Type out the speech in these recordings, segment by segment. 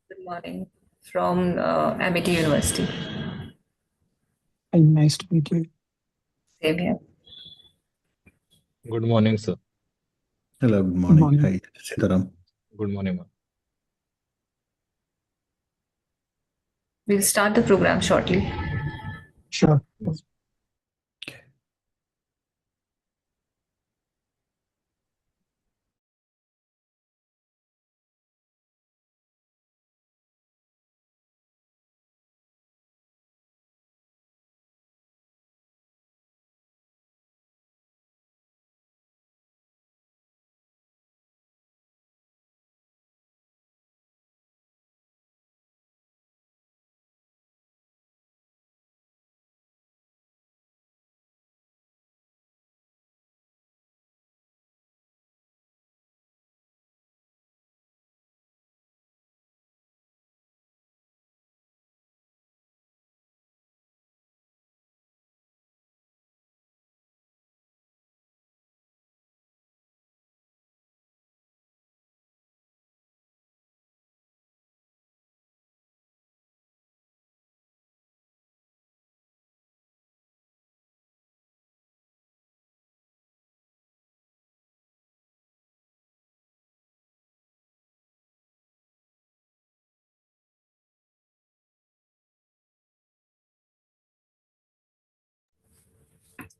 Good morning from Amity University. Hi, nice to meet you. Same here. Good morning, sir. Hello, good Good morning. morning. Hi, Sitaram. Good morning, ma'am. We'll start the program shortly. Sure. Yes.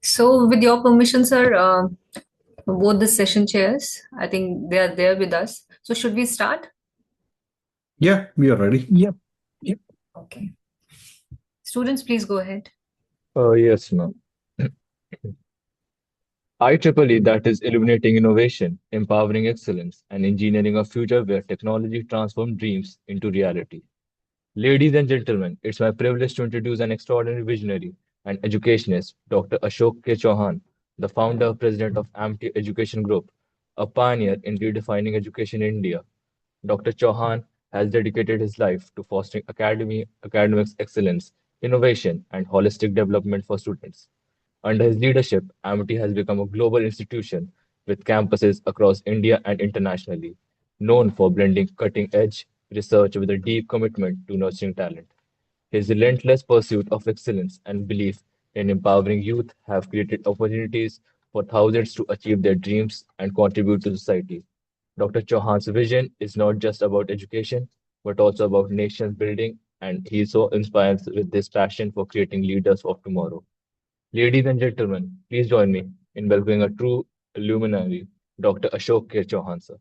So, with your permission, sir, both the session chairs, I think they are there with us. So, should we start? Yeah, we are ready. Yep. Yep. Okay. Students, please go ahead. Yes, ma'am. IEEE, that is illuminating innovation, empowering excellence, and engineering a future where technology transforms dreams into reality. Ladies and gentlemen, it's my privilege to introduce an extraordinary visionary and educationist, Dr. Ashok K. Chauhan, the founder and president of AMT Education Group, a pioneer in redefining education in India. Dr. Chauhan has dedicated his life to fostering academics excellence, innovation, and holistic development for students. Under his leadership, Amity has become a global institution with campuses across India and internationally, known for blending cutting-edge research with a deep commitment to nurturing talent. His relentless pursuit of excellence and belief in empowering youth have created opportunities for thousands to achieve their dreams and contribute to society. Dr. Chauhan's vision is not just about education, but also about nation building, and he so inspires with this passion for creating leaders of tomorrow. Ladies and gentlemen, please join me in welcoming a true luminary, Dr. Ashok K. Chauhan, sir.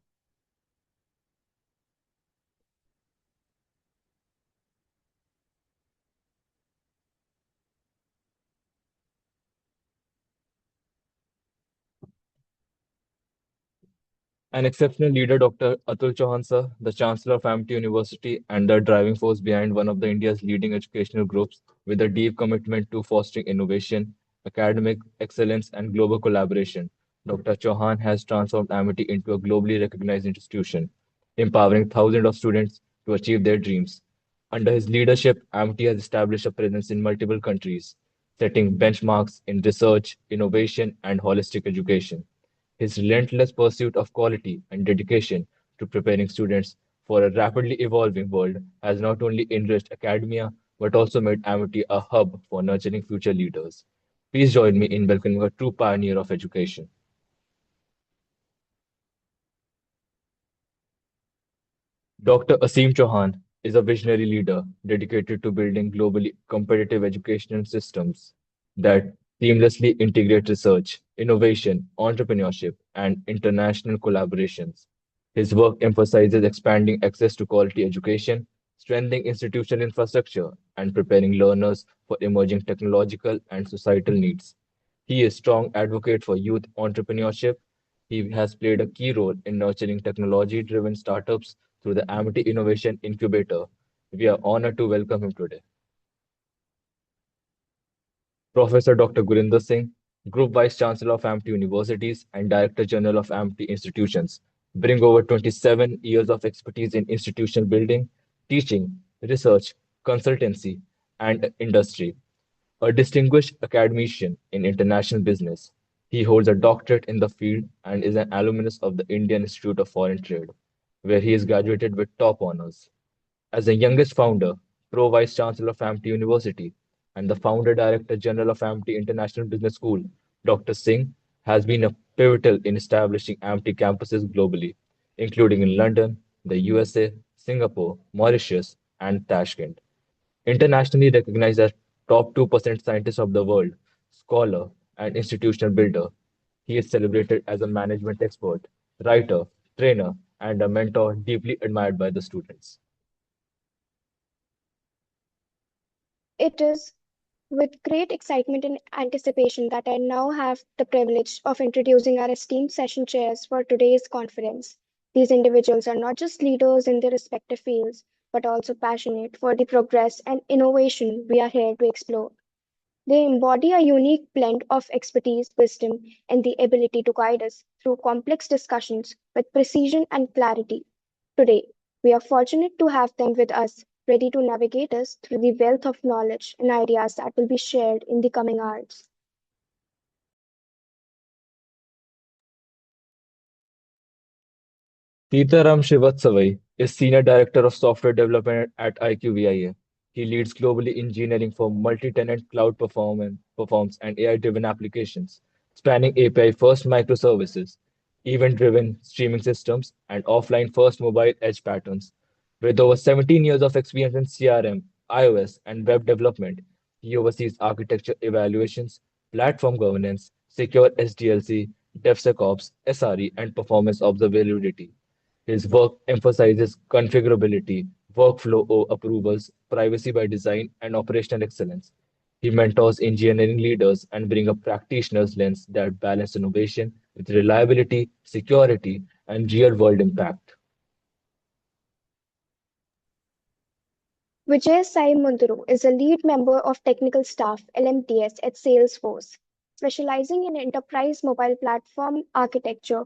An exceptional leader, Dr. Atul Chauhan, sir, the Chancellor of Amity University and the driving force behind one of the India's leading educational groups with a deep commitment to fostering innovation, academic excellence, and global collaboration. Dr. Chauhan has transformed Amity into a globally recognized institution, empowering thousands of students to achieve their dreams. Under his leadership, Amity has established a presence in multiple countries, setting benchmarks in research, innovation, and holistic education. His relentless pursuit of quality and dedication to preparing students for a rapidly evolving world has not only enriched academia but also made Amity a hub for nurturing future leaders. Please join me in welcoming a true pioneer of education. Dr. Asim Chauhan is a visionary leader dedicated to building globally competitive educational systems that seamlessly integrate research, innovation, entrepreneurship, and international collaborations. His work emphasizes expanding access to quality education, strengthening institutional infrastructure, and preparing learners for emerging technological and societal needs. He is a strong advocate for youth entrepreneurship. He has played a key role in nurturing technology-driven startups through the Amity Innovation Incubator. We are honored to welcome him today. Professor Dr. Gurinder Singh, Group Vice Chancellor of Amity Universities and Director General of Amity Institutions, bring over 27 years of expertise in institutional building, teaching, research, consultancy, and industry. A distinguished academician in international business, he holds a doctorate in the field and is an alumnus of the Indian Institute of Foreign Trade, where he is graduated with top honors. As the youngest founder, Pro Vice Chancellor of Amity University, and the founder Director General of Amity International Business School, Dr. Singh has been a pivotal in establishing Amity campuses globally, including in London, the USA, Singapore, Mauritius, and Tashkent. Internationally recognized as top 2% scientist of the world, scholar, and institutional builder, he is celebrated as a management expert, writer, trainer, and a mentor deeply admired by the students. It is with great excitement and anticipation that I now have the privilege of introducing our esteemed session chairs for today's conference. These individuals are not just leaders in their respective fields, but also passionate for the progress and innovation we are here to explore. They embody a unique blend of expertise, wisdom, and the ability to guide us through complex discussions with precision and clarity. Today, we are fortunate to have them with us, ready to navigate us through the wealth of knowledge and ideas that will be shared in the coming hours. Sitaram Srivatsavai is Senior Director of Software Development at IQVIA. He leads globally engineering for multi-tenant cloud performance and AI-driven applications, spanning API-first microservices, event-driven streaming systems, and offline-first mobile edge patterns. With over 17 years of experience in CRM, iOS, and web development, he oversees architecture evaluations, platform governance, secure SDLC, DevSecOps, SRE, and performance observability. His work emphasizes configurability, approvals, privacy by design, and operational excellence. He mentors engineering leaders and brings a practitioner's lens that balance innovation with reliability, security, and real-world impact. Vijay Sai Munduru is a lead member of Technical Staff (LMTS) at Salesforce, specializing in enterprise mobile platform architecture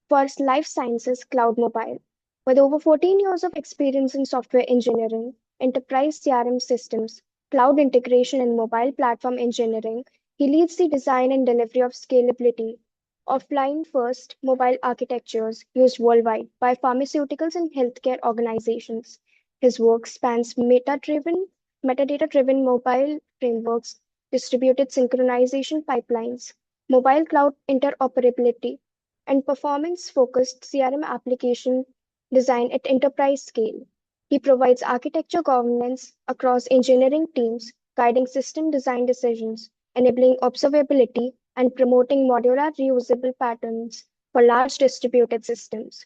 for life sciences cloud mobile. With over 14 years of experience in software engineering, enterprise CRM systems, cloud integration, and mobile platform engineering, he leads the design and delivery of scalability, offline-first mobile architectures used worldwide by pharmaceuticals and healthcare organizations. His work spans metadata-driven mobile frameworks, distributed synchronization pipelines, mobile cloud interoperability, and performance-focused CRM application design at enterprise scale. He provides architecture governance across engineering teams, guiding system design decisions, enabling observability, and promoting modular reusable patterns for large distributed systems.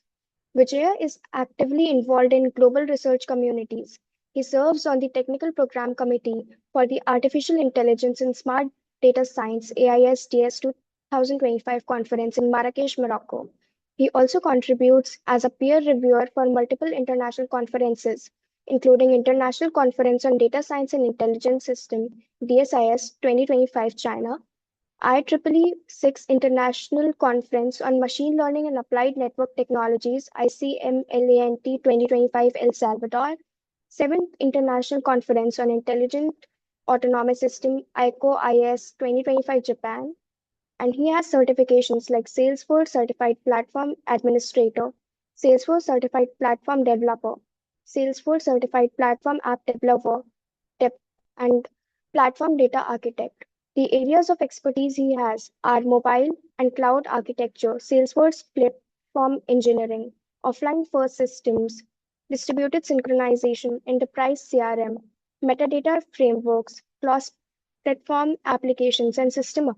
Vijaya is actively involved in global research communities. He serves on the Technical Program Committee for the Artificial Intelligence and Smart Data Science AISDS 2025 conference in Marrakesh, Morocco. He also contributes as a peer reviewer for multiple international conferences, including International Conference on Data Science and Intelligence System DSIS 2025 China, IEEE 6 International Conference on Machine Learning and Applied Network Technologies ICMLANT 2025 El Salvador, 7th International Conference on Intelligent Autonomous System ICO-IS 2025 Japan, and he has certifications like Salesforce Certified Platform Administrator, Salesforce Certified Platform Developer, Salesforce Certified Platform App Developer, and Platform Data Architect. The areas of expertise he has are mobile and cloud architecture, Salesforce platform engineering, offline first systems, distributed synchronization, enterprise CRM, metadata frameworks, cross platform applications, and system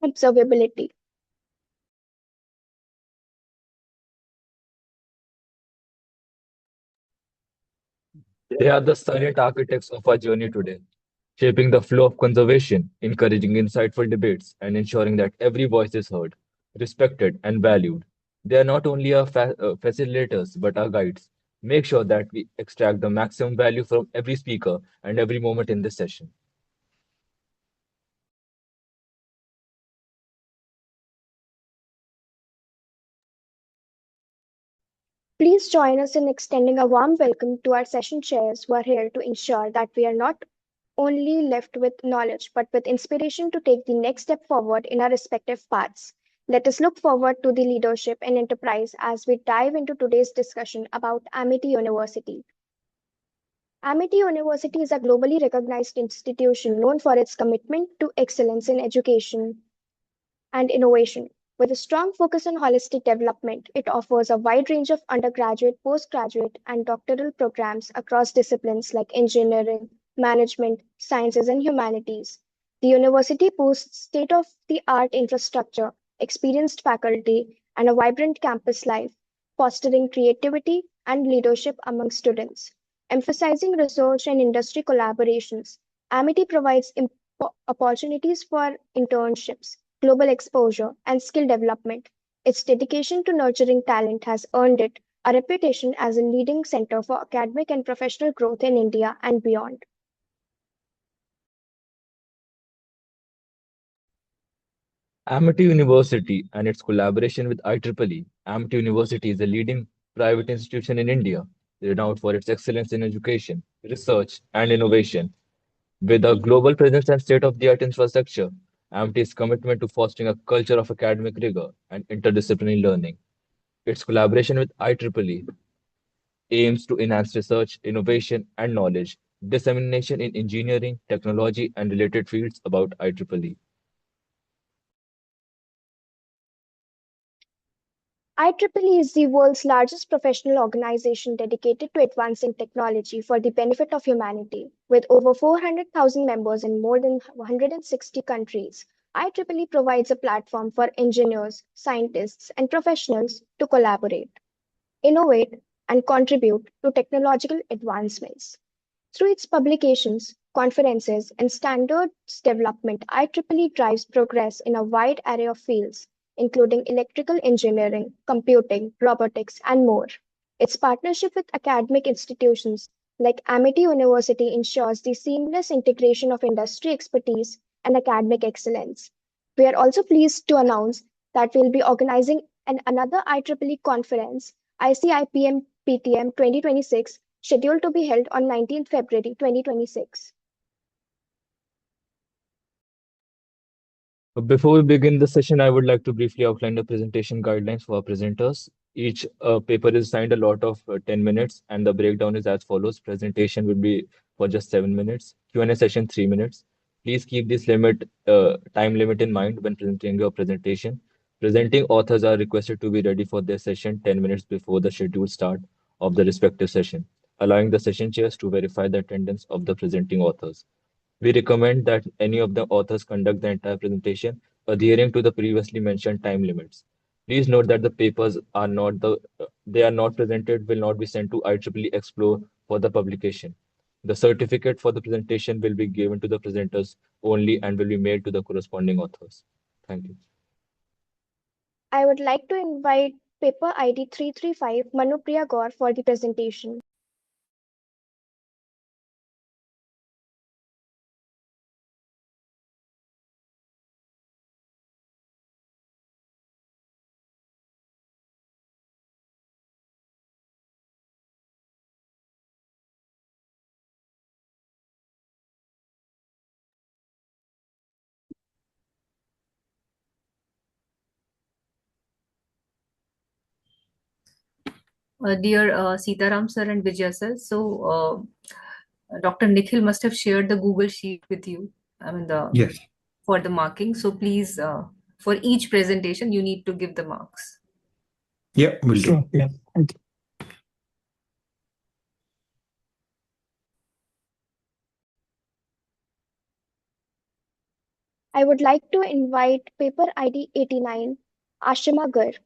observability. They are the silent architects of our journey today, shaping the flow of conservation, encouraging insightful debates, and ensuring that every voice is heard, respected, and valued. They are not only our facilitators but our guides. Make sure that we extract the maximum value from every speaker and every moment in this session. Please join us in extending a warm welcome to our session chairs who are here to ensure that we are not only left with knowledge, but with inspiration to take the next step forward in our respective paths. Let us look forward to the leadership and enterprise as we dive into today's discussion about Amity University. Amity University is a globally recognized institution known for its commitment to excellence in education and innovation. With a strong focus on holistic development, it offers a wide range of undergraduate, postgraduate, and doctoral programs across disciplines like engineering, management, sciences, and humanities. The university boasts state of the art infrastructure, experienced faculty, and a vibrant campus life, fostering creativity and leadership among students. Emphasizing research and industry collaborations, Amity provides opportunities for internships, global exposure, and skill development. Its dedication to nurturing talent has earned it a reputation as a leading center for academic and professional growth in India and beyond. Amity University and its collaboration with IEEE. Amity University is a leading private institution in India, renowned for its excellence in education, research, and innovation. With a global presence and state-of-the-art infrastructure, Amity's commitment to fostering a culture of academic rigor and interdisciplinary learning. Its collaboration with IEEE aims to enhance research, innovation, and knowledge dissemination in engineering, technology, and related fields about IEEE. IEEE is the world's largest professional organization dedicated to advancing technology for the benefit of humanity. With over 400,000 members in more than 160 countries, IEEE provides a platform for engineers, scientists, and professionals to collaborate, innovate, and contribute to technological advancements. Through its publications, conferences, and standards development, IEEE drives progress in a wide array of fields, including electrical engineering, computing, robotics, and more. Its partnership with academic institutions like Amity University ensures the seamless integration of industry expertise and academic excellence. We are also pleased to announce that we'll be organizing another IEEE conference, ICIPM PTM 2026, scheduled to be held on 19th February 2026. Before we begin the session, I would like to briefly outline the presentation guidelines for our presenters. Each paper is assigned a lot of 10 minutes, and the breakdown is as follows. Presentation will be for just 7 minutes, Q&A session 3 minutes. Please keep this time limit in mind when presenting your presentation. Presenting authors are requested to be ready for their session 10 minutes before the scheduled start of the respective session, allowing the session chairs to verify the attendance of the presenting authors. We recommend that any of the authors conduct the entire presentation adhering to the previously mentioned time limits. Please note that the papers are not they are not presented will not be sent to IEEE Explore for the publication. The certificate for the presentation will be given to the presenters only and will be mailed to the corresponding authors. Thank you. I would like to invite paper ID 335 Manupriya Gaur for the presentation. Dear Sitaram sir and Vijay sir, Dr. Nikhil must have shared the Google Sheet with you. I mean, Yes. for the marking. So please, for each presentation, you need to give the marks. Yeah, will do. Sure. Yeah. Thank you. I would like to invite paper ID 89 Ashima Garg.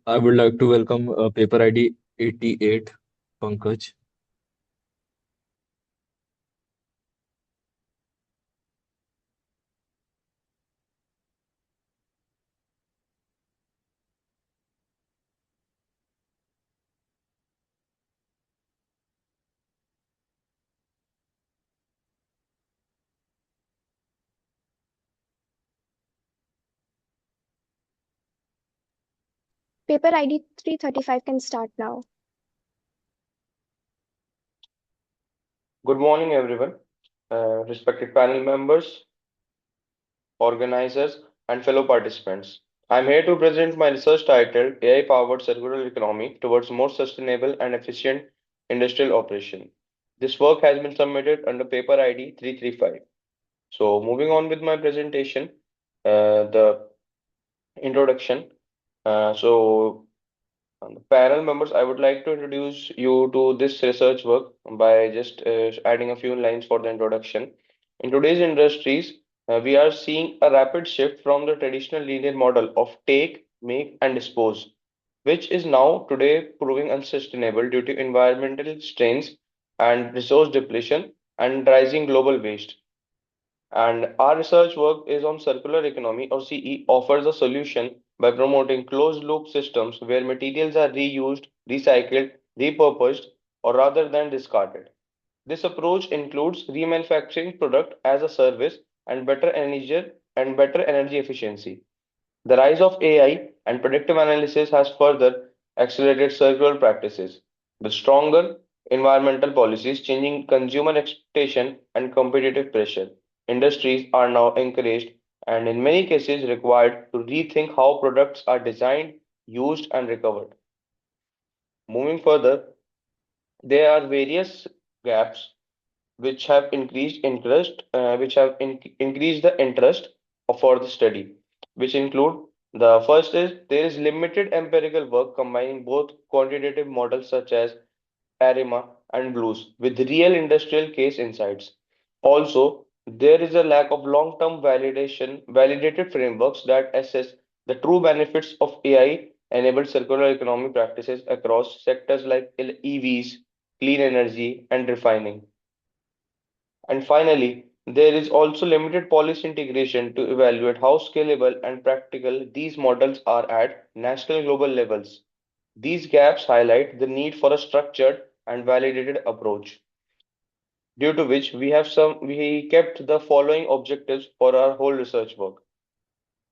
I would like to welcome paper ID 88, Pankaj. Paper ID 335 can start now. Good morning, everyone. Respected panel members, organizers, and fellow participants. I'm here to present my research titled AI-powered circular economy towards more sustainable and efficient industrial operation. This work has been submitted under paper ID 335. So moving on with my presentation, the introduction. So panel members, I would like to introduce you to this research work by just adding a few lines for the introduction. In today's industries, we are seeing a rapid shift from the traditional linear model of take, make, and dispose, which is now today proving unsustainable due to environmental strains and resource depletion and rising global waste. And our research work is on circular economy or CE offers a solution by promoting closed loop systems where materials are reused, recycled, repurposed, or rather than discarded. This approach includes remanufacturing product as a service and better energy efficiency. The rise of AI and predictive analysis has further accelerated circular practices. With stronger environmental policies changing consumer expectation and competitive pressure, industries are now encouraged and in many cases required to rethink how products are designed, used, and recovered. Moving further, there are various gaps which have increased the interest for the study, which include the first is there is limited empirical work combining both quantitative models such as ARIMA and BLUES with real industrial case insights. Also, there is a lack of long-term validated frameworks that assess the true benefits of AI-enabled circular economy practices across sectors like EVs, clean energy, and refining. And finally, there is also limited policy integration to evaluate how scalable and practical these models are at national global levels. These gaps highlight the need for a structured and validated approach, due to which we kept the following objectives for our whole research work.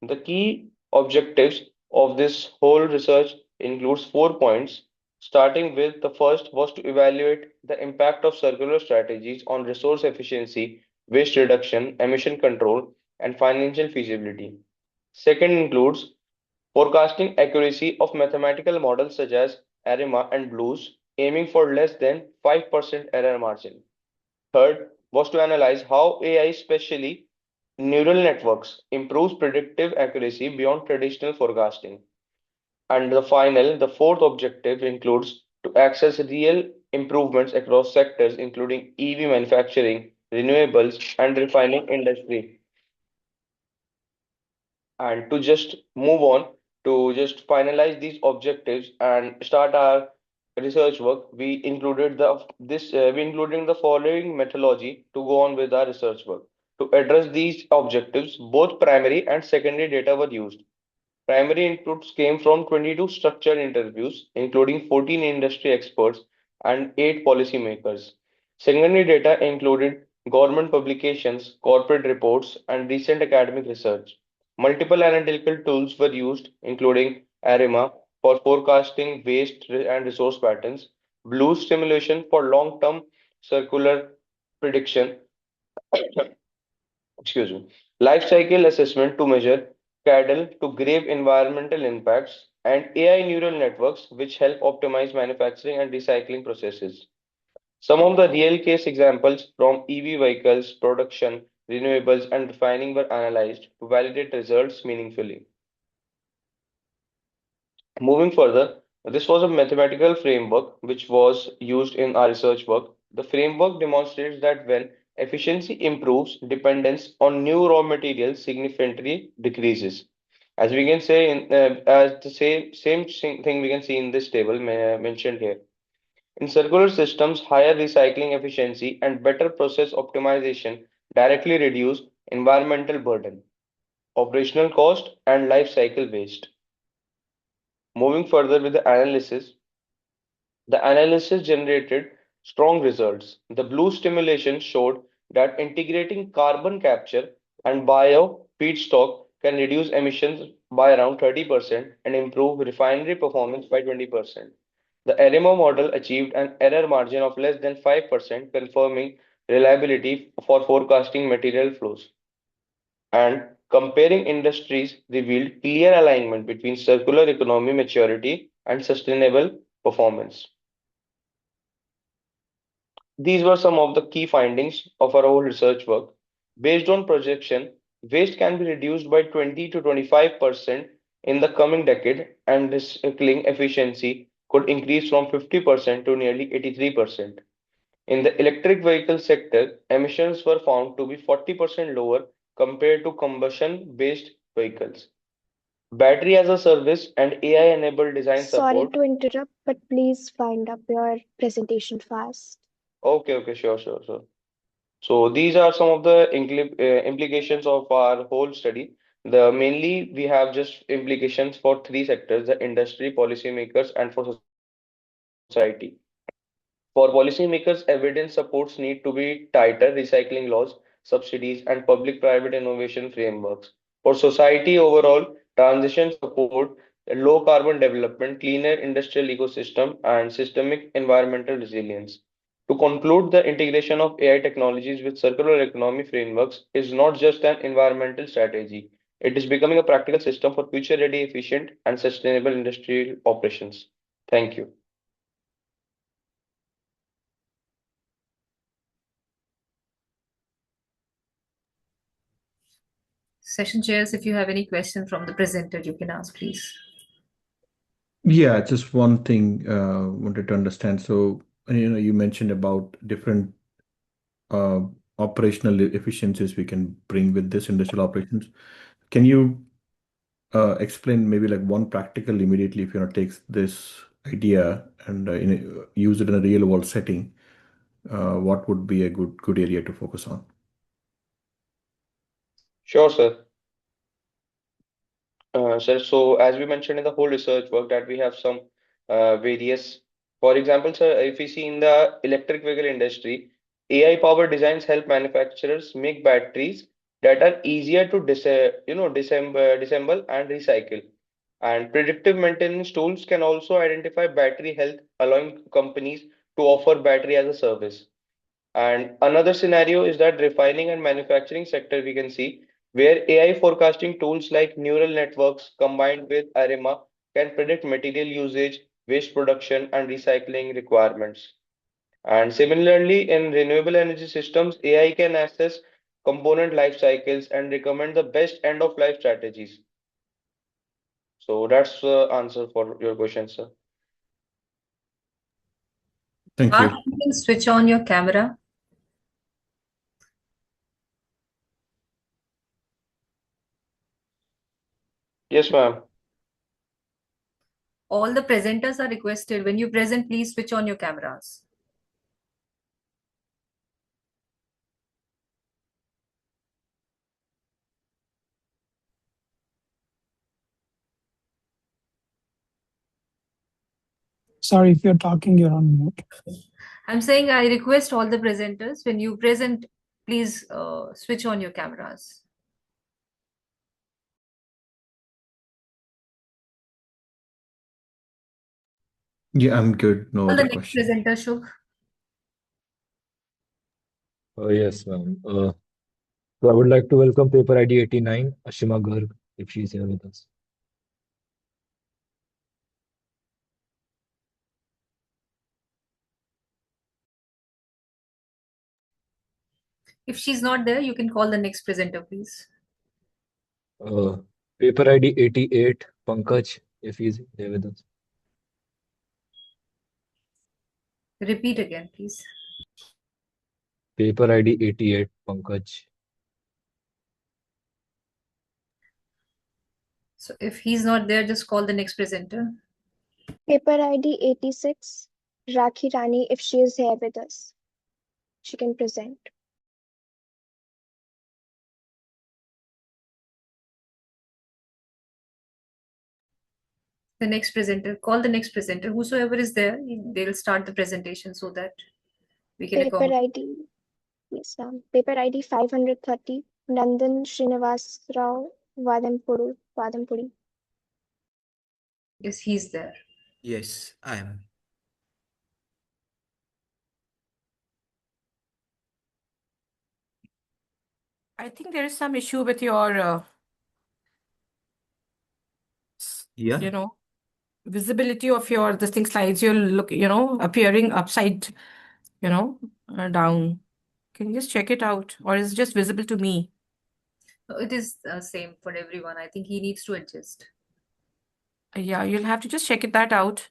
The key objectives of this whole research includes 4 points, starting with the first was to evaluate the impact of circular strategies on resource efficiency, waste reduction, emission control, and financial feasibility. Second includes forecasting accuracy of mathematical models such as ARIMA and BLUES, aiming for less than 5% error margin. Third was to analyze how AI, especially neural networks, improves predictive accuracy beyond traditional forecasting. And the fourth objective includes to access real improvements across sectors, including EV manufacturing, renewables, and refining industry. And to just move on to just finalize these objectives and start our research work, we included the following methodology to go on with our research work. To address these objectives, both primary and secondary data were used. Primary inputs came from 22 structured interviews, including 14 industry experts and 8 policymakers. Secondary data included government publications, corporate reports, and recent academic research. Multiple analytical tools were used, including ARIMA for forecasting waste and resource patterns, Blue simulation for long-term circular prediction, excuse me, life cycle assessment to measure cattle to grave environmental impacts, and AI neural networks which help optimize manufacturing and recycling processes. Some of the real case examples from EV vehicles, production, renewables, and refining were analyzed to validate results meaningfully. Moving further, this was a mathematical framework which was used in our research work. The framework demonstrates that when efficiency improves, dependence on new raw materials significantly decreases. As we can say, as the same thing we can see in this table mentioned here. In circular systems, higher recycling efficiency and better process optimization directly reduce environmental burden, operational cost, and life cycle waste. Moving further with the analysis generated strong results. The blue stimulation showed that integrating carbon capture and bio feedstock can reduce emissions by around 30% and improve refinery performance by 20%. The ARIMA model achieved an error margin of less than 5%, confirming reliability for forecasting material flows. And comparing industries revealed clear alignment between circular economy maturity and sustainable performance. These were some of the key findings of our whole research work. Based on projection, waste can be reduced by 20 to 25% in the coming decade, and recycling efficiency could increase from 50% to nearly 83%. In the electric vehicle sector, emissions were found to be 40% lower compared to combustion-based vehicles. Battery as a service and AI-enabled design Sorry support. to interrupt, but please wind up your presentation fast. Okay, sure. So these are some of the implications of our whole study. The mainly we have just implications for three sectors: the industry, policymakers, and for society. For policymakers, evidence supports need to be tighter recycling laws, subsidies, and public-private innovation frameworks. For society overall, transition support, low carbon development, cleaner industrial ecosystem, and systemic environmental resilience. To conclude, the integration of AI technologies with circular economy frameworks is not just an environmental strategy. It is becoming a practical system for future-ready, efficient, and sustainable industrial operations. Thank you. Session chairs, if you have any question from the presenter, you can ask, please. Yeah, just one thing wanted to understand. So, you mentioned about different operational efficiencies we can bring with this industrial operations. Can you explain maybe like one practical immediately if takes this idea and use it in a real world setting? What would be a good area to focus on? Sure, sir. Sir, so as we mentioned in the whole research work that we have some various, for example, sir, if we see in the electric vehicle industry, AI-powered designs help manufacturers make batteries that are easier to disassemble and recycle. And predictive maintenance tools can also identify battery health, allowing companies to offer battery as a service. And another scenario is that refining and manufacturing sector we can see where AI forecasting tools like neural networks combined with ARIMA can predict material usage, waste production, and recycling requirements. And similarly, in renewable energy systems, AI can assess component life cycles and recommend the best end of life strategies. So that's the answer for your question, sir. Thank Parth, you. you can switch on your camera. Yes, ma'am. All the presenters are requested. When you present, please switch on your cameras. Sorry, if you're talking, you're on mute. I'm saying I request all the presenters, when you present, please switch on your cameras. Yeah, I'm good. No Call the other next question. presenter, Shubh. Yes, ma'am. So I would like to welcome paper ID 89, Ashima Garg, if she's here with us. If she's not there, you can call the next presenter, please. Paper ID 88, Pankaj, if he's there with us. Repeat again, please. Paper ID 88, Pankaj. So if he's not there, just call the next presenter. Paper ID 86, Rakhi Rani, if she is here with us, she can present. The next presenter, call the next presenter. Whosoever is there, they'll start the presentation so that we can Paper accommodate. ID, yes, ma'am. Paper ID 530, Nandan Srinivas Rao, Vadampudi. Yes, he's there. Yes, I am. I think there is some issue with your, Yeah. visibility of your this thing slides. You'll look, appearing upside, down. Can you just check it out, or is it just visible to me? It is same for everyone. I think he needs to adjust. Yeah, you'll have to just check that out.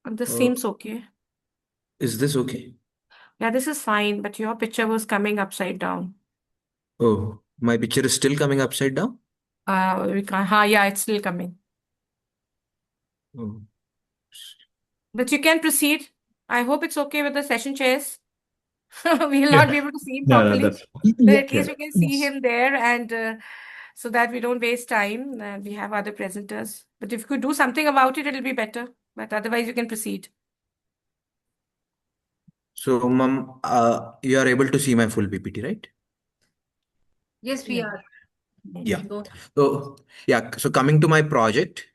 This Uh, seems okay. Is this okay? Yeah, this is fine, but your picture was coming upside down. Oh, my picture is still coming upside down? We can't, yeah, it's still coming. Oh. But you can proceed. I hope it's okay with the session chairs. We will Yeah. not be able to see him No, properly, that's but Yeah, at least we can see yes. him there, and so that we don't waste time. And we have other presenters. But if you could do something about it, it'll be better. But otherwise, you can proceed. So, ma'am, you are able to see my full PPT, right? Yes, we Yeah. are. Yeah. Go. So, yeah. So, coming to my project.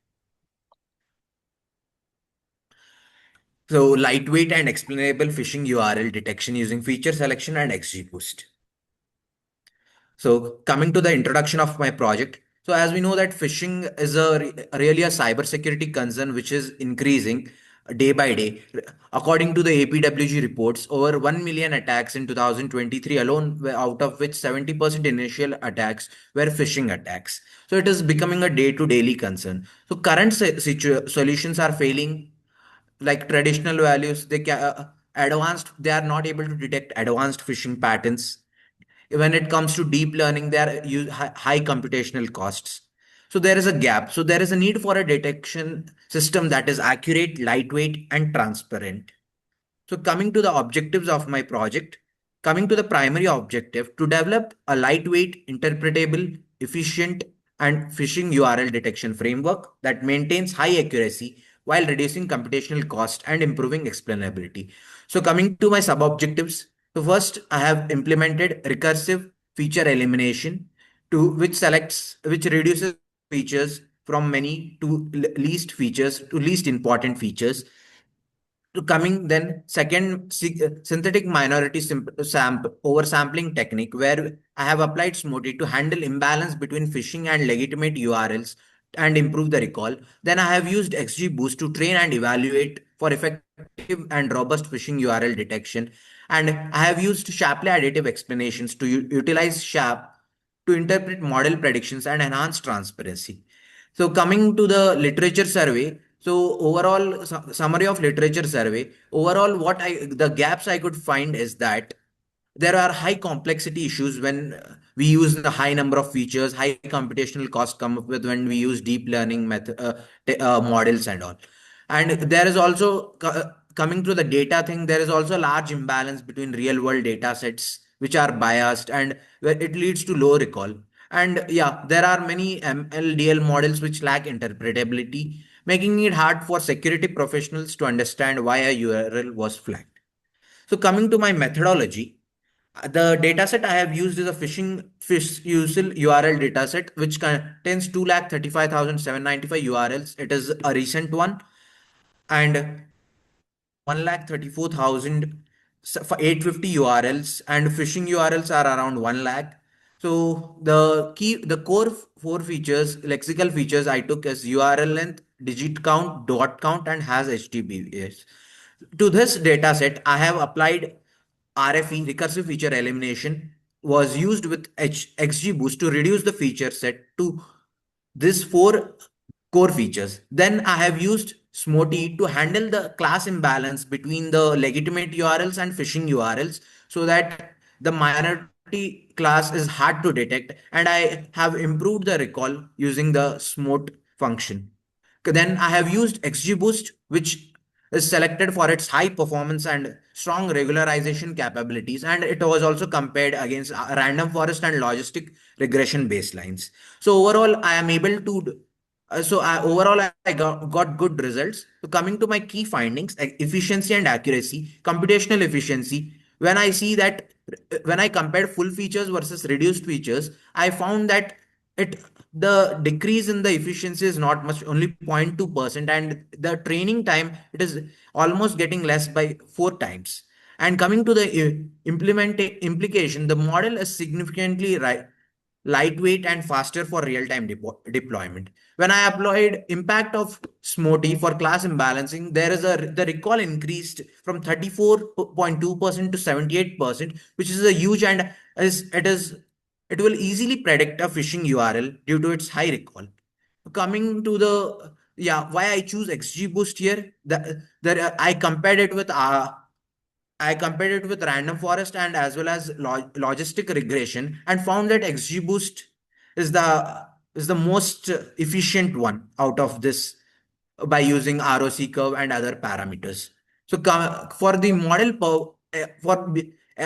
So, lightweight and explainable phishing URL detection using feature selection and XGBoost. So, coming to the introduction of my project. So, as we know that phishing is really a cybersecurity concern which is increasing day by day. According to the APWG reports, over 1 million attacks in 2023 alone, out of which 70% initial attacks were phishing attacks. So, it is becoming a day-to-daily concern. So, current solutions are failing, like traditional values. They are not able to detect advanced phishing patterns. When it comes to deep learning, there are high computational costs. So there is a gap. So there is a need for a detection system that is accurate, lightweight, and transparent. So coming to the objectives of my project, coming to the primary objective to develop a lightweight, interpretable, efficient, and phishing URL detection framework that maintains high accuracy while reducing computational cost and improving explainability. So coming to my sub-objectives, so first I have implemented recursive feature elimination which reduces features from many to least features to least important features. To coming then second, synthetic minority oversampling technique, where I have applied SMOTI to handle imbalance between phishing and legitimate URLs and improve the recall. Then I have used XGBoost to train and evaluate for effective and robust phishing URL detection. And I have used Shapley additive explanations to utilize SHAP to interpret model predictions and enhance transparency. So coming to the literature survey, so overall summary of literature survey, overall the gaps I could find is that there are high complexity issues when we use the high number of features, high computational cost come up with when we use deep learning method models and all. And there is also coming to the data thing, there is also a large imbalance between real world data sets which are biased, and where it leads to low recall. And yeah, there are many MLDL models which lack interpretability, making it hard for security professionals to understand why a URL was flagged. So coming to my methodology, the dataset I have used is a fish usual URL dataset, which contains 2,35,795 URLs. It is a recent one, and 1,34,850 URLs, and phishing URLs are around 1 lakh. So the core four features, lexical features I took as URL length, digit count, dot count, and has HTTPS. To this dataset, I have applied RFE, recursive feature elimination, was used with XGBoost to reduce the feature set to these four core features. Then I have used SMOTI to handle the class imbalance between the legitimate URLs and phishing URLs, so that the minority class is hard to detect, and I have improved the recall using the SMOT function. Then I have used XGBoost, which is selected for its high performance and strong regularization capabilities, and it was also compared against random forest and logistic regression baselines. So overall, I am able to. Overall, I got good results. So coming to my key findings, efficiency and accuracy, computational efficiency. When I see that when I compared full features versus reduced features, I found that it the decrease in the efficiency is not much, only 0.2%, and the training time, it is almost getting less by 4 times. And coming to the implication, the model is significantly lightweight and faster for real-time deployment. When I applied impact of SMOTI for class imbalancing, the recall increased from 34.2% to 78%, which is a huge, and it will easily predict a phishing URL due to its high recall. Coming to the why I choose XGBoost here, I compared it with random forest and as well as logistic regression, and found that XGBoost is the most efficient one out of this by using ROC curve and other parameters. So for the model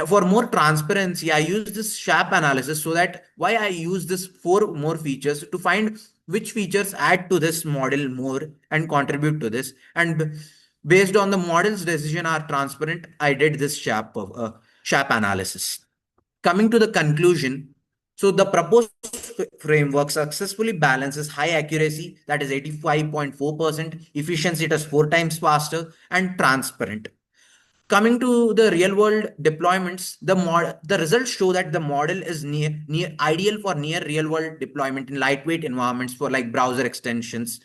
for more transparency, I use this SHAP analysis, so that why I use this 4 more features to find which features add to this model more and contribute to this. And based on the model's decision are transparent, I did this SHAP analysis. Coming to the conclusion, so the proposed framework successfully balances high accuracy, that is 85.4%, efficiency, it is 4 times faster, and transparent. Coming to the real world deployments, the results show that the model is near ideal for near real world deployment in lightweight environments for like browser extensions.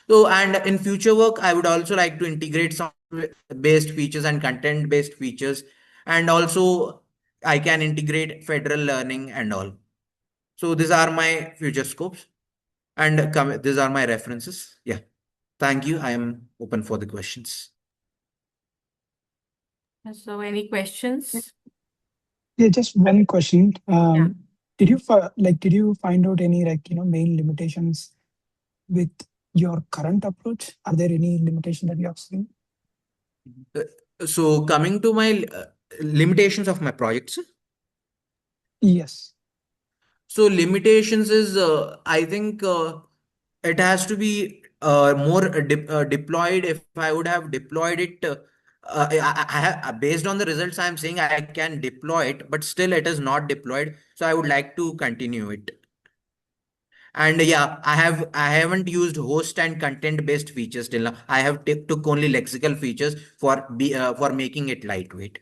So, and in future work, I would also like to integrate some based features and content based features, and also I can integrate federal learning and all. So these are my future scopes, and these are my references. Yeah. Thank you. I am open for the questions. So any questions? Yeah, just one question. Yeah. Did you find out any main limitations with your current approach? Are there any limitation that you have seen? So coming to my limitations of my projects. Yes. So limitations is, I think it has to be more deployed. If I would have deployed it, based on the results I'm saying, I can deploy it, but still it is not deployed. So I would like to continue it. And yeah, I haven't used host and content based features till now. I have took only lexical features for making it lightweight.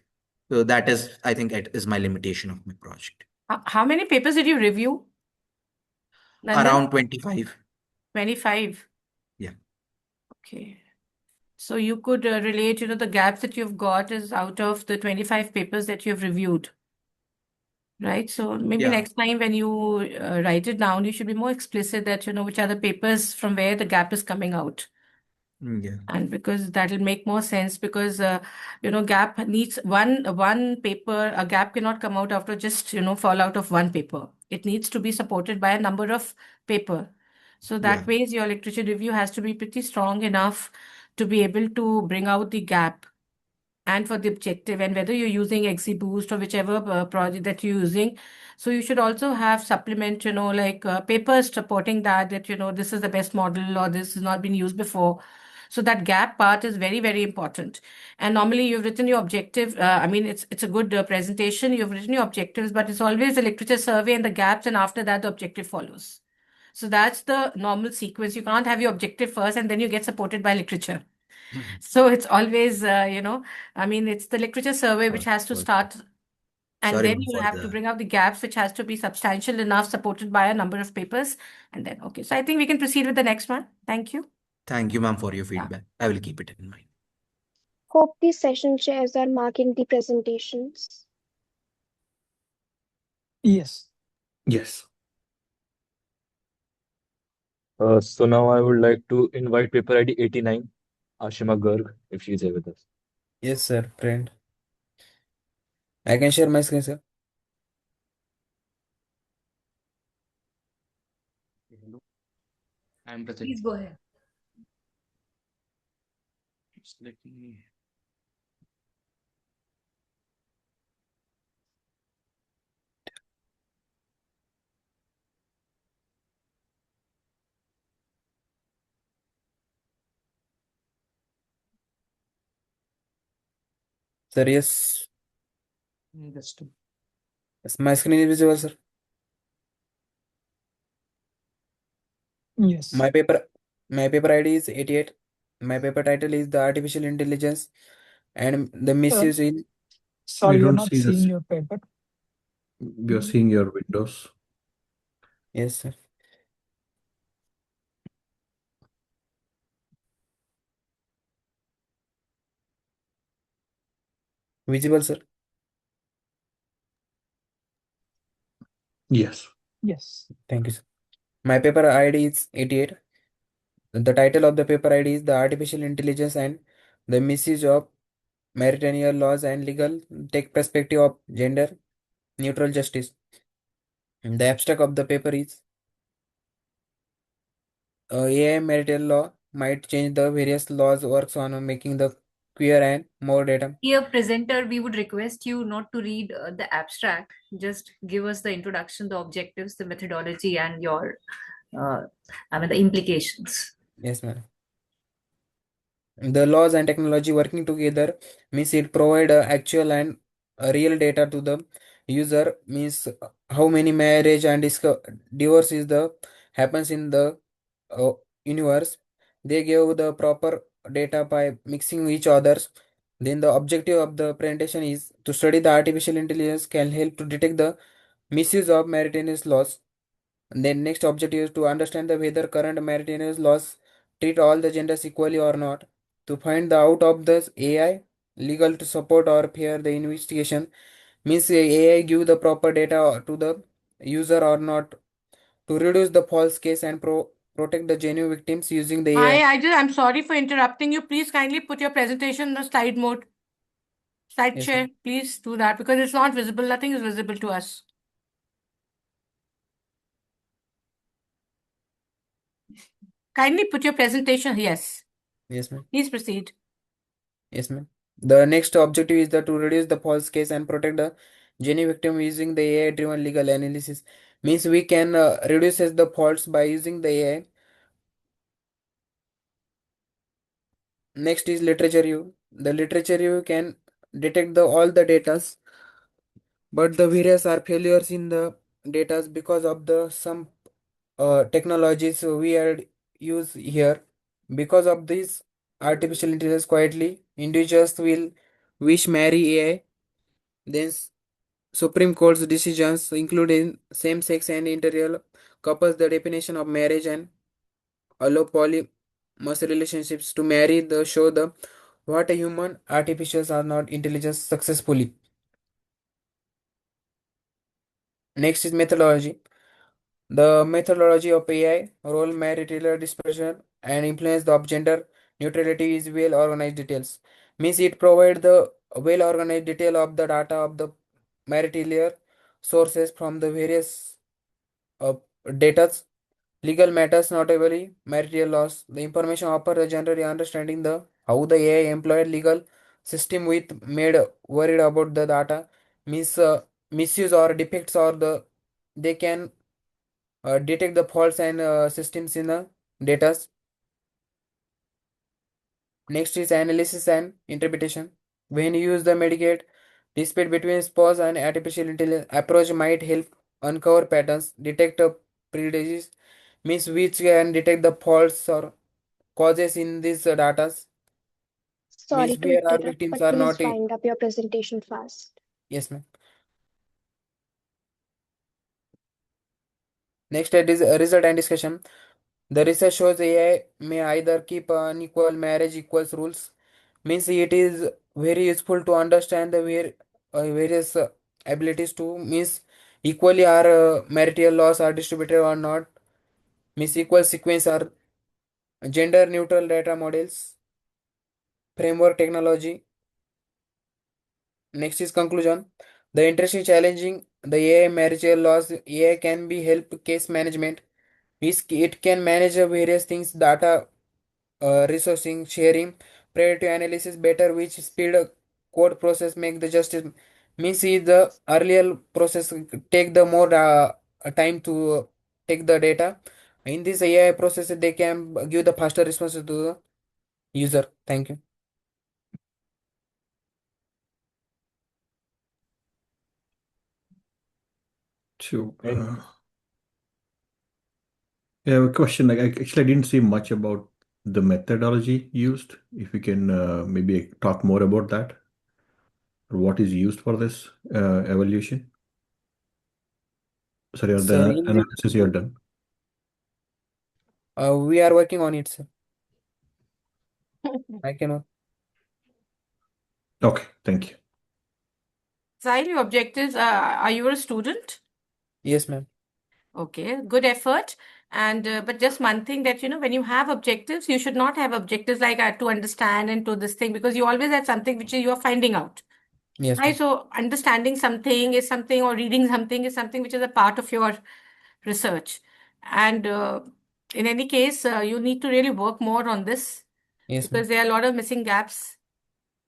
So that is, I think, it is my limitation of my project. How many papers did you review, Nandan? Around 25. 25. Yeah. Okay. So you could relate, the gaps that you've got is out of the 25 papers that you've reviewed, right? So maybe Yeah. next time when you write it down, you should be more explicit that, which are the papers from where the gap is coming out. Yeah. And because that'll make more sense, because gap needs one paper. A gap cannot come out after just fall out of one paper. It needs to be supported by a number of paper. So that Yeah. ways your literature review has to be pretty strong enough to be able to bring out the gap and for the objective, and whether you're using XGBoost or whichever project that you're using. So you should also have supplement, like papers supporting that this is the best model or this has not been used before. So that gap part is very, very important. And normally you've written your objective. I mean, it's a good presentation. You've written your objectives, but it's always the literature survey and the gaps, and after that the objective follows. So that's the normal sequence. You can't have your objective first and then you get supported by literature. So it's always, I mean, it's the literature survey which has to start, and Sorry, then ma'am, you for have to the. bring out the gaps, which has to be substantial enough, supported by a number of papers. And then, okay. So I think we can proceed with the next one. Thank you. Thank you, ma'am, for your Yeah. feedback. I will keep it in mind. Hope the session chairs are marking the presentations. Yes. Yes. So now I would like to invite paper ID 89, Ashima Garg, if she's here with us. Yes, sir. Friend. I can share my screen, sir. I'm present. Please go ahead. Just let me. Sir, yes. Just My screen is visible, sir. Yes. My paper, my paper ID is 88. My paper title is the artificial intelligence and the misuse in. We Sorry, you're don't not see seeing this. your paper. We are seeing your windows. Yes, sir. Visible, sir. Yes. Yes. Thank you, sir. My paper ID is 88. The title of the paper ID is the artificial intelligence and the misuse of maritime laws and legal tech perspective of gender neutral justice. The abstract of the paper is AI maritime law might change the various laws works on making the queer and more data. Dear presenter, we would request you not to read the abstract. Just give us the introduction, the objectives, the methodology, and uh, the implications. Yes, ma'am. The laws and technology working together means it provide actual and real data to the user means how many marriage and divorce is the happens in the uh, universe. They give the proper data by mixing each others. Then the objective of the presentation is to study the artificial intelligence can help to detect the misuse of maritime laws. And then next objective is to understand the whether current maritime laws treat all the genders equally or not. To find the out of this AI, legal to support or pair the investigation means AI give the proper data to the user or not to reduce the false case and protect the genuine victims using the AI. I'm sorry for interrupting you. Please kindly put your presentation in the slide mode. Slide Yes, share, ma'am. please do that because it's not visible. Nothing is visible to us. Kindly put your presentation. Yes. Yes, ma'am. Please proceed. Yes, ma'am. The next objective is to reduce the false case and protect the genuine victim using the AI-driven legal analysis. Means we can reduce the faults by using the AI. Next is literature review. The literature review can detect the all the datas, but the various are failures in the datas because of the some technologies we are use here. Because of this artificial intelligence quietly, individuals will wish marry AI. Then Supreme Court's decisions, including same-sex and interracial couples, the definition of marriage and allow polyamorous relationships to marry the show the what a human artificials are not intelligence successfully. Next is methodology. The methodology of AI, role marital dispersion, and influence of gender neutrality is well organized details. Means it provides the well organized detail of the data of the marital sources from the various data. Legal matters, notably marital laws. The information offer a general understanding the how the AI employed legal system with made worried about the data mis misuse or defects or the they can detect the faults and systems in the data. Next is analysis and interpretation. When you use the Medicaid dispute between spouse and artificial intelligence approach might help uncover patterns, detect a prejudice, means which can detect the faults or causes in these data, Sorry means to where our interrupt, victims but are please not. wind up your presentation fast. Yes, ma'am. Next is result and discussion. The research shows AI may either keep unequal marriage equals rules, means it is very useful to understand the various abilities to means equally are marital laws are distributed or not, means equal sequence are gender neutral data models, framework technology. Next is conclusion. The interesting challenging the AI marital laws. AI can be help case management. It can manage various things, data resourcing, sharing, predictive analysis better, which speed code process make the justice means is the earlier process take the more time to take the data. In this AI process, they can give the faster responses to the user. Thank you. So, And I have a question. Actually, I didn't see much about the methodology used. If we can maybe talk more about that, or what is used for this evaluation. Sorry, or Sir, the in this, analysis you have done. we are working on it, sir. I cannot. Okay, thank you. Sahil, your objectives are you a student? Yes, ma'am. Okay, good effort. And but just one thing that when you have objectives, you should not have objectives like to understand and to this thing, because you always have something which you are finding out. Yes, Right? ma'am. So understanding something is something, or reading something is something which is a part of your research. And in any case, you need to really work more on this, Yes, ma'am. because there are a lot of missing gaps.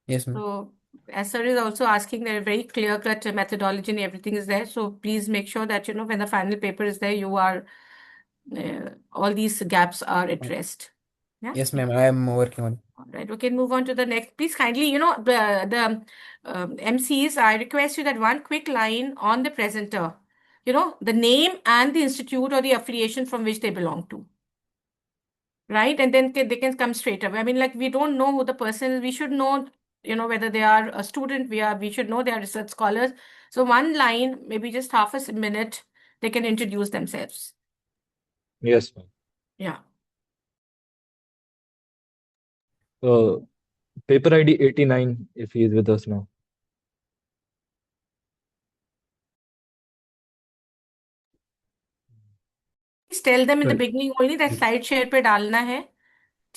Yes, ma'am. So, as sir is also asking, there are very clear-cut methodology and everything is there. So please make sure that when the final paper is there, you are all these gaps are addressed. Yeah. Yes, ma'am. I am working on it. All right. We can move on to the next. Please kindly, the MCs, I request you that one quick line on the presenter, the name and the institute or the affiliation from which they belong to. Right? And then they can come straight away. I mean, like, we don't know who the person is. We should know, whether they are a student. We should know they are research scholars. So one line, maybe just half a minute, they can introduce themselves. yes, ma'am. Yeah. Paper ID 89, if he is with us now. Please tell them in the Right. beginning only that slide share पे डालना है.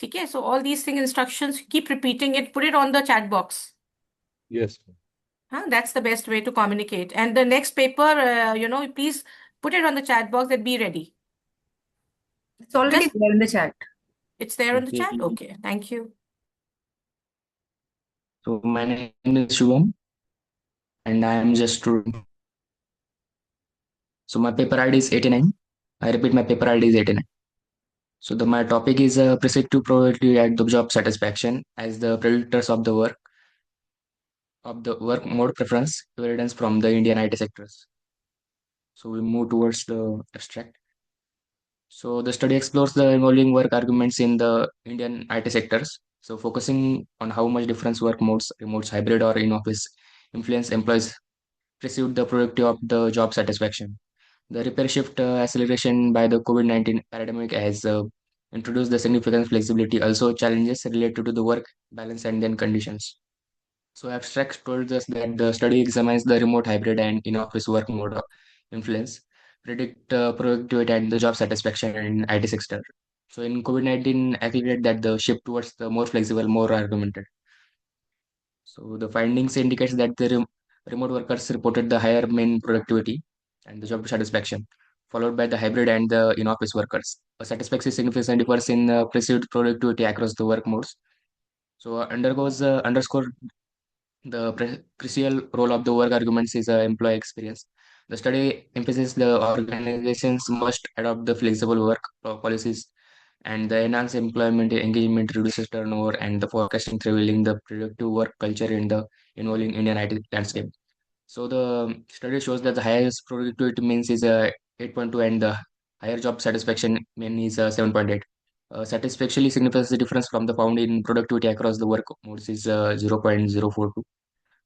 Okay, so all these things, instructions, keep repeating it, put it on the chat box. Yes, ma'am. That's the best way to communicate. And the next paper, please put it on the chat box and be ready. It's already Just there in the chat. it's there on the chat. Okay. Okay, thank you. So my name is Shubham and I am just student. So my paper ID is 89. I repeat, my paper ID is 89. So my topic is prescriptive probability at the job satisfaction as the predictors of the work mode preference evidence from the Indian IT sectors. So we move towards the abstract. So the study explores the evolving work arguments in the Indian IT sectors. So focusing on how much different work modes, remote, hybrid, or in office influence employees perceived the productivity of the job satisfaction. The repair shift acceleration by the COVID-19 pandemic has introduced the significant flexibility, also challenges related to the work balance and then conditions. So abstract told us that the study examines the remote, hybrid, and in-office work mode of influence, predict productivity and the job satisfaction in IT sector. So in COVID-19, accelerate that the shift towards the more flexible, more argumented. So the findings indicates that the remote workers reported the higher main productivity and the job satisfaction, followed by the hybrid and the in-office workers. A satisfaction significantly differs in perceived productivity across the work modes. So underscore the crucial role of the work arguments is employee experience. The study emphasizes the organizations must adopt the flexible work policies and the enhanced employment engagement reduces turnover and the forecasting revealing the productive work culture in the involving Indian IT landscape. So the study shows that the highest productivity means is 8.2 and the higher job satisfaction mean is 7.8. Satisfactorily significant difference from the found in productivity across the work modes is 0.042.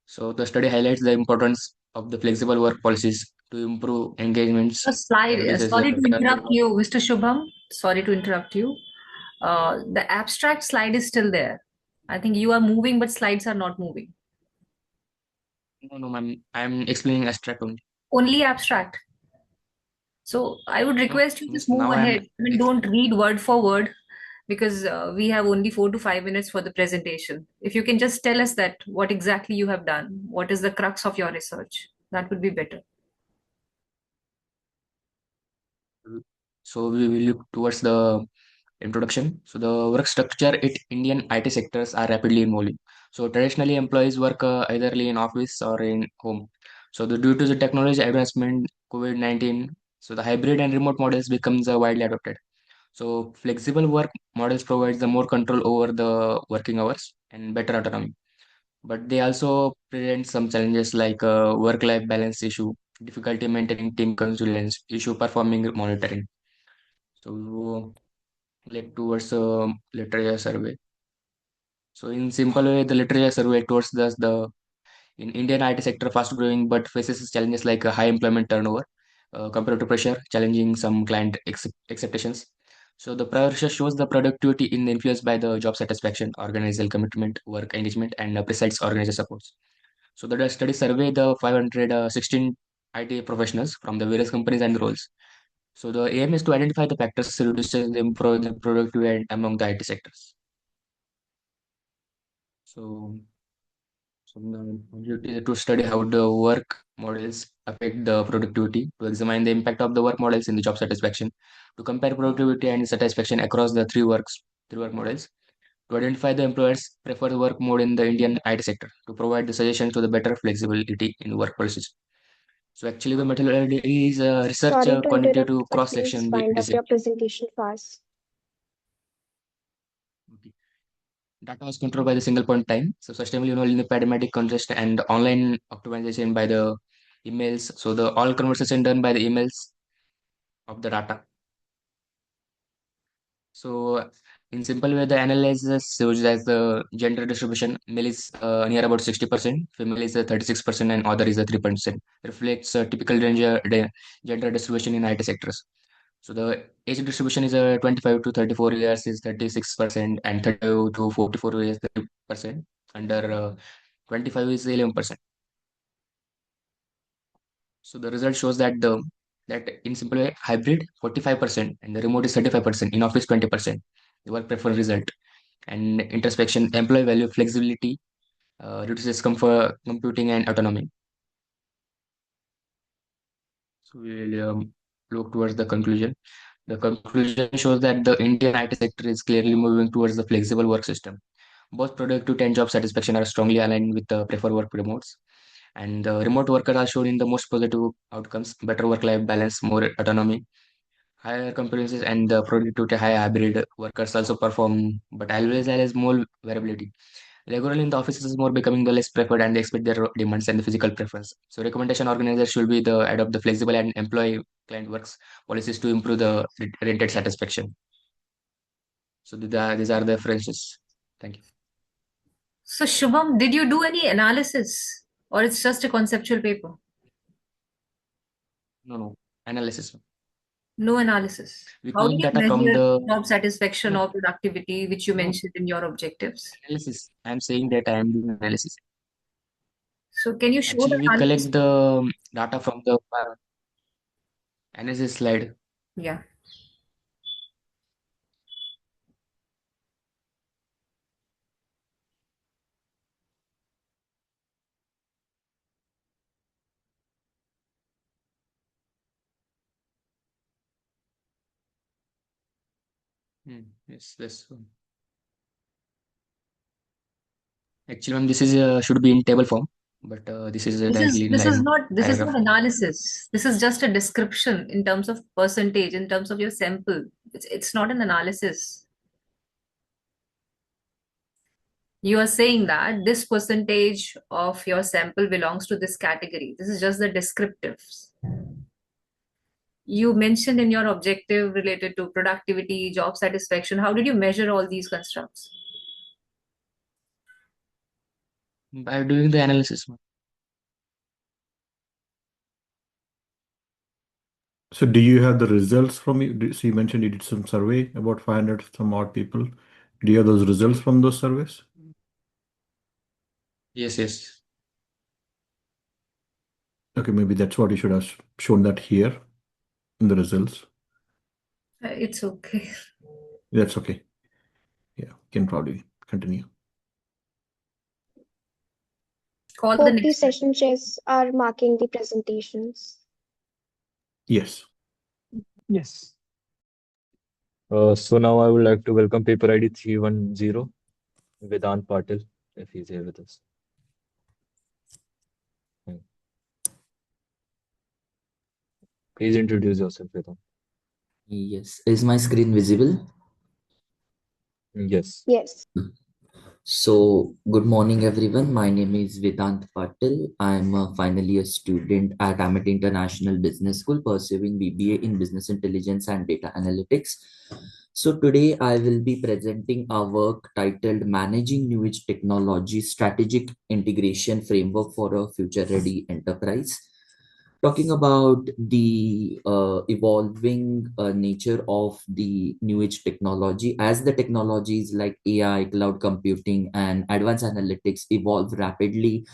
So the study highlights the importance of the flexible work policies to improve engagements A slide. and reduces the Sorry to interrupt turnover. you, Mr. Shubham. Sorry to interrupt you. The abstract slide is still there. I think you are moving, but slides are not moving. No, ma'am, I'm explaining abstract only. Only abstract. So I would No, request you just means move now ahead. I mean, don't read word for word because we have only 4 to 5 minutes for the presentation. If you can just tell us that what exactly you have done, what is the crux of your research, that would be better. So we will look towards the introduction. So the work structure at Indian IT sectors are rapidly evolving. So traditionally employees work either in office or in home. So due to the technology advancement, COVID-19, so the hybrid and remote models becomes widely adopted. So flexible work models provides the more control over the working hours and better autonomy. But they also present some challenges like work-life balance issue difficulty maintaining team consultants, issue performing monitoring. So led towards a literature survey. So in simple way, the literature survey towards the in Indian IT sector fast growing but faces challenges like a high employment turnover, competitive pressure, challenging some client expectations. So the pressure shows the productivity in influenced by the job satisfaction, organizational commitment, work engagement, and precise organizer supports. So the study survey the 516 IT professionals from the various companies and roles. So the aim is to identify the factors to reduce and improve the productivity among the IT sectors. So So the objective is to study how the work models affect the productivity, to examine the impact of the work models in the job satisfaction, to compare productivity and satisfaction across the three work models, to identify the employers' preferred work mode in the Indian IT sector, to provide the suggestions to the better flexibility in work policies. So actually, the methodology is research Sorry to interrupt, quantitative but please cross-section wind up design. your presentation fast. Okay. Data was controlled by the single point time. So sustainable, paradigmatic contrast and online optimization by the emails. So the all conversation done by the emails of the data. So in simple way, the analysis shows that the gender distribution, male is near about 60%, female is 36%, and other is 3%. Reflects a typical gender distribution in IT sectors. So the age distribution is 25 to 34 years is 36%, and 32 to 44 years 30%. Under 25 is 11%. So the result shows that that in simple way hybrid 45% and the remote is 35%, in office 20%. The work preference result and introspection, employee value flexibility, reduces comfort, computing and autonomy. So we will look towards the conclusion. The conclusion shows that the Indian IT sector is clearly moving towards the flexible work system. Both productivity and job satisfaction are strongly aligned with the preferred work remotes. And the remote workers are shown in the most positive outcomes, better work-life balance, more autonomy, higher competencies, and the productivity. High hybrid workers also perform, but always there is more variability. Regularly in the offices is more becoming the less preferred and they expect their demands and the physical preference. So recommendation organizers should be the adopt the flexible and employee client works policies to improve the rented satisfaction. So these are the references. Thank you. So, Shubham, did you do any analysis or it's just a conceptual paper? No analysis. No analysis. We How did collect you data from measure the job satisfaction no or productivity, which you no mentioned in your objectives? analysis. I'm saying that I am doing analysis. So, can you show the Actually, we analysis? collect the data from the analysis slide. Yeah. Yes, this one. Actually, ma'am, this is should be in table form, but this is This is directly in this is line not this is not paragraph. analysis. This is just a description in terms of percentage, in terms of your sample. It's not an analysis. You are saying that this percentage of your sample belongs to this category. This is just the descriptives. You mentioned in your objective related to productivity, job satisfaction. How did you measure all these constructs? By doing the analysis, ma'am. So do you have the results from you? So you mentioned you did some survey about 500 some odd people. Do you have those results from those surveys? Yes. Okay, maybe that's what you should have shown that here in the results. It's okay. That's okay. Yeah, can probably continue. Call the Hope the next one. session chairs are marking the presentations. Yes. Yes. So now I would like to welcome paper ID 310, Vedant Patil, if he's here with us. Please introduce yourself, Vedant. Yes. Is my screen visible? Yes. Yes. So, good morning, everyone. My name is Vedant Patil. I'm finally a student at Amity International Business School pursuing BBA in Business Intelligence and Data Analytics. So, today I will be presenting our work titled Managing New Age Technology Strategic Integration Framework for a Future Ready Enterprise. Talking about the evolving nature of the new age technology, as the technologies like AI, cloud computing, and advanced analytics evolve rapidly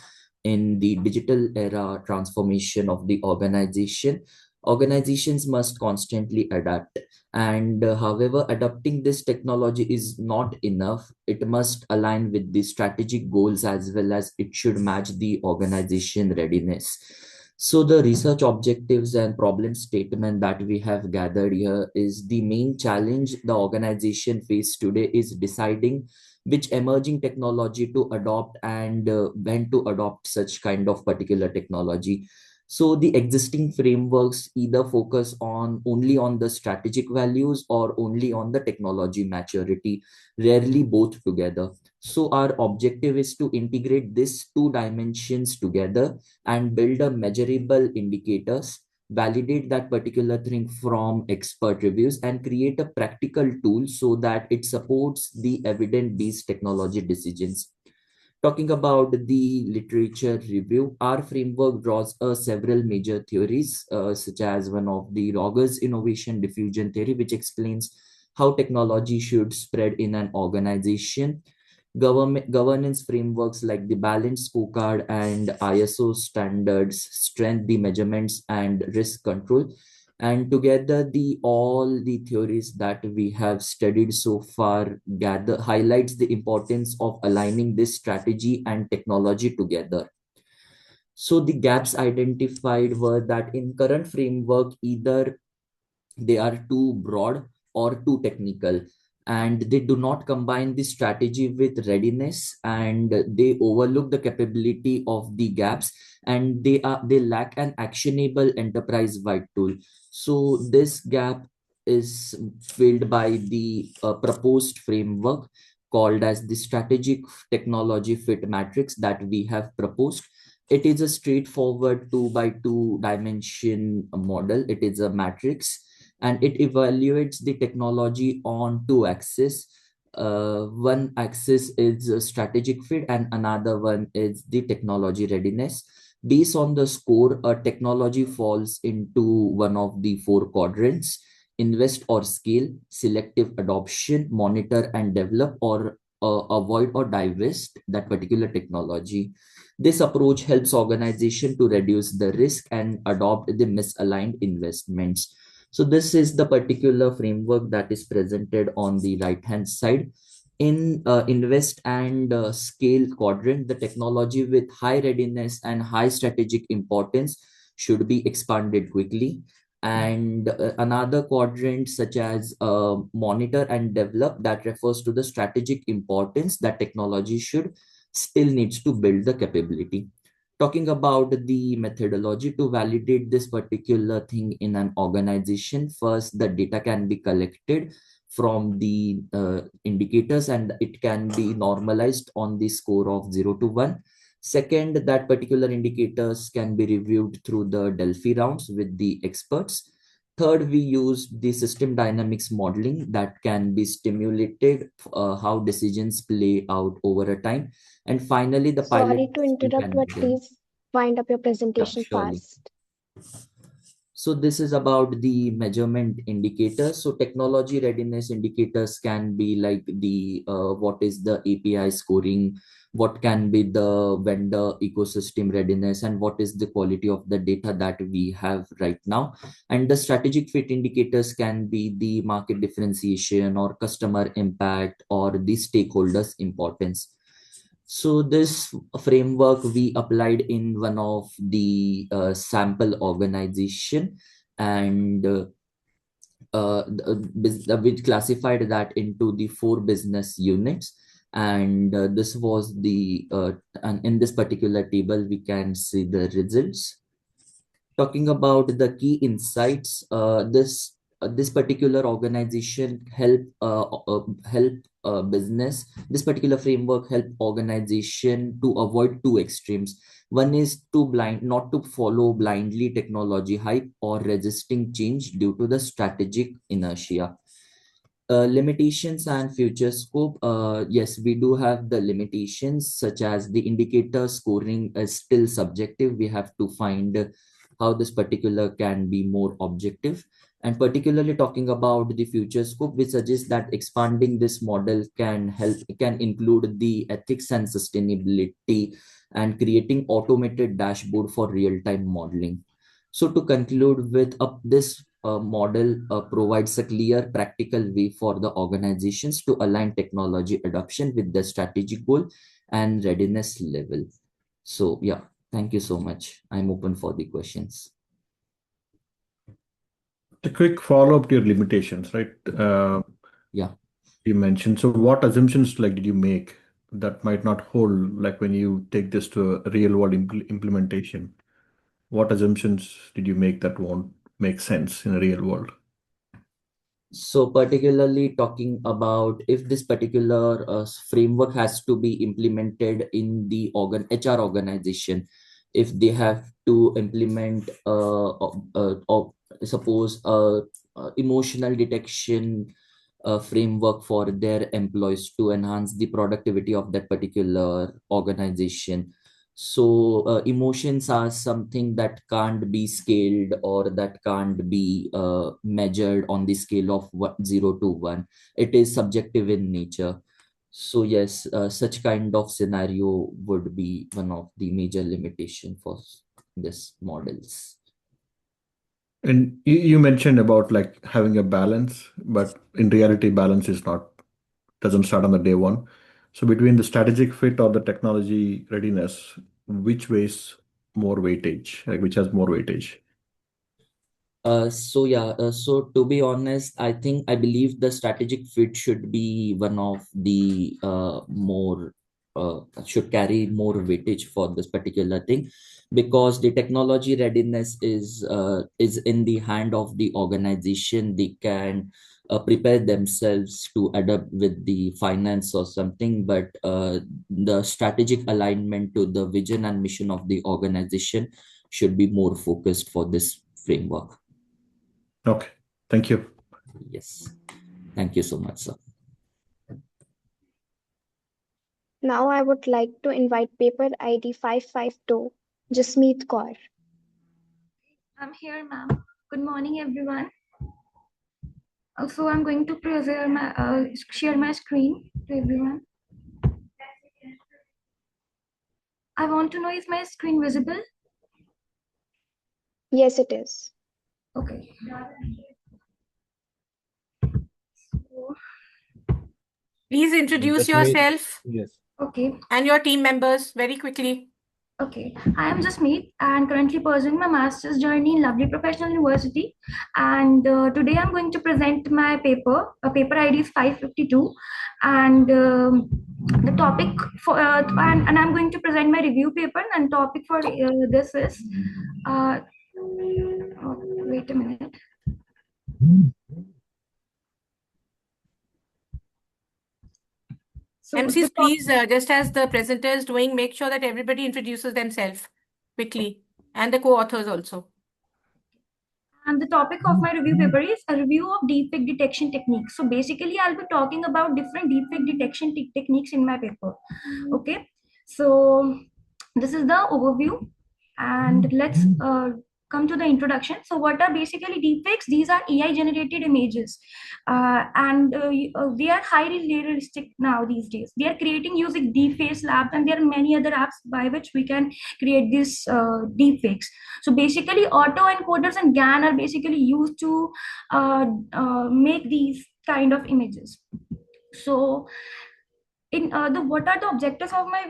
in the digital era transformation of the organization, organizations must constantly adapt. And however, adopting this technology is not enough. It must align with the strategic goals as well as it should match the organization readiness. So the research objectives and problem statement that we have gathered here is the main challenge the organization face today is deciding which emerging technology to adopt and when to adopt such kind of particular technology. So the existing frameworks either focus on only on the strategic values or only on the technology maturity, rarely both together. So our objective is to integrate these two dimensions together and build a measurable indicators, validate that particular thing from expert reviews, and create a practical tool so that it supports the evidence-based technology decisions. Talking about the literature review, our framework draws several major theories, such as one of the Rogers innovation diffusion theory, which explains how technology should spread in an organization. Governance frameworks like the balanced scorecard and ISO standards strengthen the measurements and risk control. And together, the all the theories that we have studied so far gather highlights the importance of aligning this strategy and technology together. So the gaps identified were that in current framework, either they are too broad or too technical, and they do not combine the strategy with readiness, and they overlook the capability of the gaps, and they lack an actionable enterprise wide tool. So this gap is filled by the proposed framework called as the strategic technology fit matrix that we have proposed. It is a straightforward 2 by 2 dimension model. It is a matrix and it evaluates the technology on 2 axes. One axis is a strategic fit and another one is the technology readiness. Based on the score, a technology falls into one of the 4 quadrants: invest or scale, selective adoption, monitor and develop, or avoid or divest that particular technology. This approach helps organization to reduce the risk and adopt the misaligned investments. So this is the particular framework that is presented on the right hand side. In invest and scale quadrant, the technology with high readiness and high strategic importance should be expanded quickly. And another quadrant such as monitor and develop, that refers to the strategic importance that technology should still needs to build the capability. Talking about the methodology to validate this particular thing in an organization, first the data can be collected from the indicators and it can be normalized on the score of 0 to 1. Second, that particular indicators can be reviewed through the Delphi rounds with the experts. Third, we use the system dynamics modeling that can be stimulated how decisions play out over a time. And finally, the pilot Sorry to testing interrupt, can but be done. please wind up your Yeah, presentation surely. fast. So this is about the measurement indicators. So technology readiness indicators can be like the what is the API scoring, what can be the vendor ecosystem readiness, and what is the quality of the data that we have right now. And the strategic fit indicators can be the market differentiation or customer impact or the stakeholders importance. So this framework we applied in one of the sample organization, and we classified that into the 4 business units. And this was the and in this particular table we can see the results. Talking about the key insights, this this particular organization help business. This particular framework help organization to avoid two extremes. One is not to follow blindly technology hype or resisting change due to the strategic inertia. Limitations and future scope. Yes, we do have the limitations, such as the indicator scoring is still subjective. We have to find how this particular can be more objective. And particularly talking about the future scope, we suggest that expanding this model can include the ethics and sustainability and creating automated dashboard for real-time modeling. So to conclude with this model provides a clear practical way for the organizations to align technology adoption with the strategic goal and readiness level. So yeah, thank you so much. I'm open for the questions. A quick follow-up to your limitations, right? Yeah. You mentioned, so what assumptions did you make that might not hold, like when you take this to a real world implementation? What assumptions did you make that won't make sense in a real world? So particularly talking about if this particular framework has to be implemented in the HR organization, if they have to implement suppose emotional detection framework for their employees to enhance the productivity of that particular organization. So emotions are something that can't be scaled or that can't be measured on the scale of 0 to 1. It is subjective in nature. So yes, such kind of scenario would be one of the major limitation for this models. And you mentioned about having a balance, but in reality, balance doesn't start on the day one. So between the strategic fit or the technology readiness, which weighs more weightage? Which has more weightage? So to be honest, I believe the strategic fit should be one of the should carry more weightage for this particular thing, because the technology readiness is in the hand of the organization. They can prepare themselves to adapt with the finance or something, but the strategic alignment to the vision and mission of the organization should be more focused for this framework. Okay, thank you. Yes, thank you so much, sir. Now I would like to invite paper ID 552, Jasmeet Kaur. I'm here, ma'am. Good morning, everyone. So I'm going to share my screen to everyone. I want to know, is my screen visible? Yes, it is. Okay. Please introduce yourself. Yes. Okay. And your team members very quickly. Okay, I am Jasmeet and currently pursuing my master's journey in Lovely Professional University. And today I'm going to present my paper. Paper ID is 552, and the topic for and I'm going to present my review paper. And topic for this is wait a minute. So MCs, please, just as the presenter is doing, make sure that everybody introduces themselves quickly, and the co-authors also. And the topic of my review paper is a review of deepfake detection techniques. So basically, I'll be talking about different deepfake detection techniques in my paper. Okay, so this is the overview, and let's come to the introduction. So what are basically deepfakes? These are AI generated images, and they are highly realistic now these days. They are creating using Deepface Labs, and there are many other apps by which we can create these deepfakes. So basically, autoencoders and GAN are basically used to make these kind of images. So what are the objectives of my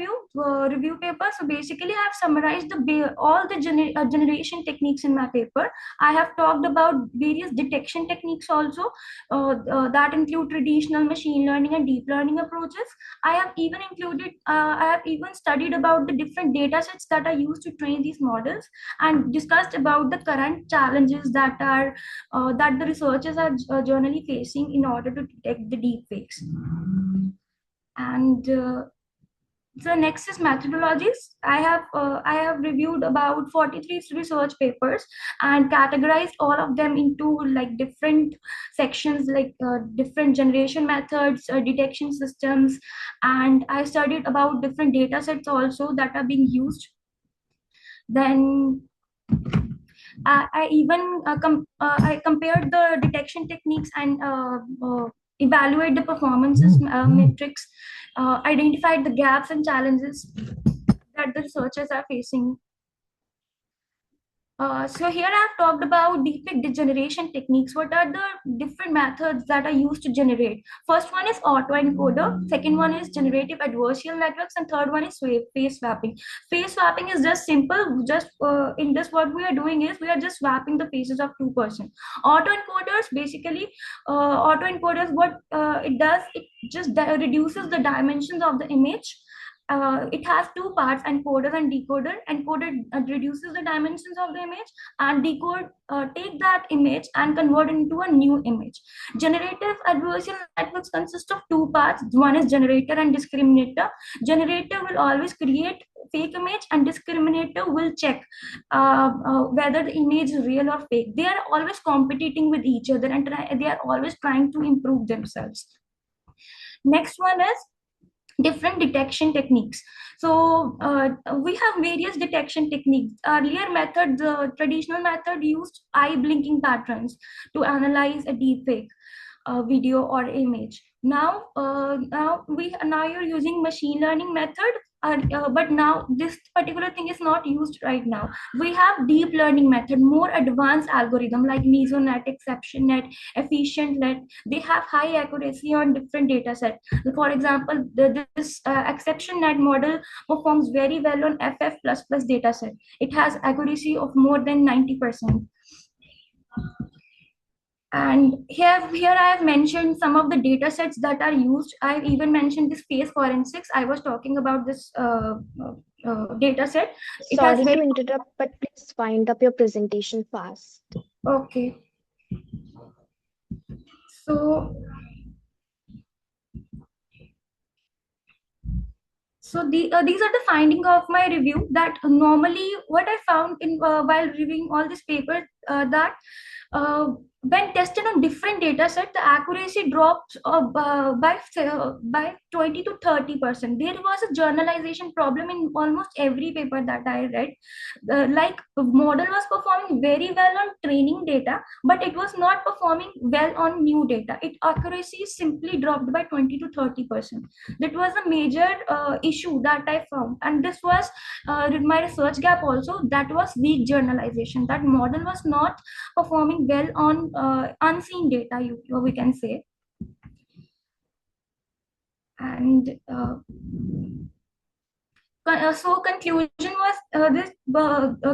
review paper? So basically, I have summarized all the generation techniques in my paper. I have talked about various detection techniques also that include traditional machine learning and deep learning approaches. I have even studied about the different data sets that are used to train these models, and discussed about the current challenges that the researchers are generally facing in order to detect the deep fakes. And so next is methodologies. I have reviewed about 43 research papers and categorized all of them into like different sections, like different generation methods, detection systems, and I studied about different data sets also that are being used. Then I even I compared the detection techniques and evaluate the performances metrics, identified the gaps and challenges that the researchers are facing. So here I've talked about deepfake generation techniques. What are the different methods that are used to generate? First one is autoencoder. Second one is generative adversarial networks, and third one is face swapping. Face swapping is just simple. Just in this, what we are doing is we are just swapping the faces of two persons. Autoencoders basically, autoencoders, what it does, it just reduces the dimensions of the image. It has two parts, encoder and decoder. Encoder reduces the dimensions of the image, and decode take that image and convert it into a new image. Generative adversarial networks consist of two parts. One is generator and discriminator. Generator will always create fake image, and discriminator will check whether the image is real or fake. They are always competing with each other, and they are always trying to improve themselves. Next one is different detection techniques. So we have various detection techniques. Earlier method, the traditional method used eye blinking patterns to analyze a deepfake video or image. Now you're using machine learning method, but now this particular thing is not used right now. We have deep learning method, more advanced algorithm like MesoNet, ExceptionNet, EfficientNet. They have high accuracy on different data sets. For example, this ExceptionNet model performs very well on FF++ data set. It has accuracy of more than 90%. And here I have mentioned some of the data sets that are used. I've even mentioned this face forensics. I was talking about this data set. Sorry to interrupt, but please wind up your presentation fast. Okay. So these are the findings of my review, that normally what I found in while reviewing all these papers, that when tested on different data sets, the accuracy drops by 20 to 30%. There was a generalization problem in almost every paper that I read. Like the model was performing very well on training data, but it was not performing well on new data. Its accuracy simply dropped by 20 to 30%. That was a major issue that I found, and this was my research gap also. That was weak generalization. That model was not performing well on unseen data, we can say. And so conclusion was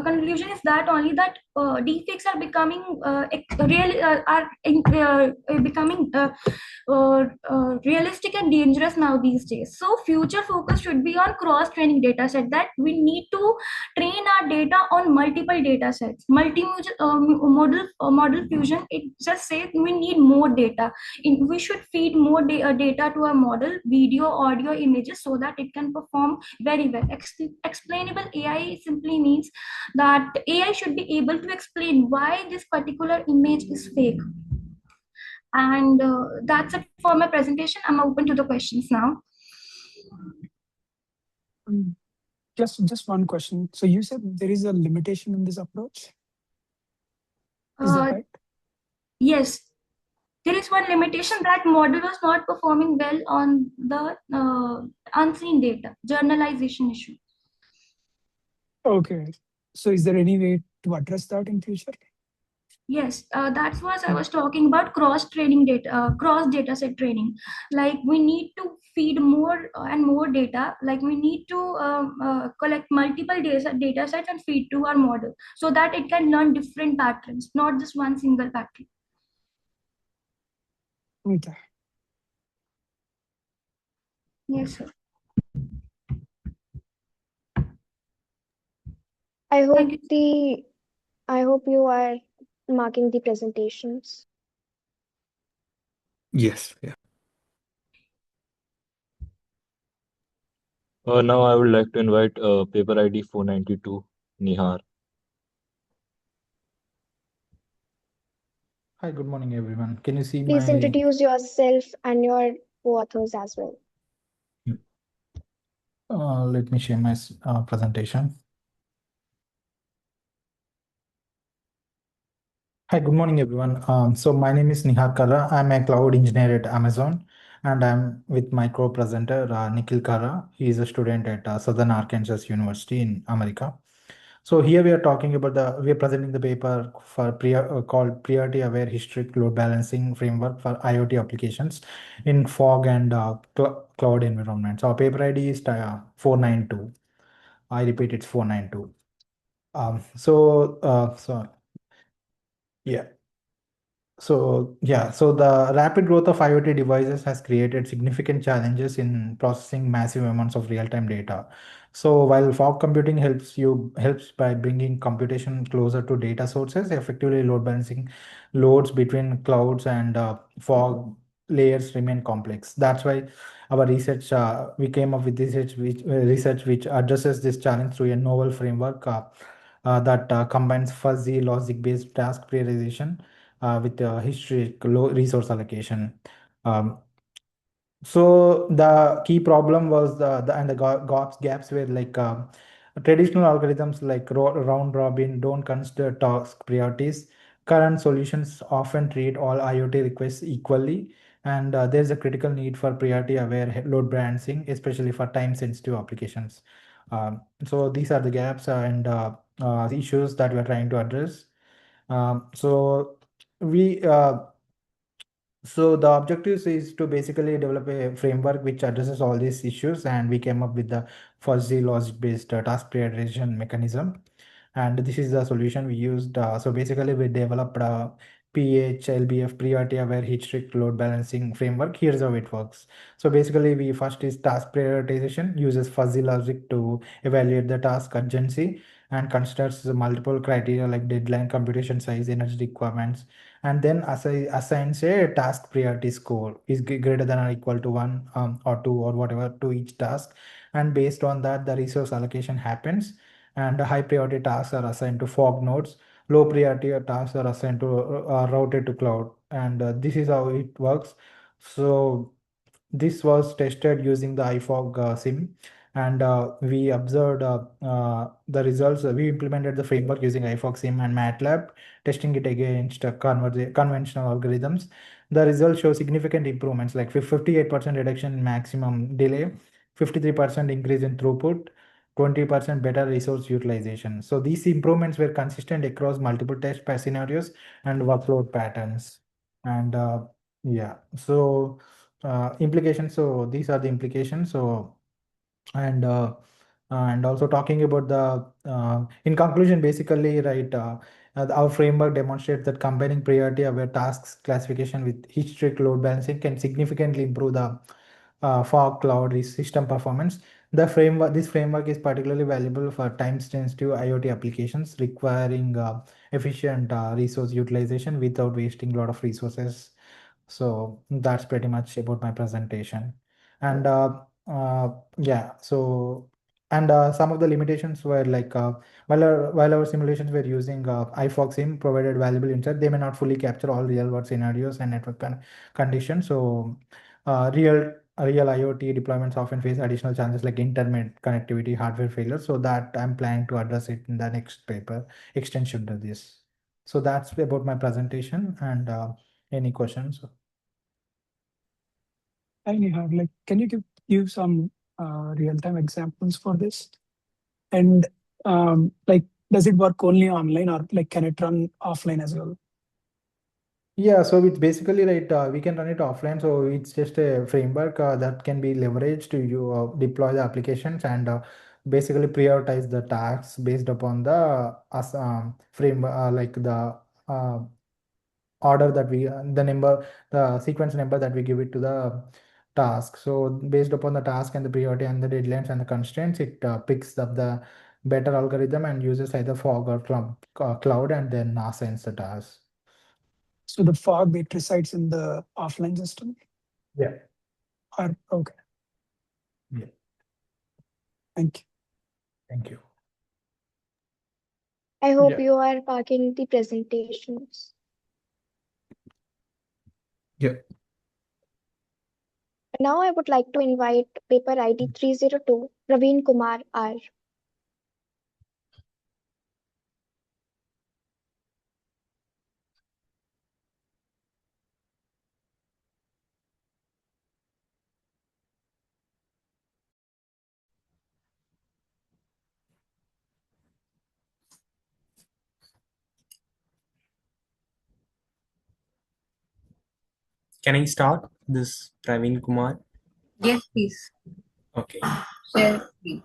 conclusion is that only that deepfakes are becoming realistic and dangerous now these days. So future focus should be on cross training data set, that we need to train our data on multiple data sets. Model fusion, it just says we need more data. We should feed more data to our model, video, audio, images, so that it can perform very well. Explainable AI simply means that AI should be able to explain why this particular image is fake. And that's it for my presentation. I'm open to the questions now. Just one question. So you said there is a limitation in this approach? Is that right? Yes. There is one limitation, that model was not performing well on the unseen data, generalization issue. Okay. So is there any way to address that in future? Yes, that's what I was talking about cross training data, cross data set training. Like we need to feed more and more data. Like we need to collect multiple data sets and feed to our model so that it can learn different patterns, not just one single pattern. Okay. Yes, sir. I hope Thank you. I hope you are marking the presentations. Yes. Yeah. Now I would like to invite paper ID 492, Nihar. Hi, good morning, everyone. Can you see Please my? introduce yourself and your co-authors as well. Let me share my presentation. Hi, good morning, everyone. So my name is Nihar Kara. I'm a cloud engineer at Amazon, and I'm with my co-presenter Nikhil Kara. He is a student at Southern Arkansas University in America. So here we are talking about we are presenting the paper for called Priority Aware Historic Load Balancing Framework for IoT Applications in Fog and Cloud Environments. Our paper ID is 492. I repeat, it's 492. So yeah. So the rapid growth of IoT devices has created significant challenges in processing massive amounts of real-time data. So while fog computing helps by bringing computation closer to data sources, effectively load balancing loads between clouds and fog layers remain complex. That's why our research we came up with research which addresses this challenge through a novel framework that combines fuzzy logic-based task prioritization with historic low resource allocation. Um, so the key problem was the gaps were like traditional algorithms like round robin don't consider task priorities. Current solutions often treat all IoT requests equally, and there's a critical need for priority aware load balancing, especially for time sensitive applications. So these are the gaps and issues that we're trying to address. So we so the objectives is to basically develop a framework which addresses all these issues, and we came up with the fuzzy logic based task prioritization mechanism, and this is the solution we used. So basically we developed a PHLBF priority aware heat strict load balancing framework. Here's how it works. So basically we first is task prioritization, uses fuzzy logic to evaluate the task urgency and considers the multiple criteria like deadline, computation size, energy requirements, and then assigns a task priority score is greater than or equal to 1 or 2 or whatever to each task, and based on that the resource allocation happens, and the high priority tasks are assigned to fog nodes, low priority tasks are assigned to routed to cloud, and this is how it works. So this was tested using the iFog sim, and we observed the results. We implemented the framework using iFog sim and MATLAB, testing it against conventional algorithms. The results show significant improvements like 58% reduction in maximum delay, 53% increase in throughput, 20% better resource utilization. So these improvements were consistent across multiple test scenarios and workload patterns. And yeah, so implications. So these are the implications. So and and also talking about the in conclusion, basically, right, our framework demonstrates that combining priority aware tasks classification with historic load balancing can significantly improve the fog cloud system performance. This framework is particularly valuable for time sensitive IoT applications requiring efficient resource utilization without wasting a lot of resources. So that's pretty much about my presentation. And yeah, so and some of the limitations were like while our simulations were using iFog sim provided valuable insight, they may not fully capture all real world scenarios and network conditions. So real IoT deployments often face additional challenges like internet connectivity, hardware failure. So that I'm planning to address it in the next paper extension to this. So that's about my presentation, and any questions? I have like, can you give some real-time examples for this? And like, does it work only online or like can it run offline as well? Yeah, so it's basically we can run it offline. So it's just a framework that can be leveraged to deploy the applications and basically prioritize the tasks based upon the framework, like the uh, order that the sequence number that we give it to the task. So based upon the task and the priority and the deadlines and the constraints, it picks up the better algorithm and uses either fog or cloud and then assigns the task. So the fog bit resides in the offline system? Yeah. Okay. Yeah. Thank you. Thank you. I hope Yeah. you are parking the presentations. Yeah. Now I would like to invite paper ID 302, Praveen Kumar R. Can I start this, Praveen Kumar? Yes, please. Okay. Share screen.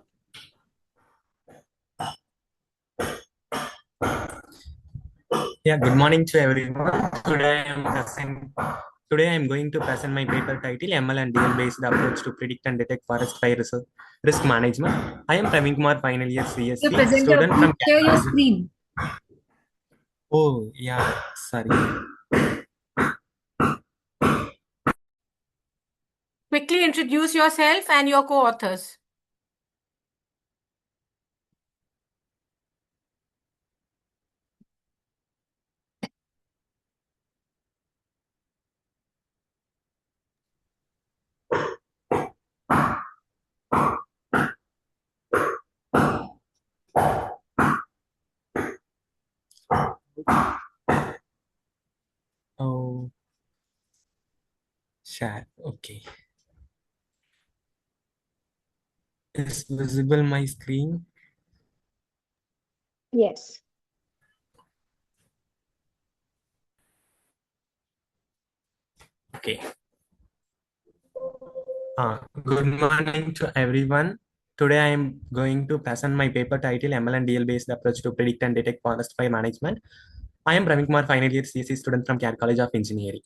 Yeah, good morning to everyone. Today I am going to present my paper title ML and DL based approach to predict and detect forest fire risk management. I am Praveen Kumar, final year Your CSC presenter, student please from share your Calcutta. screen. Oh, yeah, sorry. Quickly introduce yourself and your co-authors. Oh, share. Okay. Is visible my screen? Yes. Okay. Good morning to everyone. Today I am going to present my paper title ML and DL based approach to predict and detect forest fire management. I am Praveen Kumar, final year CSC student from CAD College of Engineering.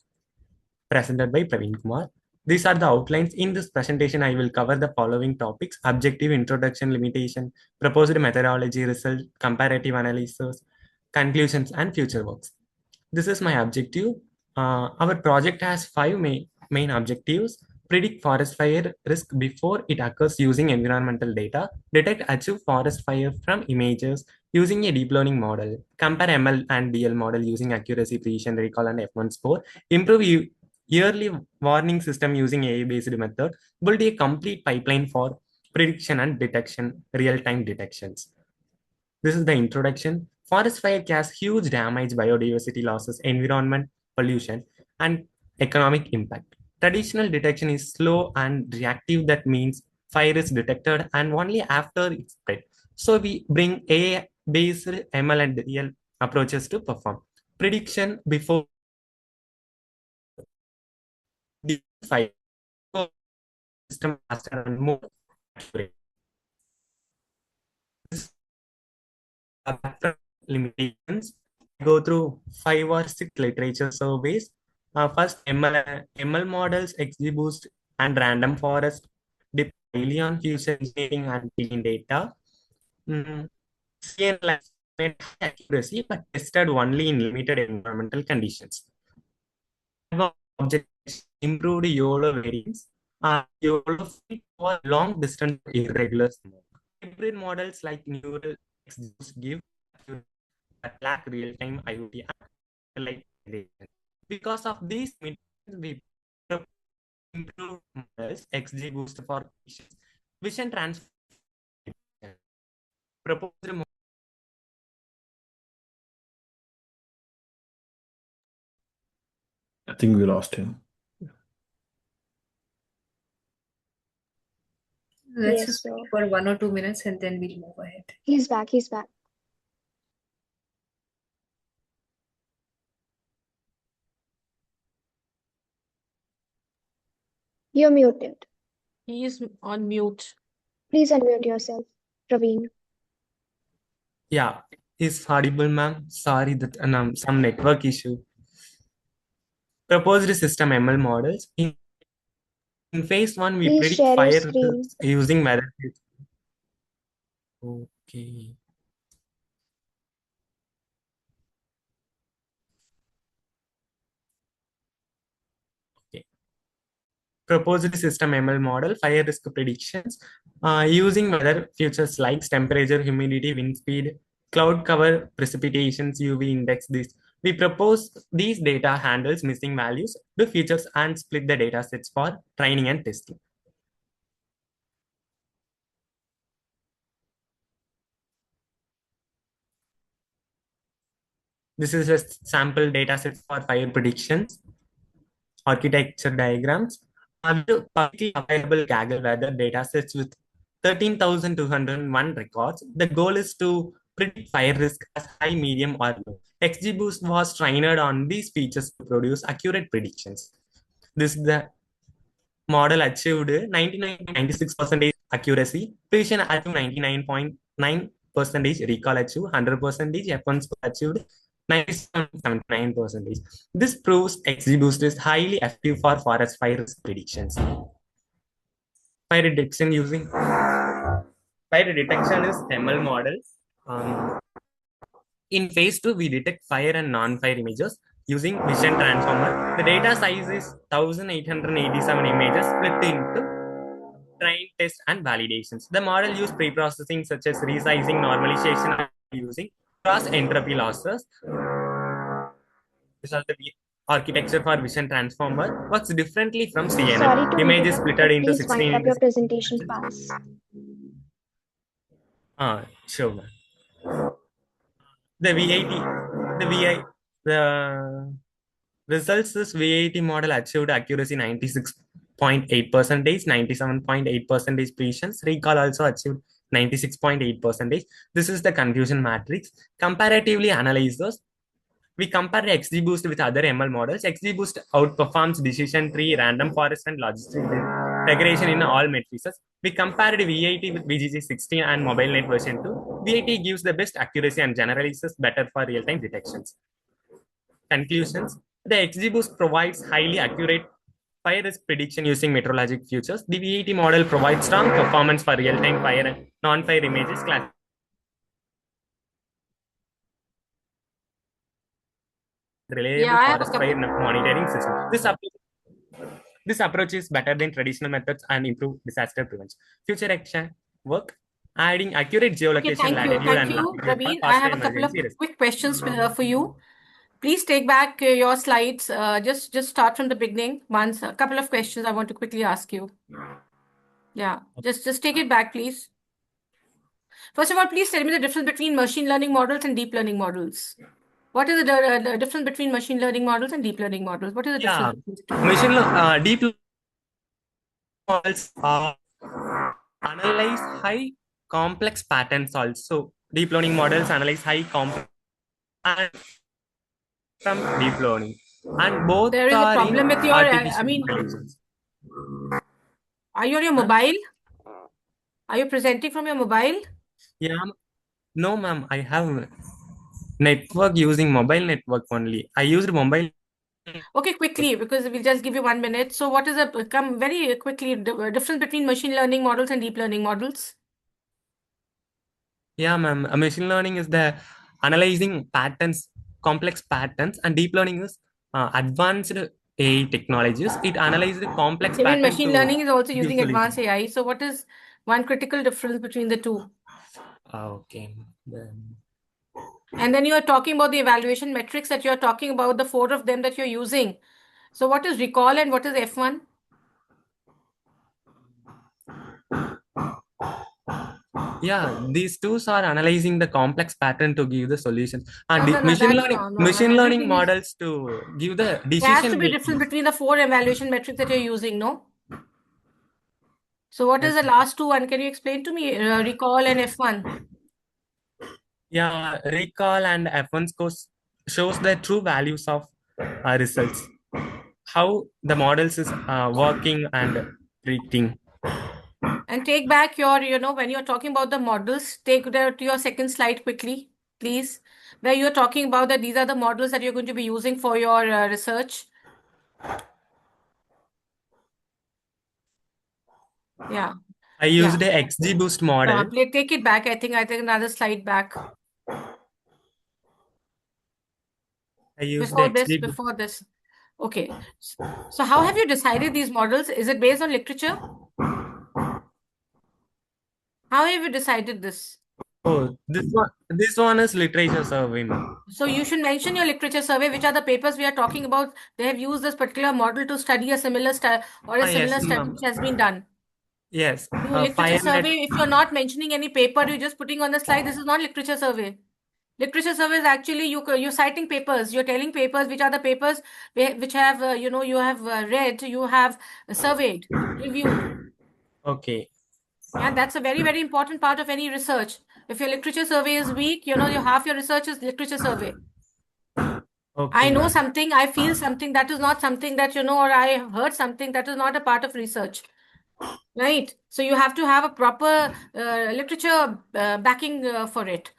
Presented by Praveen Kumar. These are the outlines. In this presentation, I will cover the following topics: objective, introduction, limitation, proposed methodology, result, comparative analysis, conclusions, and future works. This is my objective. Our project has five main objectives: predict forest fire risk before it occurs using environmental data, detect achieve forest fire from images using a deep learning model, compare ML and DL model using accuracy, precision, recall, and F1 score, improve yearly warning system using AI-based method, build a complete pipeline for prediction and detection, real-time detections. This is the introduction. Forest fire cause huge damage, biodiversity losses, environment pollution, and economic impact. Traditional detection is slow and reactive. That means fire is detected and only after it's spread. So we bring AI-based ML and DL approaches to perform prediction before the fire system faster and more accurate. Limitations. Go through 5 or 6 literature surveys. First, ML models, XGBoost, and random forest depend highly on future engineering and clean data. CN made accuracy but tested only in limited environmental conditions. Objects improved YOLO variants. YOLO fit for long distance irregular smoke. Hybrid models like neural XGBoost give that lack real-time IoT like because of these we improve models XGBoost for vision transfer proposed. I think we lost him. Let's Yes, just sir. wait for 1 or 2 minutes and then we'll move ahead. He's back. He's back. You're muted. He is on mute. Please unmute yourself, Praveen. Yeah, is audible, ma'am. Sorry that some network issue. Proposed system ML models. In phase 1, we Please predict share your fire screen. risks using weather. Okay. Okay. Proposed system ML model, fire risk predictions, using weather features like temperature, humidity, wind speed, cloud cover, precipitations, UV index. This we propose these data handles missing values, do features, and split the data sets for training and testing. This is a sample data set for fire predictions, architecture diagrams. Publicly available Kaggle weather datasets with 13,201 records. The goal is to predict fire risk as high, medium, or low. XGBoost was trained on these features to produce accurate predictions. This is the model achieved 99.96% accuracy, precision achieved 99.9%, recall achieved 100%, F1 score achieved 97.79%. This proves XGBoost is highly effective for forest fire risk predictions. Fire detection using fire detection is ML models. In phase 2, we detect fire and non-fire images using vision transformer. The data size is 1,887 images split into train, test, and validations. The model used pre-processing such as resizing, normalization, and using cross entropy losses. This is the architecture for vision transformer. Works differently from CNN. Sorry to Image is interrupt, split but into please wind 16 up your presentation fast. Sure, ma'am. The results this VAT model achieved accuracy 96.8%, 97.8% precision. Recall also achieved 96.8%. This is the confusion matrix. Comparatively analyze those. We compare XGBoost with other ML models. XGBoost outperforms decision tree, random forest, and logistic regression in all matrices. We compared VAT with VGG16 and MobileNet version 2. VAT gives the best accuracy and generalizes better for real-time detections. Conclusions. The XGBoost provides highly accurate fire risk prediction using meteorologic features. The VAT model provides strong performance for real-time fire and non-fire images reliable forest fire monitoring system. This approach is better than traditional methods and improve disaster prevention. Future action work, adding accurate geolocation, latitude, Thank you, Praveen. I have a couple of quick questions for you. Please take back your slides. Just start from the beginning. Once a couple of questions I want to quickly ask you. Yeah, just take it back, please. First of all, please tell me the difference between machine learning models and deep learning models. What is the difference between machine learning models and deep learning models? What is the difference? Deep models analyze high complex patterns also. Deep learning models analyze high complex from deep learning. And both there is a problem with your, are you on your mobile? Are you presenting from your mobile? Yeah. No, ma'am. I have network using mobile network only. I used mobile. Okay, quickly, because we'll just give you 1 minute. So what is come very quickly, difference between machine learning models and deep learning models? Yeah, ma'am. Machine learning is the analyzing patterns, complex patterns, and deep learning is advanced AI technologies. It analyzes the complex patterns. Machine learning is also using advanced AI. So what is one critical difference between the two? Okay. And then you are talking about the evaluation metrics that you're talking about, the 4 of them that you're using. So what is recall and what is F1? Yeah, these tools are analyzing the complex pattern to give the solutions. And machine learning models to give the decision. There has to be a difference between the 4 evaluation metrics that you're using, no? So what is the last 2? And can you explain to me recall and F1? Yeah, recall and F1 scores shows the true values of results. how the models is working and predicting. And take back your, when you're talking about the models, take to your second slide quickly, please, where you're talking about that these are the models that you're going to be using for your research. Yeah. I used a XGBoost model. Take it back. I think another slide back. I used Before this. Okay. So how have you decided these models? Is it based on literature? How have you decided this? Oh, this one is literature survey. So you should mention your literature survey, which are the papers we are talking about. They have used this particular model to study a similar study which has been done. Yes. Literature survey, if you're not mentioning any paper, you're just putting on the slide, this is not literature survey. Literature survey is actually you're citing papers, you're telling papers which are the papers which have you have read, you have surveyed, reviewed. Okay. And that's a very, very important part of any research. If your literature survey is weak, your half your research is literature survey. Okay. I know something, I feel something, that is not something that or I have heard something, that is not a part of research. Right? So you have to have a proper literature backing for it.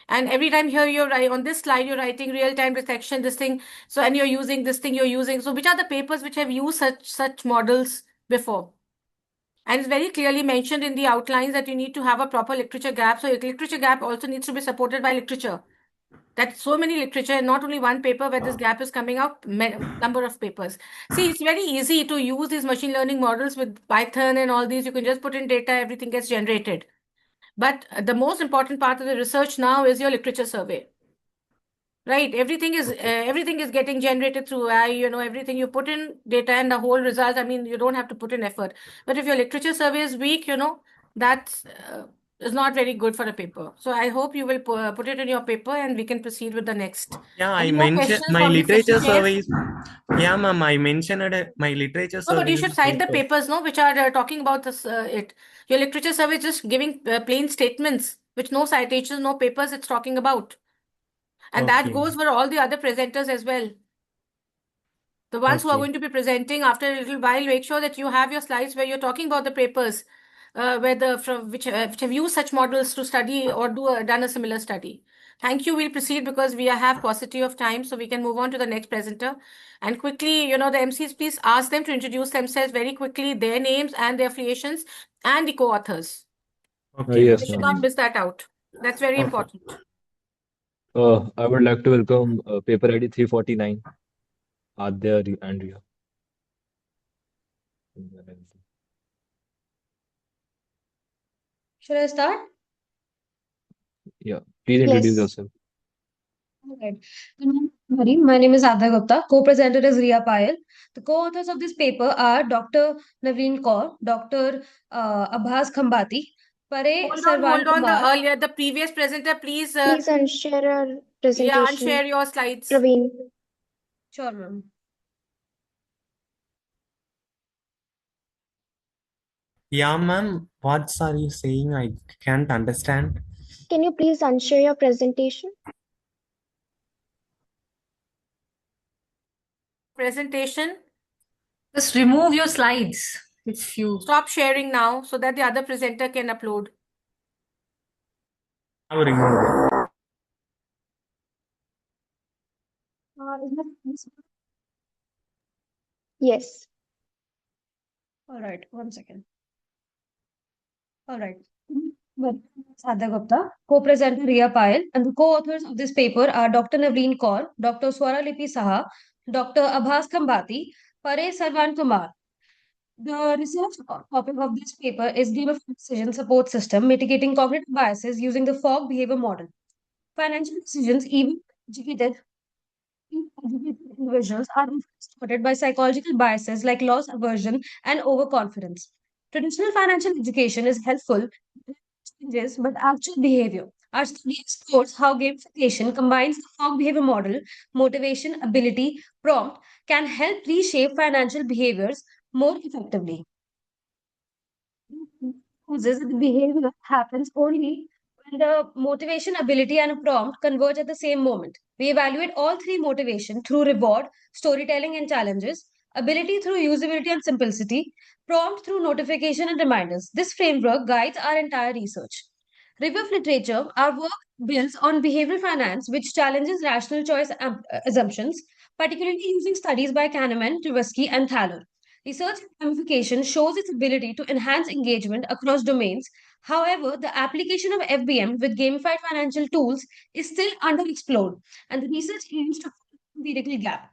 And every time here you're on this slide, you're writing real-time detection, this thing. So, and you're using this thing, you're using. So, which are the papers which have used such models before? And it's very clearly mentioned in the outlines that you need to have a proper literature gap. So, a literature gap also needs to be supported by literature. That's so many literature, not only one paper where this gap is coming out, number of papers. See, it's very easy to use these machine learning models with Python and all these. You can just put in data, everything gets generated. But the most important part of the research now is your literature survey. Right? Everything is getting generated through AI, everything you put in data and the whole result. I mean, you don't have to put in effort. But if your literature survey is weak, that's is not very good for a paper. So I hope you will put it in your paper and we can proceed with the next. Yeah, Any I more mentioned questions my from the literature session, Jeff? surveys. Yeah, ma'am, I mentioned my literature No, but you survey. should cite the papers, no, which are talking about this. Your literature survey is just giving plain statements, which no citations, no papers it's talking about. And that Okay. goes for all the other presenters as well. The ones who are Okay. going to be presenting after a little while, make sure that you have your slides where you're talking about the papers, which have used such models to study or done a similar study. Thank you. We'll proceed because we have paucity of time, so we can move on to the next presenter. And quickly, the MCs, please ask them to introduce themselves very quickly, their names and their affiliations, and the co-authors. Okay. Yes, We should ma'am. not miss that out. That's very important. I would like to welcome paper ID 349, Adya and Riya. Should I start? Yeah, please introduce Yes. yourself. All right. Good morning, everybody. My name is Adha Gupta. Co-presenter is Riya Payal. The co-authors of this paper are Dr. Naveen Kaur, Dr. Abhas Khambati, Pare Sarwan Hold on. Kumar. The previous presenter, please. Please unshare our Yeah, presentation. unshare your slides. Praveen. Sure, ma'am. Yeah, ma'am. What are you saying? I can't understand. Can you please unshare your presentation? Presentation. Just remove your slides if you Stop sharing now so that the other presenter can upload. I will remove it. Yes. All right, one second. All right. Well, Sadhya Gupta, co-presenter Riya Payal, and the co-authors of this paper are Dr. Naveen Kaur, Dr. Swaralipi Saha, Dr. Abhas Khambati, Pare Sarwan Kumar. The research topic of this paper is gamified decision support system mitigating cognitive biases using the fog behavior model. Financial decisions, even educated individuals, are distorted by psychological biases like loss aversion and overconfidence. Traditional financial education is helpful changes, but actual behavior. Our study explores how gamification combines the fog behavior model, motivation, ability, prompt, can help reshape financial behaviors more effectively. Uses the behavior happens only when the motivation, ability, and a prompt converge at the same moment. We evaluate all three motivation through reward, storytelling, and challenges. ability through usability and simplicity, prompt through notification and reminders. This framework guides our entire research. Review of literature, our work builds on behavioral finance, which challenges rational choice assumptions, particularly using studies by Kahneman, Tversky, and Thaler. Research gamification shows its ability to enhance engagement across domains. However, the application of FBM with gamified financial tools is still underexplored, and the research aims to fill the empirical gap.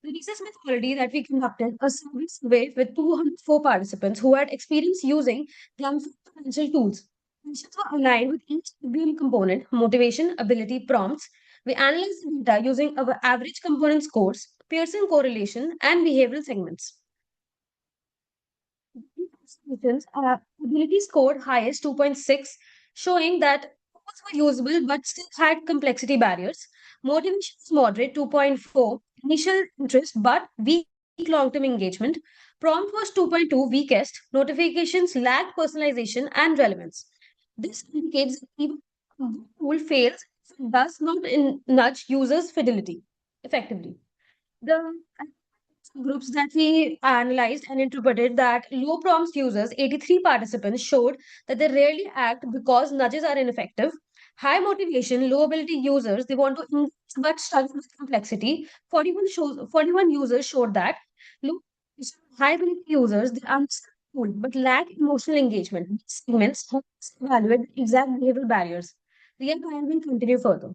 The research methodology that we conducted a survey with 204 participants who had experience using gamified financial tools. Questions were aligned with each FBM component: motivation, ability, prompts. We analyzed the data using our average component scores, Pearson correlation, and behavioral segments. Participants ability scored highest 2.6, showing that tools were usable but still had complexity barriers. Motivation is moderate 2.4, initial interest but weak long-term engagement. Prompt was 2.2, weakest. Notifications lack personalization and relevance. This indicates that even the tool fails if it does not nudge users' fidelity effectively. The groups that we analyzed and interpreted, that low prompts users, 83 participants, showed that they rarely act because nudges are ineffective. High motivation, low ability users, they want to engage but struggle with complexity. 41 users showed that low high ability users, they understand the tool but lack emotional engagement. These segments help us evaluate the exact behavioral barriers. Riya Payan will continue further.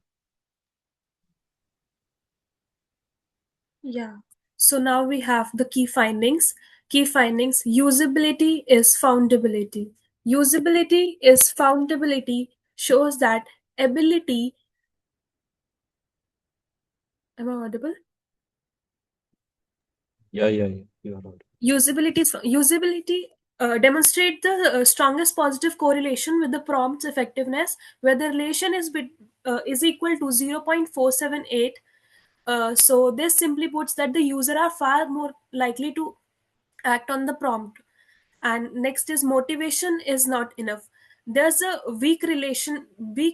Yeah. So now we have the key findings. Key findings: usability is foundability. Usability is foundability shows that ability. Am I audible? Yeah, you are right. Usability demonstrate the strongest positive correlation with the prompt's effectiveness, where the relation is equal to 0.478. So this simply puts that the user are far more likely to act on the prompt. And next is motivation is not enough. There's a weak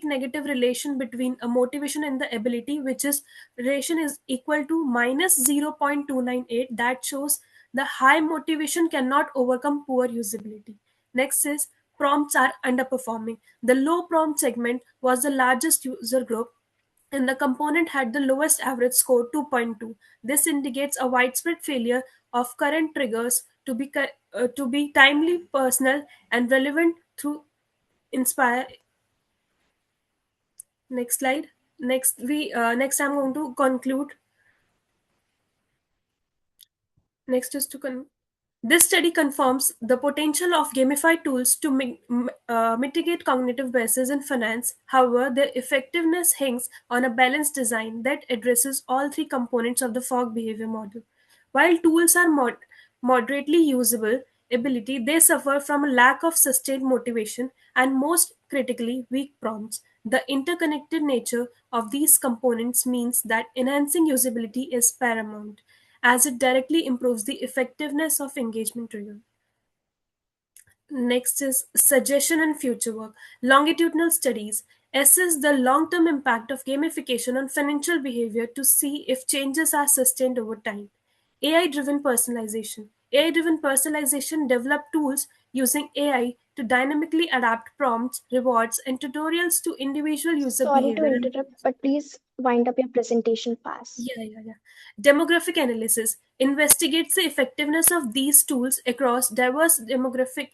negative relation between a motivation and the ability, which is relation is equal to minus 0.298. That shows the high motivation cannot overcome poor usability. Next is prompts are underperforming. The low prompt segment was the largest user group, and the component had the lowest average score, 2.2. This indicates a widespread failure of current triggers to be timely, personal, and relevant through inspire. Next slide. Next I'm going to conclude. Next is to This study confirms the potential of gamified tools to mitigate cognitive biases in finance. However, their effectiveness hangs on a balanced design that addresses all three components of the fog behavior model. While tools are moderately usable ability, they suffer from a lack of sustained motivation and, most critically, weak prompts. The interconnected nature of these components means that enhancing usability is paramount, as it directly improves the effectiveness of engagement trigger. Next is suggestion and future work. Longitudinal studies assess the long-term impact of gamification on financial behavior to see if changes are sustained over time. AI-driven personalization. AI-driven personalization develop tools using AI to dynamically adapt prompts, rewards, and tutorials to individual user Sorry to behavior. interrupt, but please wind up your presentation fast. Yeah. Demographic analysis investigates the effectiveness of these tools across diverse demographic,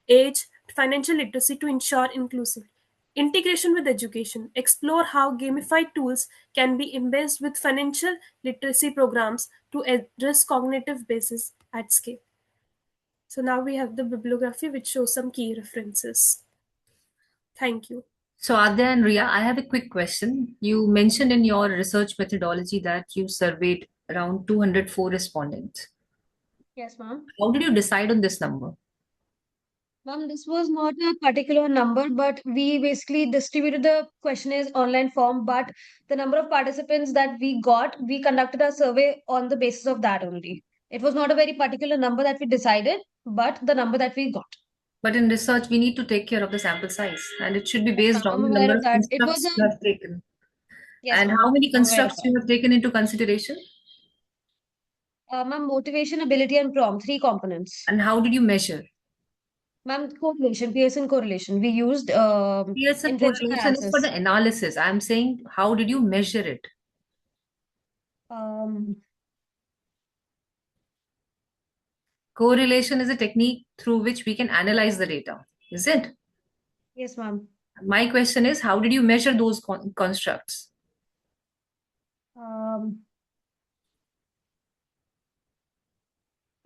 age, financial literacy to ensure inclusive. Integration with education. Explore how gamified tools can be embedded with financial literacy programs to address cognitive basis at scale. So now we have the bibliography, which shows some key references. Thank you. So Adya and Ria, I have a quick question. You mentioned in your research methodology that you surveyed around 204 respondents. Yes, ma'am. How did you decide on this number? Ma'am, this was not a particular number, but we basically distributed the questionnaires online form. But the number of participants that we got, we conducted a survey on the basis of that only. It was not a very particular number that we decided, but the number that we got. But in research, we need to take care of the sample size, and it should be Yes, based ma'am, on I'm the aware number of of that. It was constructs you a have taken. yes, And ma'am. how many I'm aware of constructs that. you have taken into consideration? Ma'am, motivation, ability, and prompt, 3 components. And how did you measure? Ma'am, correlation, Pearson correlation. We used Pearson inferential correlation is for analysis. the analysis. I'm saying, how did you measure it? Correlation is a technique through which we can analyze the data, is it? Yes, ma'am. My question is, how did you measure those constructs?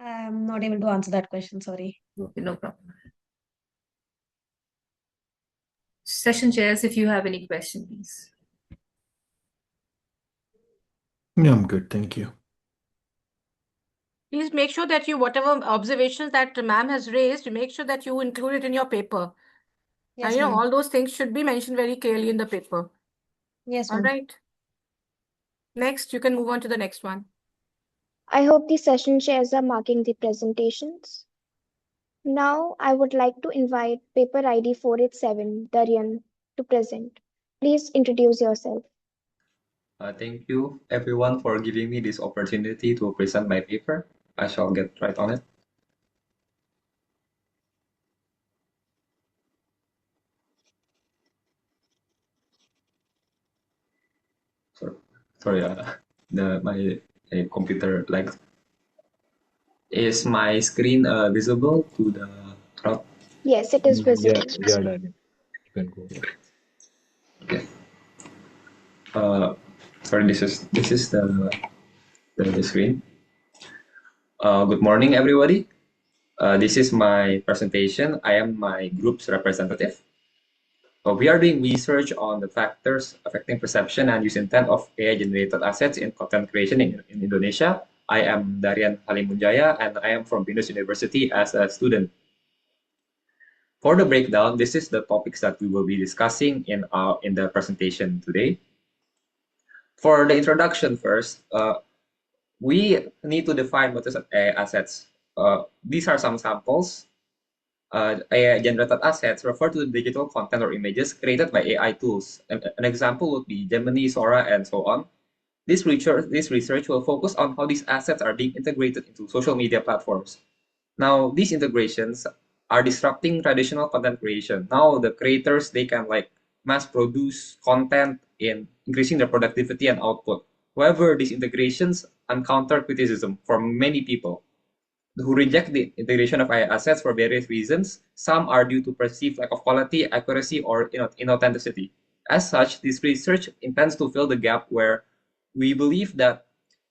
I'm not able to answer that question, sorry. Okay, no problem. Session chairs, if you have any question, please. Yeah, I'm good. Thank you. Please make sure that you, whatever observations that ma'am has raised, you make sure that you include it in your paper. Yes, And ma'am. all those things should be mentioned very clearly in the paper. Yes, All ma'am. right. Next, you can move on to the next one. I hope the session chairs are marking the presentations. Now, I would like to invite paper ID 487, Daryan, to present. Please introduce yourself. Thank you everyone for giving me this opportunity to present my paper. I shall get right on it. Sorry, my computer lagged. Is my screen visible to the crowd? Yes, it is visible. Yeah, Daryan. You can go. Okay. Sorry, this is the screen. Good morning, everybody. This is my presentation. I am my group's representative. We are doing research on the factors affecting perception and use intent of AI-generated assets in content creation in Indonesia. I am Daryan Halimunjaya, and I am from Binus University as a student. For the breakdown, this is the topics that we will be discussing in the presentation today. For the introduction first, we need to define what is AI assets. These are some samples. AI-generated assets refer to the digital content or images created by AI tools. An example would be Gemini, Sora, and so on. This research will focus on how these assets are being integrated into social media platforms. Now, these integrations are disrupting traditional content creation. Now, the creators, they can mass produce content in increasing their productivity and output. However, these integrations encounter criticism from many people who reject the integration of AI assets for various reasons. Some are due to perceived lack of quality, accuracy, or inauthenticity. As such, this research intends to fill the gap where we believe that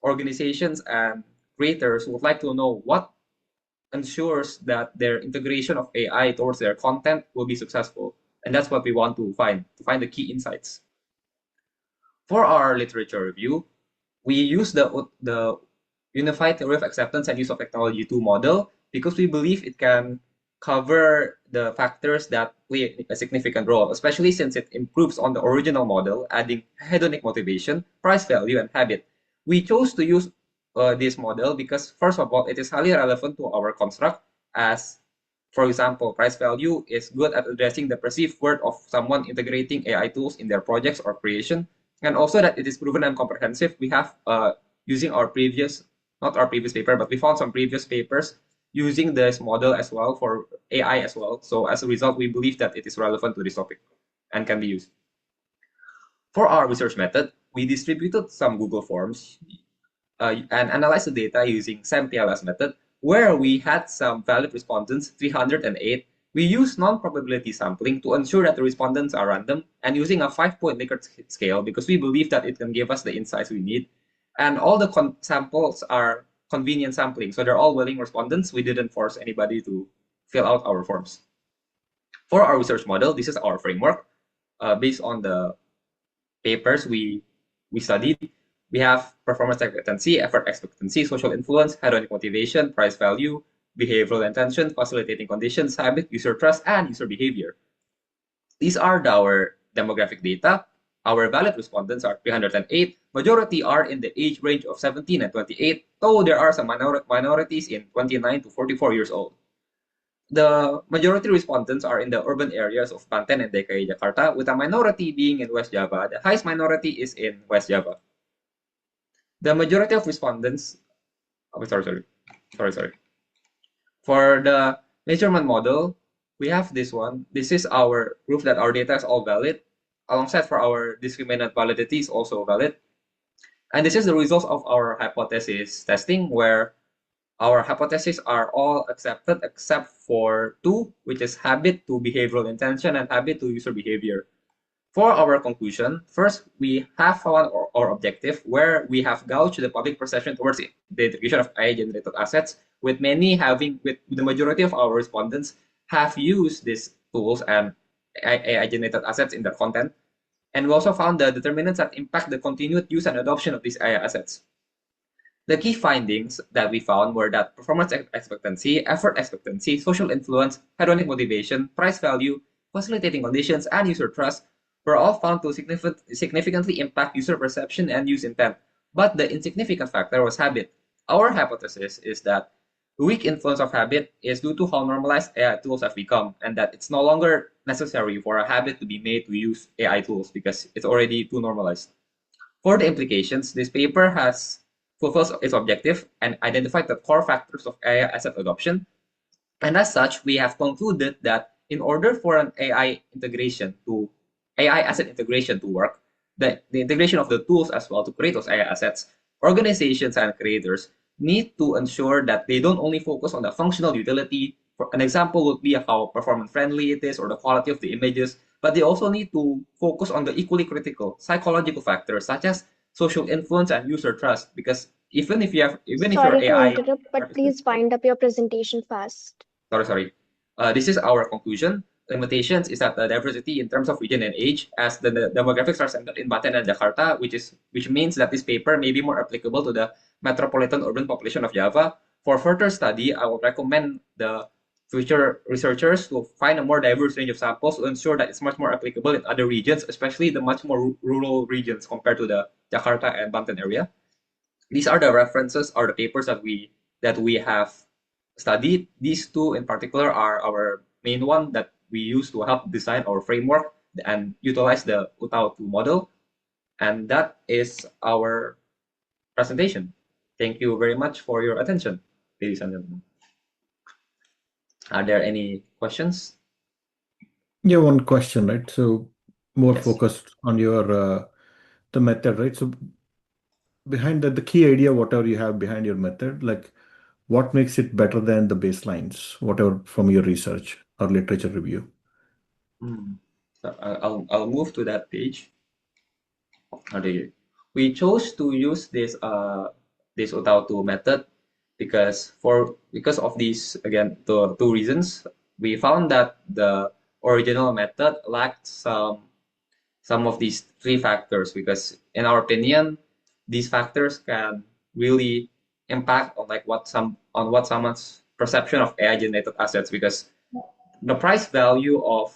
organizations and creators would like to know what ensures that their integration of AI towards their content will be successful. And that's what we want to find the key insights. For our literature review, we use the Unified Theory of Acceptance and Use of Technology 2 model because we believe it can cover the factors that play a significant role, especially since it improves on the original model, adding hedonic motivation, price value, and habit. We chose to use this model because, first of all, it is highly relevant to our construct as, for example, price value is good at addressing the perceived worth of someone integrating AI tools in their projects or creation, and also that it is proven and comprehensive. We have, using our previous, not our previous paper, but we found some previous papers using this model as well for AI as well. So as a result, we believe that it is relevant to this topic and can be used. For our research method, we distributed some Google Forms and analyzed the data using SAMPLS method, where we had some valid respondents, 308. We used non-probability sampling to ensure that the respondents are random and using a 5-point Likert scale because we believe that it can give us the insights we need. And all the samples are convenient sampling, so they're all willing respondents. We didn't force anybody to fill out our forms. For our research model, this is our framework. Based on the papers we studied, we have performance expectancy, effort expectancy, social influence, hedonic motivation, price value, behavioral intention, facilitating conditions, habit, user trust, and user behavior. These are our demographic data. Our valid respondents are 308. Majority are in the age range of 17 and 28, though there are some minorities in 29 to 44 years old. The majority respondents are in the urban areas of Banten and DKI Jakarta, with a minority being in West Java. The highest minority is in West Java. The majority of respondents Oh, sorry. For the measurement model, we have this one. This is our proof that our data is all valid, alongside for our discriminant validity is also valid. And this is the results of our hypothesis testing, where our hypotheses are all accepted except for two, which is habit to behavioral intention and habit to user behavior. For our conclusion, first, we have found our objective where we have gauged the public perception towards the integration of AI-generated assets, with the majority of our respondents have used these tools and AI-generated assets in their content. And we also found the determinants that impact the continued use and adoption of these AI assets. The key findings that we found were that performance expectancy, effort expectancy, social influence, hedonic motivation, price value, facilitating conditions, and user trust were all found to significantly impact user perception and use intent. But the insignificant factor was habit. Our hypothesis is that the weak influence of habit is due to how normalized AI tools have become, and that it's no longer necessary for a habit to be made to use AI tools because it's already too normalized. For the implications, this paper has fulfills its objective and identified the core factors of AI asset adoption. And as such, we have concluded that in order for an AI asset integration to work, the integration of the tools as well to create those AI assets, organizations and creators need to ensure that they don't only focus on the functional utility. For an example would be how performance friendly it is or the quality of the images, but they also need to focus on the equally critical psychological factors such as social influence and user trust. Because even if your Sorry to AI interrupt, but please wind up your presentation fast. sorry. This is our conclusion. Limitations is that the diversity in terms of region and age, as the demographics are centered in Banten and Jakarta, which means that this paper may be more applicable to the metropolitan urban population of Java. For further study, I would recommend the future researchers to find a more diverse range of samples to ensure that it's much more applicable in other regions, especially the much more rural regions compared to the Jakarta and Banten area. These are the references or the papers that we have studied. These two in particular are our main one that we use to help design our framework and utilize the UTAO2 model. And that is our presentation. Thank you very much for your attention, ladies and gentlemen. Are there any questions? Yeah, one question, right? So more Yes. focused on your the method, right? So behind the key idea, whatever you have behind your method, like what makes it better than the baselines, whatever from your research or literature review? So I'll move to that page. Okay. We chose to use this UTAO2 method because of these, again, the two reasons. We found that the original method lacked some of these three factors, because in our opinion, these factors can really impact on what someone's perception of AI generated assets, because the price value of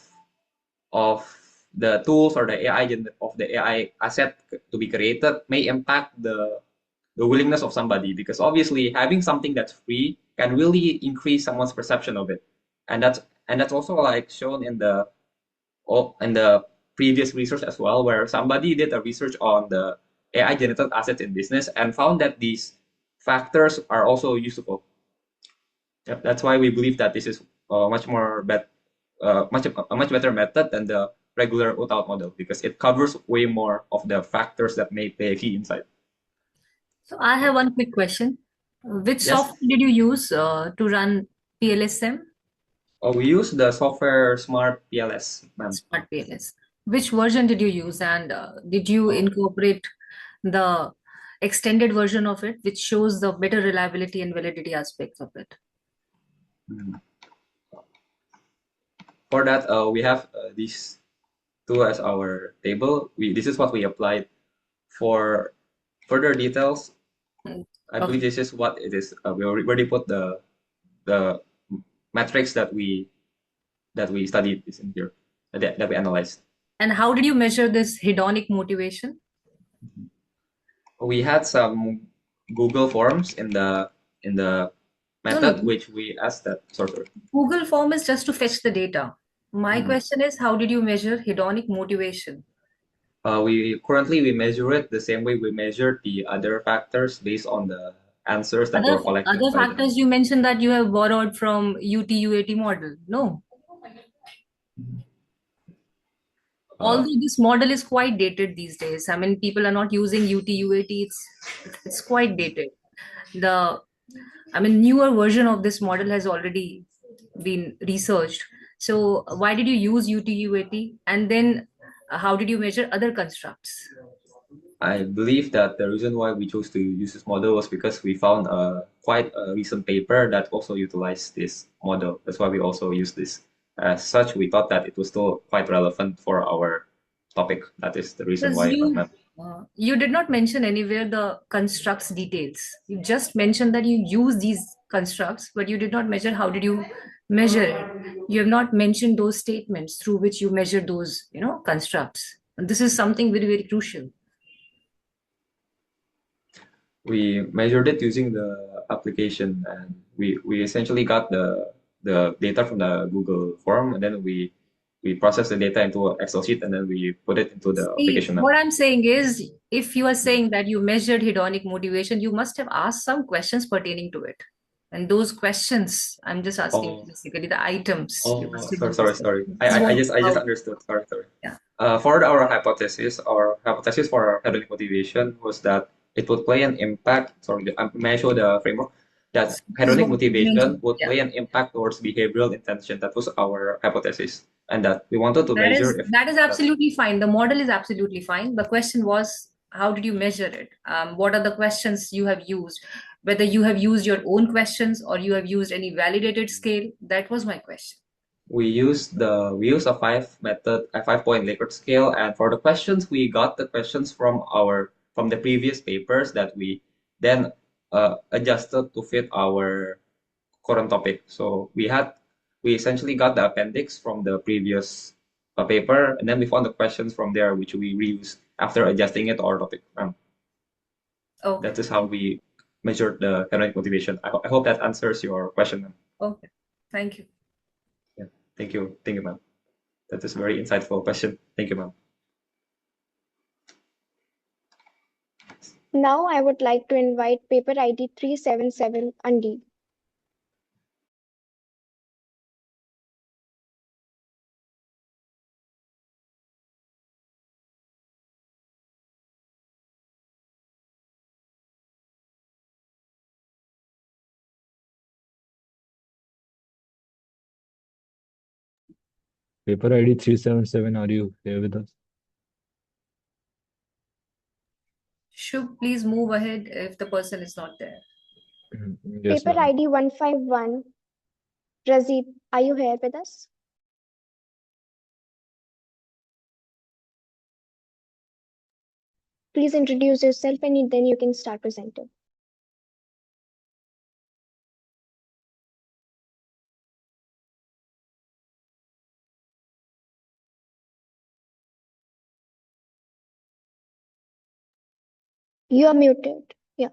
the tools or the AI asset to be created may impact the willingness of somebody, because obviously having something that's free can really increase someone's perception of it, and that's also shown in the previous research as well, where somebody did a research on the AI generated assets in business and found that these factors are also useful. Yep, that's why we believe that this is a much better method than the regular UTAO model, because it covers way more of the factors that may play a key insight. So I have one quick question. Which Yes. software did you use to run PLSM? We use the software Smart PLS, ma'am. Smart PLS. Which version did you use, and did you incorporate the extended version of it, which shows the better reliability and validity aspects of it? For that, we have these two as our table. This is what we applied. For further details, I believe this is what it is. We already put the metrics that we studied is in here, that we analyzed. And how did you measure this hedonic motivation? We had some Google Forms in the method, which we asked that. Sorry. Google form is just to fetch the data. My question is, how did you measure hedonic motivation? We currently measure it the same way we measure the other factors based on the answers that were collected Other by the factors you mentioned that you have borrowed from UT-UAT model. No. Although this model is quite dated these days. I mean, people are not using UT-UAT. It's quite dated. Newer version of this model has already been researched. So why did you use UT-UAT? And then how did you measure other constructs? I believe that the reason why we chose to use this model was because we found quite a recent paper that also utilized this model. That's why we also use this. As such, we thought that it was still quite relevant for our topic. That is the reason Because why. you did not mention anywhere the constructs details. You just mentioned that you use these constructs, but you did not measure how did you measure it. You have not mentioned those statements through which you measure those, constructs. And this is something very, very crucial. We measured it using the application, and we essentially got the data from the Google form, and then we process the data into an Excel sheet, and then we put it into the application. What I'm saying is, if you are saying that you measured hedonic motivation, you must have asked some questions pertaining to it. And those questions, I'm just asking basically the items. You must have Sorry. I just understood. Sorry. Yeah. For our hypothesis for hedonic motivation was that it would play an impact. Sorry, may I show the framework? That hedonic motivation would play an impact towards behavioral intention. That was our hypothesis, and that we wanted to measure. That is absolutely fine. The model is absolutely fine. The question was, how did you measure it? What are the questions you have used? Whether you have used your own questions or you have used any validated scale. That was my question. We used a 5-point Likert scale, and for the questions, we got the questions from the previous papers that we then adjusted to fit our current topic. So we essentially got the appendix from the previous paper, and then we found the questions from there, which we reused after adjusting it to our topic. That is how we measured the hedonic motivation. I hope that answers your question, ma'am. Okay, thank you. Yeah, thank you, ma'am. That is a very insightful question. Thank you, ma'am. Now I would like to invite paper ID 377 Andi. Paper ID 377, are you here with us? Shubh, please move ahead if the person is not there. Yes, Paper ma'am. ID 151. Razib, are you here with us? Please introduce yourself and then you can start presenting. You are muted. Yeah.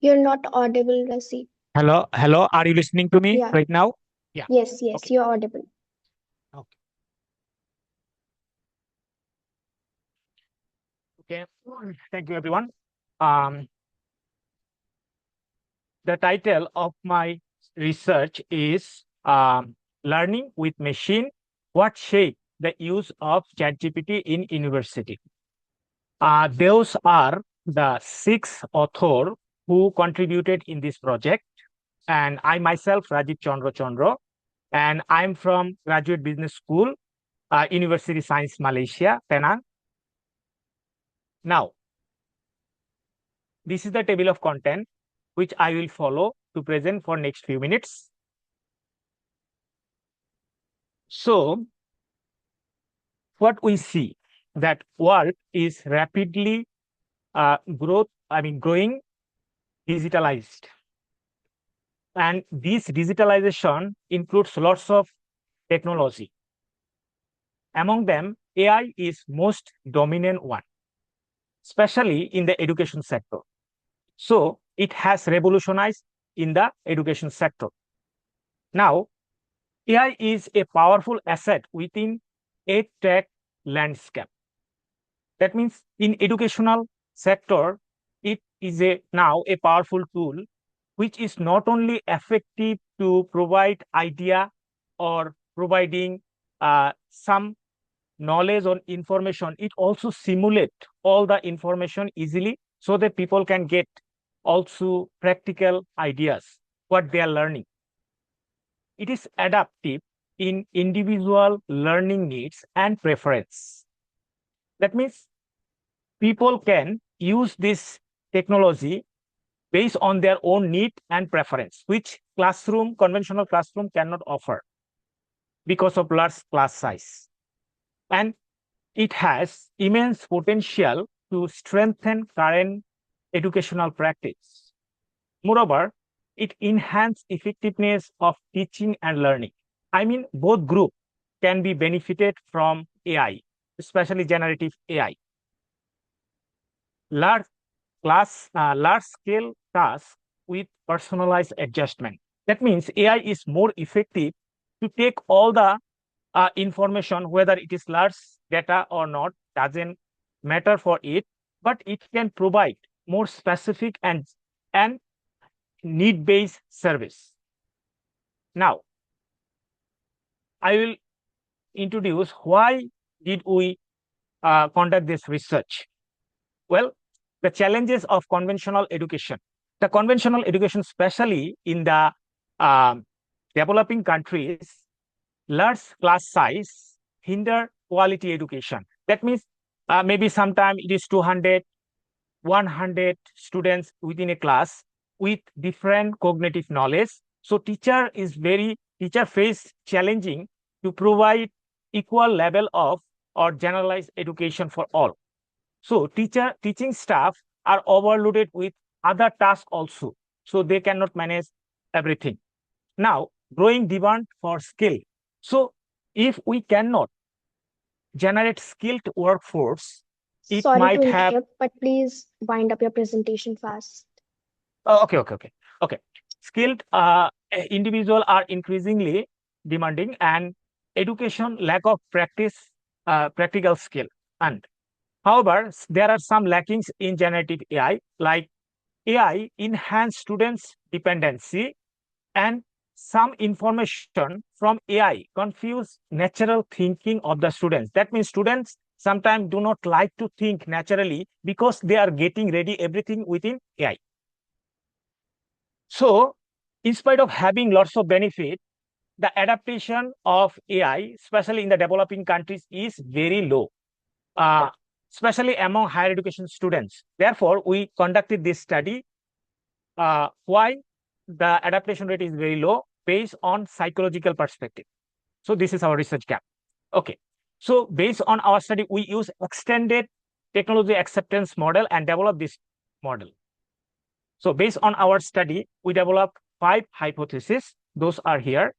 You're not audible, Razib. Hello, are you listening to me Yeah. right now? Yeah. Yes, Okay. you're audible. Okay, thank you, everyone. The title of my research is Learning with Machine, What Shaped the Use of ChatGPT in University. Those are the 6 authors who contributed in this project. And I myself, Rajiv Chandra, and I'm from Graduate Business School, University Science Malaysia, Penang. Now, this is the table of content which I will follow to present for next few minutes. So, what we see that world is rapidly growing digitalized. And this digitalization includes lots of technology. Among them AI is most dominant one, especially in the education sector. So it has revolutionized in the education sector. Now, AI is a powerful asset within EdTech landscape. That means in educational sector, it is now a powerful tool which is not only effective to provide idea or providing some knowledge or information, it also simulate all the information easily so that people can get also practical ideas what they are learning. It is adaptive in individual learning needs and preference. That means people can use this technology based on their own need and preference, which conventional classroom cannot offer because of large class size. And it has immense potential to strengthen current educational practice. Moreover, it enhances effectiveness of teaching and learning. I mean, both groups can be benefited from AI, especially generative AI. Large scale tasks with personalized adjustment. That means AI is more effective to take all the information, whether it is large data or not, doesn't matter for it, but it can provide more specific and need-based service. Now, I will introduce why did we conduct this research. Well, the challenges of conventional education. The conventional education, especially in the developing countries, large class size hinder quality education. That means maybe sometimes it is 200, 100 students within a class with different cognitive knowledge. So teacher face challenging to provide equal level of or generalized education for all. So teaching staff are overloaded with other tasks also. So they cannot manage everything. Now, growing demand for skill. So if we cannot generate skilled workforce, it Sorry might to have. interrupt, but please wind up your presentation fast. Oh, okay. Skilled individuals are increasingly demanding, and education lack of practical skill. And however, there are some lackings in generative AI, like AI enhance students' dependency, and some information from AI confuse natural thinking of the students. That means students sometimes do not like to think naturally because they are getting ready everything within AI. So, in spite of having lots of benefit, the adaptation of AI, especially in the developing countries, is very low, especially among higher education students. Therefore, we conducted this study. Why the adaptation rate is very low based on psychological perspective. So this is our research gap. Okay. So based on our study, we use extended technology acceptance model and develop this model. So based on our study, we developed 5 hypotheses. Those are here.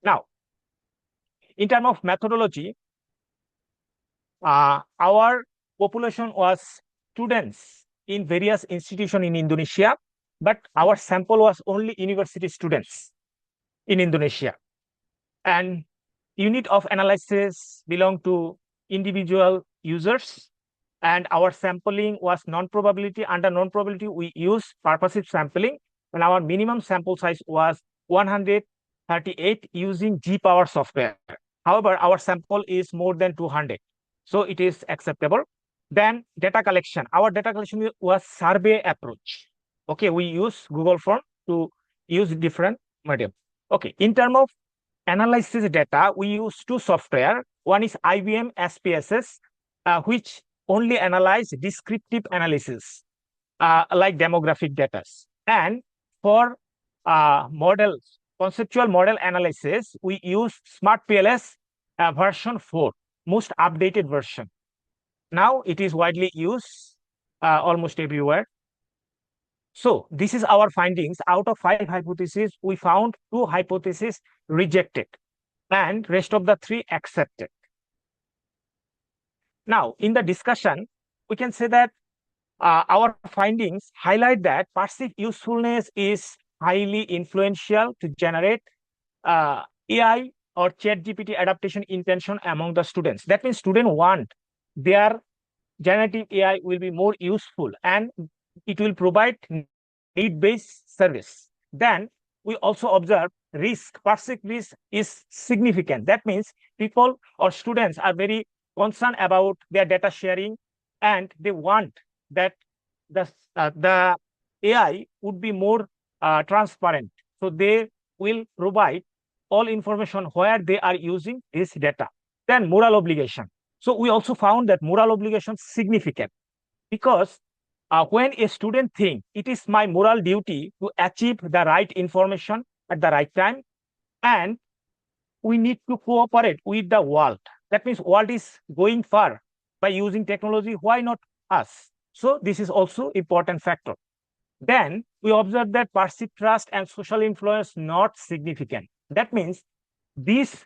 Now, in terms of methodology, our population was students in various institutions in Indonesia, but our sample was only university students in Indonesia. And unit of analysis belong to individual users, and our sampling was non-probability. Under non-probability, we use purposive sampling, and our minimum sample size was 138 using G-Power software. However, our sample is more than 200, so it is acceptable. Then data collection. Our data collection was survey approach. Okay, we use Google Form to use different medium. Okay, in terms of analysis data, we use 2 software. One is IBM SPSS, which only analyze descriptive analysis, like demographic data. And for models, conceptual model analysis, we use SmartPLS version 4, most updated version. Now it is widely used almost everywhere. So this is our findings. Out of 5 hypotheses, we found 2 hypotheses rejected and rest of the 3 accepted. Now, in the discussion, we can say that our findings highlight that perceived usefulness is highly influential to generate AI or ChatGPT adaptation intention among the students. That means students want their generative AI will be more useful and it will provide need-based service. Then we also observe perceived risk is significant. That means people or students are very concerned about their data sharing and they want that the AI would be more transparent. So they will provide all information where they are using this data. Then moral obligation. So we also found that moral obligation significant because when a student thinks it is my moral duty to achieve the right information at the right time, and we need to cooperate with the world. That means world is going far by using technology. Why not us? So this is also important factor. Then we observe that perceived trust and social influence not significant. That means these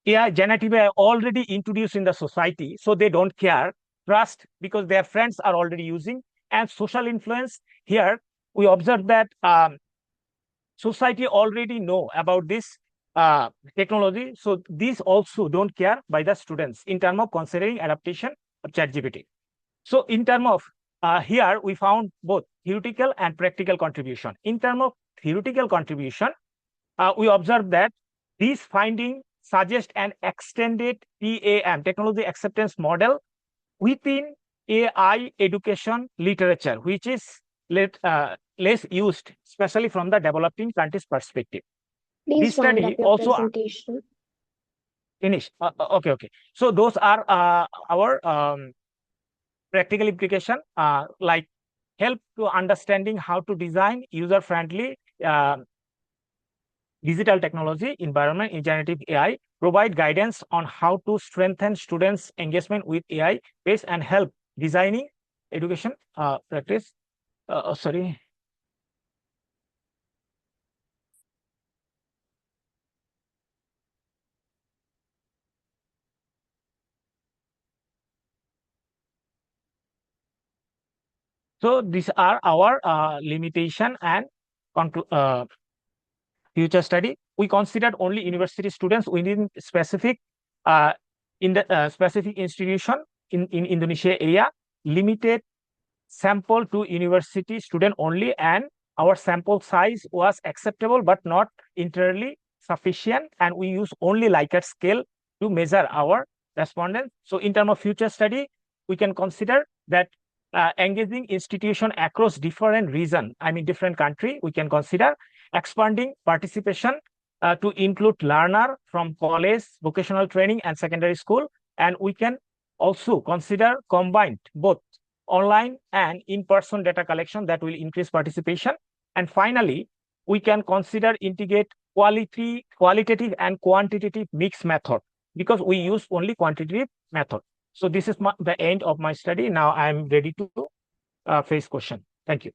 AI generative AI already introduced in the society, so they don't care. Trust because their friends are already using, and social influence here we observe that society already know about this technology, so these also don't care by the students in terms of considering adaptation of ChatGPT. So in terms of here we found both theoretical and practical contribution. In terms of theoretical contribution, we observed that these findings suggest an extended TAM, technology acceptance model, within AI education literature, which is less used, especially from the developing countries' perspective. Please This round study up your also presentation. finished. Okay. So those are our practical implication, like help to understanding how to design user-friendly digital technology environment in generative AI, provide guidance on how to strengthen students' engagement with AI based and help designing education practice. Sorry. So these are our limitation and future study. We considered only university students within specific specific institution in Indonesia area, limited sample to university student only, and our sample size was acceptable but not entirely sufficient, and we use only Likert scale to measure our respondents. So in terms of future study, we can consider that engaging institution across different region, I mean different country, we can consider expanding participation to include learner from college, vocational training, and secondary school, and we can also consider combined both online and in-person data collection that will increase participation. And finally, we can consider integrate qualitative and quantitative mixed method because we use only quantitative method. So this is the end of my study. Now I'm ready to face question. Thank you.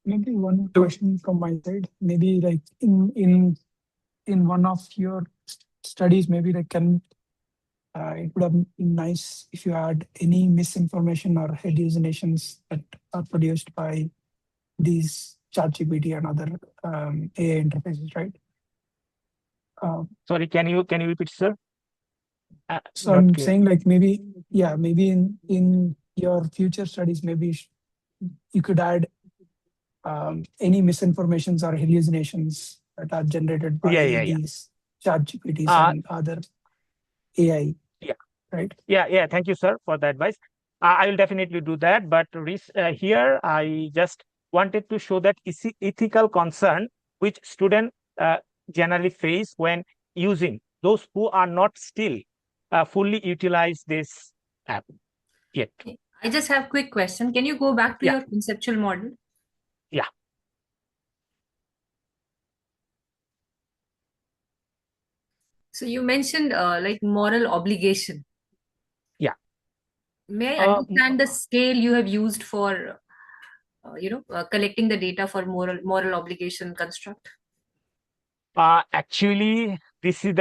Maybe one question from my side. Maybe like in one of your studies, maybe like it would have been nice if you had any misinformation or hallucinations that are produced by these ChatGPT and other AI interfaces, right? Sorry, can you repeat, sir? So I'm saying like maybe in your future studies, maybe you could add any misinformations or hallucinations that are generated by these ChatGPTs and other AI. Right. Yeah. Thank you, sir, for the advice. I will definitely do that. But here, I just wanted to show that ethical concern which students generally face when using, those who are not still fully utilize this app yet. Okay. I just have a quick question. Can you go back to your conceptual model? Yeah. So you mentioned like moral obligation. Yeah. May I understand the scale you have used for, collecting the data for moral obligation construct? Actually, this is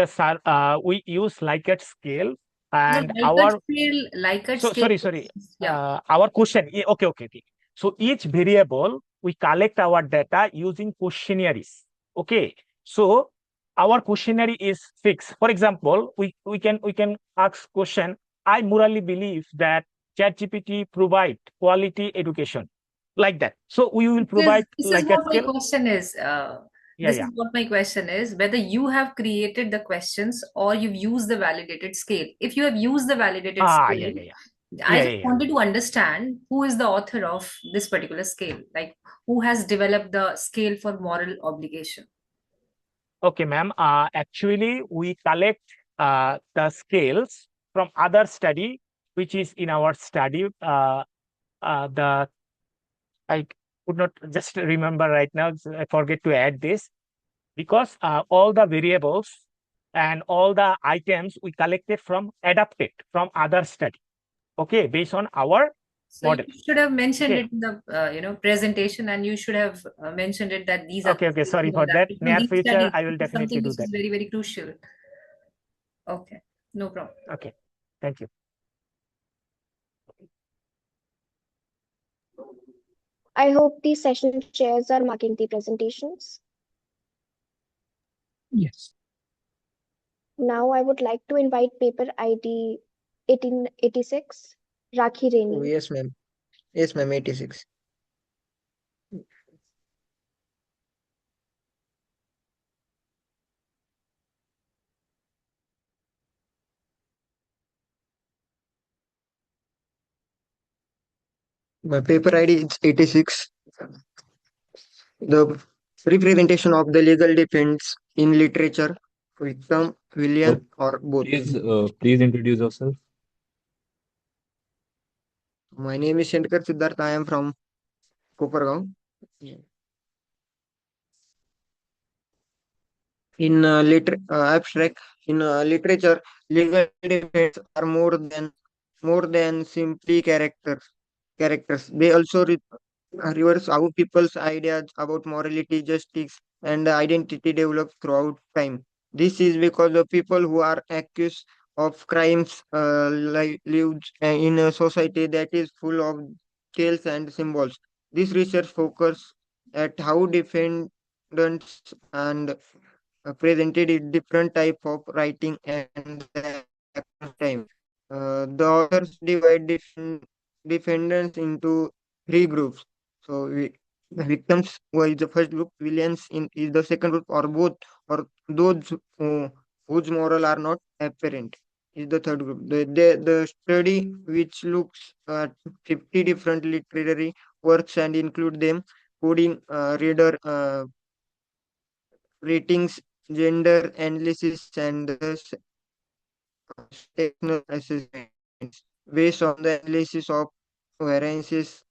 we use Likert scale, No, and Likert scale. sorry. Yeah. Our question. Okay. So each variable we collect our data using questionnaires. Okay. So our questionnaire is fixed. For example, we can ask question. I morally believe that ChatGPT provide quality education, like that. So we will provide This is Likert what my scale. question is. This is what my question is, whether you have created the questions or you've used the validated scale. If you have used the validated scale, I just wanted to understand who is the author of this particular scale, like who has developed the scale for moral obligation. Okay, ma'am. Actually, we collect the scales from other study, which is in our study. I could not just remember right now. I forget to add this, because all the variables and all the items we collected from adapted from other study. Okay, based on our model. You should have mentioned it in the presentation, and you should have mentioned it that these are. Okay. Sorry for that. Near These future, studies, I will this is definitely something do which that. is very, very crucial. Okay, no problem. Okay, thank you. I hope the session chairs are marking the presentations. Yes. Now I would like to invite paper ID 1886, Rakhi Oh, Reni. yes, ma'am. Yes, ma'am, 86. My paper ID is 86. The representation of the legal defense in literature, victim, villain, or both. Please introduce yourself. My name is Shendkar Siddharth. I am from Kopargaon. In abstract, in literature, legal defense are more than simply characters. They also reverse how people's ideas about morality, justice, and identity develop throughout time. This is because the people who are accused of crimes live in a society that is full of scales and symbols. This research focus at how defendants and presented in different type of writing and the time. The authors divide defendants into three groups. So the victims is the first group, villains is the second group, or both, or those whose moral are not apparent is the third group. The study, which looks at 50 different literary works and include them, coding, reader ratings, gender analysis, and technical assessments. Based on the analysis of variances,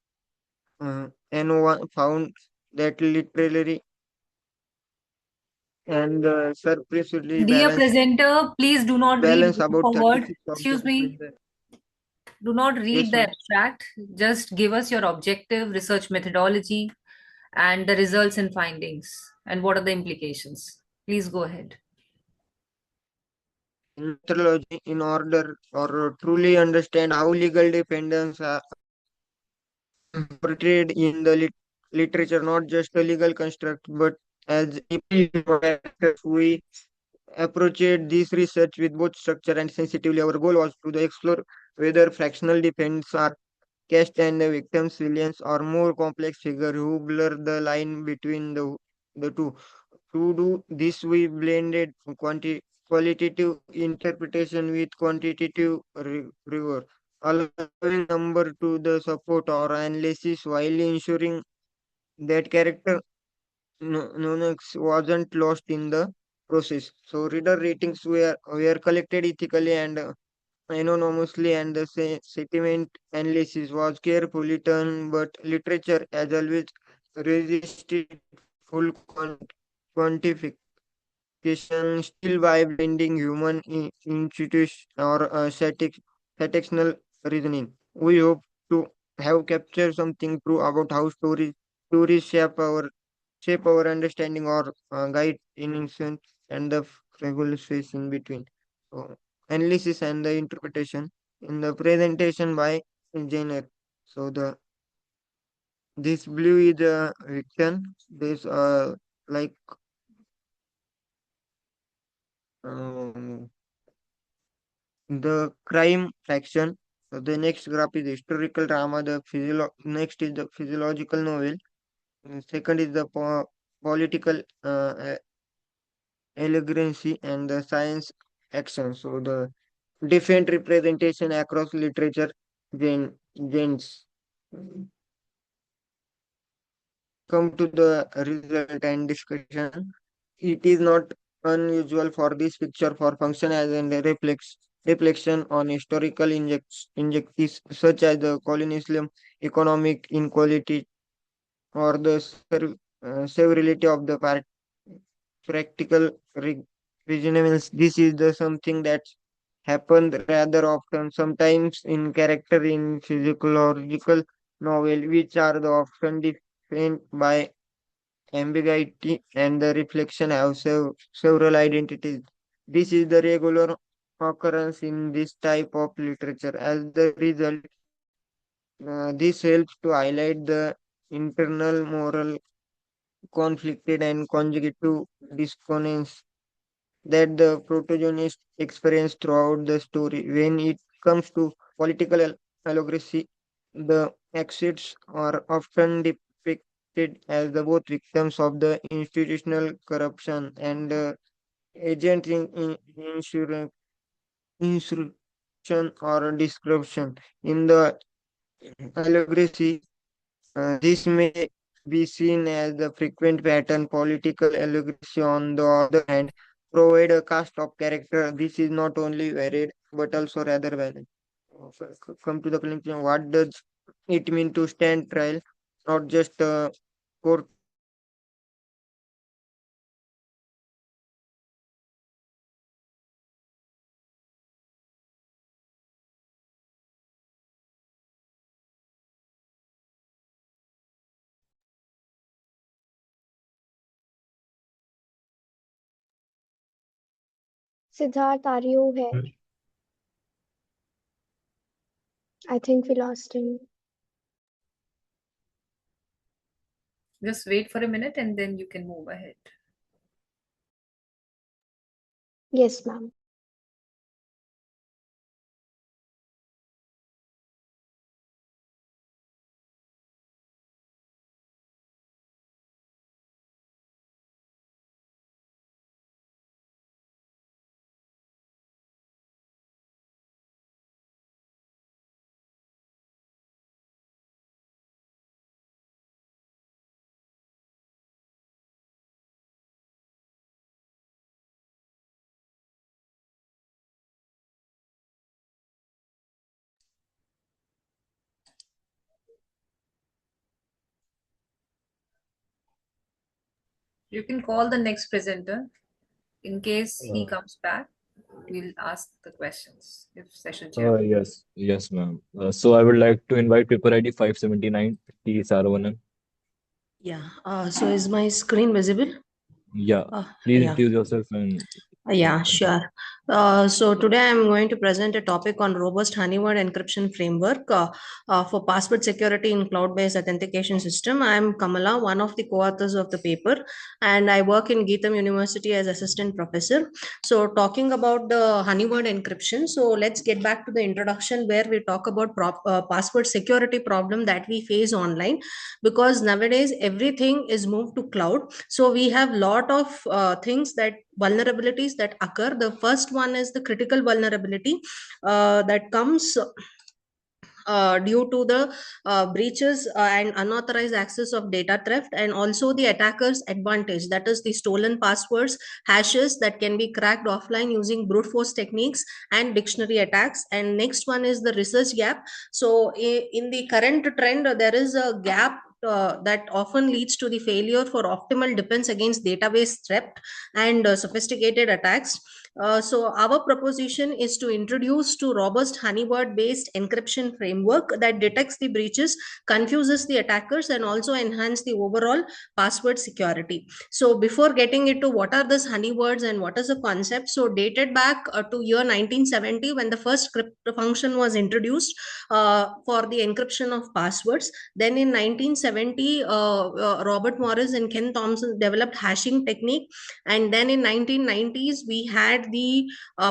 NO1 found that literally and surprisingly Dear presenter, please do not read balance word about for word. 36 of Excuse the me. Do not read Yes, the ma'am. abstract. Just give us your objective research methodology and the results and findings, and what are the implications. Please go ahead. Methodology in order or truly understand how legal dependence are portrayed in the literature, not just a legal construct, but as characters. We approached this research with both structure and sensitively. Our goal was to explore whether fractional defense are cast and the victims, villains, or more complex figure who blur the line between the two. To do this, we blended qualitative interpretation with quantitative rigor, allowing number to the support or analysis while ensuring that character nuance wasn't lost in the process. So reader ratings were collected ethically and anonymously, and the sentiment analysis was carefully done, but literature, as always, resisted full quantification still by blending human intuition or statistical reasoning. We hope to have captured something true about how stories shape our understanding or guide in innocence and the regular space in between. So analysis and the interpretation in the presentation by engineer. So this blue is the victim. This like um, the crime faction. So the next graph is historical drama. Next is the physiological novel. Second is the political allegory and the science action. So the different representation across literature genres. Come to the result and discussion. It is not unusual for this picture for function as a reflection on historical injustice such as the colonialism, economic inequality, or the severity of the practical reasonableness. This is the something that happened rather often, sometimes in character in physiological novel, which are the often defined by ambiguity and the reflection have several identities. This is the regular occurrence in this type of literature. As the result, this helps to highlight the internal moral conflicted and conjugative dissonance that the protagonist experience throughout the story. When it comes to political allegory, the exits are often depicted as the both victims of the institutional corruption and agent insurrection or description. In the allegory, this may be seen as the frequent pattern. Political allegory, on the other hand, provide a cast of character. This is not only varied but also rather balanced. Come to the conclusion. What does it mean to stand trial? Not just court. Siddharth, are you here? I think we lost him. Just wait for a minute and then you can move ahead. Yes, ma'am. You can call the next presenter. In case he comes back, we'll ask the questions if session chair. Yes, ma'am. So I would like to invite paper ID 579, T. Saravanan. Yeah. So is my screen visible? Yeah. Please Yeah. introduce yourself and Yeah, sure. So today I'm going to present a topic on robust Honeyword encryption framework for password security in cloud-based authentication system. I'm Kamala, one of the co-authors of the paper, and I work in Geetham University as assistant professor. So talking about the Honeyword encryption, so let's get back to the introduction where we talk about password security problem that we face online, because nowadays everything is moved to cloud. So we have lot of things that vulnerabilities that occur. The first one is the critical vulnerability that comes due to the breaches and unauthorized access of data theft, and also the attacker's advantage, that is the stolen passwords, hashes that can be cracked offline using brute force techniques and dictionary attacks. And next one is the research gap. So in the current trend, there is a gap that often leads to the failure for optimal defense against database theft and sophisticated attacks. So our proposition is to introduce to robust honeyword based encryption framework that detects the breaches, confuses the attackers, and also enhance the overall password security. So before getting into what are these honeywords and what is the concept, so dated back to year 1970 when the first script function was introduced for the encryption of passwords. Then in 1970, Robert Morris and Ken Thompson developed hashing technique, and then in 1990s we had the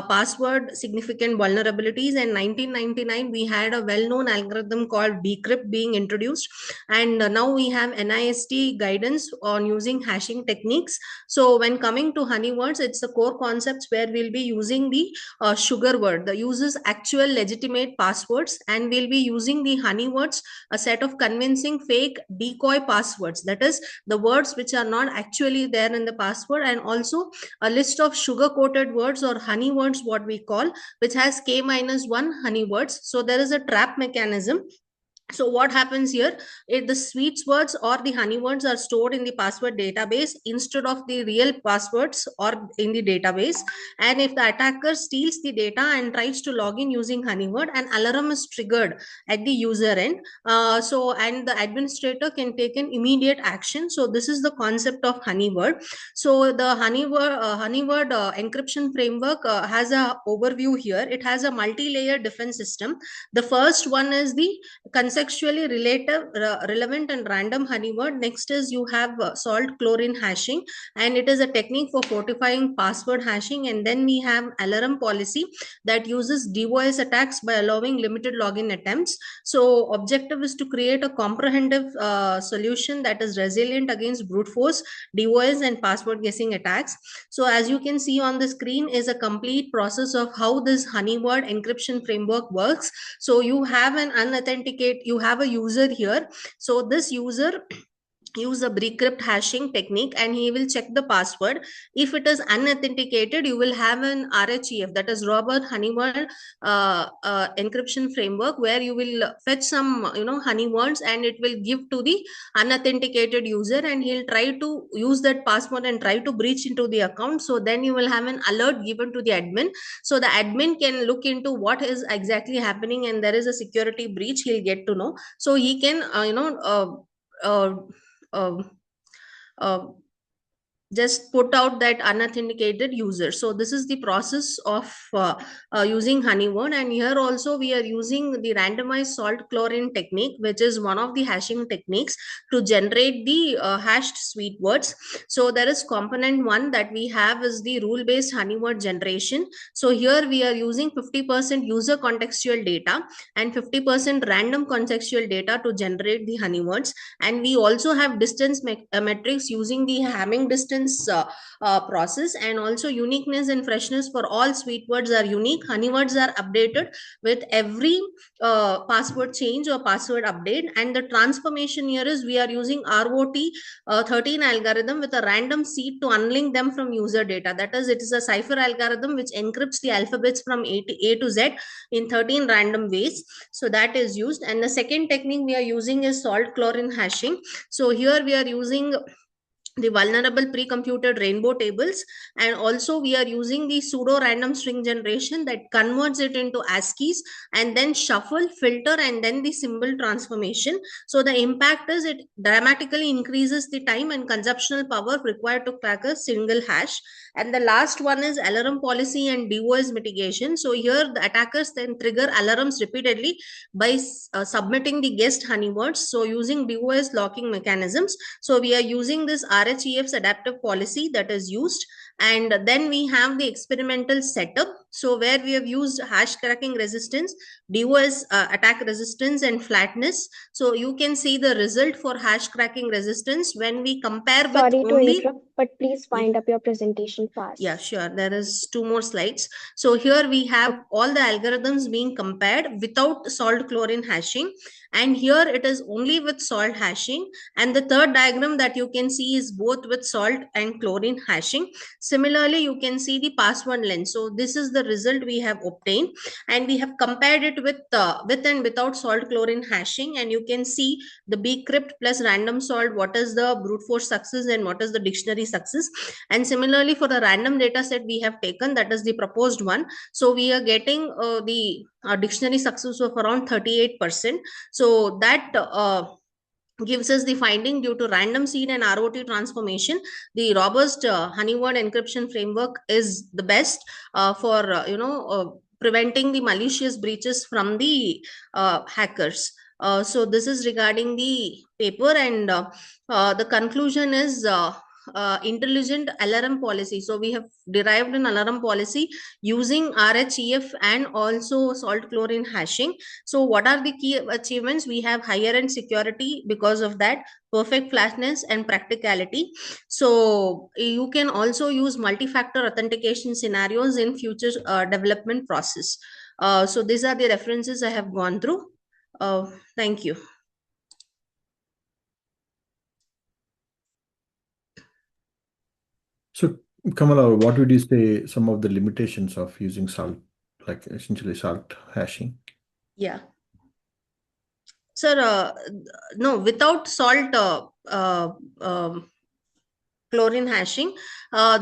password significant vulnerabilities, and 1999 we had a well-known algorithm called bcrypt being introduced, and now we have NIST guidance on using hashing techniques. So when coming to honeywords, it's the core concepts where we'll be using the sugar word, the user's actual legitimate passwords, and we'll be using the honeywords, a set of convincing fake decoy passwords, that is the words which are not actually there in the password, and also a list of sugar coated words or honey words, what we call, which has k-1 honey words. So there is a trap mechanism. So what happens here, if the sweet words or the honey words are stored in the password database instead of the real passwords or in the database, and if the attacker steals the data and tries to log in using honeyword, an alarm is triggered at the user end. And the administrator can take an immediate action. So this is the concept of honeyword. So the honeyword encryption framework has a overview here. It has a multi-layer defense system. The first one is the contextually relevant and random honeyword. Next is you have salt chlorine hashing, and it is a technique for fortifying password hashing. And then we have alarm policy that uses DOS attacks by allowing limited login attempts. So objective is to create a comprehensive solution that is resilient against brute force, DOS, and password guessing attacks. So as you can see on the screen is a complete process of how this honeyword encryption framework works. So you have an unauthenticated, you have a user here. So this user use a bcrypt hashing technique, and he will check the password. If it is unauthenticated, you will have an RHEF, that is Robert Honeywell encryption framework, where you will fetch some honey words, and it will give to the unauthenticated user, and he'll try to use that password and try to breach into the account. So then you will have an alert given to the admin, so the admin can look into what is exactly happening, and there is a security breach, he'll get to know. So he can just put out that unauthenticated user. So this is the process of using honeyword. And here also we are using the randomized salt chlorine technique, which is one of the hashing techniques to generate the hashed sweet words. So there is component one that we have is the rule based honeyword generation. So here we are using 50% user contextual data and 50% random contextual data to generate the honeywords. And we also have distance metrics using the Hamming distance process, and also uniqueness and freshness for all sweet words are unique. Honeywords are updated with every password change or password update. And the transformation here is we are using ROT 13 algorithm with a random seed to unlink them from user data. That is, it is a cipher algorithm which encrypts the alphabets from A to Z in 13 random ways. So that is used. And the second technique we are using is salt chlorine hashing. So here we are using the vulnerable pre-computed rainbow tables, and also we are using the pseudo random string generation that converts it into ASCIIs, and then shuffle, filter, and then the symbol transformation. So the impact is it dramatically increases the time and conceptual power required to crack a single hash. And the last one is alarm policy and DOS mitigation. So here the attackers then trigger alarms repeatedly by submitting the guessed honeywords, so using DOS locking mechanisms. So we are using this RHEF's adaptive policy that is used. And then we have the experimental setup, so where we have used hash cracking resistance, DOS attack resistance, and flatness. So you can see the result for hash cracking resistance when we compare with Sorry to only... interrupt, but please wind up your presentation fast. Yeah, sure. There is 2 more slides. So here we have all the algorithms being compared without salt chlorine hashing. And here it is only with salt hashing. And the third diagram that you can see is both with salt and chlorine hashing. Similarly, you can see the password length. So this is the result we have obtained, and we have compared it with and without salt chlorine hashing, and you can see the bcrypt plus random salt, what is the brute force success and what is the dictionary success. And similarly for the random data set we have taken, that is the proposed one, so we are getting the dictionary success of around 38%. So that gives us the finding due to random seed and ROT transformation, the robust Honeyword encryption framework is the best for preventing the malicious breaches from the hackers. So this is regarding the paper, and the conclusion is intelligent alarm policy. So we have derived an alarm policy using RHEF and also salt chlorine hashing. So what are the key achievements? We have higher end security because of that, perfect flatness and practicality. So you can also use multi-factor authentication scenarios in future development process. So these are the references I have gone through. Thank you. So, Kamala, what would you say some of the limitations of using salt, like essentially salt hashing? Yeah. Sir, no, without salt chlorine hashing,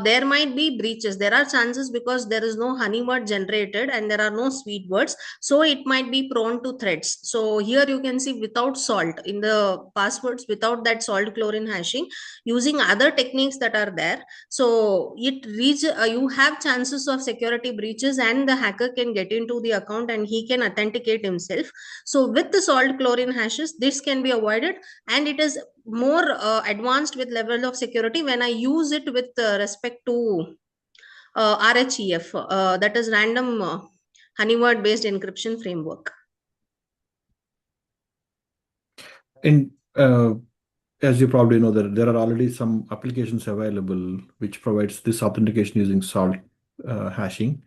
there might be breaches. There are chances because there is no honey word generated and there are no sweet words, so it might be prone to threats. So here you can see without salt in the passwords, without that salt chlorine hashing, using other techniques that are there, so it reach you have chances of security breaches and the hacker can get into the account and he can authenticate himself. So with the salt chlorine hashes, this can be avoided, and it is more advanced with level of security when I use it with respect to RHEF, that is random Honeyword based encryption framework. And as you probably know, there are already some applications available which provides this authentication using salt hashing.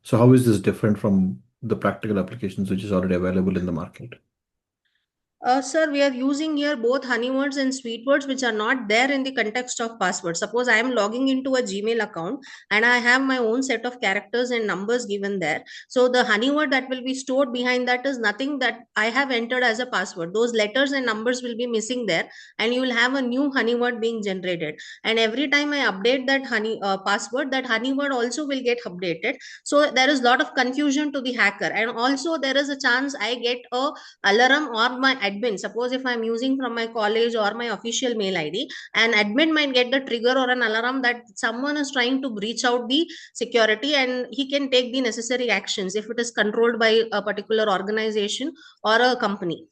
So how is this different from the practical applications which is already available in the market? Sir, we are using here both honey words and sweet words which are not there in the context of password. Suppose I am logging into a Gmail account and I have my own set of characters and numbers given there. So the honey word that will be stored behind that is nothing that I have entered as a password. Those letters and numbers will be missing there, and you will have a new honey word being generated. And every time I update that password, that honey word also will get updated. So there is a lot of confusion to the hacker, and also there is a chance I get a alarm or my admin. Suppose if I'm using from my college or my official mail ID, an admin might get the trigger or an alarm that someone is trying to breach out the security, and he can take the necessary actions if it is controlled by a particular organization or a company.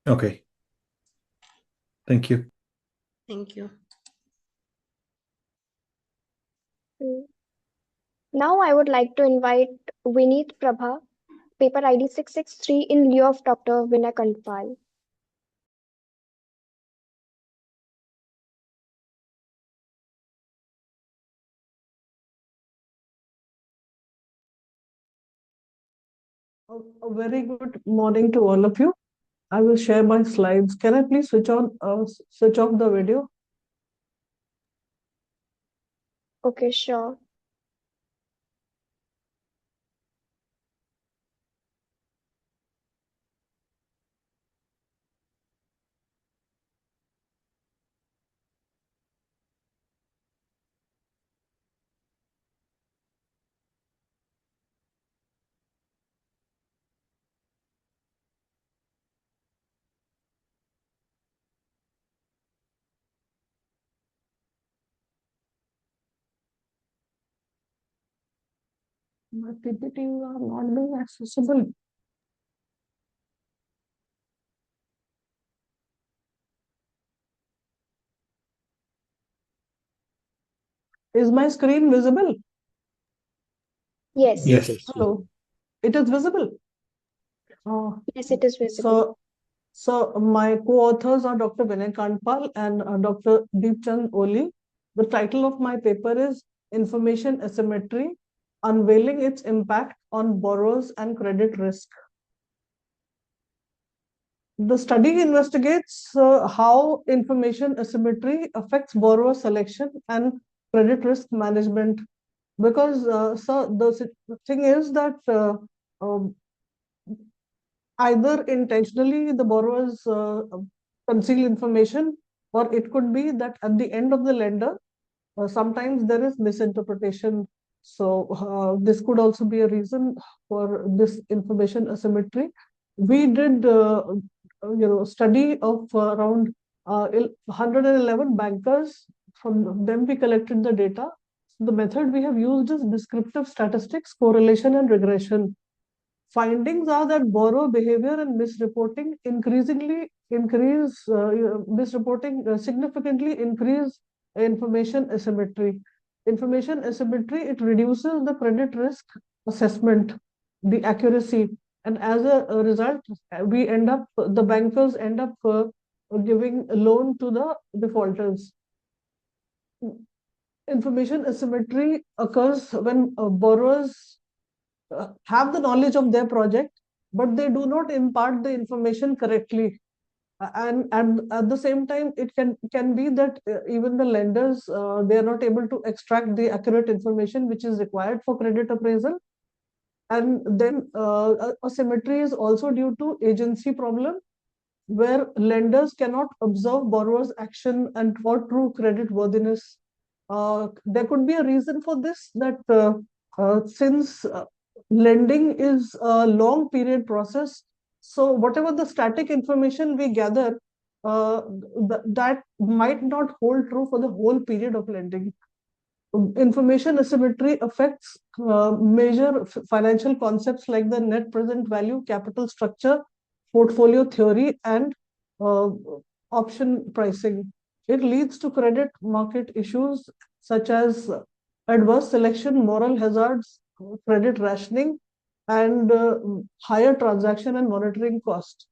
Okay. Thank you. Thank you. Now I would like to invite Vineet Prabha, paper ID 663, in lieu of Dr. Vinay Kandpal. A very good morning to all of you. I will share my slides. Can I please switch off the video? Okay, sure. My PPT are not being accessible. Is my screen visible? Yes. Yes. Hello. It is visible? Yes, it is visible. So my co-authors are Dr. Vinay Kandpal and Dr. Deepchand Oli. The title of my paper is Information Asymmetry, Unveiling its Impact on Borrowers and Credit Risk. The study investigates how information asymmetry affects borrower selection and credit risk management. Because, sir, the thing is that either intentionally the borrowers conceal information, or it could be that at the end of the lender, sometimes there is misinterpretation. So this could also be a reason for this information asymmetry. We did study of around 111 bankers. From them we collected the data. The method we have used is descriptive statistics, correlation, and regression. Findings are that borrower behavior and misreporting significantly increase information asymmetry. Information asymmetry, it reduces the credit risk assessment, the accuracy, and as a result, the bankers end up giving a loan to the defaulters. Information asymmetry occurs when borrowers have the knowledge of their project, but they do not impart the information correctly. And at the same time, it can be that even the lenders, they are not able to extract the accurate information which is required for credit appraisal. And then asymmetry is also due to agency problem, where lenders cannot observe borrowers' action and for true credit worthiness. There could be a reason for this, that since lending is a long period process, so whatever the static information we gather, that might not hold true for the whole period of lending. Information asymmetry affects major financial concepts like the net present value, capital structure, portfolio theory, and option pricing. It leads to credit market issues such as adverse selection, moral hazards, credit rationing, and higher transaction and monitoring costs.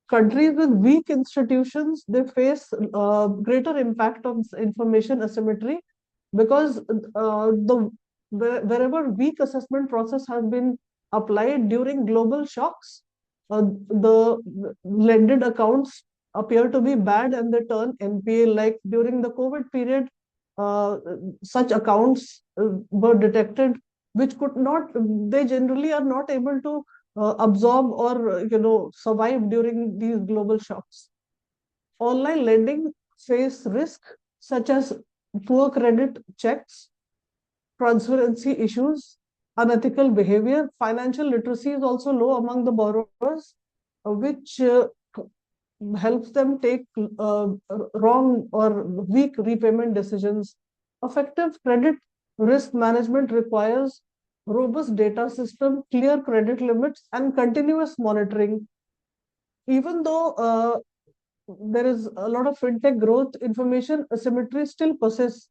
Countries with weak institutions, they face greater impact of information asymmetry, because wherever weak assessment process has been applied during global shocks, the lended accounts appear to be bad and they turn NPA. Like during the COVID period, such accounts were detected, which could not, they generally are not able to absorb or survive during these global shocks. Online lending face risk such as poor credit checks, transparency issues, unethical behavior. Financial literacy is also low among the borrowers, which helps them take wrong or weak repayment decisions. Effective credit risk management requires robust data system, clear credit limits, and continuous monitoring. Even though there is a lot of fintech growth, information asymmetry still persists.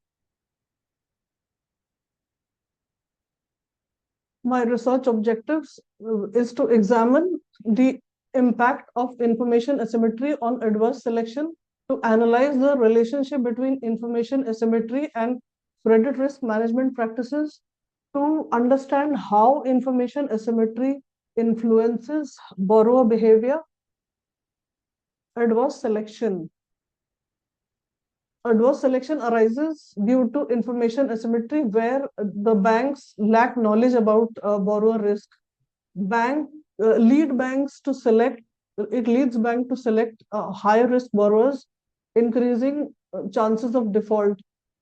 My research objectives is to examine the impact of information asymmetry on adverse selection, to analyze the relationship between information asymmetry and credit risk management practices, to understand how information asymmetry influences borrower behavior. Adverse selection. Adverse selection arises due to information asymmetry, where the banks lack knowledge about borrower risk. It leads banks to select higher risk borrowers, increasing chances of default.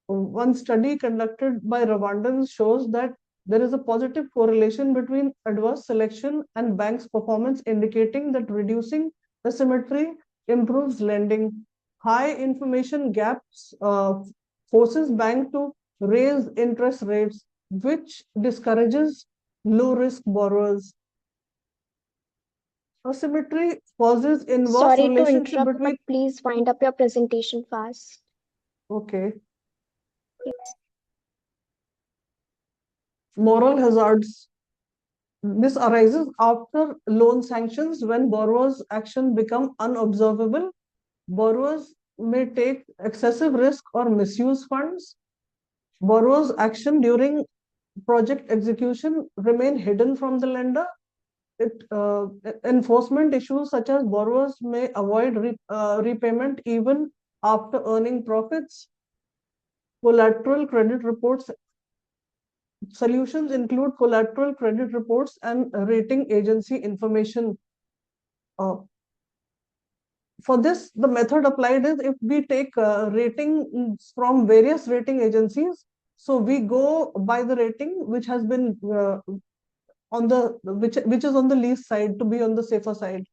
One study conducted by Rwandans shows that there is a positive correlation between adverse selection and banks' performance, indicating that reducing asymmetry improves lending. High information gaps forces banks to raise interest rates, which discourages low-risk borrowers. Asymmetry causes inverse Sorry to relationship interrupt, between. but please wind up your presentation fast. Okay. Moral hazards. This arises after loan sanctions, when borrowers' action become unobservable. Borrowers may take excessive risk or misuse funds. Borrowers' action during project execution remain hidden from the lender. Enforcement issues such as borrowers may avoid repayment even after earning profits. Collateral credit reports. Solutions include collateral credit reports and rating agency information. For this, the method applied is if we take ratings from various rating agencies, so we go by the rating which has been on the which is on the least side, to be on the safer side.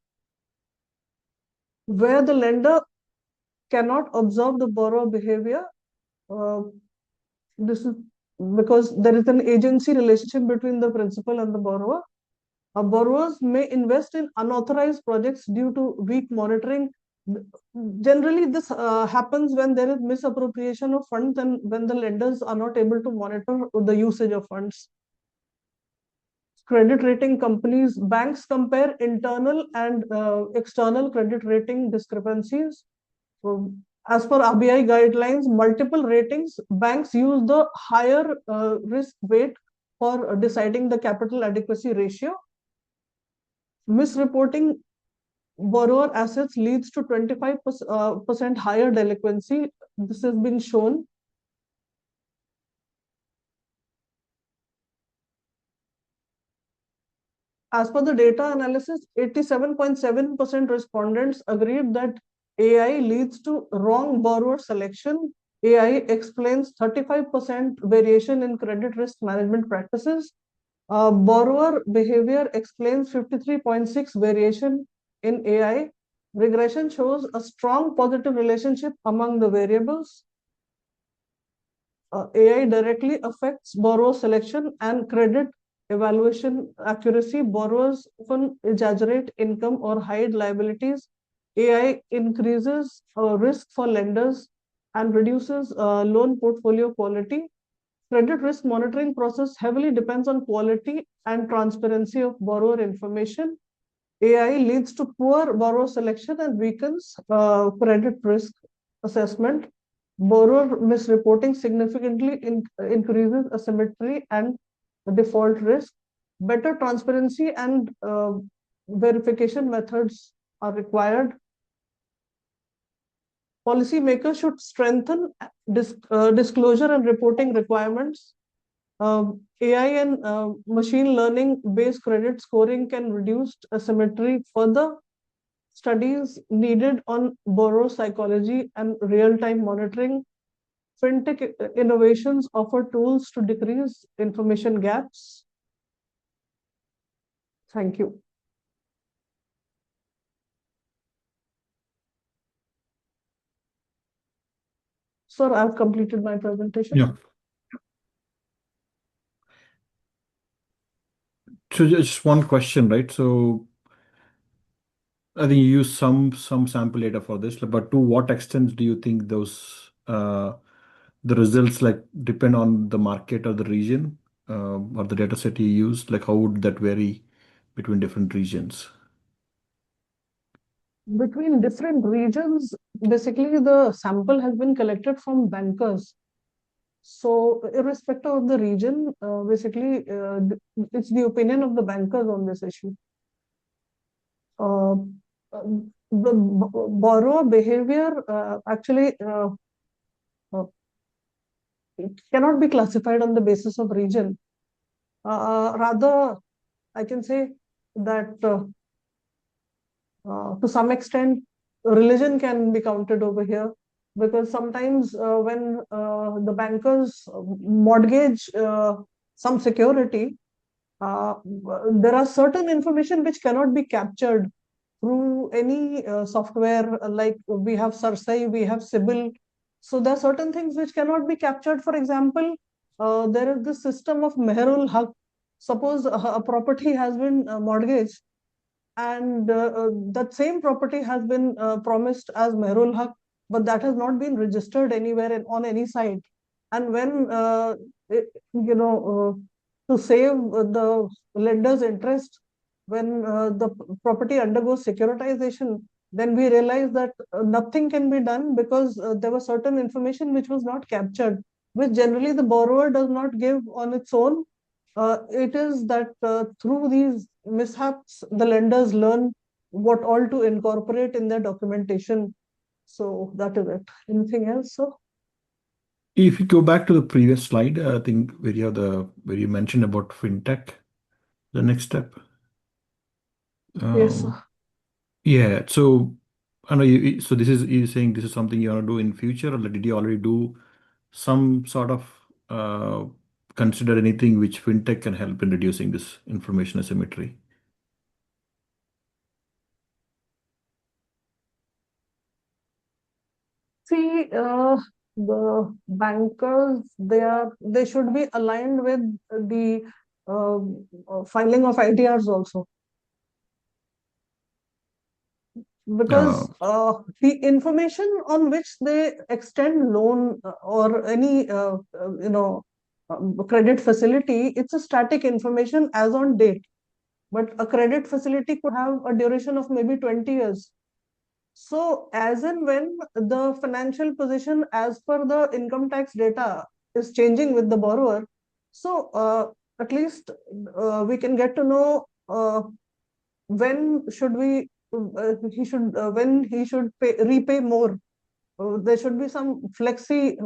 Where the lender cannot observe the borrower behavior, this is because there is an agency relationship between the principal and the borrower. Borrowers may invest in unauthorized projects due to weak monitoring. Generally, this happens when there is misappropriation of funds and when the lenders are not able to monitor the usage of funds. Credit rating companies, banks compare internal and external credit rating discrepancies. So, as per RBI guidelines, multiple ratings, banks use the higher risk weight for deciding the capital adequacy ratio. Misreporting borrower assets leads to 25% higher delinquency. This has been shown. As per the data analysis, 87.7% respondents agreed that AI leads to wrong borrower selection. AI explains 35% variation in credit risk management practices. Borrower behavior explains 53.6 variation in AI. Regression shows a strong positive relationship among the variables. AI directly affects borrower selection and credit evaluation accuracy. Borrowers often exaggerate income or hide liabilities. AI increases risk for lenders and reduces loan portfolio quality. Credit risk monitoring process heavily depends on quality and transparency of borrower information. AI leads to poor borrower selection and weakens credit risk assessment. Borrower misreporting significantly increases asymmetry and default risk. Better transparency and verification methods are required. Policymakers should strengthen disclosure and reporting requirements. AI and machine learning based credit scoring can reduce asymmetry further. Studies needed on borrower psychology and real-time monitoring. Fintech innovations offer tools to decrease information gaps. Thank you. Sir, I've completed my presentation. Yeah. So just one question, right? So I think you use some sample data for this, but to what extent do you think those the results like depend on the market or the region or the data set you use? Like how would that vary between different regions? Between different regions, basically the sample has been collected from bankers. So irrespective of the region, basically it's the opinion of the bankers on this issue. The borrower behavior actually it cannot be classified on the basis of region. Rather, I can say that to some extent, religion can be counted over here, because sometimes when the bankers mortgage some security, there are certain information which cannot be captured through any software, like we have Sarsai, we have Sibyl. So there are certain things which cannot be captured. For example, there is this system of Meherul Haq. Suppose a property has been mortgaged, and that same property has been promised as Meherul Haq, but that has not been registered anywhere on any site. And when to save the lender's interest, when the property undergoes securitization, then we realize that nothing can be done because there was certain information which was not captured, which generally the borrower does not give on its own. It is that through these mishaps, the lenders learn what all to incorporate in their documentation. So that is it. Anything else? So If you go back to the previous slide, I think where you mentioned about fintech, the next step. yes, sir. Yeah. So I know so you're saying this is something you want to do in future, or did you already do some sort of consider anything which fintech can help in reducing this information asymmetry? See, the bankers, they should be aligned with the filing of ITRs also, because the information on which they extend loan or any credit facility, it's a static information as on date. But a credit facility could have a duration of maybe 20 years. So as and when the financial position as per the income tax data is changing with the borrower, so at least we can get to know when should when he should repay more. There should be some flexi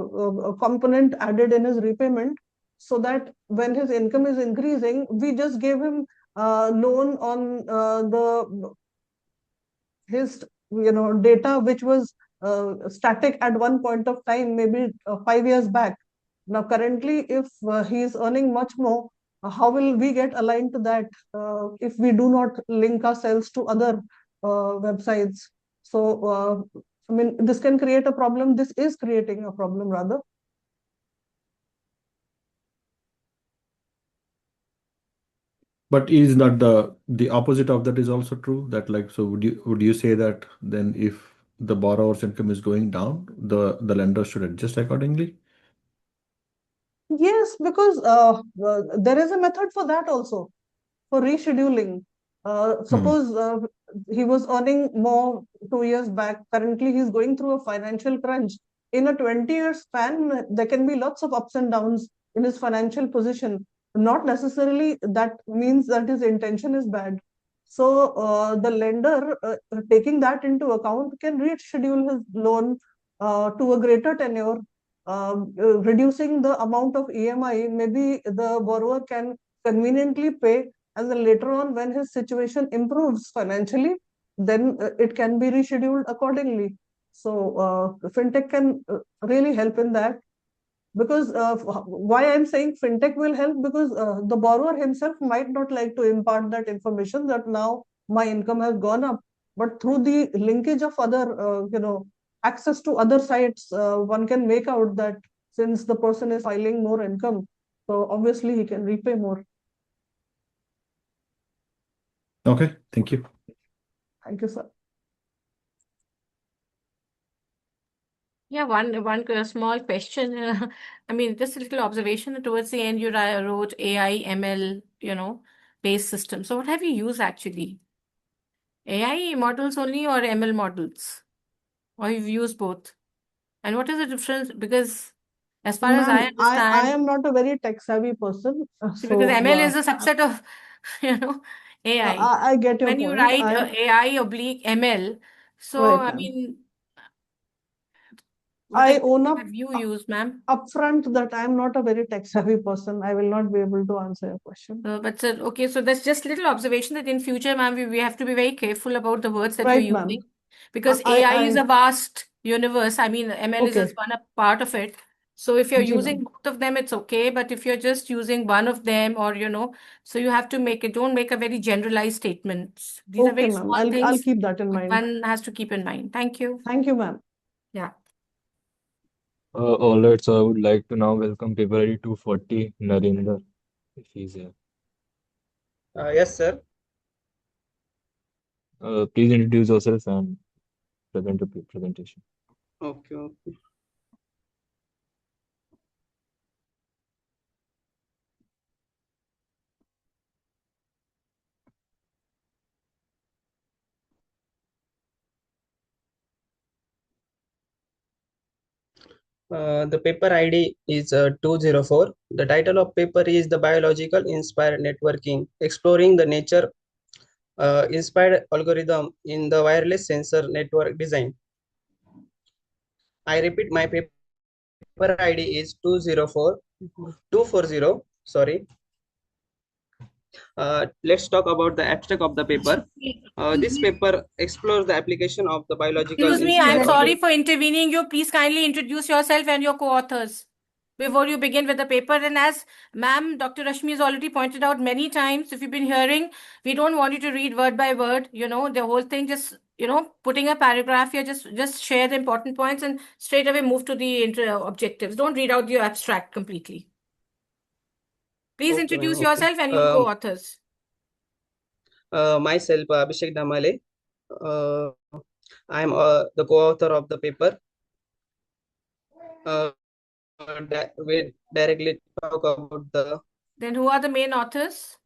component added in his repayment, so that when his income is increasing, we just gave him loan on his data which was static at one point of time, maybe 5 years back. Now currently, if he is earning much more, how will we get aligned to that if we do not link ourselves to other websites? So I mean, this can create a problem. This is creating a problem rather. But is not the opposite of that is also true? That so would you say that then if the borrower's income is going down, the lender should adjust accordingly? Yes, because there is a method for that also, for rescheduling. Suppose he was earning more 2 years back. Currently, he's going through a financial crunch. In a 20-year span, there can be lots of ups and downs in his financial position. Not necessarily that means that his intention is bad. So the lender, taking that into account, can reschedule his loan to a greater tenure, reducing the amount of EMI. Maybe the borrower can conveniently pay, and then later on, when his situation improves financially, then it can be rescheduled accordingly. So fintech can really help in that. Because why I'm saying fintech will help, because the borrower himself might not like to impart that information that now my income has gone up, but through the linkage of other access to other sites, one can make out that since the person is filing more income, so obviously he can repay more. Okay, thank you. Thank you, sir. Yeah, one small question. I mean, just a little observation. Towards the end, you wrote AI, ML, based system. So what have you used actually? AI models only or ML models? Or you've used both? And what is the difference? Because as far as I Ma'am, I understand, am not a very tech savvy person, see, because so ML is a subset of, AI. I get your When you point. write AI/ML, so Right, I ma'am. mean, what I own up have you used, ma'am? upfront that I am not a very tech savvy person. I will not be able to answer your question. But sir, okay, so that's just little observation that in future, ma'am, we have to be very careful about the words that Right, you're ma'am. using, because AI is a vast universe. I mean, ML is Okay. just one part of it. So if you're Ji, using ma'am. both of them, it's okay. But if you're just using one of them, or so you have to don't make a very generalized statements. These are Okay, very ma'am. small I'll things, keep that in but mind. one has to keep in mind. Thank you. Thank you, ma'am. Yeah. All right, so I would like to now welcome paper ID 240, Narendra, if he's here. Yes, sir. Please introduce yourself and present the presentation. Okay. The paper ID is 204. The title of paper is The Biological Inspired Networking, Exploring the Nature Inspired Algorithm in the Wireless Sensor Network Design. I repeat, my paper ID is 240. Sorry. Let's talk about the abstract of the paper. This paper explores the application of the biological Excuse me, I'm inspired sorry for intervening you. Please kindly introduce yourself and your co-authors before you begin with the paper. And as ma'am, Dr. Rashmi has already pointed out many times, if you've been hearing, we don't want you to read word by word, the whole thing, just, putting a paragraph here, just share the important points and straight away move to the objectives. Don't read out your abstract completely. Please Okay, introduce ma'am, yourself and your co-authors. Myself, Abhishek Damale. I am the co-author of the paper. We directly talk about the. Then who are the main authors?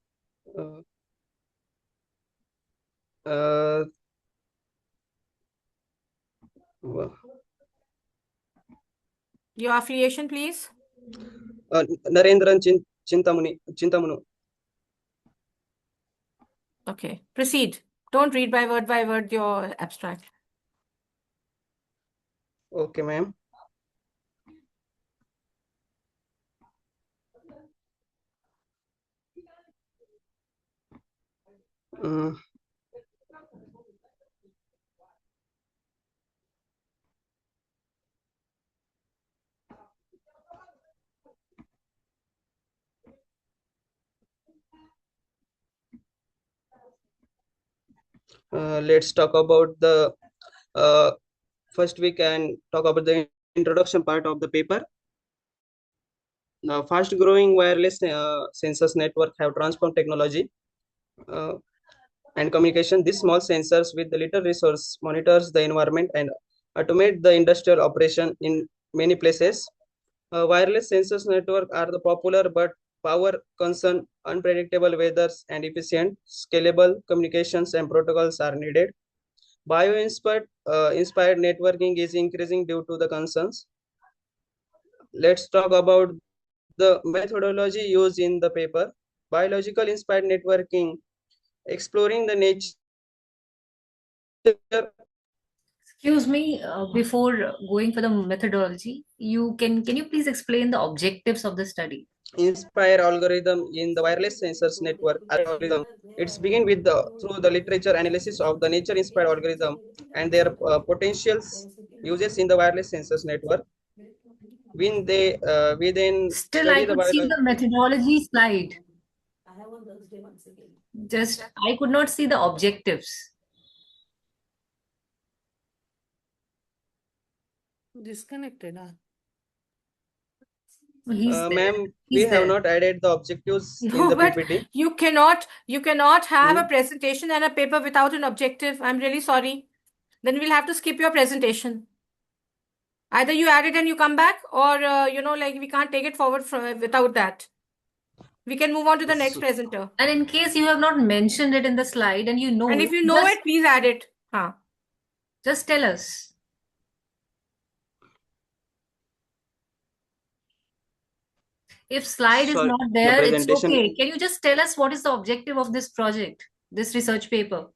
Your affiliation, please. Narendran Chintamunu. Okay, proceed. Don't read by word your abstract. Okay, ma'am. Let's talk about the first we can talk about the introduction part of the paper. Fast growing wireless sensors network have transformed technology and communication. These small sensors with the little resource monitors the environment and automate the industrial operation in many places. Wireless sensors network are the popular but power concern, unpredictable weathers and efficient, scalable communications and protocols are needed. Bio-inspired inspired networking is increasing due to the concerns. Let's talk about the methodology used in the paper. Biological inspired networking, exploring the nature. Excuse me, before going for the methodology, can you please explain the objectives of the study? Inspire algorithm in the wireless sensors network algorithm. It's begin with through the literature analysis of the nature inspired algorithm and their potentials uses in the wireless sensors network. We then Still, study I the could see biology. the methodology slide. Just, I could not see the objectives. Disconnected. Ma'am, we He's have there. not added the objectives in No, the but PPT. you cannot have a presentation and a paper without an objective. I'm really sorry. Then we'll have to skip your presentation. Either you add it and you come back, or we can't take it forward without that. We can move on to the next presenter. And in case you have not mentioned it in the slide and And if you know it, please add it. Just tell us. If slide is Sorry, not the there, it's presentation. okay. Can you just tell us what is the objective of this project, this research paper?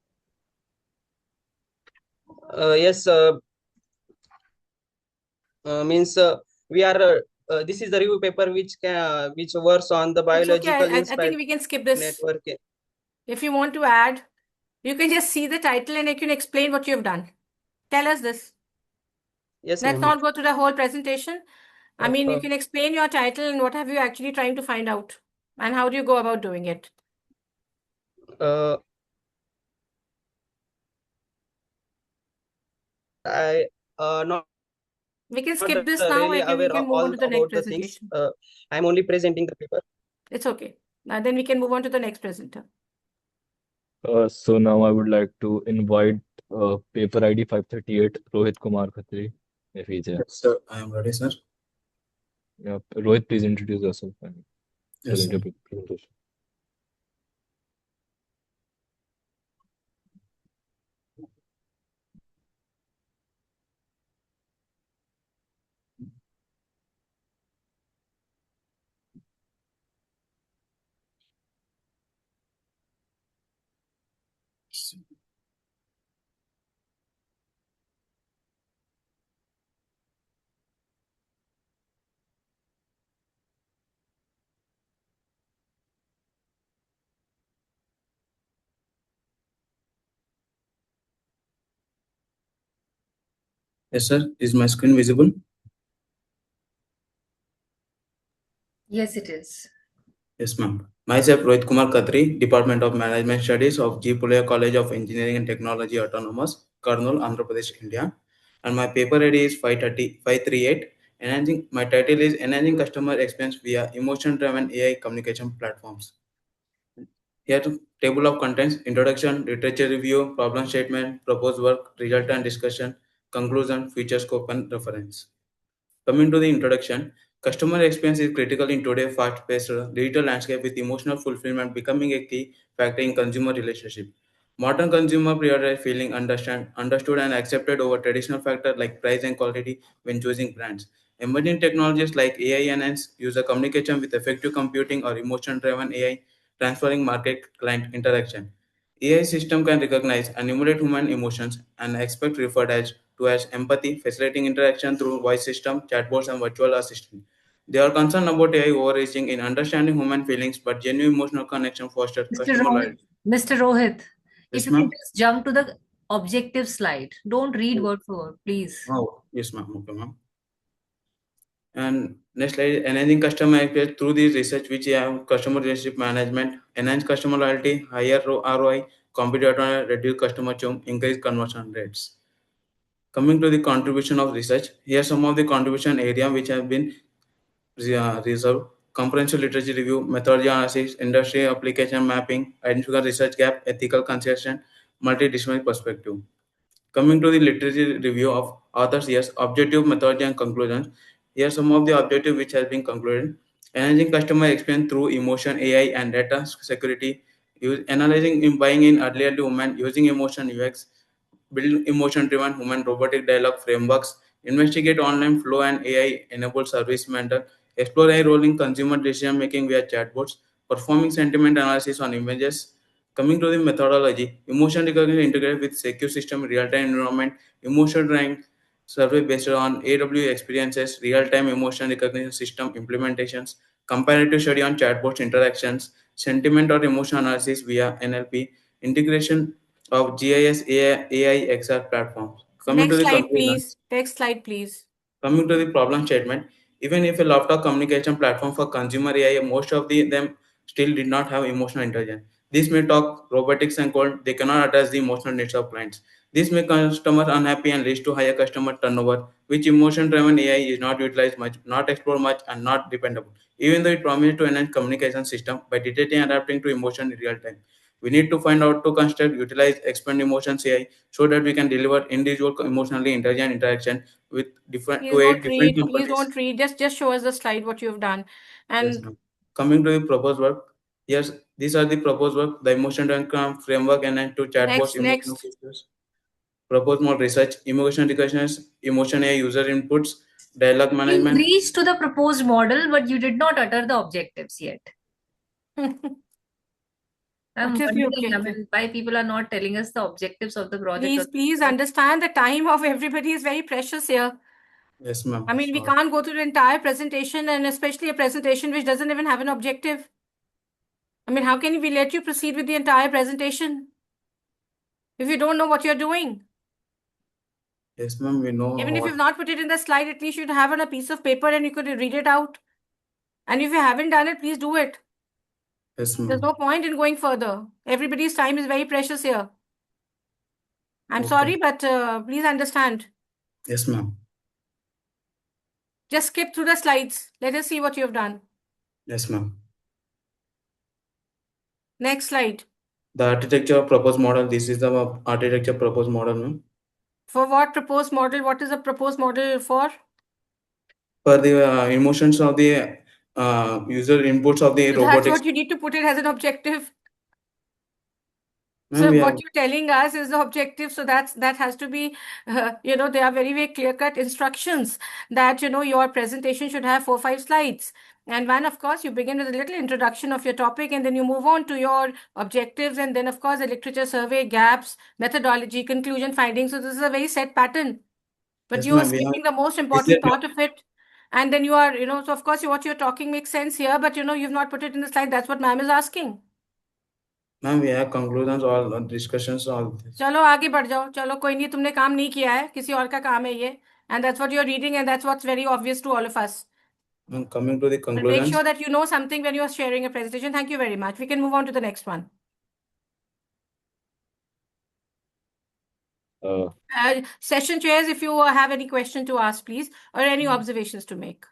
Yes, means we are. This is the review paper which works on the It's okay. biological I inspired think we can skip this. network. If you want to add, you can just see the title and you can explain what you've done. Tell us this. Yes, Let's ma'am. not go through the whole presentation. I mean, you can explain your title and what have you actually trying to find out, and how do you go about doing it? I not. We can skip this now Really and we aware can of move all on to the next about the things. presentation. I'm only presenting the paper. It's okay. Then we can move on to the next presenter. So now I would like to invite paper ID 538, Rohit Kumar Khatri, if he's here. Yes, sir. I am ready, sir. Yeah, Rohit, please introduce yourself and Yes, present sir. your presentation. Yes, sir. Is my screen visible? Yes, it is. Yes, ma'am. Myself, Rohit Kumar Khatri, Department of Management Studies of G. Pulaya College of Engineering and Technology Autonomous, Kurnool, Andhra Pradesh, India. And my paper ID is 538. My title is Enhancing Customer Experience via Emotion-Driven AI Communication Platforms. Here, table of contents, introduction, literature review, problem statement, proposed work, result and discussion, conclusion, feature scope, and reference. Coming to the introduction, customer experience is critical in today's fast-paced digital landscape with emotional fulfillment becoming a key factor in consumer relationship. Modern consumer prioritize feeling understood and accepted over traditional factors like price and quality when choosing brands. Emerging technologies like AI enhance user communication with effective computing or emotion-driven AI transferring market client interaction. AI system can recognize and emulate human emotions and expect referred as empathy, facilitating interaction through voice system, chatbots, and virtual assistant. They are concerned about AI overreaching in understanding human feelings, but genuine emotional connection fosters Mr. customer Rohit, loyalty. Mr. Rohit, Yes, if you can ma'am. just jump to the objective slide. Don't read word for word, please. Oh, yes, ma'am. Okay, ma'am. And next slide, enhancing customer experience through this research, which we have customer relationship management, enhance customer loyalty, higher ROI, competitive, reduce customer churn, increase conversion rates. Coming to the contribution of research, here some of the contribution area which have been reserved: comprehensive literature review, methodology analysis, industry application mapping, identify research gap, ethical consideration, multidisciplinary perspective. Coming to the literature review of authors, yes, objective, methodology, and conclusions. Here some of the objective which has been concluded: enhancing customer experience through emotion, AI, and data security. Analyzing in buying in earlier human using emotion UX, build emotion-driven human robotic dialogue frameworks, investigate online flow and AI-enabled service mentor, explore AI role in consumer decision-making via chatbots, performing sentiment analysis on images. Coming to the methodology, emotion recognition integrated with secure system, real-time environment, emotion rank survey based on AW experiences, real-time emotion recognition system implementations, comparative study on chatbots interactions, sentiment or emotion analysis via NLP, integration of GIS AI XR platforms. Coming to Next the slide, conclusion, please. Next slide, please. coming to the problem statement, even if a laptop communication platform for consumer AI, most of them still did not have emotional intelligence. This may talk robotics and code, they cannot address the emotional needs of clients. This may customer unhappy and leads to higher customer turnover, which emotion-driven AI is not utilized much, not explored much, and not dependable. Even though it promises to enhance communication system by detecting and adapting to emotion in real time. We need to find out to construct, utilize, expand emotions AI so that we can deliver individual emotionally intelligent interaction with different Please to aid don't different read. Please companies. don't read. Just show us the slide what you've done. Yes, And ma'am. Coming to the proposed work, yes, these are the proposed work, the emotion diagram framework and to chatbots, emotional next. features, proposed more research, emotion recognitions, emotion AI user inputs, dialogue You management. reached to the proposed model, but you did not utter the objectives yet. I'm What is the wondering, objective? why people are not telling us the objectives of the project. Please understand the time of everybody is very precious here. Yes, ma'am. I mean, we can't go through the entire presentation, and especially a presentation which doesn't even have an objective. I mean, how can we let you proceed with the entire presentation if you don't know what you're doing? Yes, ma'am, we know. Even if you've not put it in the slide, at least you'd have on a piece of paper and you could read it out. And if you haven't done it, please do it. Yes, ma'am. There's no point in going further. Everybody's time is very precious here. I'm sorry, but please understand. Yes, ma'am. Just skip through the slides. Let us see what you've done. Yes, ma'am. Next slide. The architecture proposed model. This is the architecture proposed model, ma'am. For what proposed model? What is the proposed model for? For the emotions of the user inputs of the That's robotics. what you need to put it as an objective. Ma'am, So we what have, you're telling us is the objective. So that has to be, they are very, very clear-cut instructions that, your presentation should have 4 or 5 slides. And one, of course, you begin with a little introduction of your topic, and then you move on to your objectives. And then, of course, the literature survey, gaps, methodology, conclusion, findings. So this is a very set pattern. But yes, you are ma'am, we have, skipping the most is important there, part of it. And then you are, so of course, what you're talking makes sense here, but, you've not put it in the slide. That's what ma'am is asking. Ma'am, we have conclusions, all discussions, all this. चलो आगे बढ़ जाओ, चलो कोई नहीं, तुमने काम नहीं किया है, किसी और का काम है ये, and that's what you're reading and that's what's very obvious to all of us. Ma'am, coming to the But make conclusions. sure that you know something when you are sharing a presentation. Thank you very much. We can move on to the next one. Session chairs, if you have any question to ask, please, or any observations to make.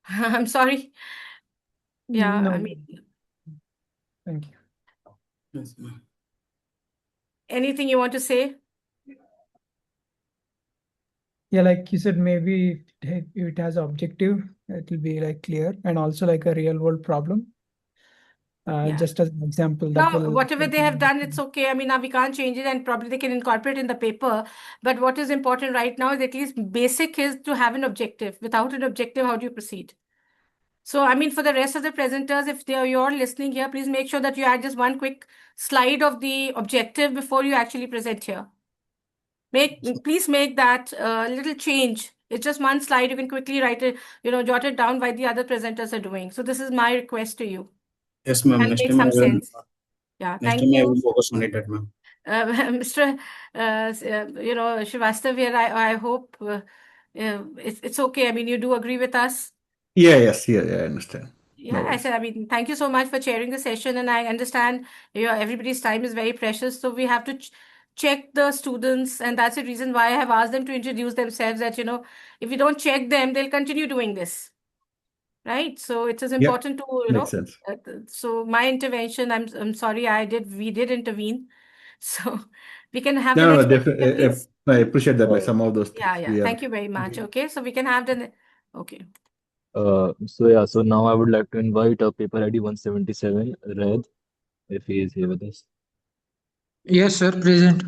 I'm sorry. Yeah, No. I mean, Thank you. Yes, ma'am. anything you want to say? Yeah, like you said, maybe if it has objective, it will be like clear, and also like a real world problem. Yeah. Just as an example, that Now, will whatever they have done, it's okay. I mean, now we can't change it and probably they can incorporate in the paper. But what is important right now is at least basic is to have an objective. Without an objective, how do you proceed? So, I mean, for the rest of the presenters, if you're listening here, please make sure that you add just one quick slide of the objective before you actually present here. Please make that little change. It's just one slide. You can quickly write it, jot it down while the other presenters are doing. So this is my request to you. Yes, ma'am. And Next make time I some will. sense. Yeah, Next thank time I you. will focus on it, ma'am. Mr. Srivastav here, I hope it's okay. I mean, you do agree with us? Yes, I understand. Yeah, I said, I mean, thank you so much for chairing the session, and I understand everybody's time is very precious, so we have to check the students, and that's the reason why I have asked them to introduce themselves, that, if we don't check them, they'll continue doing this, right? So it is important to, Makes sense. so my intervention, I'm sorry, we did intervene, so we can have the No, next definitely. presenter, please. I appreciate that. Like some of those things Yeah, we are. thank you very much. Okay, so we can have okay. So now I would like to invite paper ID 177, Red, if he is here with us. Yes, sir, present.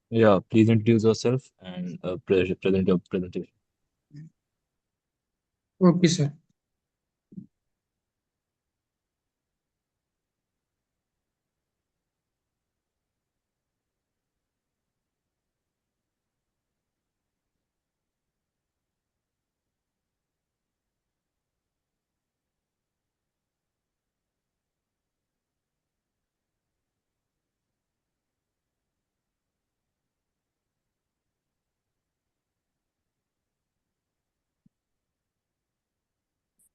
Yeah, please introduce yourself and present your presentation. Okay, sir.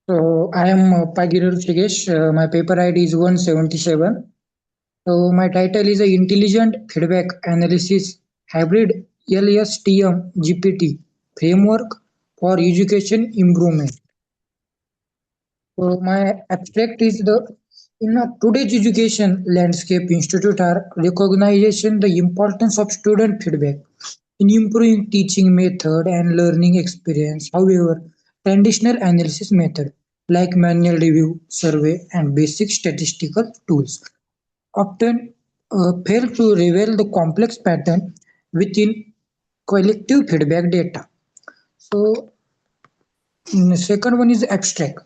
So I am Pagirar Shigesh. My paper ID is 177. So my title is Intelligent Feedback Analysis Hybrid LSTM GPT Framework for Education Improvement. So my abstract is in today's education landscape, institute are recognizing the importance of student feedback in improving teaching method and learning experience. However, traditional analysis method like manual review, survey, and basic statistical tools often fail to reveal the complex pattern within collective feedback data. So second one is abstract.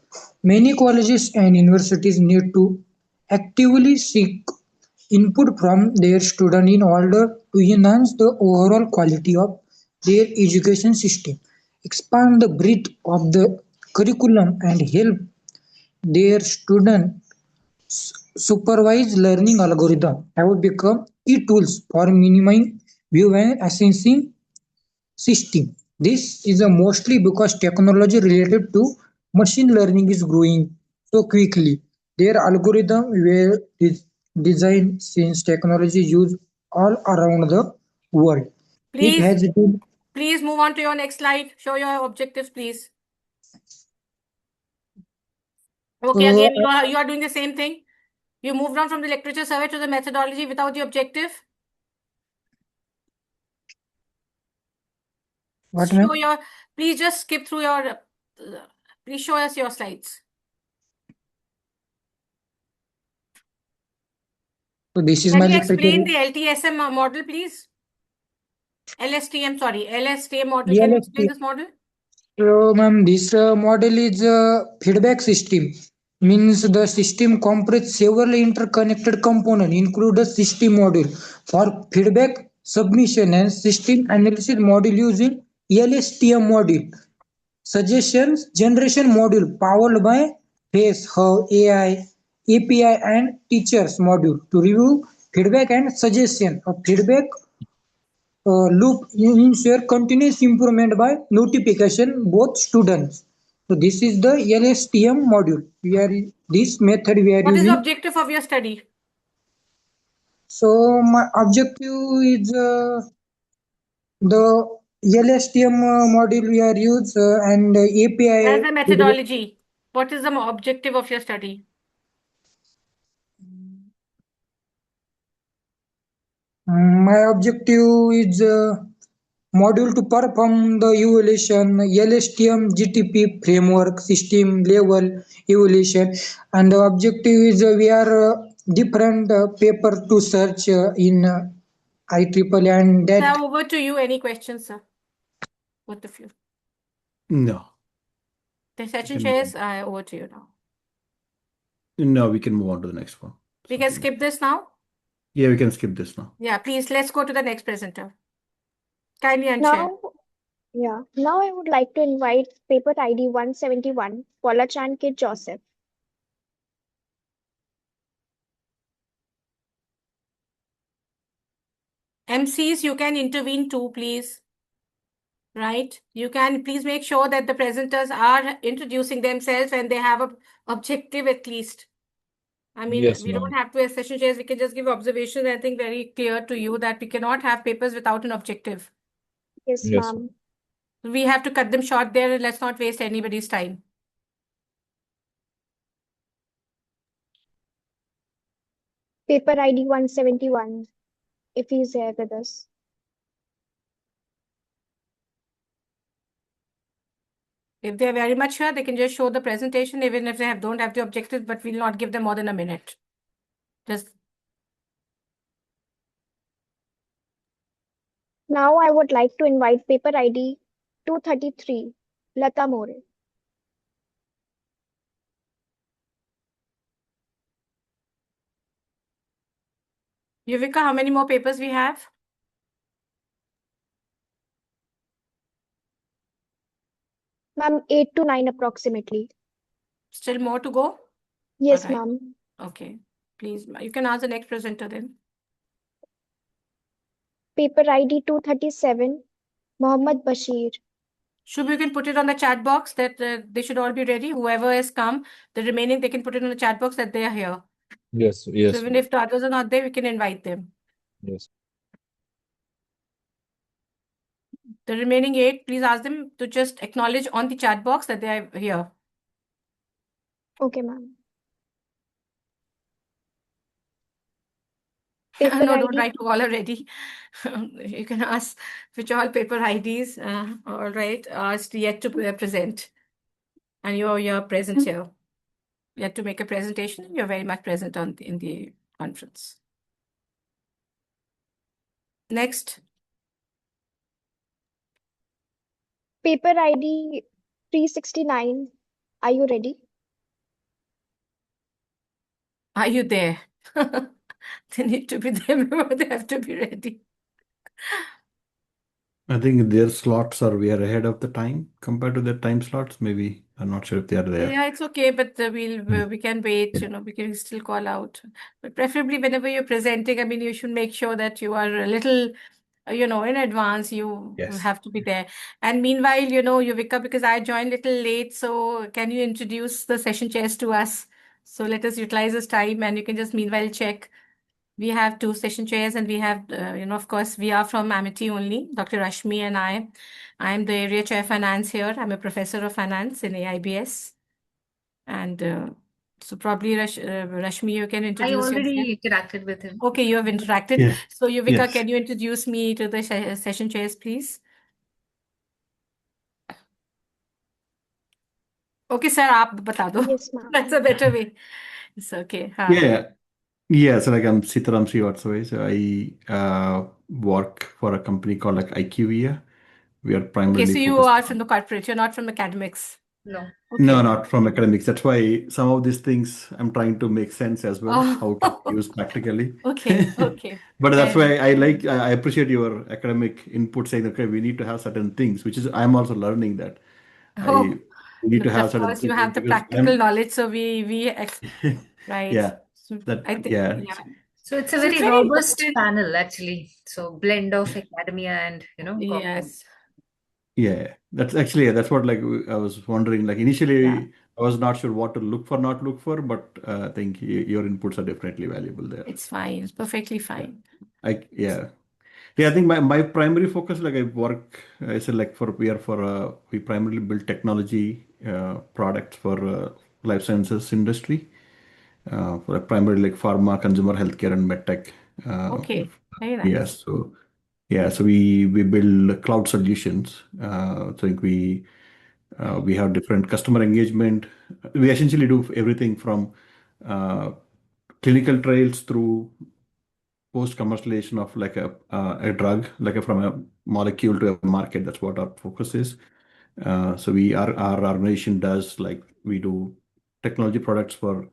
Many colleges and universities need to actively seek input from their students in order to enhance the overall quality of their education system, expand the breadth of the curriculum, and help their students supervised learning algorithm have become key tools for minimizing view and assessing system. This is mostly because technology related to machine learning is growing so quickly. Their algorithm were designed since technology used all around the world. It has been Please move on to your next slide. Show your objectives, please. Okay, again, you are doing the same thing. You moved on from the literature survey to the methodology without the objective. What, ma'am? Please just skip through please show us your slides. So this is Can my you literature. explain the LTSM model, please? LSTM model. Can you explain this model? So, ma'am, this model is a feedback system. Means the system comprises several interconnected components, include a system module for feedback submission and system analysis module using LSTM module. Suggestions generation module powered by FACE, how AI API and teachers module to review feedback and suggestion. A feedback loop ensure continuous improvement by notification both students. So this is the LSTM module. This method we are What is the using. objective of your study? So my objective is the LSTM module we are use and API. As a methodology, what is the objective of your study? My objective is module to perform the evaluation, LSTM GTP framework system level evaluation, and the objective is we are different paper to search in IEEE and that. Sir, over to you. Any questions, sir? Both of you. No. The session can- chairs, over to you now. No, we can move on to the next one. We can skip this now? Yeah, we can skip this now. Yeah, please, let's go to the next presenter. Kindly unshare. Now I would like to invite paper ID 171, Paula Chan Kit Joseph. MCs, you can intervene too, please. Right? You can please make sure that the presenters are introducing themselves and they have an objective at least. I mean, Yes, we ma'am. don't have to have session chairs. We can just give observations. I think very clear to you that we cannot have papers without an objective. Yes, Yes, ma'am. We have to cut them short there and let's not waste anybody's time. Paper ID 171, if he's here with us. If they're very much sure, they can just show the presentation, even if they don't have the objectives, but we'll not give them more than a minute. Just Now I would like to invite paper ID 233, Lata More. Yuvika, how many more papers we have? Ma'am, 8 to 9 approximately. Still more to go? Yes, Alright. ma'am. Okay. Please, you can ask the next presenter then. Paper ID 237, Mohammad Bashir. Shubh, you can put it on the chat box that they should all be ready. Whoever has come, the remaining, they can put it on the chat box that they are here. Yes, yes, So even if the others are not there, we can invite them. yes. The remaining 8, please ask them to just acknowledge on the chat box that they are here. Okay, ma'am. No, Paper don't ID. write to all already. You can ask which all paper IDs, all right, asked yet to present. And you're present here. You have to make a presentation and you're very much present in the conference. Next. Paper ID 369. Are you ready? Are you there? They need to be there before they have to be ready. I think their slots are we are ahead of the time compared to their time slots. Maybe I'm not sure if they are there. Yeah, it's okay, but we can wait, we can still call out. But preferably whenever you're presenting, I mean, you should make sure that you are a little, in advance, you Yes. have to be there. And meanwhile, Yuvika, because I joined a little late, so can you introduce the session chairs to us? So let us utilize this time and you can just meanwhile check. We have 2 session chairs and we have, of course, we are from Amity only, Dr. Rashmi and I. I'm the area chair finance here. I'm a professor of finance in AIBS. And so probably Rashmi, you can I introduce yourself. already interacted with him. Okay, you have interacted. Yeah. So Yuvika, Yes. can you introduce me to the session chairs, please? Okay, sir, आप बता दो. Yes, ma'am. That's a better way. It's okay. हाँ. Yeah. Yeah. So like I'm Sitaram Srivatsava. So I work for a company called like IQVIA. We are Okay, primarily so you focused are on. from the corporate. You're not from academics. No. No, Okay. not from academics. That's why some of these things I'm trying to make sense as well, how to Oh, use practically. okay, okay. But that's Fair why enough. I appreciate your academic input saying, okay, we need to have certain things, which is I'm also learning that Oh, we need to but have of certain course you things have the because practical knowledge, so we right? Yeah, So that I think, yeah. yeah. So it's a So very it's very robust important. panel, actually. So blend of academia and, corporate. Yes. Yeah, that's actually that's what like I was wondering. Like Yeah. initially, I was not sure what to look for, not look for, but I think your inputs are definitely valuable there. It's fine. It's perfectly fine. Yeah. I think my primary focus, like I work, I said like we primarily build technology products for life sciences industry, for primarily like pharma, consumer healthcare, and medtech. Okay. Very Yes, nice. so we build cloud solutions. I think we have different customer engagement. We essentially do everything from uh, clinical trials through post commercialization of like a drug, from a molecule to a market. That's what our focus is. So our organization does, like, we do technology products for.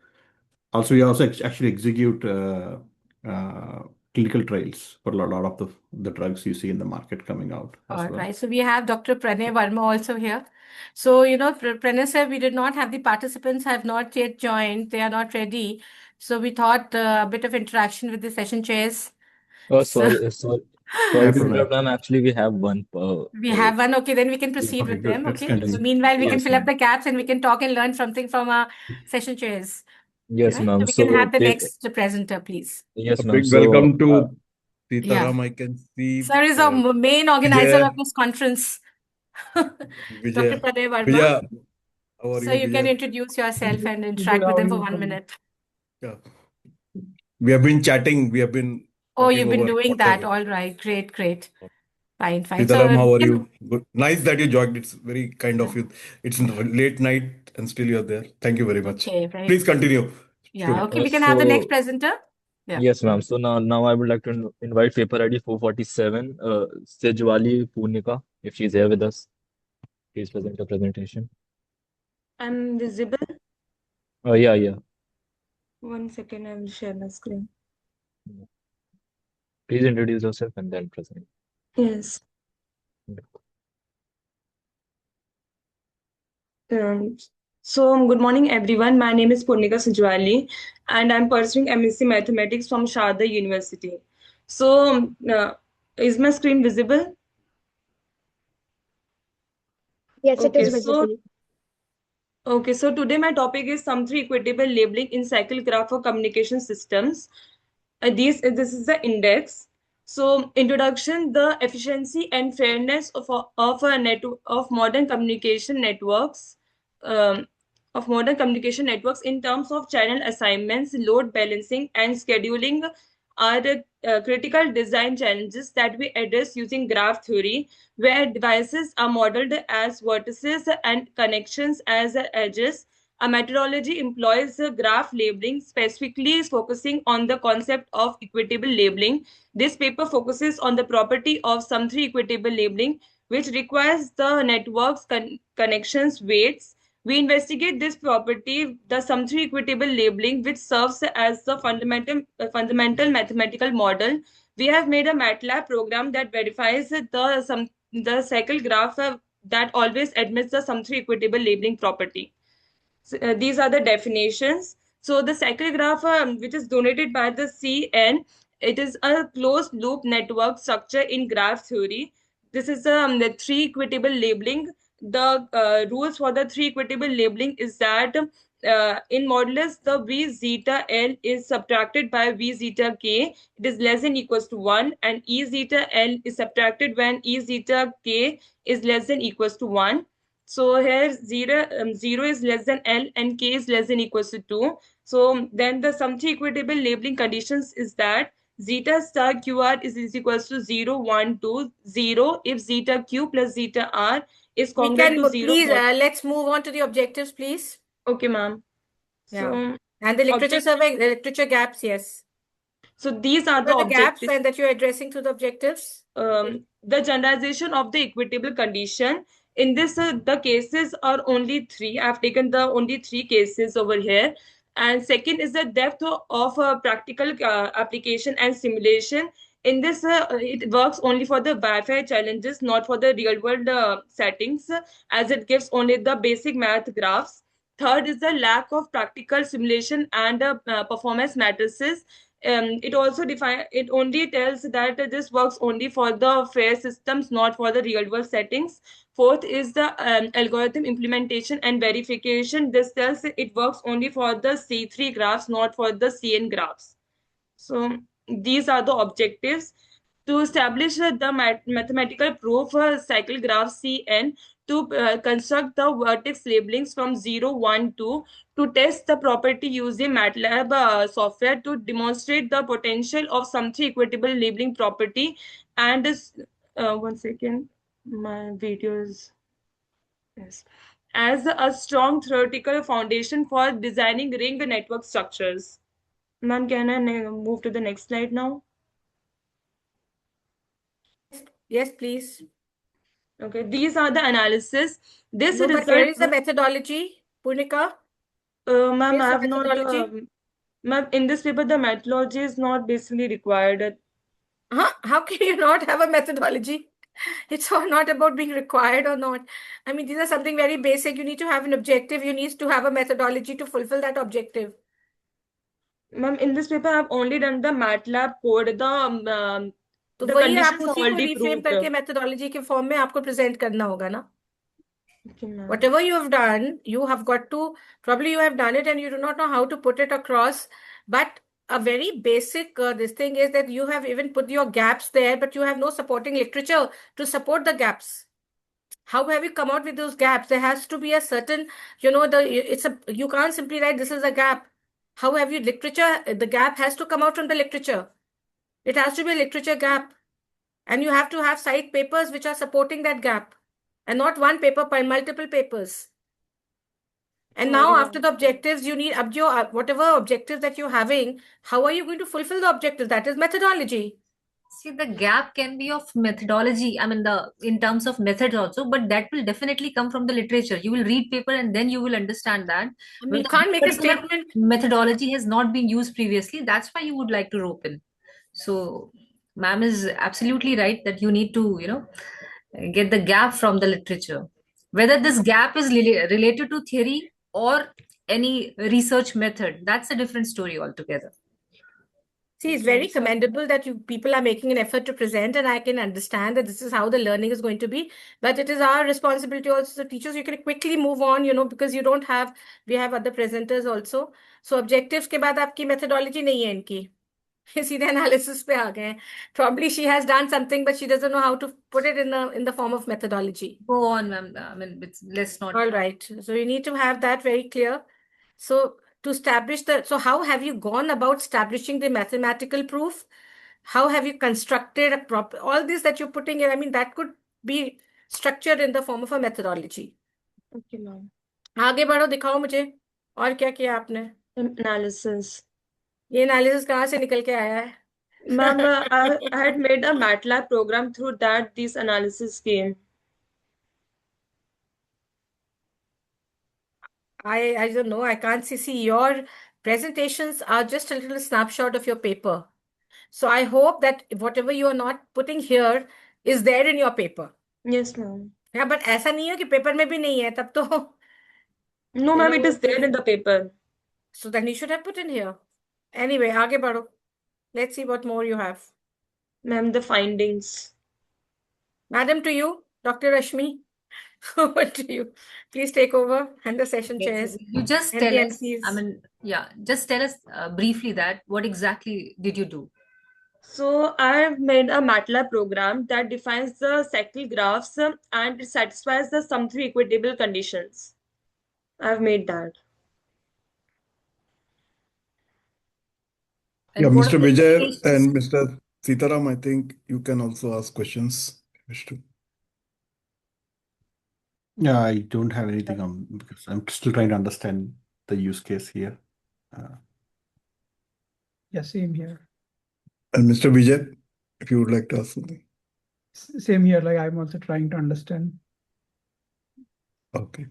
Also, we also actually execute uh, clinical trials for a lot of the drugs you see in the market coming out as All well. right. So we have Dr. Pranay Verma also here. So, Pranay said we did not have the participants have not yet joined. They are not ready. So we thought a bit of interaction with the session chairs. Oh, So sorry Yeah, to Pranay. interrupt, ma'am. Actually, we have one. we have one. Okay, then we can proceed Okay, with good. them. Let's Okay. So continue. meanwhile, we can Yes, fill up ma'am. the gaps and we can talk and learn something from our session chairs. Yes, Right? ma'am. So we can So, have the next presenter, please. yes, A ma'am. big So, welcome to Yeah. Sitaram. I can see Sir is the main organizer Vijay. of this conference. Dr. Vijay. Pranay Verma. Vijay, how are So you, you can Vijay? introduce yourself and Good, interact with how are them for you? 1 minute. Yeah. We have been chatting. We have been Oh, talking you've been over doing that. WhatsApp. All right. Great. Fine. Sitaram, So how are yeah. you? Good. Nice that you joined. It's very kind of you. It's late night and still you're there. Thank you very much. Okay, very Please continue. yeah. Student. Okay, we can have the next presenter. Yeah. yes, ma'am. So now I would like to invite paper ID 447, Sejwali Punika, if she's here with us. Please present your presentation. I'm visible. Yeah. 1 second, I will share my screen. Please introduce yourself and then present. Yes. Good morning, everyone. My name is Purnika Sujwali, and I'm pursuing MSc Mathematics from Sharda University. Is my screen visible? Yes, it is visible. Okay, so today my topic is sum-3 equitable labeling in cycle graph for communication systems. This is the index. So introduction, the efficiency and fairness of modern communication networks, in terms of channel assignments, load balancing, and scheduling are critical design challenges that we address using graph theory, where devices are modeled as vertices and connections as edges. A methodology employs graph labeling, specifically focusing on the concept of equitable labeling. This paper focuses on the property of sum-3 equitable labeling, which requires the network's connections weights. We investigate this property, the sum-3 equitable labeling, which serves as the fundamental mathematical model. We have made a MATLAB program that verifies the cycle graph that always admits the sum-3 equitable labeling property. These are the definitions. So the cycle graph, which is donated by the CN, it is a closed loop network structure in graph theory. This is the 3 equitable labeling. The rules for the 3 equitable labeling is that in modulus, the V zeta L is subtracted by V zeta K. It is less than equals to 1, and E zeta L is subtracted when E zeta K is less than equals to 1. So here 0 is less than L and K is less than equals to 2. So then the sum-3 equitable labeling conditions is that zeta star QR is equals to 0, 1, 2, 0 if zeta Q plus zeta R is We congruent can to 0. please let's move on to the objectives, please. Okay, ma'am. Yeah. And the literature survey, the literature gaps, yes. So these are the gaps objectives and that you're addressing through the objectives. The generalization of the equitable condition. In this, the cases are only 3. I've taken the only 3 cases over here. And second is the depth of practical application and simulation. In this, it works only for the Wi-Fi challenges, not for the real-world settings, as it gives only the basic math graphs. Third is the lack of practical simulation and performance matrices. It only tells that this works only for the FAIR systems, not for the real world settings. Fourth is the algorithm implementation and verification. This tells it works only for the C3 graphs, not for the CN graphs. So these are the objectives. To establish the mathematical proof cycle graph CN, to construct the vertex labelings from 0, 1, 2, to test the property using MATLAB software, to demonstrate the potential of sum three equitable labeling property, and one second, my videos. Yes. As a strong theoretical foundation for designing ring network structures. Ma'am, can I move to the next slide now? Yes, please. Okay, these are the analysis. This No, but result, where is the methodology, Punika? ma'am, I Where's the have not, methodology? ma'am, in this paper, the methodology is not basically required. How can you not have a methodology? It's all not about being required or not. I mean, these are something very basic. You need to have an objective. You need to have a methodology to fulfill that objective. Ma'am, in this paper, I've only done the MATLAB code. तो The वही आप conditions उसी को already reframe proved. करके methodology के form में आपको present करना होगा ना. Okay, ma'am. Whatever you have done, you have got to, probably you have done it and you do not know how to put it across. But a very basic, this thing is that you have even put your gaps there, but you have no supporting literature to support the gaps. How have you come out with those gaps? There has to be a certain, you can't simply write this is a gap. How have you literature? The gap has to come out from the literature. It has to be a literature gap. And you have to have side papers which are supporting that gap. And not one paper, but multiple papers. And Sorry, now ma'am. after the objectives, you need whatever objectives that you're having, how are you going to fulfill the objectives? That is methodology. See, the gap can be of methodology, I mean, in terms of methods also, but that will definitely come from the literature. You will read paper and then you will understand that. I mean, you But can't make a particular statement. methodology has not been used previously. That's why you would like to rope in. So, ma'am is absolutely right that you need to, get the gap from the literature. Whether this gap is related to theory or any research method, that's a different story altogether. See, it's very commendable that you people are making an effort to present, and I can understand that this is how the learning is going to be. But it is our responsibility also, the teachers, you can quickly move on, because we have other presenters also. So objectives के बाद आपकी methodology नहीं है इनकी. सीधे analysis पे आ गए. Probably she has done something, but she doesn't know how to put it in the form of methodology. Go on, ma'am. I mean, let's not. All right. So you need to have that very clear. So to establish so how have you gone about establishing the mathematical proof? How have you constructed all this that you're putting in? I mean, that could be structured in the form of a methodology. Okay, ma'am. आगे बढ़ो, दिखाओ मुझे और क्या किया आपने? Analysis. ये analysis कहाँ से निकल के आया है? Ma'am, I had made a MATLAB program through that this analysis came. I don't know. I can't see. Your presentations are just a little snapshot of your paper. So I hope that whatever you are not putting here is there in your paper. Yes, ma'am. Yeah, but ऐसा नहीं है कि paper में भी नहीं है तब तो. No, ma'am, it is there in the paper. So then you should have put in here. Anyway, आगे बढ़ो. Let's see what more you have. Ma'am, the findings. Madam, to you, Dr. Rashmi. Over to you. Please take over and the session chairs. You just and tell the us, MCs. I mean, just tell us briefly that what exactly did you do? So I've made a MATLAB program that defines the cycle graphs and it satisfies the sum three equitable conditions. I've made that. Yeah, Mr. Vijay and Mr. Sitaram, I think you can also ask questions. Yeah, I don't have anything on because I'm still trying to understand the use case here. Yeah, same here. And Mr. Vijay, if you would like to ask something. Same here, like I'm also trying to understand. Okay.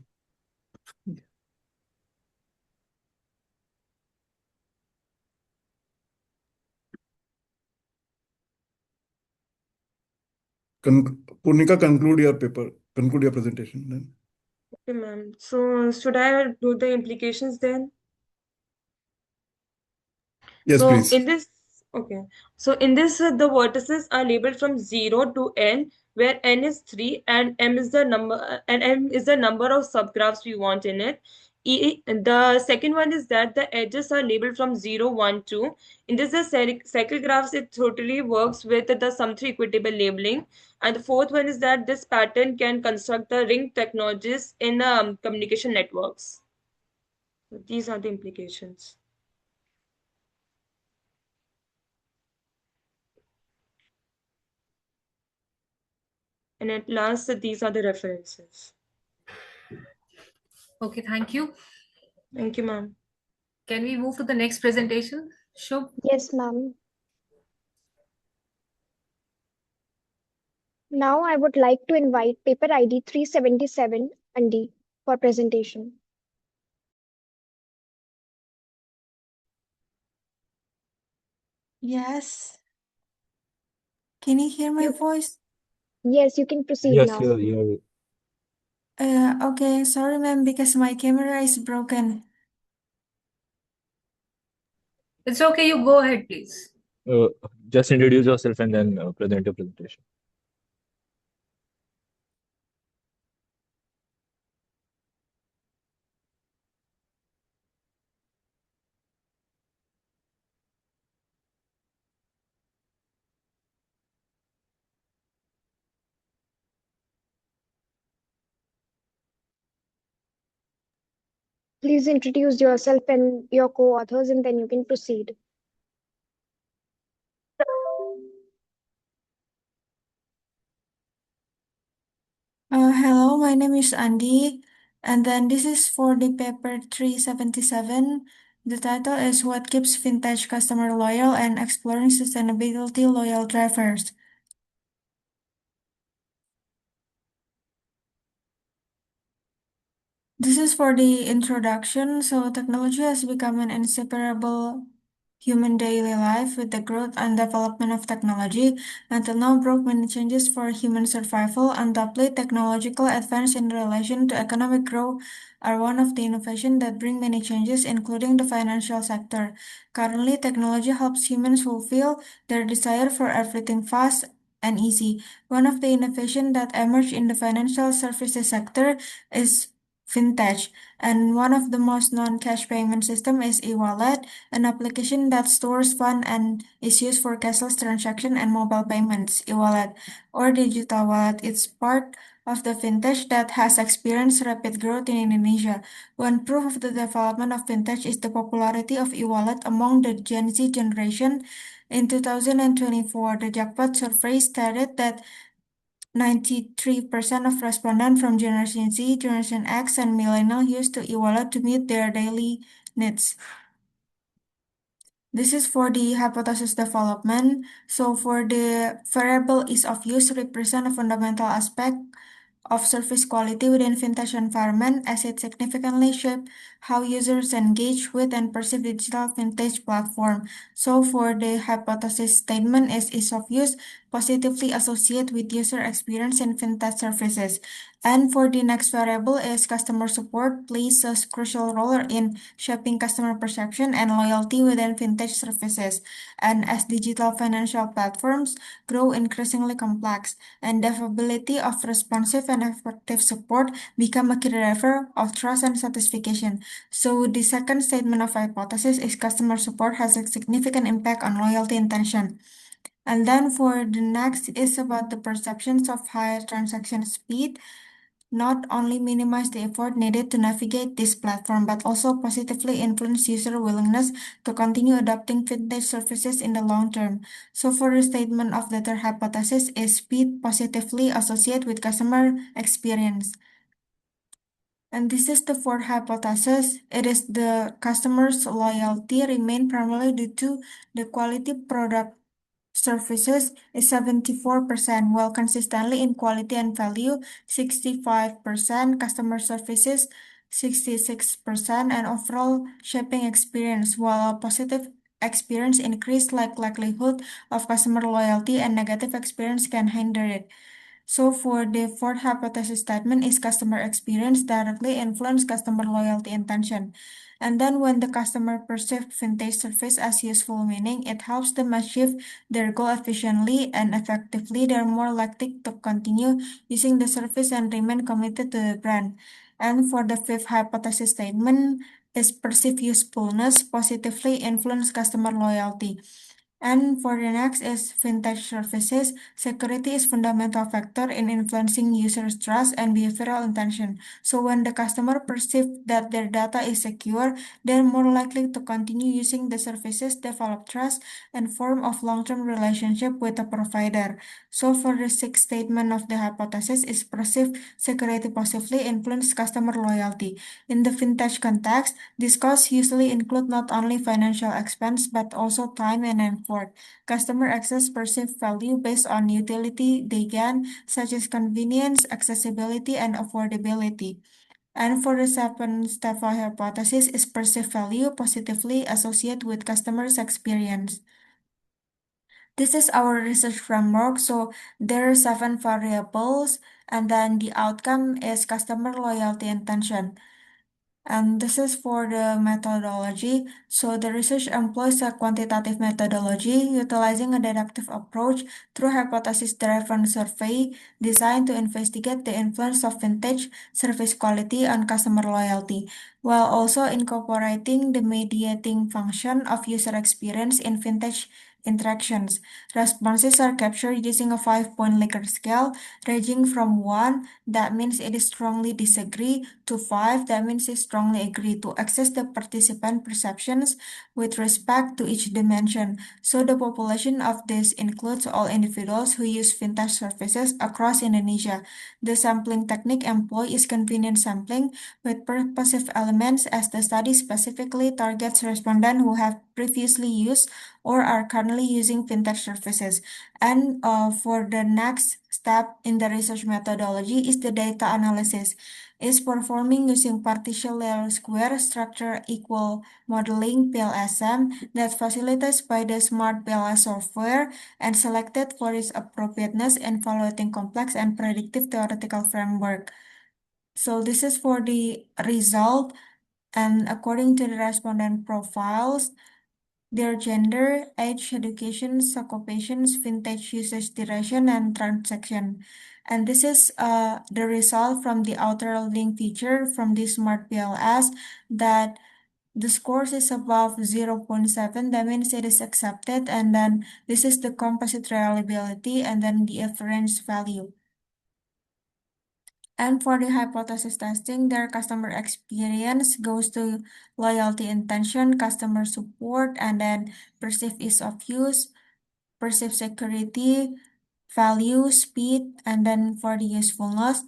Punika, conclude your paper, conclude your presentation then. Okay, ma'am. So should I do the implications then? Yes, So please. in this, okay. So in this, the vertices are labeled from 0 to n, where n is 3 and m is the number, and m is the number of subgraphs we want in it. The second one is that the edges are labeled from 0, 1, 2. In this, the cycle graphs, it totally works with the sum-3 equitable labeling. And the fourth one is that this pattern can construct the ring technologies in communication networks. So these are the implications. And at last, these are the references. Okay, thank you. Thank you, ma'am. Can we move to the next presentation? Shubh? Yes, ma'am. Now I would like to invite paper ID 377 Andy for presentation. Yes. Can you hear my voice? Yes, you can proceed Yes, now. you're Okay, sorry, ma'am, because my camera is broken. It's okay, you go ahead, please. just introduce yourself and then present your presentation. Please introduce yourself and your co-authors, and then you can proceed. Hello, my name is Andy, and then this is for the paper 377. The title is What Keeps Vintage Customer Loyal and Exploring Sustainability Loyal Drivers. This is for the introduction. So technology has become an inseparable human daily life with the growth and development of technology. Until now, brought many changes for human survival. Undoubtedly, technological advance in relation to economic growth are one of the innovations that bring many changes, including the financial sector. Currently, technology helps humans fulfill their desire for everything fast and easy. One of the innovations that emerged in the financial services sector is fintech, and one of the most known cash payment system is e-wallet, an application that stores funds and is used for cashless transaction and mobile payments. E-wallet or digital wallet is part of the fintech that has experienced rapid growth in Indonesia. One proof of the development of fintech is the popularity of e-wallet among the Gen Z generation. In 2024, the Jackpot survey stated that 93% of respondents from Generation Z, Generation X, and Millennial used to e-wallet to meet their daily needs. This is for the hypothesis development. So for the variable ease of use represent a fundamental aspect of service quality within fintech environment as it significantly shapes how users engage with and perceive digital fintech platform. So for the hypothesis statement is ease of use positively associated with user experience in fintech services. And for the next variable is customer support plays a crucial role in shaping customer perception and loyalty within fintech services. And as digital financial platforms grow increasingly complex, and the availability of responsive and effective support become a key driver of trust and satisfaction. So the second statement of hypothesis is customer support has a significant impact on loyalty intention. And then for the next is about the perceptions of higher transaction speed not only minimize the effort needed to navigate this platform, but also positively influence user willingness to continue adopting fintech services in the long term. So for the statement of the third hypothesis is speed positively associated with customer experience. And this is the fourth hypothesis. It is the customer's loyalty remain primarily due to the quality product services is 74%, while consistently in quality and value, 65%, customer services, 66%, and overall shopping experience, while a positive experience increase like likelihood of customer loyalty and negative experience can hinder it. So for the fourth hypothesis statement is customer experience directly influence customer loyalty intention. And then when the customer perceives vintage service as useful, meaning it helps them achieve their goal efficiently and effectively, they're more likely to continue using the service and remain committed to the brand. And for the fifth hypothesis statement is perceived usefulness positively influence customer loyalty. And for the next is vintage services. Security is fundamental factor in influencing users' trust and behavioral intention. So when the customer perceive that their data is secure, they're more likely to continue using the services, develop trust, and form of long-term relationship with the provider. So for the sixth statement of the hypothesis is perceived security positively influence customer loyalty. In the vintage context, these costs usually include not only financial expense but also time and effort. Customer access perceived value based on utility they gain, such as convenience, accessibility, and affordability. And for the seventh step hypothesis is perceived value positively associated with customers' experience. This is our research framework. So there are 7 variables, and then the outcome is customer loyalty intention. And this is for the methodology. So the research employs a quantitative methodology utilizing a deductive approach through hypothesis-driven survey designed to investigate the influence of vintage service quality on customer loyalty, while also incorporating the mediating function of user experience in vintage interactions. Responses are captured using a 5-point Likert scale, ranging from 1, that means it is strongly disagree, to 5, that means it strongly agree, to assess the participant perceptions with respect to each dimension. So the population of this includes all individuals who use vintage services across Indonesia. The sampling technique employed is convenient sampling with purposive elements, as the study specifically targets respondents who have previously used or are currently using vintage services. And for the next step in the research methodology is the data analysis. Is performing using partial layer square structure equal modeling PLSM that facilitated by the Smart PLS software and selected for its appropriateness in evaluating complex and predictive theoretical framework. So this is for the result, and according to the respondent profiles, their gender, age, education, occupations, vintage usage duration, and transaction. And this is the result from the outer link feature from the Smart PLS that the scores is above 0.7, that means it is accepted, and then this is the composite reliability, and then the reference value. And for the hypothesis testing, their customer experience goes to loyalty intention, customer support, and then perceived ease of use, perceived security, value, speed, and then for the usefulness,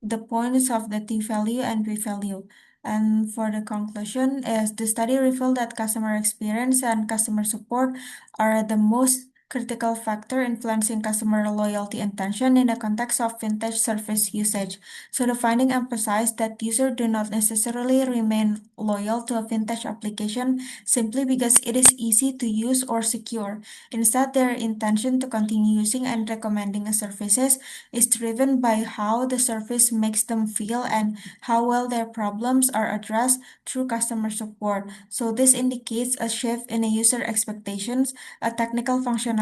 the points of the t-value and p-value. And for the conclusion is the study revealed that customer experience and customer support are the most critical factor influencing customer loyalty intention in the context of vintage service usage. So the finding emphasized that users do not necessarily remain loyal to a vintage application simply because it is easy to use or secure. Instead, their intention to continue using and recommending a services is driven by how the service makes them feel and how well their problems are addressed through customer support. So this indicates a shift in a user expectations. A technical functionality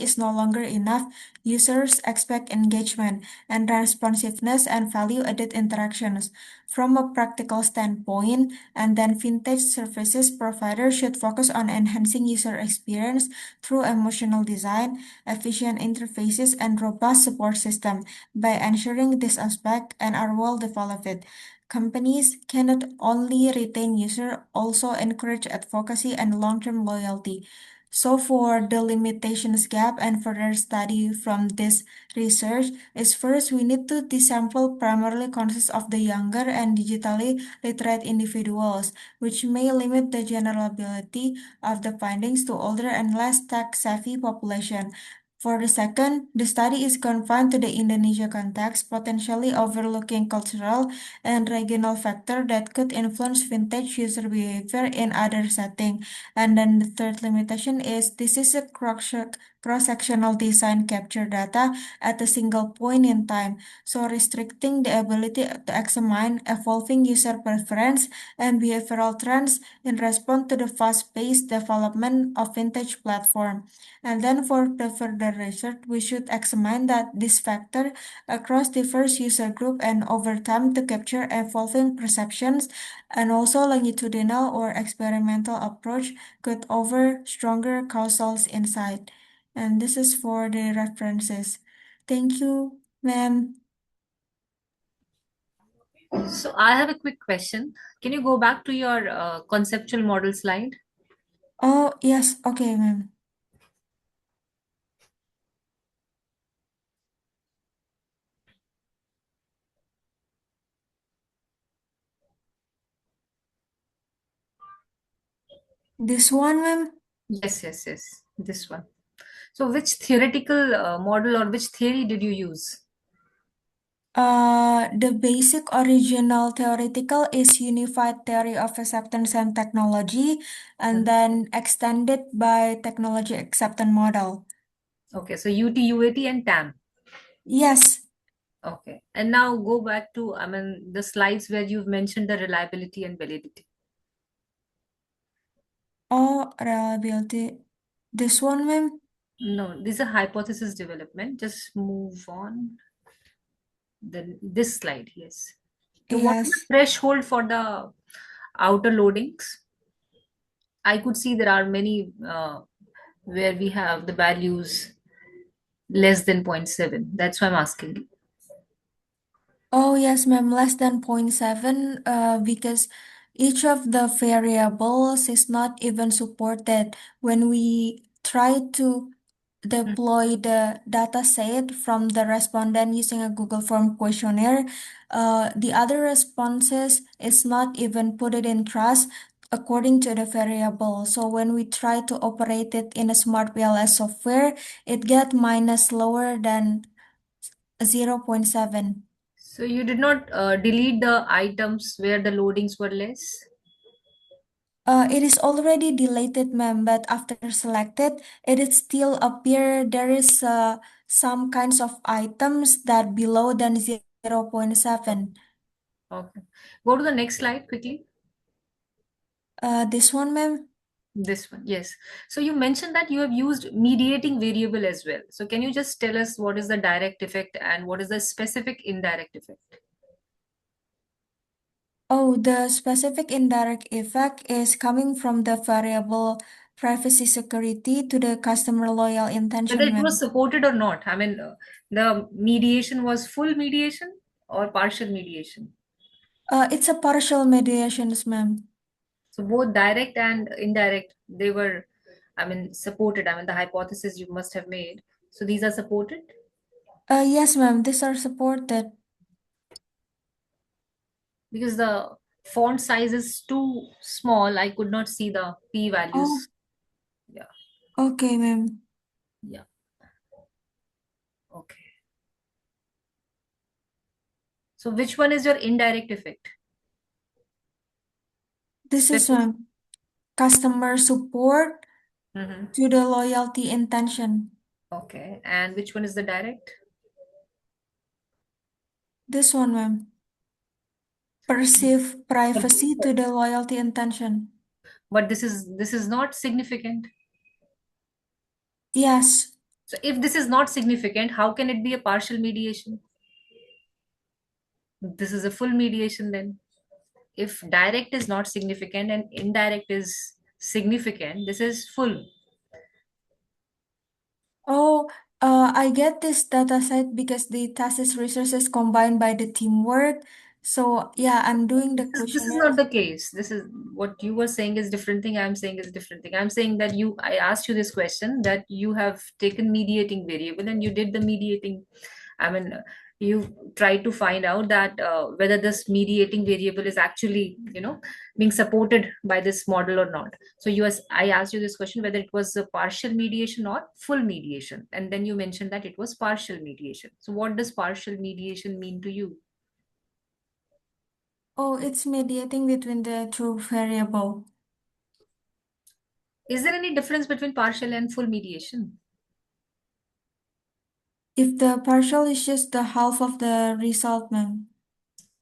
is no longer enough. Users expect engagement and responsiveness and value-added interactions. From a practical standpoint, and then vintage services providers should focus on enhancing user experience through emotional design, efficient interfaces, and robust support system. By ensuring this aspect and are well developed, companies can not only retain user, also encourage advocacy and long-term loyalty. So for the limitations gap and further study from this research is first we need to the sample primarily consists of the younger and digitally literate individuals, which may limit the general ability of the findings to older and less tech-savvy population. For the second, the study is confined to the Indonesia context, potentially overlooking cultural and regional factors that could influence vintage user behavior in other settings. And then the third limitation is this is a cross-sectional design capture data at a single point in time, so restricting the ability to examine evolving user preference and behavioral trends in response to the fast-paced development of vintage platform. And then for the further research, we should examine that this factor across diverse user group and over time to capture evolving perceptions, and also longitudinal or experimental approach could offer stronger causal insight. And this is for the references. Thank you, ma'am. So I have a quick question. Can you go back to your conceptual model slide? Oh, yes. Okay, ma'am. This one, ma'am? Yes, yes, yes. This one. So which theoretical model or which theory did you use? The basic original theoretical is Unified Theory of Acceptance and Technology, and then extended by Technology Acceptance Model. Okay, so UT, UAT, and TAM. Yes. Okay, and now go back to, the slides where you've mentioned the reliability and validity. Oh, reliability. This one, ma'am? No, this is a hypothesis development. Just move on. Then this slide, yes. So what is the Yes. threshold for the outer loadings? I could see there are many where we have the values less than 0.7. That's why I'm asking. Oh, yes, ma'am, less than 0.7, because each of the variables is not even supported. When we try to deploy the data set from the respondent using a Google Form questionnaire, the other responses is not even put it in trust according to the variable. So when we try to operate it in a smart PLS software, it get minus lower than 0.7. So you did not delete the items where the loadings were less? It is already deleted, ma'am, but after selected, it is still appear there is some kinds of items that below than 0.7. Okay. Go to the next slide quickly. This one, ma'am? This one, yes. So you mentioned that you have used mediating variable as well. So can you just tell us what is the direct effect and what is the specific indirect effect? Oh, the specific indirect effect is coming from the variable privacy security to the customer loyal intention, Whether it ma'am. was supported or not. The mediation was full mediation or partial mediation? It's a partial mediations, ma'am. So both direct and indirect, they were, supported. The hypothesis you must have made. So these are supported? Yes, ma'am, these are supported. Because the font size is too small, I could not see the p values. Oh. Yeah. Okay, ma'am. Yeah. Okay. So which one is your indirect effect? This is customer support to the loyalty intention. Okay. And which one is the direct? This one, ma'am. Perceive privacy to the loyalty intention. But this is not significant. Yes. So if this is not significant, how can it be a partial mediation? This is a full mediation then. If direct is not significant and indirect is significant, this is full. Oh, I get this data set because the task resources combined by the teamwork. So yeah, I'm doing the This is questionnaire. not the case. This is what you were saying is different thing. I'm saying is different thing. I'm saying that I asked you this question that you have taken mediating variable and you did the mediating. you try to find out that whether this mediating variable is actually, being supported by this model or not. So I asked you this question whether it was a partial mediation or full mediation, and then you mentioned that it was partial mediation. So what does partial mediation mean to you? Oh, it's mediating between the two variable. Is there any difference between partial and full mediation? If the partial is just the half of the result, ma'am.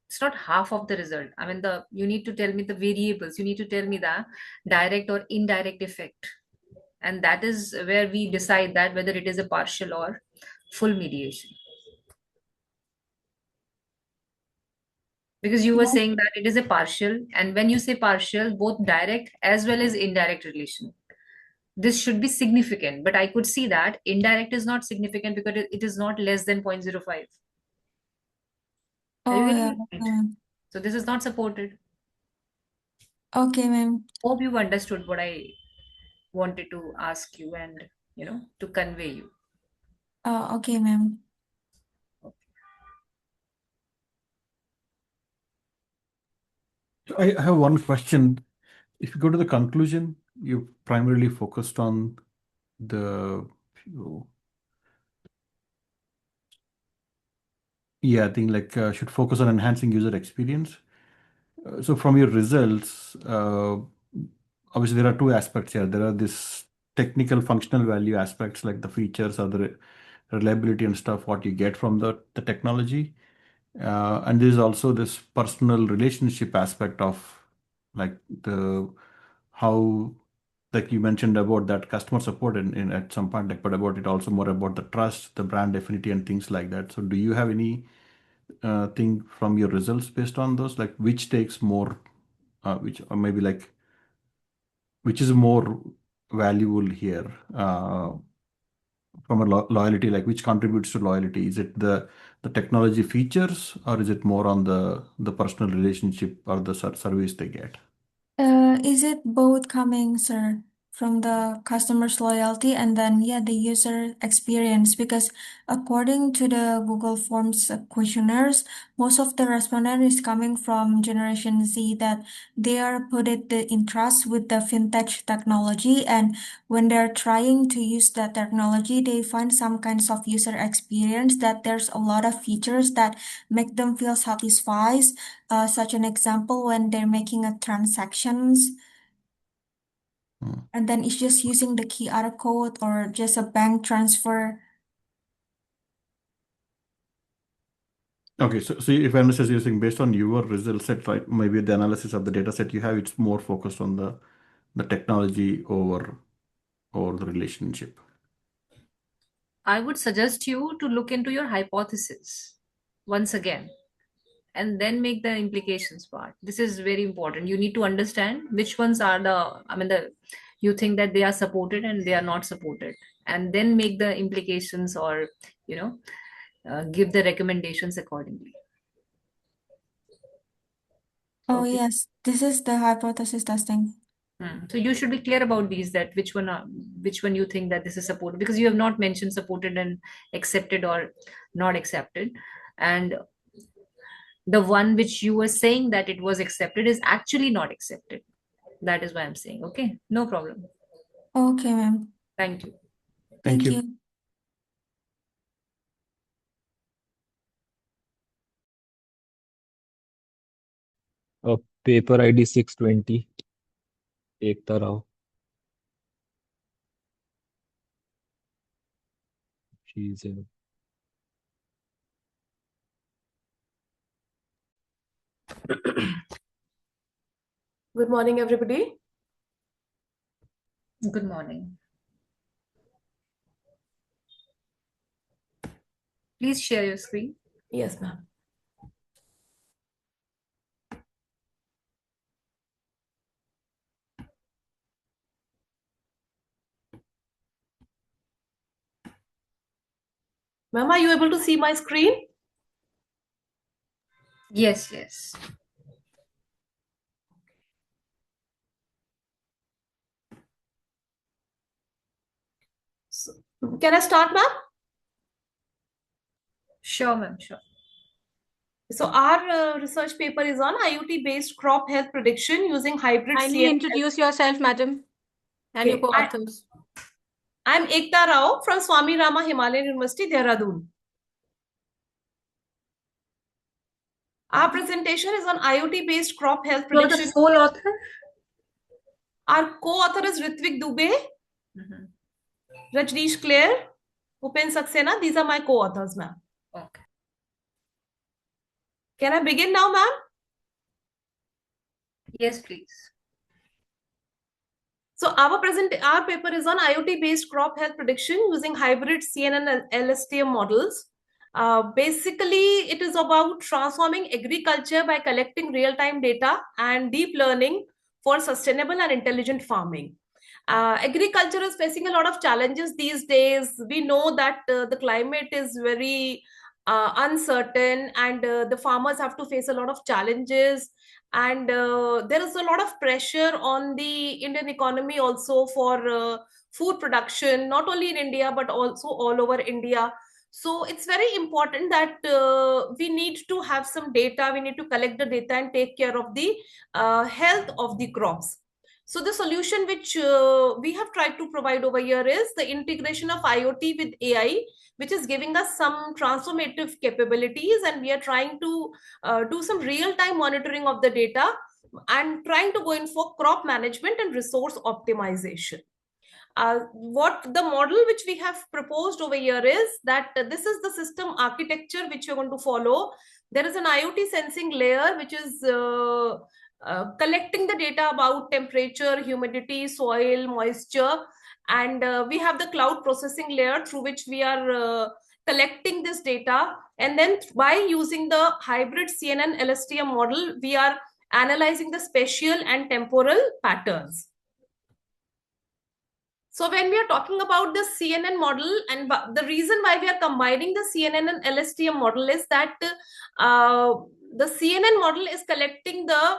It's not half of the result. I mean, you need to tell me the variables. You need to tell me the direct or indirect effect. And that is where we decide that whether it is a partial or full mediation. Because you were saying that it is a partial, and when you say partial, both direct as well as indirect relation, this should be significant. But I could see that indirect is not significant because it is not less than 0.05. Are you Oh, getting yeah. it right? So this is not supported. Okay, ma'am. Hope you've understood what I wanted to ask you and, to convey you. Okay, ma'am. I have one question. If you go to the conclusion, you primarily focused on the I think like should focus on enhancing user experience. So from your results, obviously there are two aspects here. There are this technical functional value aspects like the features or the reliability and stuff, what you get from the technology. And there's also this personal relationship aspect of like how, like you mentioned about that customer support in at some point, like, but about it also more about the trust, the brand affinity and things like that. So do you have any thing from your results based on those, like which takes more, which or maybe like which is more valuable here from a loyalty, like which contributes to loyalty? Is it the technology features or is it more on the personal relationship or the service they get? Is it both coming, sir, from the customer's loyalty and then, the user experience? Because according to the Google Forms questionnaires, most of the respondent is coming from Generation Z that they are put it in trust with the fintech technology, and when they're trying to use that technology, they find some kinds of user experience that there's a lot of features that make them feel satisfied. Such an example when they're making a transactions and then it's just using the QR code or just a bank transfer. Okay, so if I understand, you're saying based on your result set, right? Maybe the analysis of the data set you have, it's more focused on the technology over the relationship. I would suggest you to look into your hypothesis once again and then make the implications part. This is very important. You need to understand which ones are you think that they are supported and they are not supported, and then make the implications or, give the recommendations accordingly. Oh, yes, this is the hypothesis testing. So you should be clear about these, that which one you think that this is supported, because you have not mentioned supported and accepted or not accepted, and the one which you were saying that it was accepted is actually not accepted. That is why I'm saying. Okay, no problem. Okay, ma'am. Thank you. Thank you. Paper ID 620. Ekta Rao. She's Good morning, everybody. Good morning. Please share your screen. Yes, ma'am. Ma'am, are you able to see my screen? Yes, yes. Can I start, ma'am? Sure, ma'am, sure. So our research paper is on IoT-based crop health prediction using hybrid Kindly CNN. introduce yourself, madam, and your Okay, co-authors. I'm Ekta Rao from Swami Rama Himalayan University, Dehradun. Our presentation is on IoT-based crop health You are the prediction. sole author? Our co-author is Ritvik Dubey, Rajneesh Clare, Upen Saxena. These are my co-authors, ma'am. Okay. Can I begin now, ma'am? Yes, please. So our paper is on IoT-based crop health prediction using hybrid CNN and LSTM models. Basically, it is about transforming agriculture by collecting real-time data and deep learning for sustainable and intelligent farming. Agriculture is facing a lot of challenges these days. We know that the climate is very uncertain, and the farmers have to face a lot of challenges. And there is a lot of pressure on the Indian economy also for food production, not only in India, but also all over India. So it's very important that we need to have some data. We need to collect the data and take care of the health of the crops. So the solution which we have tried to provide over here is the integration of IoT with AI, which is giving us some transformative capabilities, and we are trying to do some real-time monitoring of the data and trying to go in for crop management and resource optimization. What the model which we have proposed over here is that this is the system architecture which you're going to follow. There is an IoT sensing layer which is collecting the data about temperature, humidity, soil, moisture, and we have the cloud processing layer through which we are collecting this data, and then by using the hybrid CNN LSTM model, we are analyzing the spatial and temporal patterns. So when we are talking about the CNN model, and the reason why we are combining the CNN and LSTM model is that the CNN model is collecting the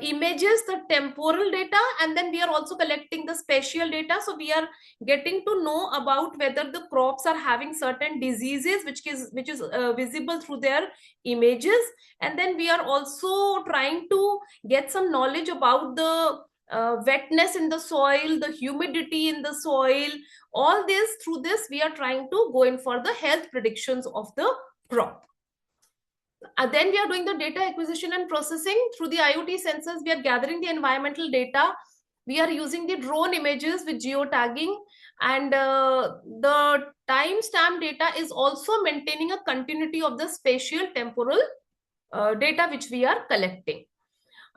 images, the temporal data, and then we are also collecting the spatial data. So we are getting to know about whether the crops are having certain diseases which is visible through their images, and then we are also trying to get some knowledge about the wetness in the soil, the humidity in the soil. All this, through this we are trying to go in for the health predictions of the crop. Then we are doing the data acquisition and processing. Through the IoT sensors, we are gathering the environmental data. We are using the drone images with geotagging, and the timestamp data is also maintaining a continuity of the spatial temporal data which we are collecting.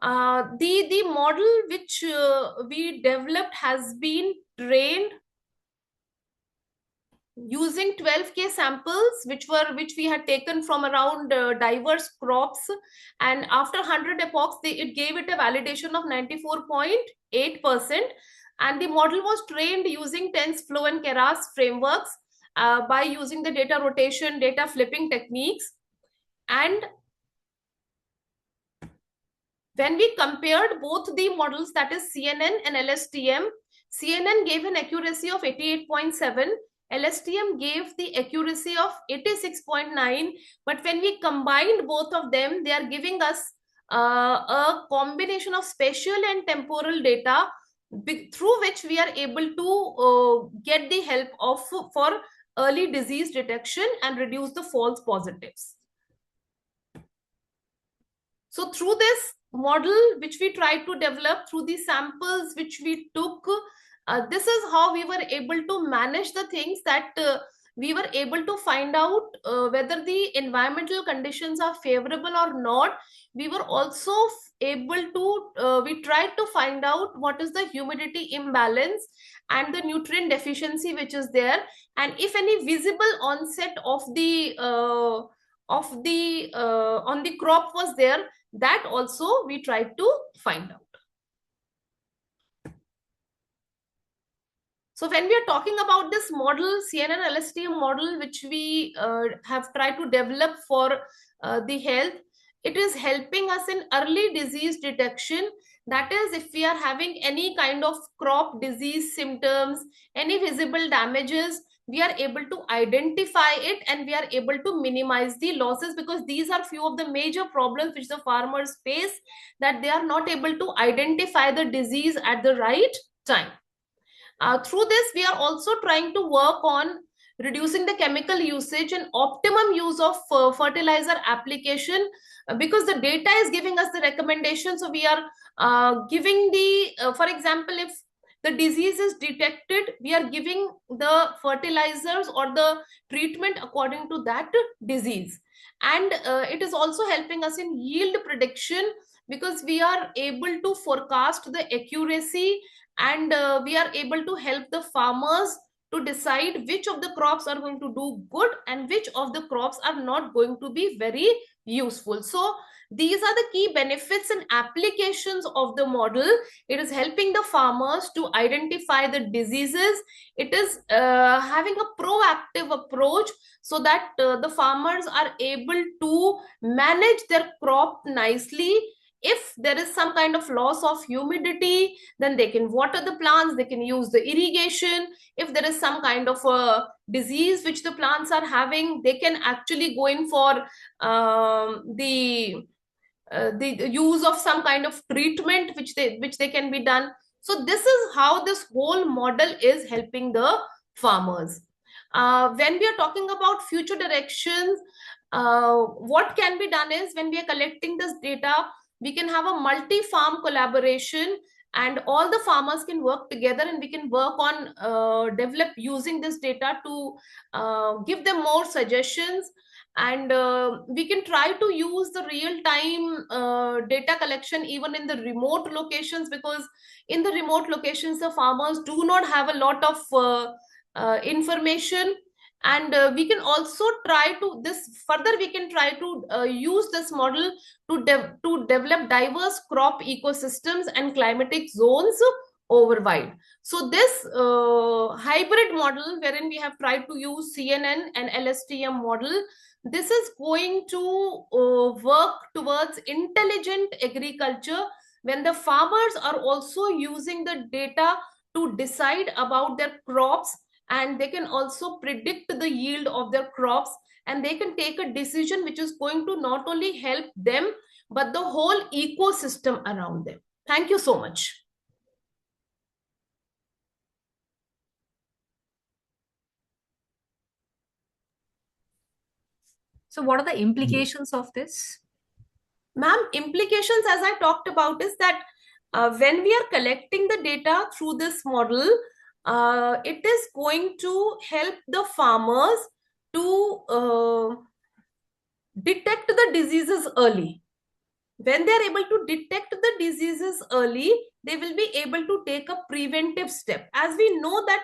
The model which we developed has been trained using 12K samples which we had taken from around diverse crops, and after 100 epochs it gave it a validation of 94.8%, and the model was trained using TensorFlow and Keras frameworks by using the data rotation, data flipping techniques. And when we compared both the models, that is CNN and LSTM, CNN gave an accuracy of 88.7, LSTM gave the accuracy of 86.9, but when we combined both of them, they are giving us a combination of spatial and temporal data through which we are able to get the help of for early disease detection and reduce the false positives. So through this model which we tried to develop, through the samples which we took, this is how we were able to manage the things, that we were able to find out whether the environmental conditions are favorable or not. We were also able to, we tried to find out what is the humidity imbalance and the nutrient deficiency which is there, and if any visible onset of the on the crop was there, that also we tried to find out. So when we are talking about this model, CNN LSTM model, which we have tried to develop for the health, it is helping us in early disease detection. That is, if we are having any kind of crop disease symptoms, any visible damages, we are able to identify it and we are able to minimize the losses, because these are few of the major problems which the farmers face, that they are not able to identify the disease at the right time. Through this, we are also trying to work on reducing the chemical usage and optimum use of fertilizer application, because the data is giving us the recommendation. So we are giving the, for example, if the disease is detected, we are giving the fertilizers or the treatment according to that disease. And it is also helping us in yield prediction, because we are able to forecast the accuracy, and we are able to help the farmers to decide which of the crops are going to do good and which of the crops are not going to be very useful. So these are the key benefits and applications of the model. It is helping the farmers to identify the diseases. It is having a proactive approach, so that the farmers are able to manage their crop nicely. If there is some kind of loss of humidity, then they can water the plants, they can use the irrigation. If there is some kind of a disease which the plants are having, they can actually go in for the use of some kind of treatment which they can be done. So this is how this whole model is helping the farmers. When we are talking about future directions, what can be done is, when we are collecting this data, we can have a multi-farm collaboration, and all the farmers can work together, and we can work on develop using this data to give them more suggestions. And we can try to use the real-time data collection even in the remote locations, because in the remote locations the farmers do not have a lot of information. And we can also try to use this model to develop diverse crop ecosystems and climatic zones overwide. So this hybrid model, wherein we have tried to use CNN and LSTM model, this is going to work towards intelligent agriculture, when the farmers are also using the data to decide about their crops, and they can also predict the yield of their crops, and they can take a decision which is going to not only help them but the whole ecosystem around them. Thank you so much. So what are the implications of this? Ma'am, implications, as I talked about, is that when we are collecting the data through this model, it is going to help the farmers to detect the diseases early. When they are able to detect the diseases early, they will be able to take a preventive step. As we know that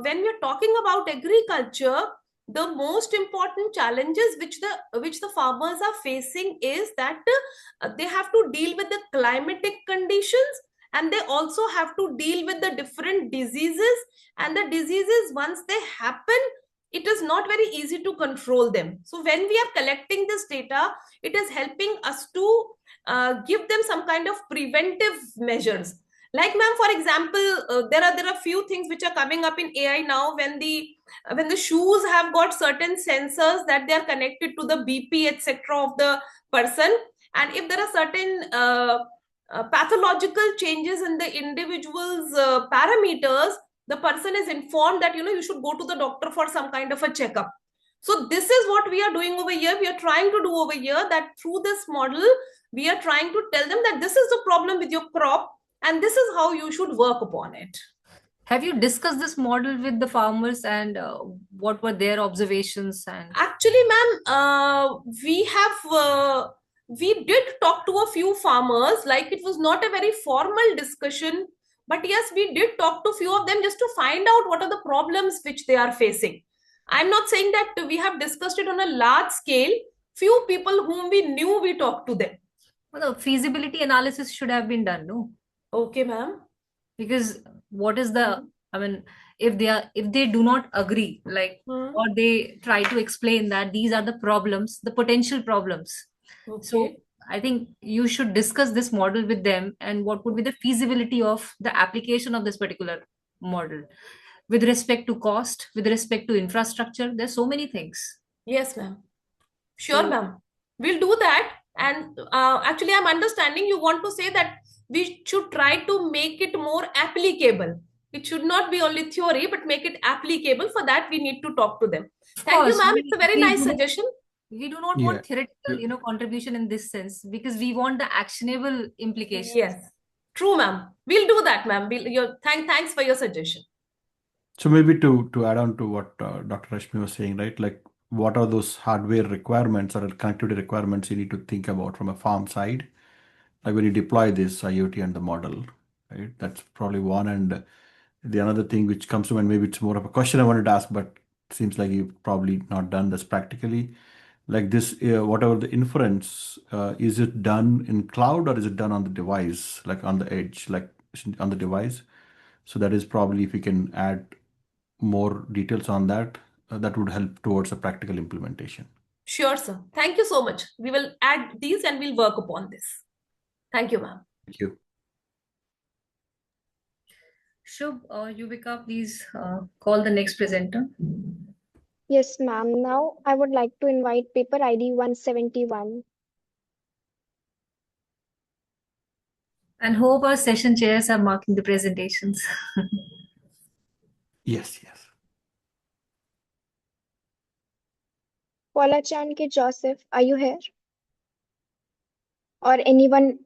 when we are talking about agriculture, the most important challenges which the farmers are facing is that they have to deal with the climatic conditions, and they also have to deal with the different diseases. And the diseases, once they happen, it is not very easy to control them. So when we are collecting this data, it is helping us to give them some kind of preventive measures. Like, ma'am, for example, there are few things which are coming up in AI now. When the shoes have got certain sensors that they are connected to the BP, etc. of the person, and if there are certain pathological changes in the individual's parameters, the person is informed that you should go to the doctor for some kind of a checkup. So this is what we are doing over here. We are trying to do over here, that through this model, we are trying to tell them that this is the problem with your crop, and this is how you should work upon it. Have you discussed this model with the farmers, and what were their observations? And actually, ma'am, we did talk to a few farmers. Like, it was not a very formal discussion, but yes, we did talk to a few of them just to find out what are the problems which they are facing. I'm not saying that we have discussed it on a large scale. Few people whom we knew, we talked to them. Well, the feasibility analysis should have been done, no? Okay, ma'am. Because what is the, I mean, if they do not agree, like, or they try to explain that these are the problems, the potential problems. Okay. So I think you should discuss this model with them, and what would be the feasibility of the application of this particular model. with respect to cost, with respect to infrastructure. There's so many things. Yes, ma'am. Sure, So, ma'am. We'll do that. And actually, I'm understanding you want to say that we should try to make it more applicable. It should not be only theory, but make it applicable. For that, we need to talk to them. of Thank you, course, ma'am. It's a very nice do not- suggestion. we do not Yeah. want theoretical, contribution in this sense, because we want the actionable implications. Yes. True, ma'am. We'll do that, ma'am. Thanks for your suggestion. So maybe to add on to what Dr. Rashmi was saying, right? Like what are those hardware requirements or connectivity requirements you need to think about from a farm side? Like when you deploy this IoT and the model, right? That's probably one. And the another thing which comes to mind, maybe it's more of a question I wanted to ask, but it seems like you've probably not done this practically. Like this, whatever the inference, is it done in cloud or is it done on the device, like on the edge, like on the device? So that is probably if we can add more details on that, that would help towards a practical implementation. Sure, sir. Thank you so much. We will add these and we'll work upon this. Thank you, ma'am. Thank you. Shubh or Yuvika, please call the next presenter. Yes, ma'am. Now I would like to invite paper ID 171. And hope our session chairs are marking the presentations. Yes, yes. Paula Chanke Joseph, are you here? Or anyone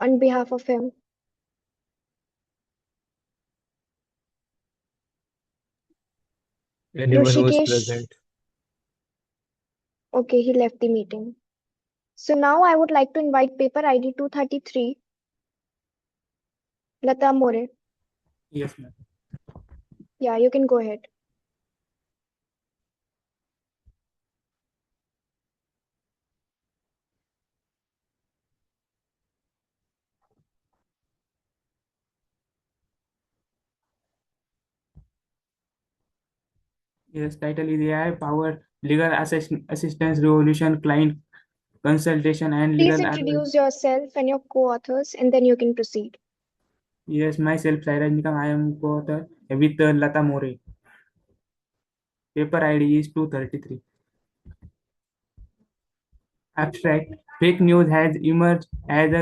on behalf of him? Anyone who is Rishikesh. present. Okay, he left the meeting. So now I would like to invite paper ID 233. Lata More. Yes, ma'am. Yeah, you can go ahead. Yes, title is AI-powered legal assistance revolution, client consultation, and Please legal advice. introduce yourself and your co-authors, and then you can proceed. Yes, myself, Sairaj Nikam. I am co-author with Lata More. Paper ID is 233. Abstract: fake news has emerged as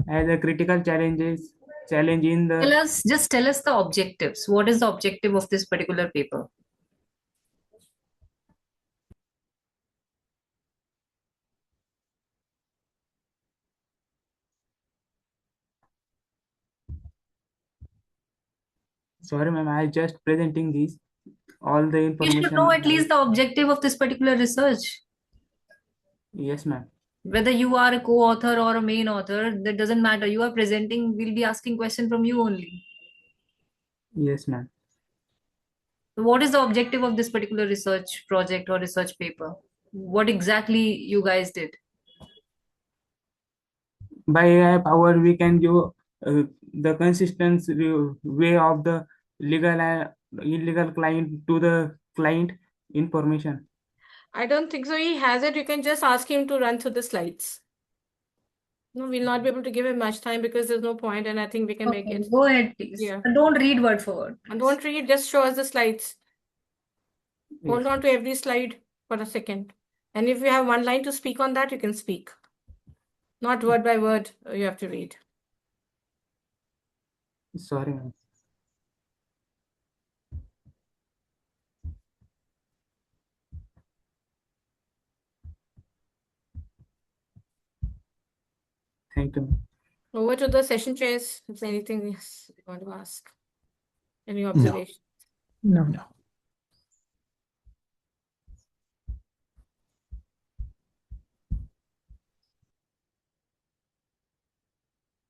a critical challenge in the. Just tell us the objectives. What is the objective of this particular paper? Sorry, ma'am, I just presenting this. All the You information. should know at least the objective of this particular research. Yes, ma'am. Whether you are a co-author or a main author, that doesn't matter. You are presenting, we'll be asking question from you only. Yes, ma'am. So what is the objective of this particular research project or research paper? What exactly you guys did? By AI power, we can do the consistent way of the legal and illegal client to the client information. I don't think so. He has it. You can just ask him to run through the slides. No, we'll not be able to give him much time because there's no point, and I think we can make Okay, it. go ahead, please. Yeah. But don't read word for word. And don't read, just show us the slides. Hold Yes. on to every slide for a second. And if you have one line to speak on that, you can speak. Not word by word, you have to read. Sorry, ma'am. Thank you, ma'am. Over to the session chairs. If there's anything else you want to ask. Any observations? No. No.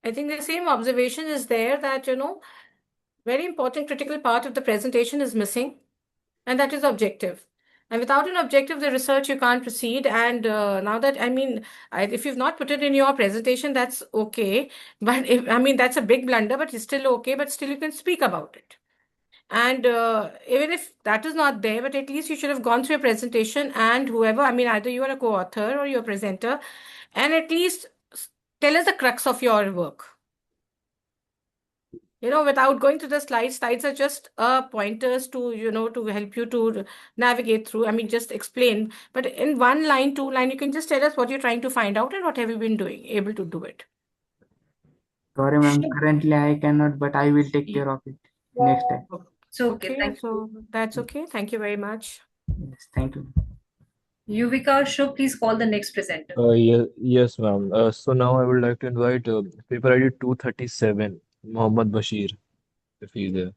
I think the same observation is there that, very important critical part of the presentation is missing, and that is objective. And without an objective, the research, you can't proceed. And now that, if you've not put it in your presentation, that's okay. But that's a big blunder, but it's still okay. But still, you can speak about it. And even if that is not there, but at least you should have gone through your presentation and whoever, either you are a co-author or you're a presenter, and at least tell us the crux of your work. without going to the slides. Slides are just pointers to help you to navigate through. I mean, just explain. But in one line, two line, you can just tell us what you're trying to find out and what have you been doing, able to do it. Sorry, ma'am. Currently, I cannot, but I will take care of it next time. So, okay, Okay, thank you. so that's okay. Thank you very much. Yes, thank you. Yuvika or Shubh, please call the next presenter. Yes, ma'am. So now I would like to invite paper ID 237, Mohammad Bashir, if he's there.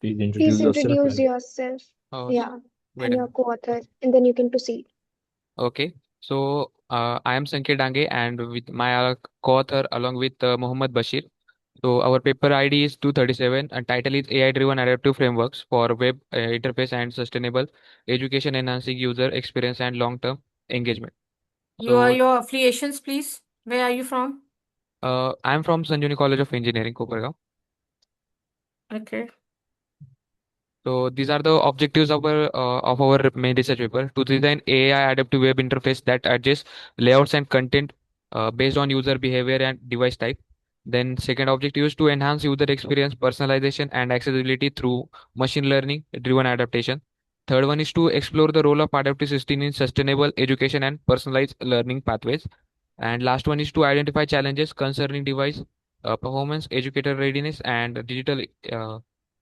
Please introduce Please yourself. introduce yourself, yeah, Wait and a your minute. co-author, and then you can proceed. Okay. So I am Sankir Dange and with my co-author along with Mohammad Bashir. So our paper ID is 237 and title is AI-driven adaptive frameworks for web interface and sustainable education enhancing user experience and long-term engagement. Your affiliations, please. Where are you from? I'm from Sanjuni College of Engineering, Kopargaon. Okay. So these are the objectives of our main research paper to design AI adaptive web interface that adjusts layouts and content based on user behavior and device type. Then second objective is to enhance user experience, personalization, and accessibility through machine learning driven adaptation. Third one is to explore the role of adaptive system in sustainable education and personalized learning pathways. And last one is to identify challenges concerning device performance, educator readiness, and digital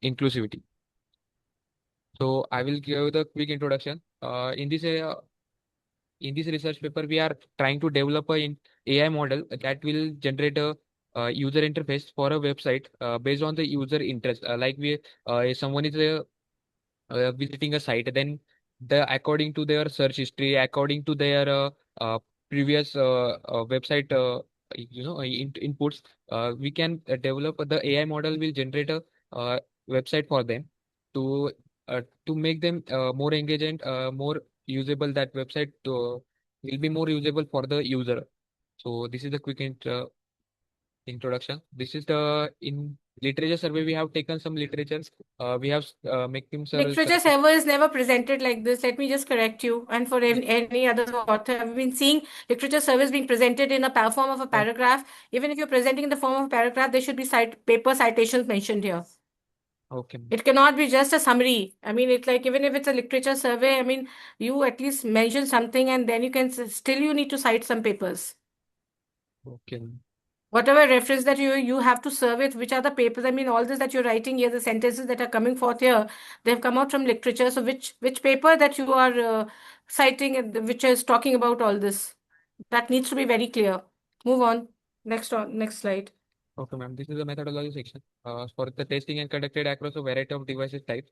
inclusivity. So I will give the quick introduction. In this research paper, we are trying to develop a AI model that will generate a user interface for a website based on the user interest. If someone is visiting a site, then according to their search history, according to their previous website, inputs, we can develop the AI model will generate a website for them to make them more engaging, more usable. That website will be more usable for the user. So this is the quick introduction. This is in literature survey. We have taken some literatures. We have making Literature survey is never presented like this. Let me just correct you. And for any other author, I've been seeing literature surveys being presented in a form of a paragraph. Even if you're presenting in the form of a paragraph, there should be paper citations mentioned here. Okay. It cannot be just a summary. I mean, it's like even if it's a literature survey, I mean, you at least mention something and then you can still you need to cite some papers. Okay. Whatever reference that you have to serve it, which are the papers? I mean, all this that you're writing here, the sentences that are coming forth here, they've come out from literature. So which paper that you are citing, which is talking about all this? That needs to be very clear. Move on. Next slide. Okay, ma'am. This is the methodology section. For the testing and conducted across a variety of devices types,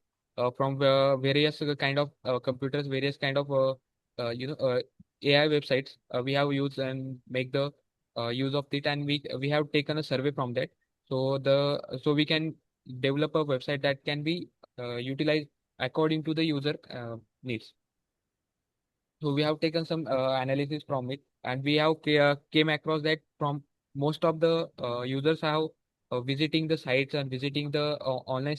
from various kind of computers, various kind of AI websites. We have used and make the use of it, and we have taken a survey from that. So we can develop a website that can be utilized according to the user needs. So we have taken some analysis from it, and we have came across that from most of the users have visiting the sites and visiting the online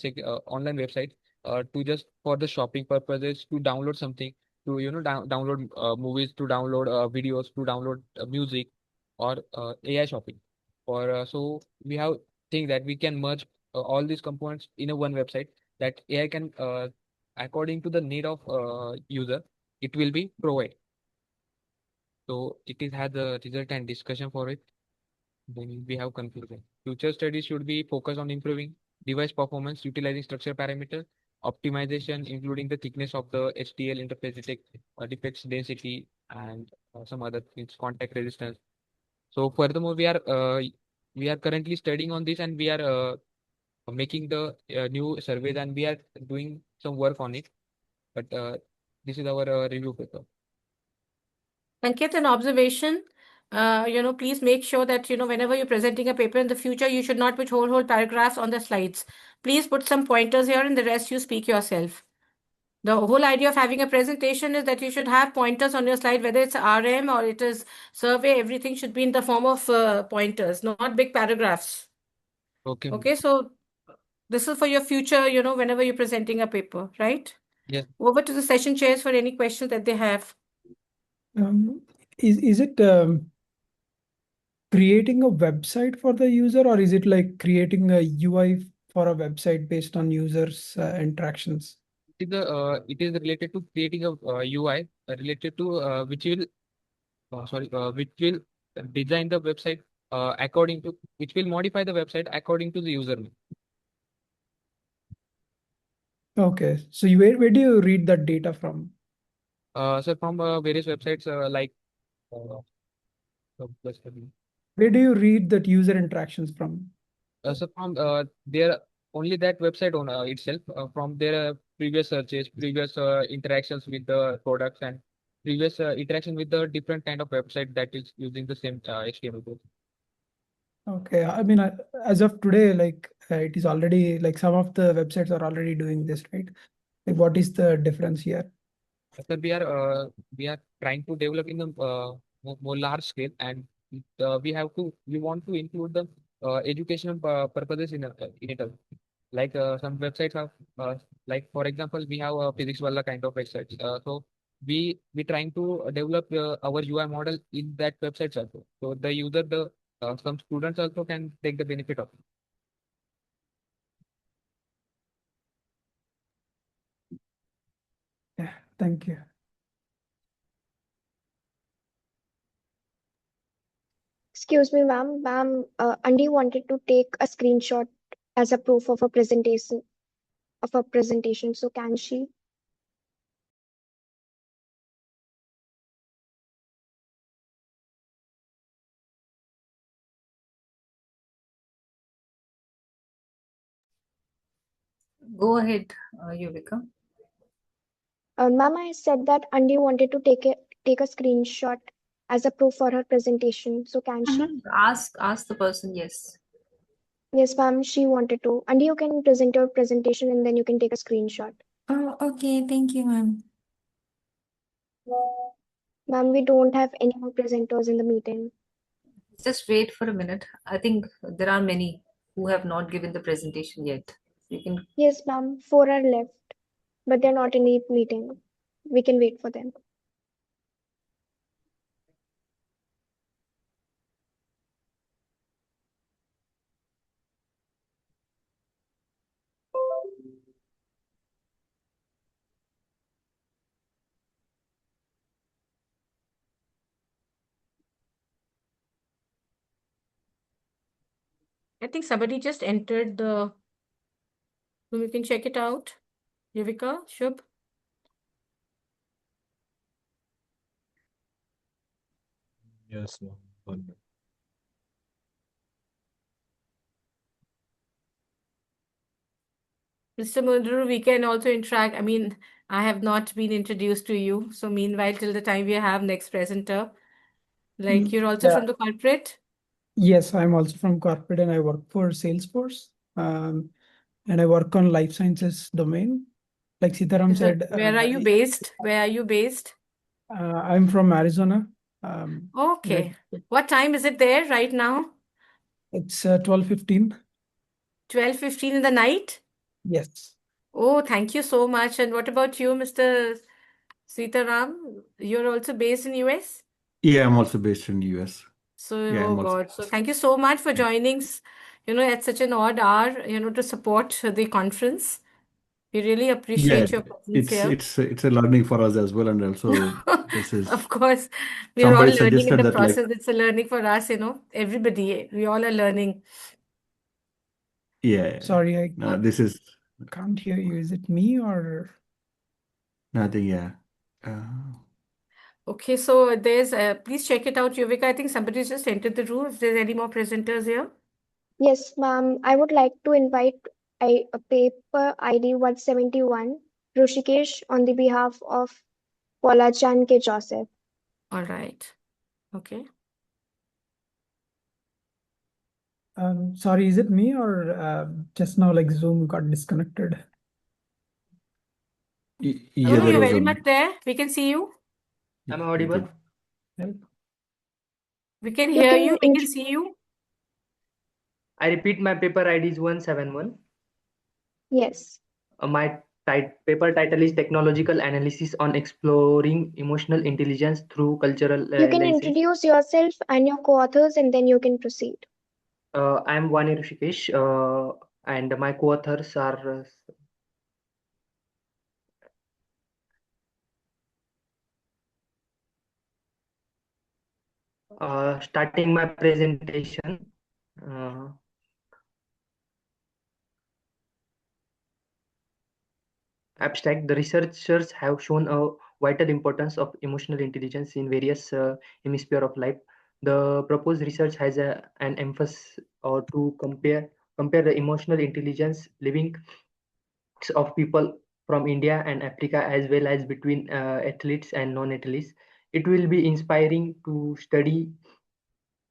websites to just for the shopping purposes, to download something, to download movies, to download videos, to download music, or AI shopping. So we have think that we can merge all these components in a one website that AI can according to the need of user, it will be provided. So it has a result and discussion for it. Then we have conclusion. Future studies should be focused on improving device performance, utilizing structure parameter, optimization, including the thickness of the HTL interface defects density, and some other things, contact resistance. So furthermore, we are currently studying on this, and we are making the new surveys, and we are doing some work on it. But this is our review paper. Ankit, an observation. Please make sure that, whenever you're presenting a paper in the future, you should not put whole paragraphs on the slides. Please put some pointers here and the rest you speak yourself. The whole idea of having a presentation is that you should have pointers on your slide, whether it's RM or it is survey, everything should be in the form of pointers, not big paragraphs. Okay. Okay, so this is for your future, whenever you're presenting a paper, right? Yeah. Over to the session chairs for any questions that they have. Is it creating a website for the user, or is it like creating a UI for a website based on users' interactions? It is related to creating a UI related to which will which will design the website according to which will modify the website according to the user. Okay, so where do you read that data from? So from various websites like Where do you read that user interactions from? so from their only that website on itself from their previous searches, previous interactions with the products, and previous interaction with the different kind of website that is using the same HTML code. Okay, I mean, as of today, like it is already like some of the websites are already doing this, right? Like, what is the difference here? So we are trying to develop in a more large scale, and we want to include the educational purposes in it. Like some websites have like for example we have a physics wala kind of websites. So we trying to develop our UI model in that websites also. So the user some students also can take the benefit of it. Yeah, thank you. Excuse me, ma'am. Andy wanted to take a screenshot as a proof of a presentation. So can she? Go ahead, Yuvika. Ma'am, I said that Andy wanted to take a screenshot as a proof for her presentation. So can she? Ask the person. Yes. Yes, ma'am. She wanted to. Andy, you can present your presentation and then you can take a screenshot. Oh, okay. Thank you, ma'am. Ma'am, we don't have any more presenters in the meeting. Just wait for a minute. I think there are many who have not given the presentation yet. You can. Yes, ma'am. 4 are left, but they're not in the meeting. We can wait for them. I think somebody just entered the room. You can check it out. Yuvika, Shubh. Yes, ma'am. 1 minute. Mr. Mundru, we can also interact. I mean, I have not been introduced to you. So meanwhile, till the time we have next presenter, like you're also Yeah. from the corporate? Yes, I'm also from corporate and I work for Salesforce. And I work on life sciences domain. Like Sitaram said, Where are you based? Where are you based? I'm from Arizona. Okay. What time is it there right now? It's 12:15. 12:15 in the night? Yes. Oh, thank you so much. And what about you, Mr. Sitaram? You're also based in US? Yeah, I'm also based in the US. So, Yeah, oh I'm also. God. So thank you so much for joining, at such an odd hour, to support the conference. We really Yeah, appreciate your presence here. it's a learning for us as well, and also this is Of course, we are all somebody learning in suggested the that like process. It's a learning for us, everybody. We all are learning. yeah. Sorry, I No, this is can't hear you. Is it me or? nothing. Yeah. Okay, so there's, please check it out, Yuvika. I think somebody's just entered the room. If there's any more presenters here. Yes, ma'am. I would like to invite a paper ID 171, Rushikesh, on the behalf of Polachan K. Joseph. All right. Okay. Sorry, is it me or just now like Zoom got disconnected? No, Yeah, no, there you're was very a much there. We can see you. Am I audible? We can You hear can you. We can see you. I repeat, my paper ID is 171. Yes. My paper title is Technological Analysis on Exploring Emotional Intelligence Through Cultural You can Lenses. introduce yourself and your co-authors, and then you can proceed. I'm Vani Rishikesh, and my co-authors are starting my presentation. Abstract, the researchers have shown a vital importance of emotional intelligence in various hemispheres of life. The proposed research has an emphasis to compare the emotional intelligence living of people from India and Africa, as well as between athletes and non-athletes. It will be inspiring to study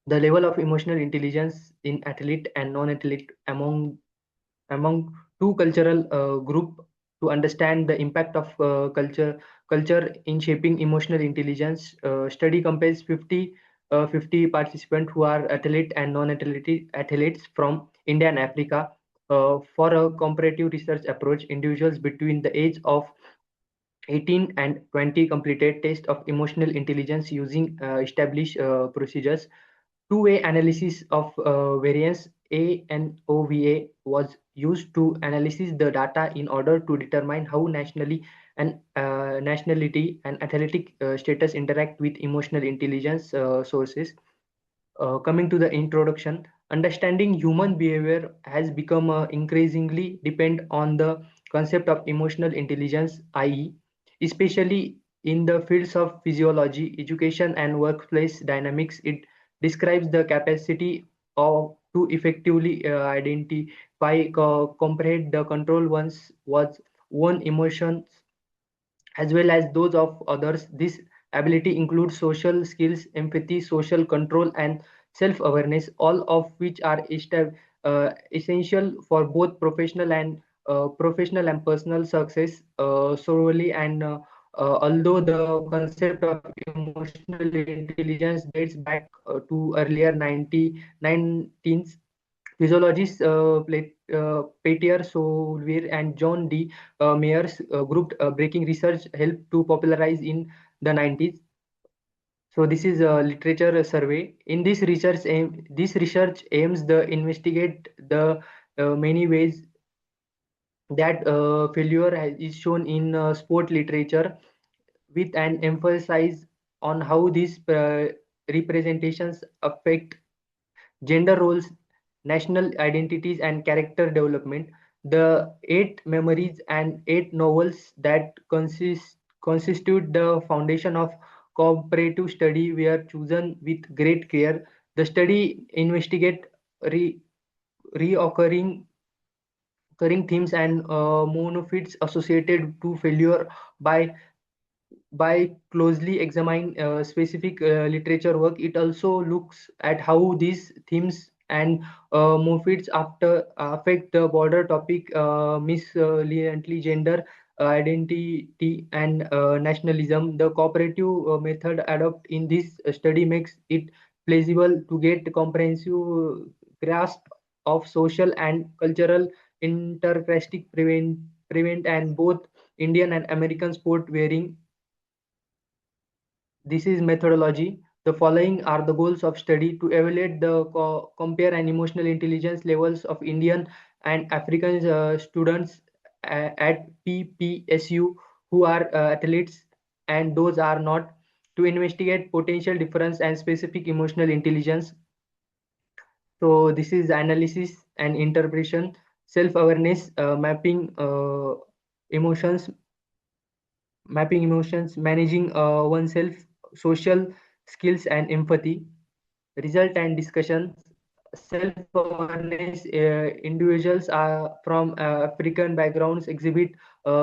the level of emotional intelligence in athlete and non-athlete among two cultural group, to understand the impact of culture in shaping emotional intelligence. Study compares 50 participants who are athlete and non-athlete athletes from India and Africa. For a comparative research approach, individuals between the age of 18 and 20 completed test of emotional intelligence using established procedures. Two-way analysis of variance ANOVA was used to analyze the data in order to determine how nationality and athletic status interact with emotional intelligence sources. Coming to the introduction, understanding human behavior has become increasingly depend on the concept of emotional intelligence, i.e., especially in the fields of physiology, education, and workplace dynamics. It describes the capacity to effectively identify, comprehend, the control one's own emotions as well as those of others. This ability includes social skills, empathy, social control, and self-awareness, all of which are essential for both professional and personal success. Solely and Although the concept of emotional intelligence dates back to earlier 19th, physiologists Peter Solveig and John D. Mayer's group breaking research helped to popularize in the 90s. So this is a literature survey. In this research aims to investigate the many ways that failure is shown in sport literature, with an emphasis on how these representations affect gender roles, national identities, and character development. The 8 memoirs and 8 novels that constitute the foundation of comparative study were chosen with great care. The study investigate reoccurring themes and monofids associated to failure by closely examining specific literature work. It also looks at how these themes and motifs affect the broader topic, miscellaneously gender identity and nationalism. The cooperative method adopted in this study makes it plausible to get comprehensive grasp of social and cultural interconnected prevent and both Indian and American sport wearing. This is methodology. The following are the goals of study: to evaluate the compare and emotional intelligence levels of Indian and African students at PPSU who are athletes and those are not; to investigate potential difference and specific emotional intelligence. So this is analysis and interpretation, self-awareness, emotions, managing oneself, social skills, and empathy. Result and discussion. Self-awareness. Individuals from African backgrounds exhibit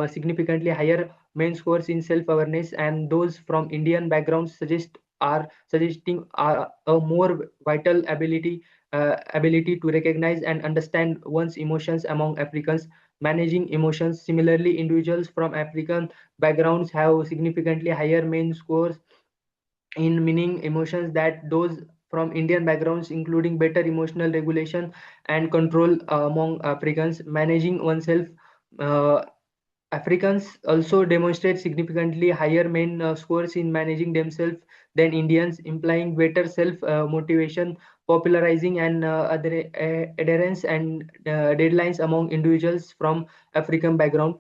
significantly higher main scores in self-awareness, and those from Indian backgrounds suggesting a more vital ability to recognize and understand one's emotions among Africans. Managing emotions. Similarly, individuals from African backgrounds have significantly higher main scores in meaning emotions that those from Indian backgrounds, including better emotional regulation and control among Africans. Managing oneself. Africans also demonstrate significantly higher main scores in managing themselves than Indians, implying better self motivation, popularizing and adherence and deadlines among individuals from African background.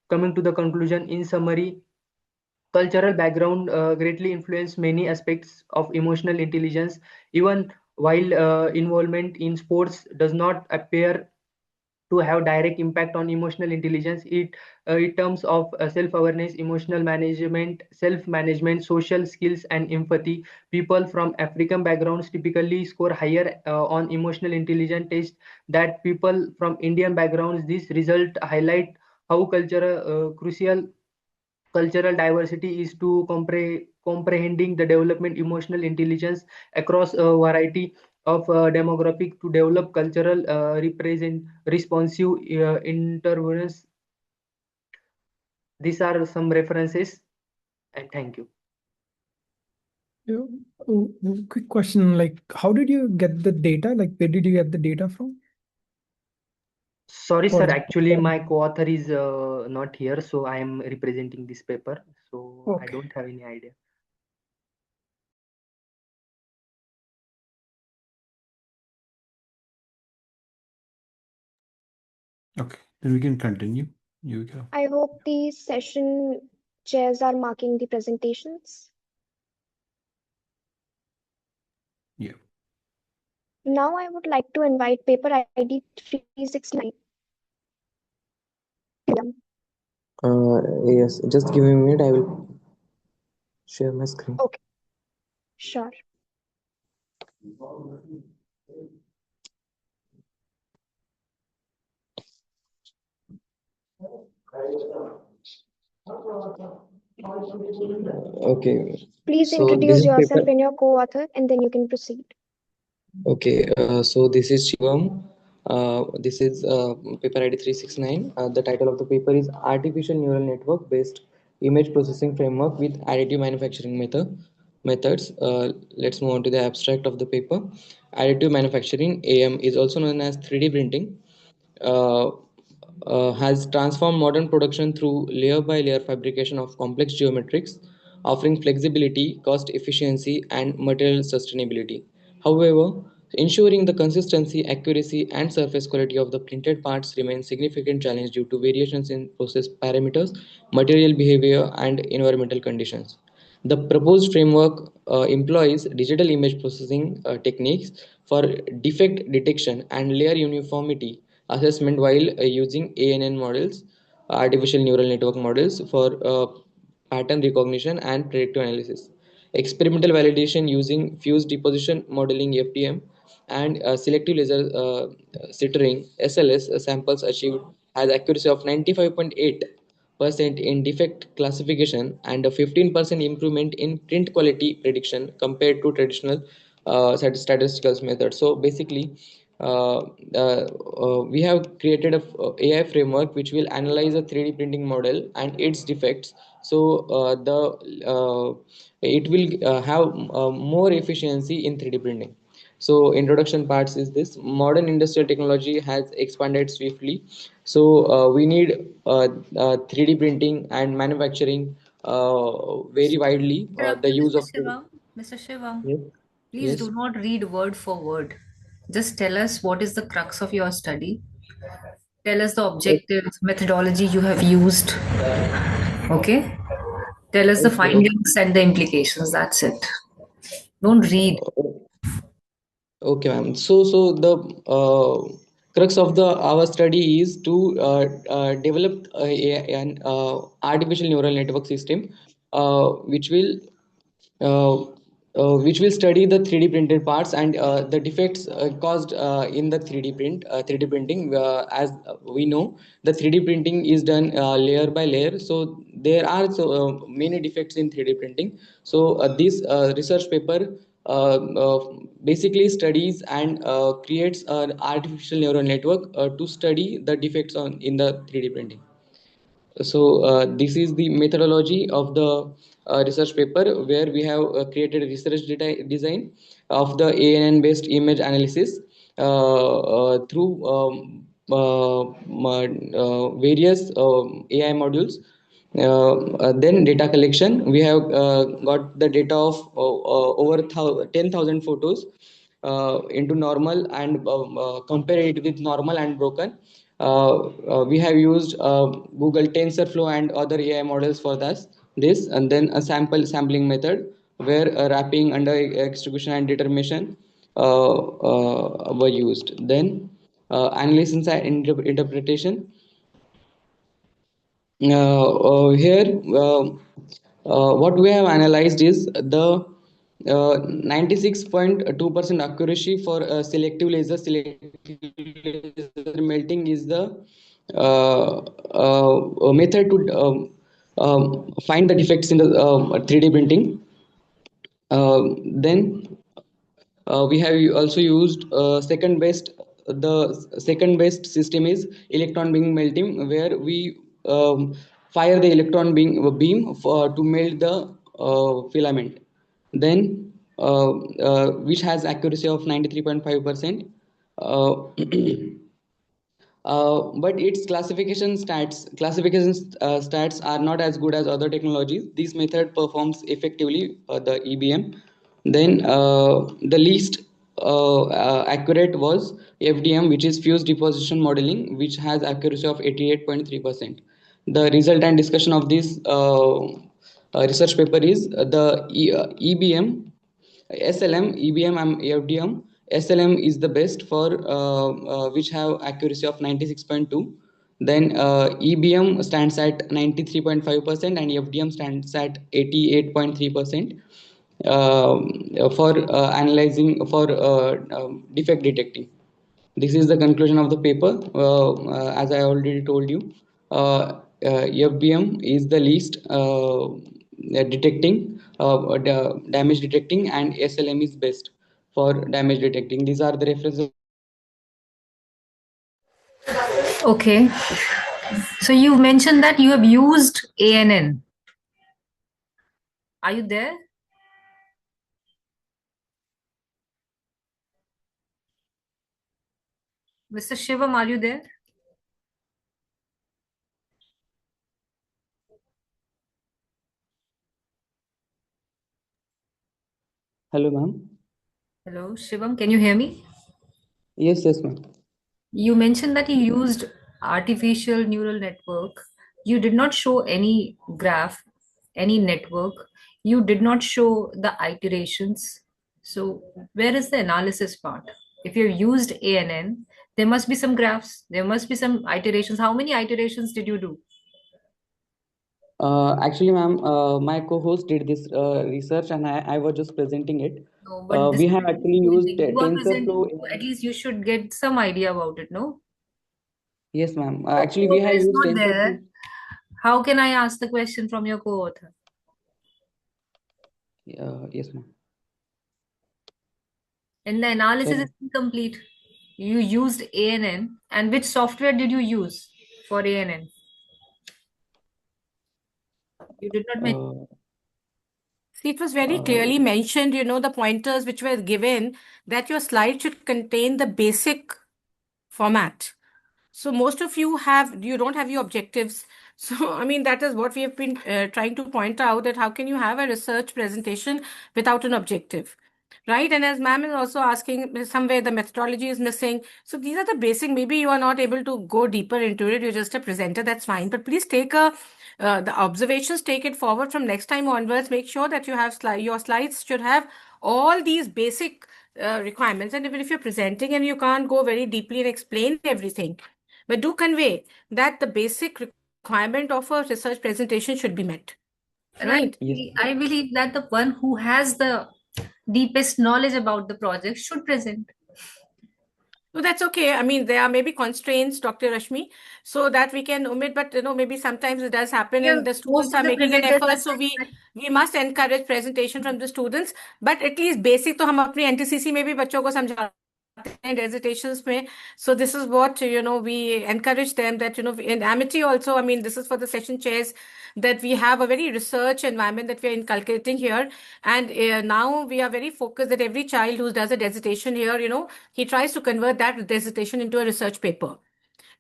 Coming to the conclusion, in summary, cultural background greatly influence many aspects of emotional intelligence. Even while involvement in sports does not appear to have direct impact on emotional intelligence, in terms of self-awareness, emotional management, self-management, social skills and empathy, people from African backgrounds typically score higher on emotional intelligence tests that people from Indian backgrounds. This result highlight how crucial cultural diversity is to comprehending the development emotional intelligence across a variety of demographic to develop cultural represent responsive interventions. These are some references, and thank you. Yeah. Quick question, like how did you get the data? Like where did you get the data from? Sorry, For sir. the- Actually, my co-author is not here, so I am representing this paper. So I Okay. don't have any idea. Okay, then we can continue. Yuvika. I hope the session chairs are marking the presentations. Yeah. Now I would like to invite paper ID 369. Yes, just give me a minute. I will share my screen. Okay, sure. Okay. Please So this introduce is yourself paper. and your co-author, and then you can proceed. Okay. So this is Shivam. This is paper ID 369. The title of the paper is Artificial Neural Network Based Image Processing Framework with Additive Manufacturing Methods. Let's move on to the abstract of the paper. Additive manufacturing (AM) is also known as 3D printing. Uh, has transformed modern production through layer by layer fabrication of complex geometrics, offering flexibility, cost efficiency, and material sustainability. However, ensuring the consistency, accuracy, and surface quality of the printed parts remains significant challenge due to variations in process parameters, material behavior, and environmental conditions. The proposed framework employs digital image processing techniques for defect detection and layer uniformity assessment while using ANN models, artificial neural network models for pattern recognition and predictive analysis. Experimental validation using fused deposition modeling FDM and selective laser scattering SLS samples achieved has accuracy of 95.8% in defect classification and a 15% improvement in print quality prediction compared to traditional statistical methods. So basically, we have created a AI framework which will analyze a 3D printing model and its defects. So it will have more efficiency in 3D printing. So introduction parts is this: modern industrial technology has expanded swiftly. So we need 3D printing and manufacturing very widely. The use Mr. of Shivam, Mr. Shivam, yes, please yes. do not read word for word. Just tell us what is the crux of your study. Tell us the objectives, methodology you have used. Okay? Tell us the Okay, okay. findings and the implications. That's it. Don't read. Okay, ma'am. So the crux of the our study is to develop an artificial neural network system, uh, which will uh, which will study the 3D printed parts and the defects caused in the 3D printing. As we know, the 3D printing is done layer by layer. So there are many defects in 3D printing. So this research paper basically studies and creates an artificial neural network to study the defects in the 3D printing. So this is the methodology of the research paper where we have created a research design of the ANN based image analysis through various AI modules. Then data collection. We have got the data of over 10,000 photos into normal and compare it with normal and broken. We have used Google TensorFlow and other AI models for this, and then a sampling method where wrapping, under execution, and determination were used. Then analysis and interpretation. Here, what we have analyzed is the 96.2% accuracy for selective laser melting is the method to find the defects in the 3D printing. Then we have also used second best. The second best system is electron beam melting, where we fire the electron beam to melt the filament. Then which has accuracy of 93.5%. But its classification stats are not as good as other technologies. This method performs effectively the EBM. Then the least accurate was FDM, which is fused deposition modeling, which has accuracy of 88.3%. The result and discussion of this research paper is the EBM, SLM, EBM, and FDM. SLM is the best for which have accuracy of 96.2. Then EBM stands at 93.5% and FDM stands at 88.3% for analyzing, for defect detecting. This is the conclusion of the paper. As I already told you, FDM is the least detecting, damage detecting, and SLM is best for damage detecting. These are the references. Okay. So you mentioned that you have used ANN. Are you there? Mr. Shivam, are you there? Hello, ma'am. Hello, Shivam, can you hear me? Yes, ma'am. You mentioned that you used artificial neural network. You did not show any graph, any network. You did not show the iterations. So where is the analysis part? If you've used ANN, there must be some graphs, there must be some iterations. How many iterations did you do? Actually, ma'am, my co-host did this research and I was just presenting it. No, but this We have actually used you are presenting, TensorFlow. at least you should get some idea about it, no? Yes, ma'am. Your Actually, we have co-author is used not TensorFlow. there. How can I ask the question from your co-author? Yes, ma'am. And the analysis Sorry. is incomplete. You used ANN, and which software did you use for ANN? You did not mention. See, it was very clearly mentioned, the pointers which were given, that your slide should contain the basic format. So most of you don't have your objectives. So, I mean, that is what we have been trying to point out, that how can you have a research presentation without an objective? Right? And as ma'am is also asking, somewhere the methodology is missing. So these are the basic, maybe you are not able to go deeper into it. You're just a presenter, that's fine. But please take the observations, take it forward from next time onwards. Make sure that you have your slides should have all these basic requirements. And even if you're presenting and you can't go very deeply and explain everything, but do convey that the basic requirement of a research presentation should be met. And Right? I believe that the one who has the deepest knowledge about the project should present. No, that's okay. I mean, there are maybe constraints, Dr. Rashmi, so that we can omit, but maybe sometimes it does happen Yeah, and the most students of are the making an presenters effort. are So we must encourage presentation from the students, but at least basic तो हम अपनी NTCC में भी बच्चों को समझाते हैं dissertations में. So this is what, we encourage them that, in Amity also, I mean, this is for the session chairs, that we have a very research environment that we are inculcating here. And now we are very focused that every child who does a dissertation here, he tries to convert that dissertation into a research paper.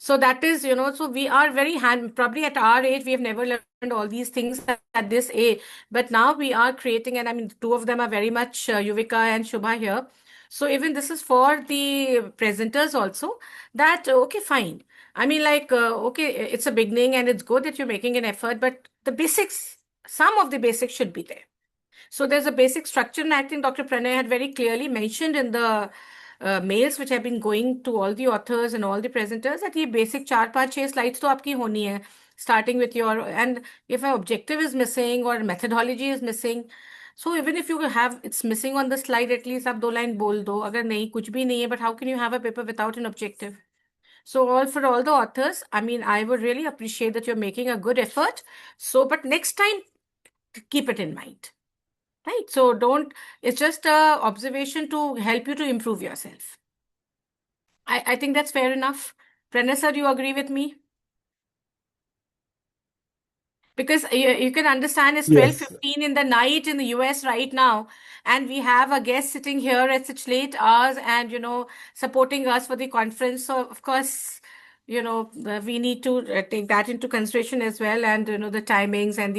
So that is, so we are very probably at our age, we have never learned all these things at this age. But now we are creating, and I mean, two of them are very much Yuvika and Shubha here. So even this is for the presenters also, that, okay, fine. I mean, like, okay, it's a beginning and it's good that you're making an effort, but the basics, some of the basics should be there. So there's a basic structure, and I think Dr. Pranay had very clearly mentioned in the mails which have been going to all the authors and all the presenters that ये basic 4-5-6 slides तो आपकी होनी है, starting with your, and if an objective is missing or methodology is missing, so even if you have it's missing on the slide, at least आप 2 line बोल दो. अगर नहीं कुछ भी नहीं है, but how can you have a paper without an objective? So for all the authors, I mean, I would really appreciate that you're making a good effort. So, but next time, keep it in mind. Right? So it's just a observation to help you to improve yourself. I think that's fair enough. Pranay sir, do you agree with me? Because you can understand it's Yes. 12:15 in the night in the US right now, and we have a guest sitting here at such late hours and, supporting us for the conference. So, of course, we need to take that into consideration as well, and, the timings and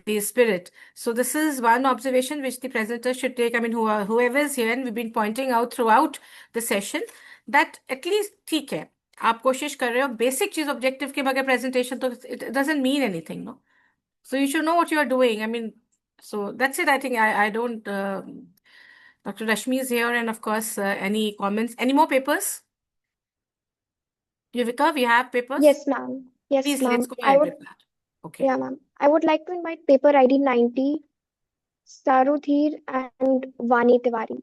the spirit. So this is one observation which the presenter should take. I mean, whoever is here, and we've been pointing out throughout the session that at least ठीक है, आप कोशिश कर रहे हो, basic चीज objective के बगैर presentation तो it doesn't mean anything, no? So you should know what you are doing. I mean, so that's it. I think I don't. Dr. Rashmi is here, and of course, any comments? Any more papers? Yuvika, we have papers? Yes, ma'am. Yes, Please, ma'am. let's go I ahead would, with that. Okay. yeah, ma'am. I would like to invite paper ID 90, Sarudhir and Vani Tiwari.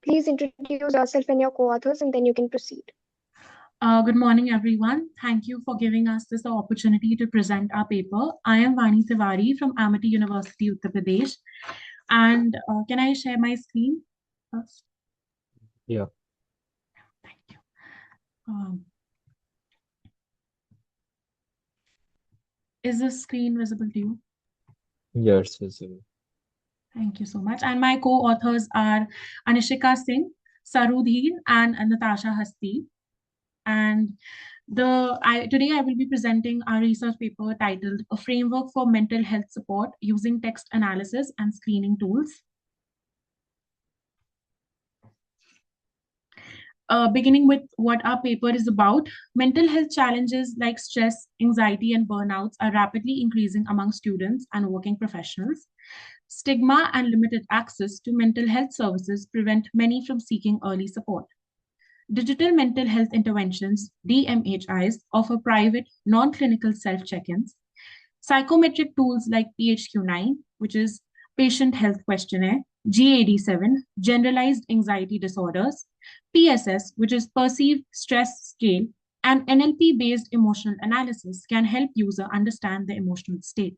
Please introduce yourself and your co-authors, and then you can proceed. Good morning, everyone. Thank you for giving us this opportunity to present our paper. I am Vani Tiwari from Amity University, Uttar Pradesh. And can I share my screen first? Yeah. Thank you. Is the screen visible to you? Yes, visible. Thank you so much. And my co-authors are Anishika Singh, Sarudhir, and Natasha Hasti. And today I will be presenting our research paper titled A Framework for Mental Health Support Using Text Analysis and Screening Tools. Beginning with what our paper is about, mental health challenges like stress, anxiety, and burnouts are rapidly increasing among students and working professionals. Stigma and limited access to mental health services prevent many from seeking early support. Digital mental health interventions, DMHIs, offer private, non-clinical self-check-ins. Psychometric tools like PHQ-9, which is Patient Health Questionnaire, GAD-7, Generalized Anxiety Disorders, PSS, which is Perceived Stress Scale, and NLP-based emotional analysis can help user understand the emotional state.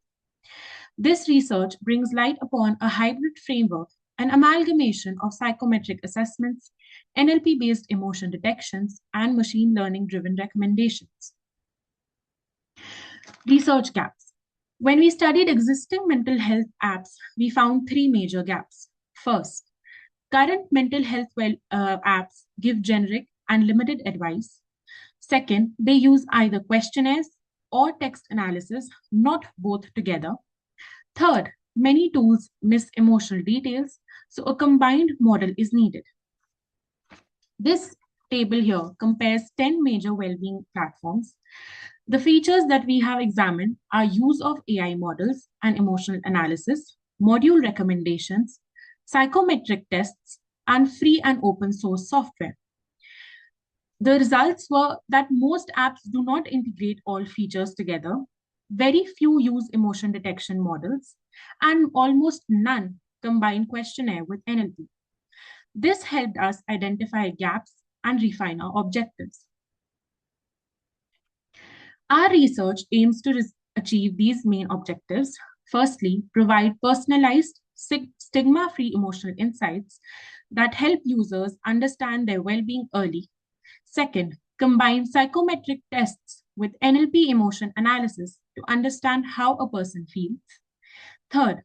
This research brings light upon a hybrid framework, an amalgamation of psychometric assessments, NLP-based emotion detections, and machine learning-driven recommendations. Research gaps. When we studied existing mental health apps, we found 3 major gaps. First, current mental health apps give generic and limited advice. Second, they use either questionnaires or text analysis, not both together. Third, many tools miss emotional details, so a combined model is needed. This table here compares 10 major well-being platforms. The features that we have examined are use of AI models and emotional analysis, module recommendations, psychometric tests, and free and open source software. The results were that most apps do not integrate all features together. Very few use emotion detection models, and almost none combine questionnaire with NLP. This helped us identify gaps and refine our objectives. Our research aims to achieve these main objectives. Firstly, provide personalized, stigma-free emotional insights that help users understand their well-being early. Second, combine psychometric tests with NLP emotion analysis to understand how a person feels. Third,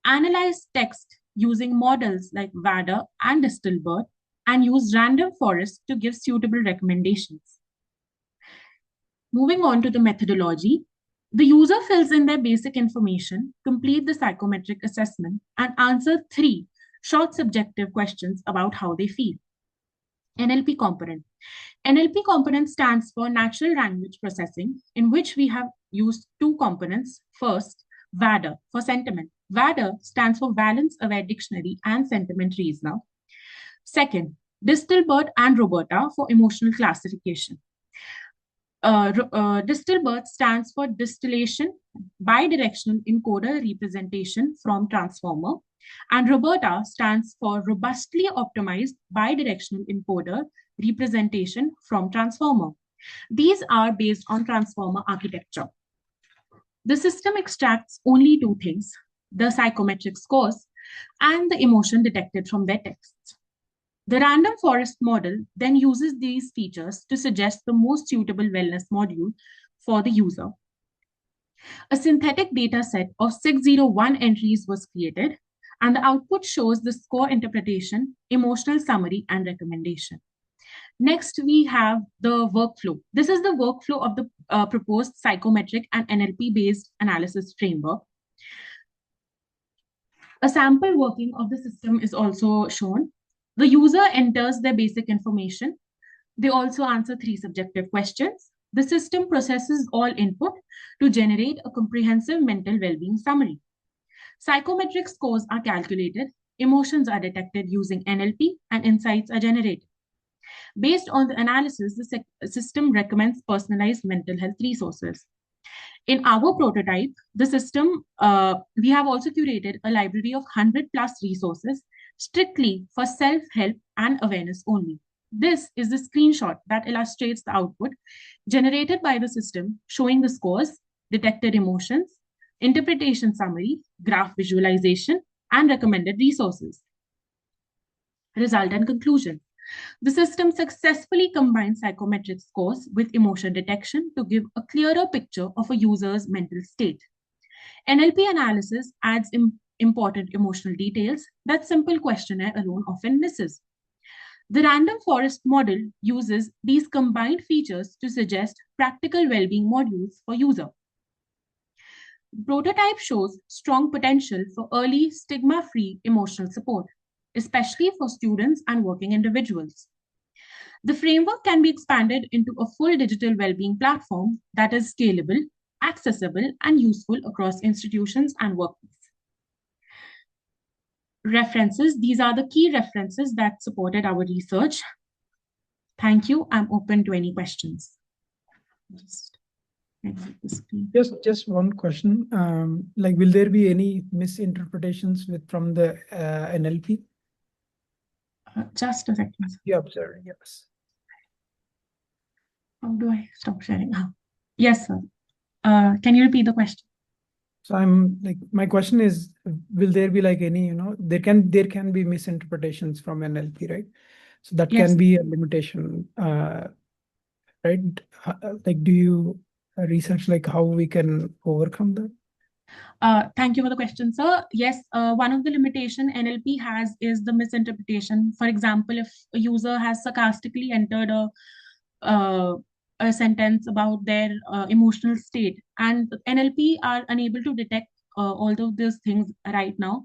analyze text using models like VADA and Distilbert and use random forests to give suitable recommendations. Moving on to the methodology, the user fills in their basic information, complete the psychometric assessment, and answer 3 short subjective questions about how they feel. NLP component. NLP component stands for Natural Language Processing, in which we have used 2 components. First, VADA for sentiment. VADA stands for Valence Aware Dictionary and Sentiment Reasoner. Second, Distilbert and Roberta for emotional classification. Distilbert stands for Distillation Bidirectional Encoder Representation from Transformer, and Roberta stands for Robustly Optimized Bidirectional Encoder Representation from Transformer. These are based on Transformer architecture. The system extracts only 2 things: the psychometric scores and the emotion detected from their texts. The random forest model then uses these features to suggest the most suitable wellness module for the user. A synthetic data set of 601 entries was created, and the output shows the score interpretation, emotional summary, and recommendation. Next, we have the workflow. This is the workflow of the proposed psychometric and NLP-based analysis framework. A sample working of the system is also shown. The user enters their basic information. They also answer 3 subjective questions. The system processes all input to generate a comprehensive mental well-being summary. Psychometric scores are calculated, emotions are detected using NLP, and insights are generated. Based on the analysis, the system recommends personalized mental health resources. In our prototype, the system, we have also curated a library of 100+ resources strictly for self-help and awareness only. This is the screenshot that illustrates the output generated by the system, showing the scores, detected emotions, interpretation summary, graph visualization, and recommended resources. Result and conclusion. The system successfully combines psychometric scores with emotion detection to give a clearer picture of a user's mental state. NLP analysis adds important emotional details that simple questionnaire alone often misses. The random forest model uses these combined features to suggest practical well-being modules for user. Prototype shows strong potential for early stigma-free emotional support, especially for students and working individuals. The framework can be expanded into a full digital well-being platform that is scalable, accessible, and useful across institutions and workplaces. References. These are the key references that supported our research. Thank you. I'm open to any questions. Just one question. Like, will there be any misinterpretations from the NLP? Just a second. You observed, yes. How do I stop sharing? Yes, sir. Can you repeat the question? So I'm like, my question is, will there be like any, there can be misinterpretations from NLP, right? So that Yes. can be a limitation, right? Like, do you research like how we can overcome that? Thank you for the question, sir. Yes, one of the limitation NLP has is the misinterpretation. For example, if a user has sarcastically entered a sentence about their emotional state, and NLP are unable to detect all of these things right now.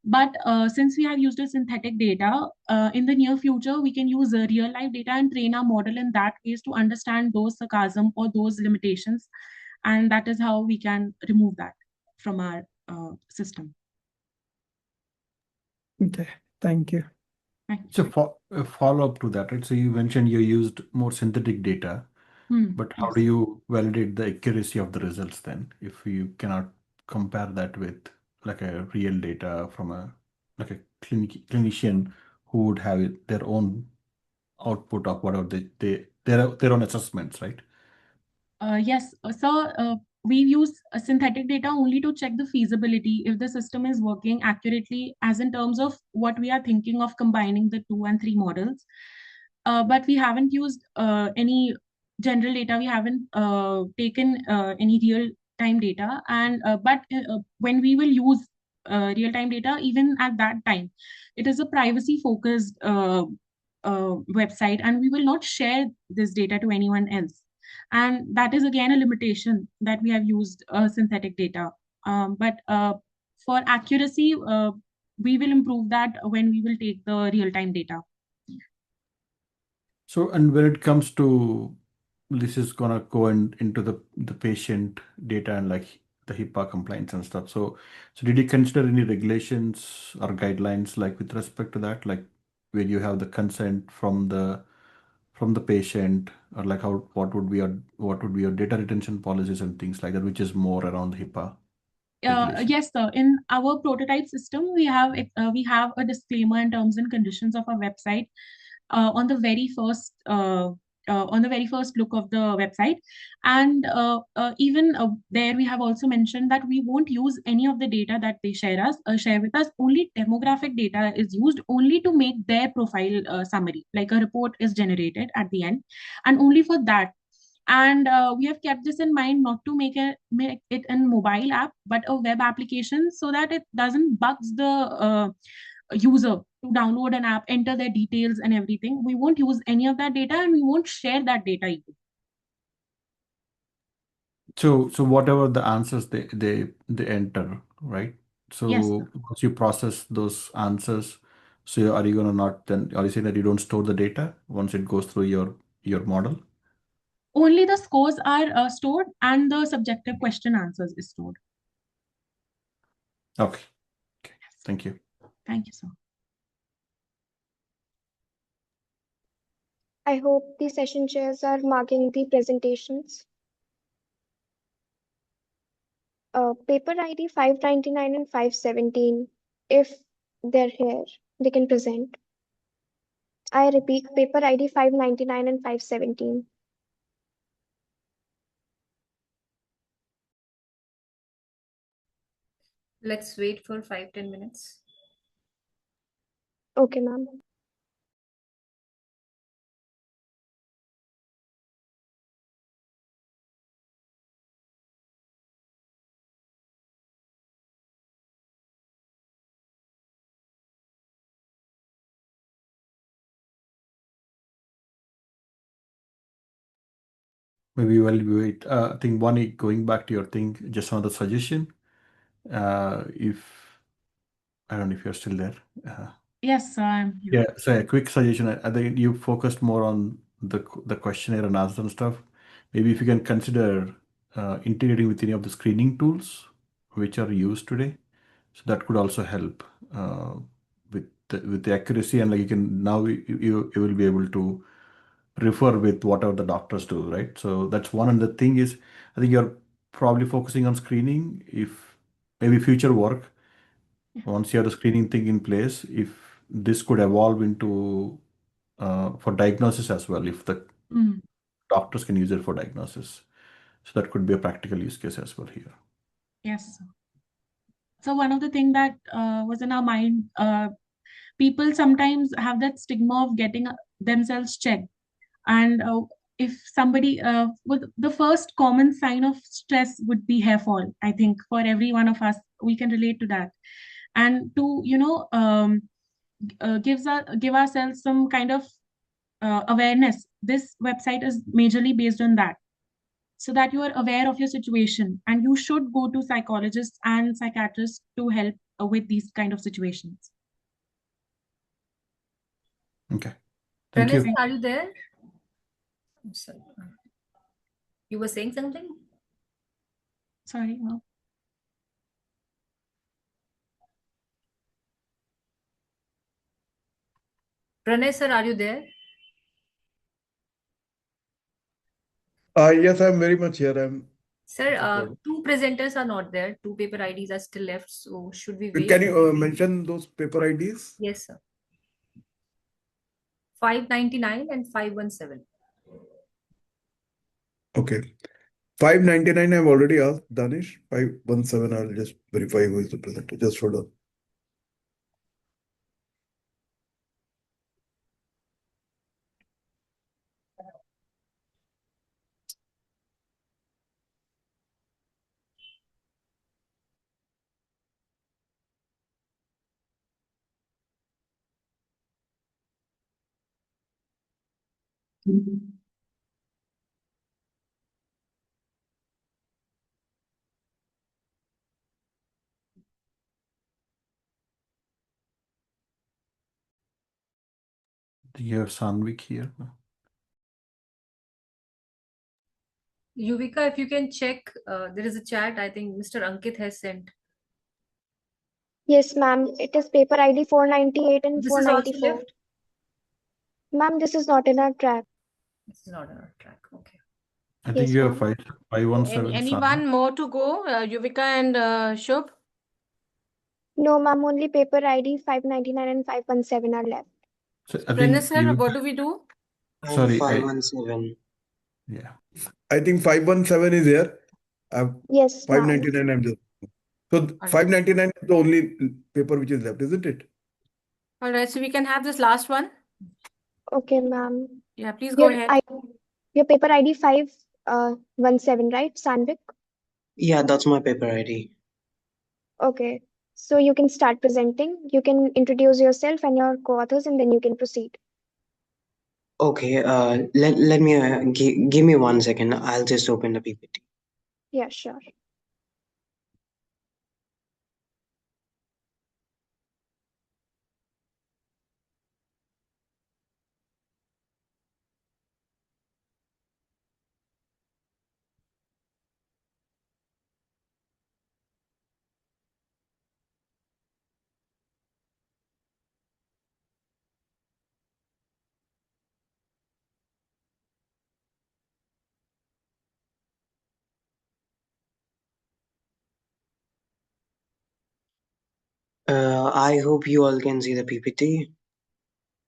But since we have used a synthetic data, in the near future, we can use real life data and train our model in that case to understand those sarcasm or those limitations. And that is how we can remove that from our system. Okay, thank you. So a follow-up to that, right? So you mentioned you used more synthetic data, but how Yes. do you validate the accuracy of the results then if you cannot compare that with like a real data from a clinician who would have their own output of whatever their own assessments, right? Yes, so we use synthetic data only to check the feasibility if the system is working accurately, as in terms of what we are thinking of combining the 2 and 3 models. But we haven't used any general data. We haven't taken any real-time data. And but when we will use real-time data, even at that time, it is a privacy-focused website, and we will not share this data to anyone else. And that is again a limitation that we have used synthetic data. But for accuracy, we will improve that when we will take the real-time data. So, and when it comes to this is gonna go into the patient data and like the HIPAA compliance and stuff. So did you consider any regulations or guidelines like with respect to that, like where you have the consent from the patient, or like how what would be your data retention policies and things like that, which is more around HIPAA regulation? Yes, sir. In our prototype system, we have a disclaimer and terms and conditions of our website on the very first look of the website, and even there we have also mentioned that we won't use any of the data that they share with us. Only demographic data is used, only to make their profile summary, like a report is generated at the end, and only for that. And we have kept this in mind, not to make it a mobile app, but a web application, so that it doesn't bugs the user to download an app, enter their details and everything. We won't use any of that data, and we won't share that data either. So whatever the answers they enter, right? So Yes. once you process those answers, so are you gonna not then, are you saying that you don't store the data once it goes through your model? Only the scores are stored, and the subjective question answers is stored. Okay. Thank you. Thank you, sir. I hope the session chairs are marking the presentations. Paper ID 599 and 517, if they're here, they can present. I repeat, paper ID 599 and 517. Let's wait for 5-10 minutes. Okay, ma'am. Maybe while we wait, I think one going back to your thing, just another suggestion. If I don't know if you're still there. Yes, sir, I'm here. Yeah, so a quick suggestion. I think you focused more on the questionnaire and answer and stuff. Maybe if you can consider integrating with any of the screening tools which are used today, so that could also help with the accuracy, and like you can now you will be able to refer with whatever the doctors do, right? So that's one. And the thing is, I think you're probably focusing on screening. If maybe future work, once you have the screening thing in place, if this could evolve into for diagnosis as well, if the doctors can use it for diagnosis, so that could be a practical use case as well here. Yes, sir. So one of the things that was in our mind, people sometimes have that stigma of getting themselves checked. And if somebody, with the first common sign of stress would be hair fall, I think for every one of us, we can relate to that. And to, give ourselves some kind of awareness, this website is majorly based on that, so that you are aware of your situation, and you should go to psychologists and psychiatrists to help with these kind of situations. Okay. Thank Pranay, you. are you there? I'm sorry. You were saying something? Sorry, no. Pranay sir, are you there? Yes, I'm very much here. Sir, two presenters are not there. Two paper IDs are still left. So should we wait? Can you mention those paper IDs? Yes, sir. 599 and 517. Okay. 599 I've already asked Danish. 517 I'll just verify who is the presenter. Just hold on. Do you have Sanvik here? Yuvika, if you can check, there is a chat I think Mr. Ankit has sent. Yes, ma'am. It is paper ID 498 and This is also 494. left? Ma'am, this is not in our track. This is not on our track. Okay. I think Yes, you have ma'am. 517 Anyone more to go? Yuvika and Shubh? No, ma'am. Only paper ID 599 and 517 are left. So I Pranay think sir, what do we do? sorry, 517. yeah. I think 517 is here. Yes, ma'am. 599 I'm just. So 599 is the only paper which is left, isn't it? All right, so we can have this last one. Okay, ma'am. Yeah, please go ahead. Your paper ID 517, right, Sanvik? Yeah, that's my paper ID. Okay. So you can start presenting. You can introduce yourself and your co-authors, and then you can proceed. Okay, let me give me 1 second. I'll just open the PPT. Yeah, sure. I hope you all can see the PPT.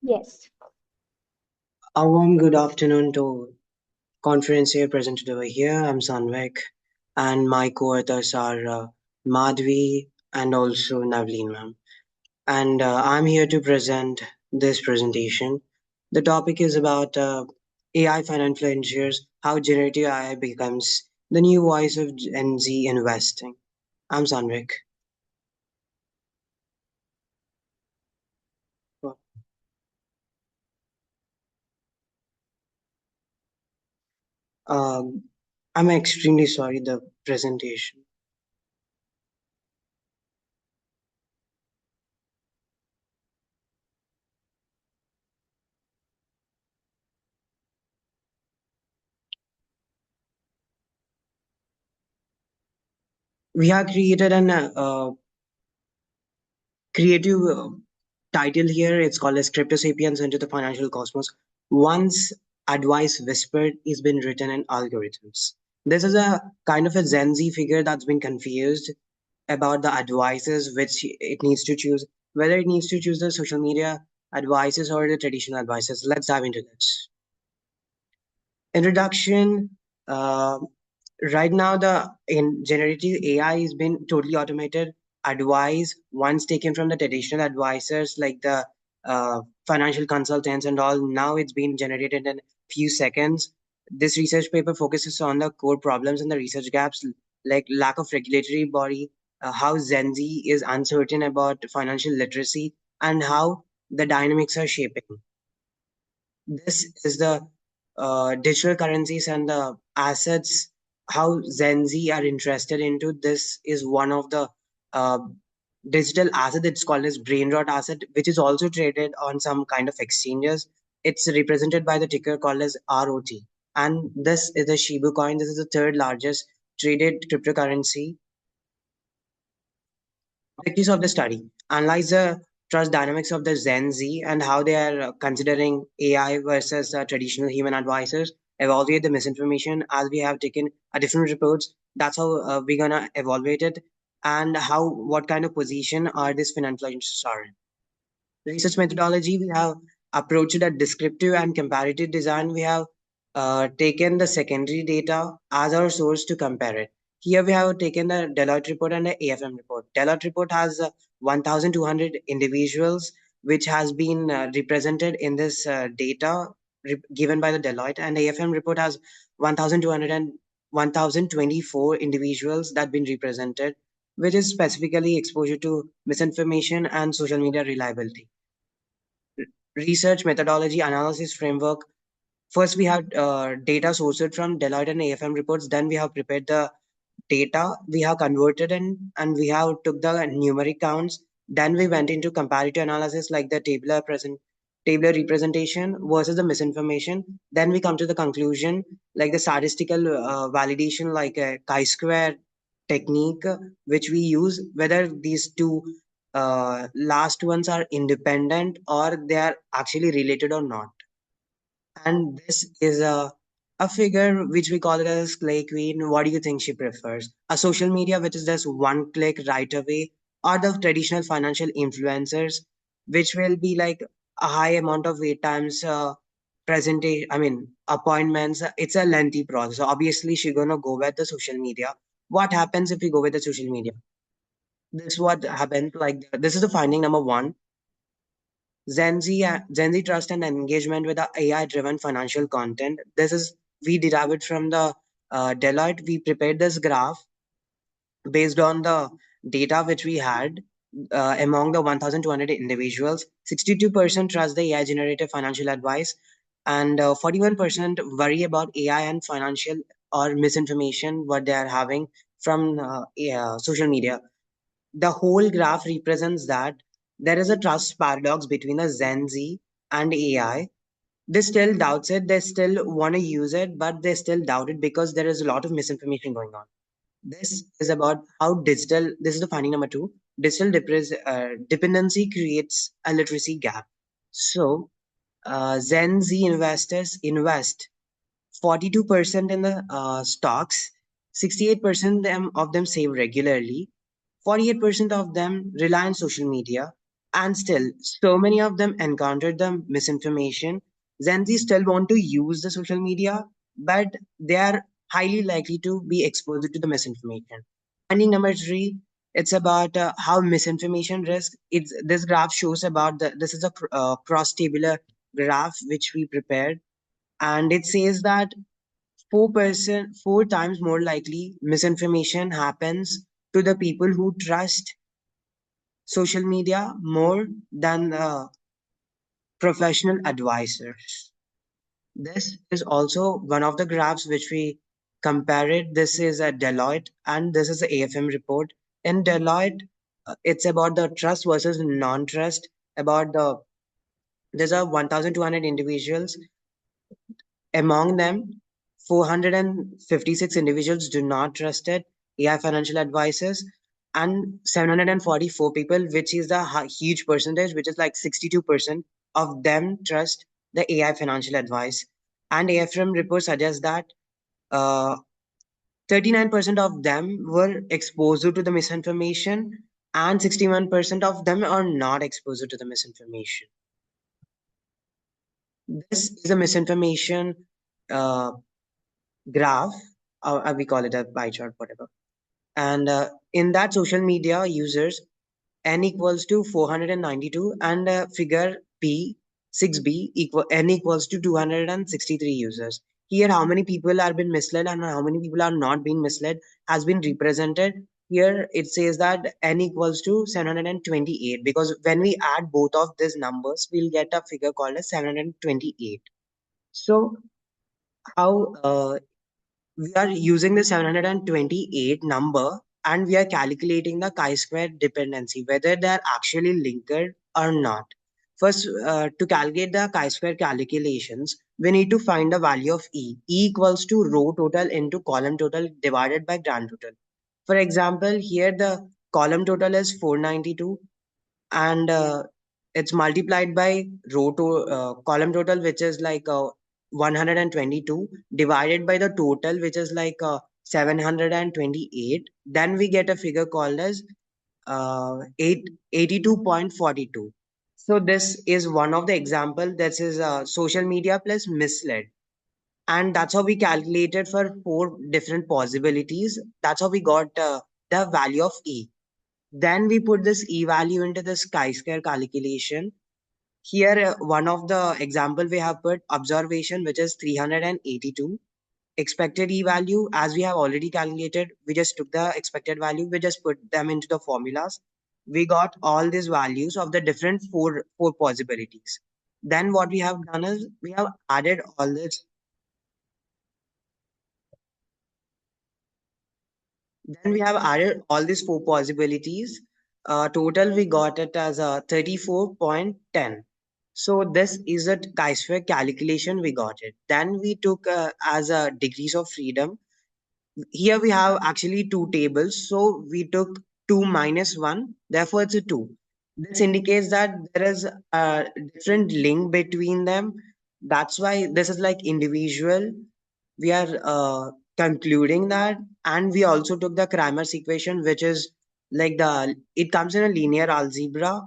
Yes. A warm good afternoon to conference here presented over here. I'm Sanvik, and my co-authors are Madhvi and also Navleen ma'am. And I'm here to present this presentation. The topic is about AI for influencers, how generative AI becomes the new voice of Gen Z investing. I'm Sanvik. I'm extremely sorry the presentation. We have created an creative title here. It's called as Crypto Sapiens into the Financial Cosmos. Once advice whispered is been written in algorithms. This is a kind of a Gen Z figure that's been confused about the advices which it needs to choose, whether it needs to choose the social media advices or the traditional advices. Let's dive into this. Introduction. Right now, the in generative AI has been totally automated. Advice once taken from the traditional advisors like the financial consultants and all, now it's been generated in few seconds. This research paper focuses on the core problems and the research gaps, like lack of regulatory body, how Gen Z is uncertain about financial literacy, and how the dynamics are shaping. This is the digital currencies and the assets, how Gen Z are interested into. This is one of the uh, digital asset. It's called as brain rot asset, which is also traded on some kind of exchanges. It's represented by the ticker called as ROT. And this is the Shiba coin. This is the third largest traded cryptocurrency. Objectives of the study: analyze the trust dynamics of the Gen Z and how they are considering AI versus traditional human advisors. Evaluate the misinformation as we have taken different reports. That's how we're gonna evaluate it, and how what kind of position are these financial influencers are in. Research methodology: we have approached a descriptive and comparative design. We have taken the secondary data as our source to compare it. Here we have taken the Deloitte report and the AFM report. Deloitte report has 1,200 individuals which has been represented in this data given by the Deloitte, and the AFM report has 1,200 and 1,024 individuals that been represented, which is specifically exposure to misinformation and social media reliability. Research methodology analysis framework: first we have data sourced from Deloitte and AFM reports. Then we have prepared the data, we have converted in, and we have took the numeric counts. Then we went into comparative analysis like the tabular representation versus the misinformation. Then we come to the conclusion like the statistical validation like a chi-square technique which we use, whether these two last ones are independent or they are actually related or not. And this is a figure which we call it as Clay Queen. What do you think she prefers? A social media which is just one click right away, or the traditional financial influencers, which will be like a high amount of wait times, presentation, I mean, appointments. It's a lengthy process. So obviously, she's gonna go with the social media. What happens if we go with the social media? This is what happens. Like this is the finding number one. Gen Z trust and engagement with the AI-driven financial content. We derived it from the Deloitte. We prepared this graph based on the data which we had among the 1,200 individuals. 62% trust the AI-generated financial advice, and 41% worry about AI and financial or misinformation what they are having from social media. The whole graph represents that there is a trust paradox between a Gen Z and AI. They still doubts it, they still want to use it, but they still doubt it because there is a lot of misinformation going on. This is about how this is the finding number two, digital dependency creates a literacy gap. So Gen Z investors invest 42% in the stocks, 68% of them save regularly, 48% of them rely on social media, and still, so many of them encountered the misinformation. Gen Z still want to use the social media, but they are highly likely to be exposed to the misinformation. Finding number three, it's about how misinformation risk. This graph shows about this is a cross-tabular graph which we prepared, and it says that 4 times more likely misinformation happens to the people who trust social media more than professional advisors. This is also one of the graphs which we compared. This is a Deloitte and this is the AFM report. In Deloitte, it's about the trust versus non-trust. There's 1,200 individuals. Among them, 456 individuals do not trust it, AI financial advisors, and 744 people, which is a huge percentage, which is like 62% of them trust the AI financial advice. And AFM report suggests that 39% of them were exposed to the misinformation, and 61% of them are not exposed to the misinformation. This is a misinformation graph, we call it a pie chart, whatever. And in that social media users, n equals to 492, and figure P 6b n equals to 263 users. Here, how many people are been misled and how many people are not being misled has been represented. Here it says that n equals to 728, because when we add both of these numbers, we'll get a figure called as 728. So how we are using the 728 number and we are calculating the chi-square dependency, whether they are actually linked or not. First, to calculate the chi-square calculations, we need to find the value of E. E equals to row total into column total divided by grand total. For example, here the column total is 492 and it's multiplied by column total, which is like 122, divided by the total, which is like 728. Then we get a figure called as 82.42. So this is one of the example. This is social media plus misled. And that's how we calculated for 4 different possibilities. That's how we got the value of E. Then we put this E value into this chi-square calculation. Here, one of the example we have put observation, which is 382. Expected E value, as we have already calculated, we just took the expected value, we just put them into the formulas. We got all these values of the different four possibilities. Then what we have done is we have added all this. Then we have added all these four possibilities. Total we got it as a 34.10. So this is a chi-square calculation we got it. Then we took as a degrees of freedom. Here we have actually two tables. So we took 2 minus 1. Therefore it's a 2. This indicates that there is a different link between them. That's why this is like individual. We are concluding that, and we also took the Cramer's equation, which is like it comes in a linear algebra.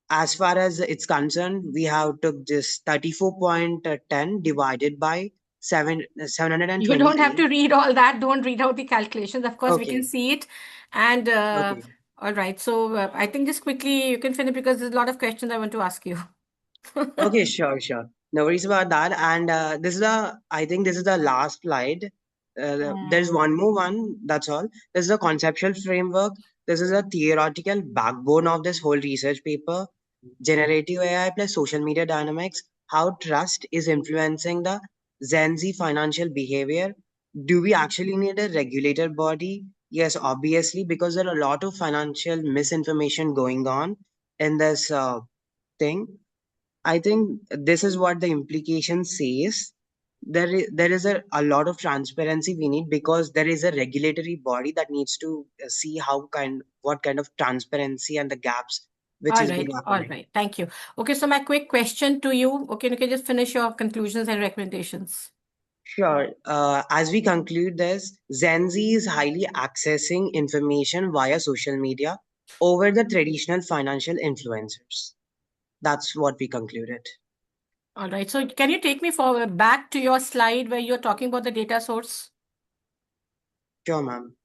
As far as it's concerned, we have took this 34.10 divided by 728. You don't have to read all that. Don't read out the calculations. Of course, we can Okay. see it. And Okay. all right. So I think just quickly you can finish because there's a lot of questions I want to ask you. Okay, sure. No worries about that. And I think this is the last slide. There's one more one, that's all. This is a conceptual framework. This is a theoretical backbone of this whole research paper. Generative AI plus social media dynamics, how trust is influencing the Gen Z financial behavior. Do we actually need a regulator body? Yes, obviously, because there are a lot of financial misinformation going on in this thing. I think this is what the implication says. There is a lot of transparency we need because there is a regulatory body that needs to see what kind of transparency and the gaps which All is right. being All happening. right. Thank you. Okay. So my quick question to you. Okay. You can just finish your conclusions and recommendations. Sure. As we conclude this, Gen Z is highly accessing information via social media over the traditional financial influencers. That's what we concluded. All right. So can you take me forward back to your slide where you're talking about the data source? Sure, ma'am.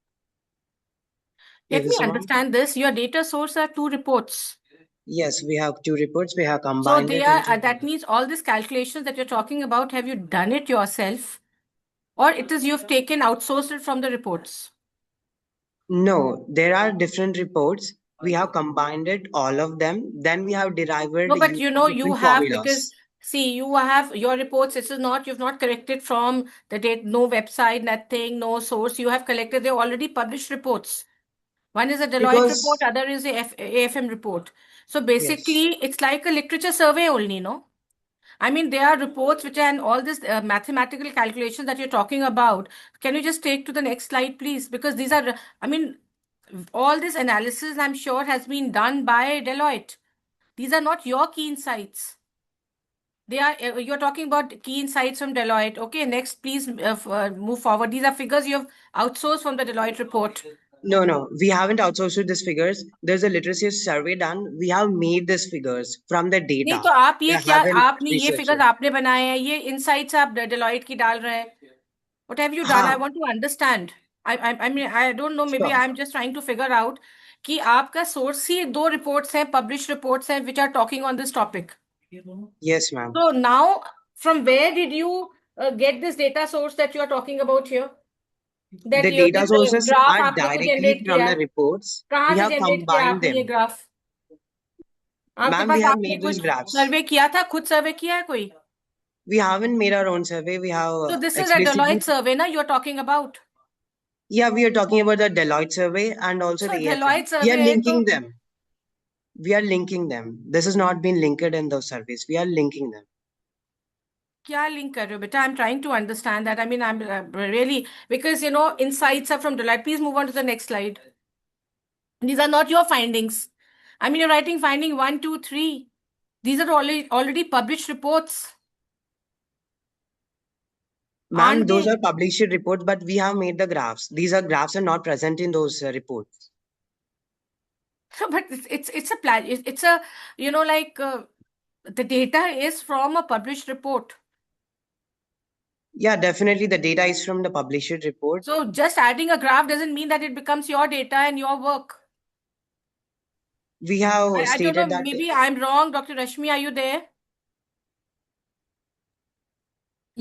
Let Is me this one? understand this. Your data source are 2 reports. Yes, we have 2 reports. We have So combined they it are, into that means all these calculations that you're talking about, have you done it yourself? Or it is you've taken outsourced it from the reports? No, there are different reports. We have combined it, all of them. Then we have derived No, but using you know, you different have, because formulas. see, you have your reports. This is not, you've not corrected from the date, no website, nothing, no source. You have collected, they're already published reports. One is a Deloitte report, Because, other is a AFM report. So yes, basically, it's like a literature survey only, no? I mean, there are reports which and all this mathematical calculations that you're talking about. Can you just take to the next slide, please? Because these are, I mean, all this analysis, I'm sure, has been done by Deloitte. These are not your key insights. They are, you're talking about key insights from Deloitte. Okay, next, please move forward. These are figures you have outsourced from the Deloitte report. no, we haven't outsourced these figures. There's a literacy survey done. We have made these figures from the नहीं data. तो आप We ये क्या haven't आपने ये researched figures it. आपने बनाए हैं ये इनसाइट्स आप डेलॉइट की डाल रहे हैं what have you done I हाँ, want to understand I mean I don't know maybe sure. I'm just trying to figure out कि आपका सोर्स ही 2 रिपोर्ट्स हैं पब्लिश रिपोर्ट्स हैं which are talking on this topic Yes, ma'am. so now from where did you get this data source that you are talking about here that The you data this sources graph are आपने जो directly generate from किया the है reports. कहाँ We से have generate किया combined आपने ये them. Graph आपके Ma'am, पास we have आपने made those कुछ graphs. सर्वे किया था खुद सर्वे किया है कोई We haven't made our own survey. We have so this is a explicitly. Deloitte survey na you're talking about Yeah, we are talking about the Deloitte survey and also so the AFM. Deloitte We are survey है तो linking them. We are linking them. This has not been linked in those surveys. We are linking them. क्या link कर रहे हो बेटा I'm trying to understand that I mean I'm really because you know insights are from Deloitte please move on to the next slide these are not your findings I mean you're writing finding 1 2 3 these are already published reports Ma'am, aren't those they are published reports, but we have made the graphs. These are graphs are not present in those reports. but it's a plan it's a you know like the data is from a published report Yeah, definitely the data is from the published report. so just adding a graph doesn't mean that it becomes your data and your work We have I don't stated know that. maybe I'm wrong Dr. Rashmi are you there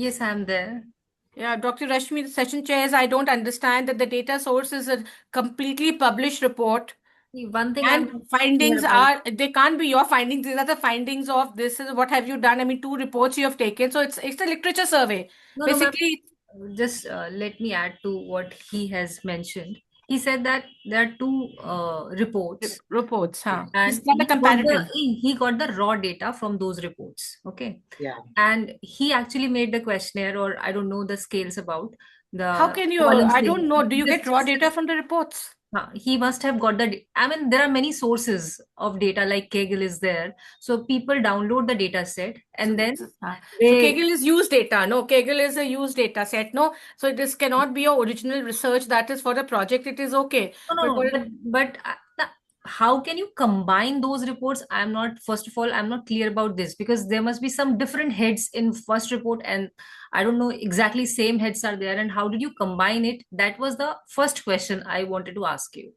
Yes, I'm there. Yeah, Dr. Rashmi, the session chairs, I don't understand that the data source is a completely published report. One thing I'm And not clear findings about. they can't be your findings. These are the findings of this is what have you done. I mean, 2 reports you have taken. So it's a literature survey. No, ma'am. Basically, Just let me add to what he has mentioned. He said that there are two reports, reports, huh? and It's not a comparative. he got the raw data from those reports. Okay, Yeah. and he actually made the questionnaire, or I don't know the scales about the How can you? I don't know. Do you get raw data from the reports? He must have got I mean, there are many sources of data, like Kaggle is there. So people download the data set and then So they, Kaggle is used data. No, Kaggle is a used data set. No, so this cannot be your original research. That is for the project. It is okay. but how can you combine those reports? First of all, I'm not clear about this, because there must be some different heads in first report, and I don't know exactly same heads are there, and how did you combine it? That was the first question I wanted to ask you.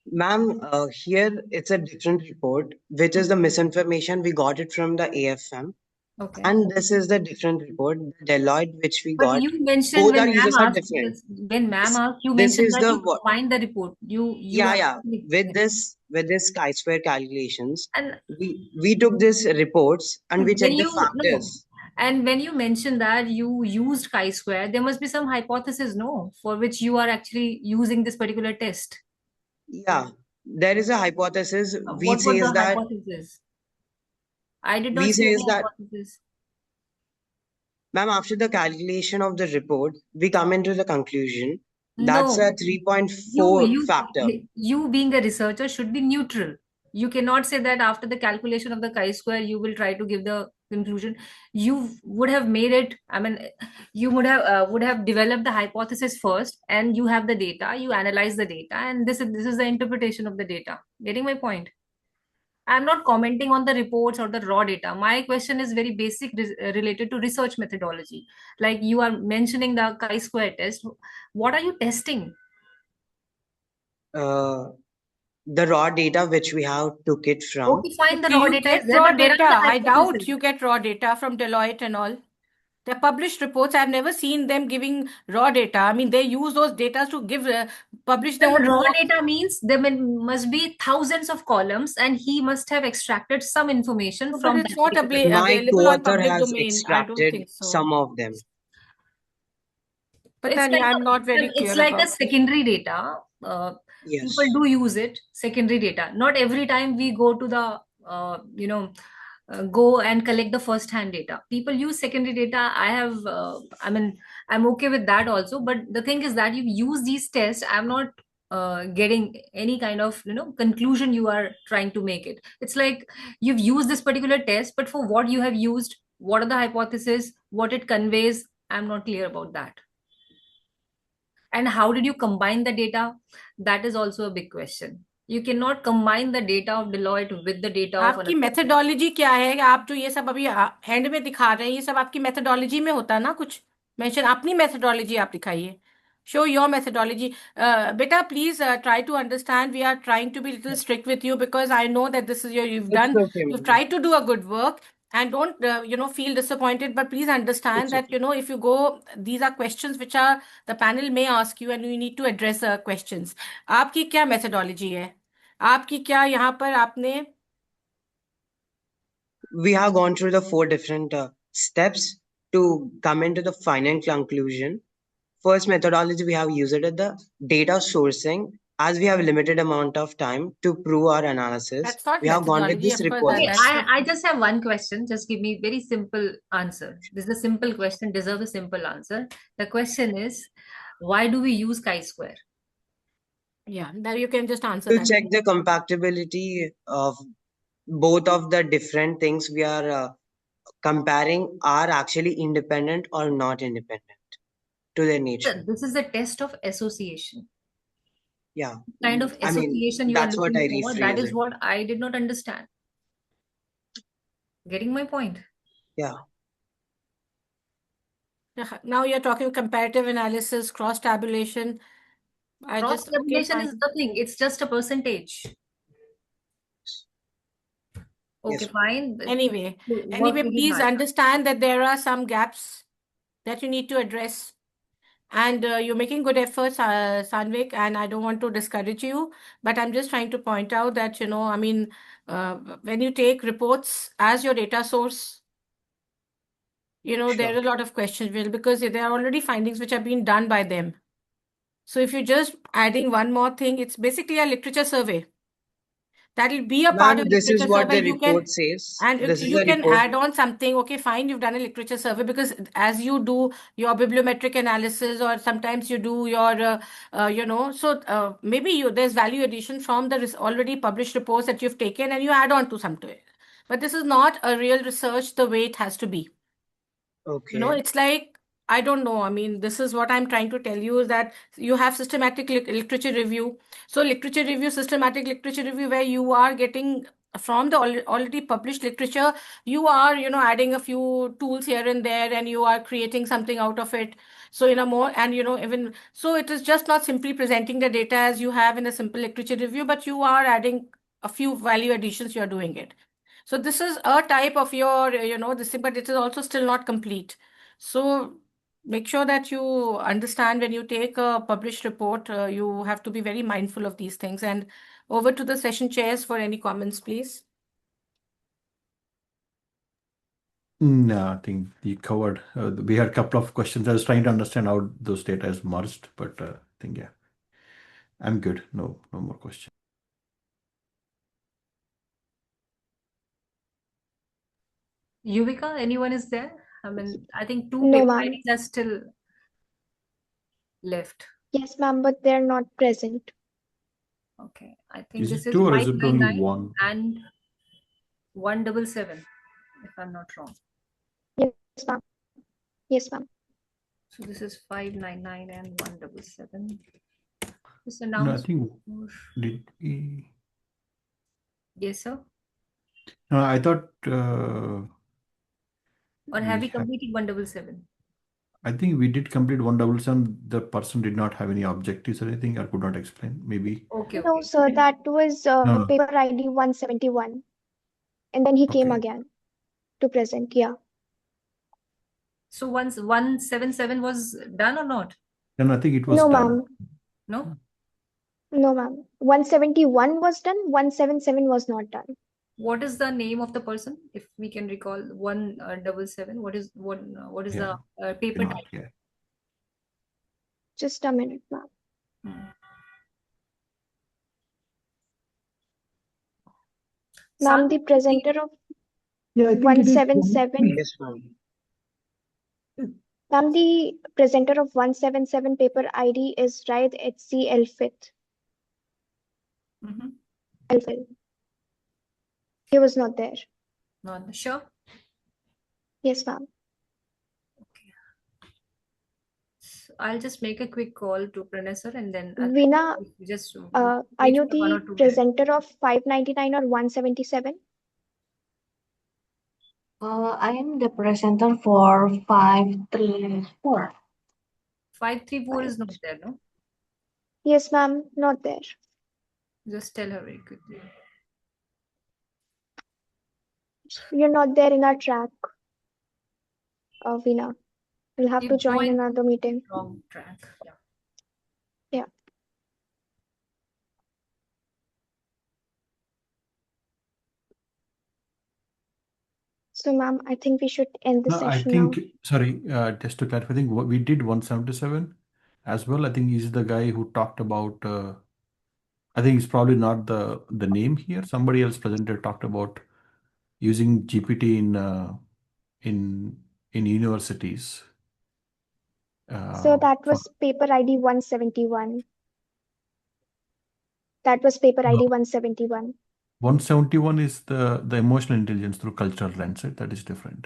Ma'am, here it's a different report, which is the misinformation. We got it from the AFM. Okay. And this is the different report, Deloitte, which we But got. you mentioned Both when our ma'am users are asked, different. when ma'am asked, you This mentioned is that the you what? find the report. You Yeah. With this chi-square calculations, and we took this reports and we when checked the you no, factors. and when you mentioned that you used chi-square, there must be some hypothesis, no, for which you are actually using this particular test. Yeah, there is a hypothesis. We What was says the that hypothesis? I did we not see says any that, hypothesis. ma'am, after the calculation of the report, we come into the conclusion that's No, a 3.4 factor. you being a researcher should be neutral. You cannot say that after the calculation of the chi-square, you will try to give the conclusion. You would have made it, I mean, you would have developed the hypothesis first, and you have the data, you analyze the data, and this is the interpretation of the data. Getting my point? I'm not commenting on the reports or the raw data. My question is very basic, related to research methodology. Like you are mentioning the chi-square test. What are you testing? The raw data which we have took it from. Okay, fine, the Do raw you data is get there, raw but where are data? the I doubt hypotheses? you get raw data from Deloitte and all. They're published reports. I've never seen them giving raw data. I mean, they use those data to publish their Well, own raw reports. data means there must be thousands of columns, and he must have extracted some information But from it's that not particular. My available on co-author public has domain. I don't extracted think so. some of them. But It's then like I'm not very it's clear like a about it. secondary data. Yes. People do use it, secondary data. Not every time we go to the go and collect the first hand data. People use secondary data. I mean, I'm okay with that also, but the thing is that you use these tests, I'm not getting any kind of conclusion you are trying to make it. It's like you've used this particular test, but for what you have used, what are the hypotheses, what it conveys, I'm not clear about that. And how did you combine the data? That is also a big question. You cannot combine the data of Deloitte with the data of आपकी another. Methodology क्या है? आप जो ये सब अभी and में दिखा रहे हैं, ये सब आपकी मेथोडोलॉजी में होता है ना? कुछ मेंशन अपनी मेथोडोलॉजी आप दिखाइए. Show your methodology. Beta, please try to understand. We are trying to be a little strict with you because I know that this is you've It's done. okay, You've ma'am. tried to do a good work, and don't feel disappointed. But please understand It's that if you go, these are questions which are the panel may ask you, and you need to address questions. आपकी क्या methodology है? आपकी क्या यहाँ पर आपने We have gone through the 4 different steps to come into the final conclusion. First methodology we have used at the data sourcing, as we have limited amount of time to prove our analysis. That's not We have gone with methodology, this of course. report. Okay, I just have one question. Just give me very simple answer. This is a simple question, deserves a simple answer. The question is, why do we use chi-square? Yeah, now you can just answer To that. check the compatibility of both of the different things we are comparing are actually independent or not independent to their nature. This is a test of association. Yeah. Kind of I mean, association you are that's what looking I for. That rephrase is it. what I did not understand. Getting my point? Yeah. Now you're talking comparative analysis, cross tabulation. Cross tabulation is nothing. It's just a percentage. Okay, Yes. fine. Anyway, What we please had. understand that there are some gaps that you need to address. And you're making good efforts, Sanvik, and I don't want to discourage you, but I'm just trying to point out that, I mean, when you take reports as your data source, there are a lot of questions because there are already findings which have been done by them. So if you're just adding one more thing, it's basically a literature survey. That will be a part Ma'am, of this is literature what survey. the report says. And This is you a can report. add on something. Okay, fine, you've done a literature survey because as you do your bibliometric analysis, or sometimes you do your, maybe there's value addition from the already published reports that you've taken, and you add on to something. But this is not a real research the way it has to be. Okay. It's like, I don't know. I mean, this is what I'm trying to tell you, is that you have systematic literature review. So literature review, systematic literature review, where you are getting from the already published literature, you are, adding a few tools here and there, and you are creating something out of it. So, more, and, even, so it is just not simply presenting the data as you have in a simple literature review, but you are adding a few value additions, you are doing it. So this is a type of your, this thing, but it is also still not complete. So make sure that you understand when you take a published report, you have to be very mindful of these things. And over to the session chairs for any comments, please. No, I think you covered. We had a couple of questions. I was trying to understand how those data is merged, but I think, yeah, I'm good. No more questions. Yuvika, anyone is there? I mean, I think two No, paper ma'am. IDs are still left. Yes, ma'am, but they're not present. Okay, I think Is this it is two or is it only 599 one? and 177, if I'm not wrong. Yes, ma'am. Yes, ma'am. So this is 599 and 177. This No, I announced. think did we? Yes, sir. No, I thought Or have we we have. completed 177? I think we did complete 177. The person did not have any objectives or anything, or could not explain. Maybe. Okay, No, okay. sir, that was No. paper ID 171. And then he came Okay. again to present. Yeah. So once 177 was done or not? Then I think it was No, done. ma'am. No? No, ma'am. 171 was done. 177 was not done. What is the name of the person? If we can recall 177, what is Yeah. the paper Cannot, type? yeah. Just a minute, ma'am. Ma'am, the presenter of Yeah, I think it is 177. Yes, ma'am. Ma'am, the presenter of 177 paper ID is Raid HC Elfit. Elfil. He was not there. Not sure. Yes, ma'am. So I'll just make a quick call to Pranay sir, and then I'll Veena, just are wait you for 1 or the 2 minutes. presenter of 599 or 177? I am the presenter for 534. 534 is not there, no? Yes, ma'am, not there. Just tell her very quickly. You're not there in our track, Veena. You'll have to You've join joined another meeting. wrong track. Yeah. Yeah. So, ma'am, I think we should end the No, I session now. think, sorry, just to clarify, I think we did 177 as well. I think he's the guy who talked about, I think it's probably not the name here. Somebody else presenter talked about using GPT in universities. So that For was paper ID 171. That was paper no, ID 171. 171 is the emotional intelligence through cultural lens, right? That is different.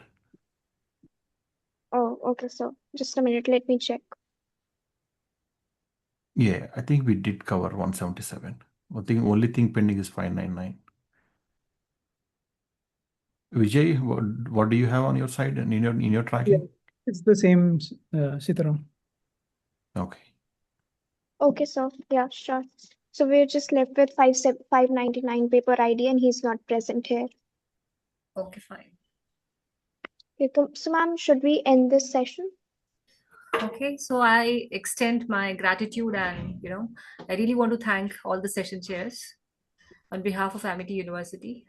Oh, okay. So just a minute. Let me check. Yeah, I think we did cover 177. I think only thing pending is 599. Vijay, what do you have on your side and in your Yeah, tracking? it's the same, Sitaram. Okay. Okay, so yeah, sure. So we're just left with 599 paper ID, and he's not present here. Okay, fine. Okay, so ma'am, should we end this session? Okay, so I extend my gratitude and, I really want to thank all the session chairs on behalf of Amity University.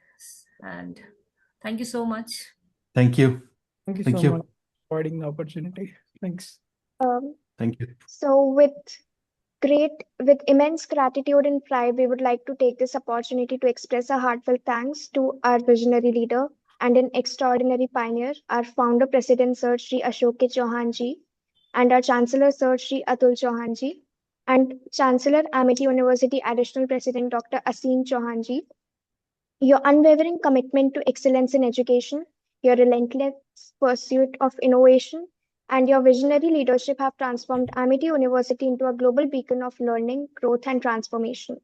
And thank you so much. Thank you. Thank you Thank so you. much for providing the opportunity. Thanks. Thank you. So with immense gratitude and pride, we would like to take this opportunity to express our heartfelt thanks to our visionary leader and an extraordinary pioneer, our founder president Sir Shri Ashok K. Chauhan ji, and our chancellor Sir Shri Atul Chauhan ji, and Chancellor Amity University Additional President Dr. Asim Chauhan ji. Your unwavering commitment to excellence in education, your relentless pursuit of innovation, and your visionary leadership have transformed Amity University into a global beacon of learning, growth, and transformation.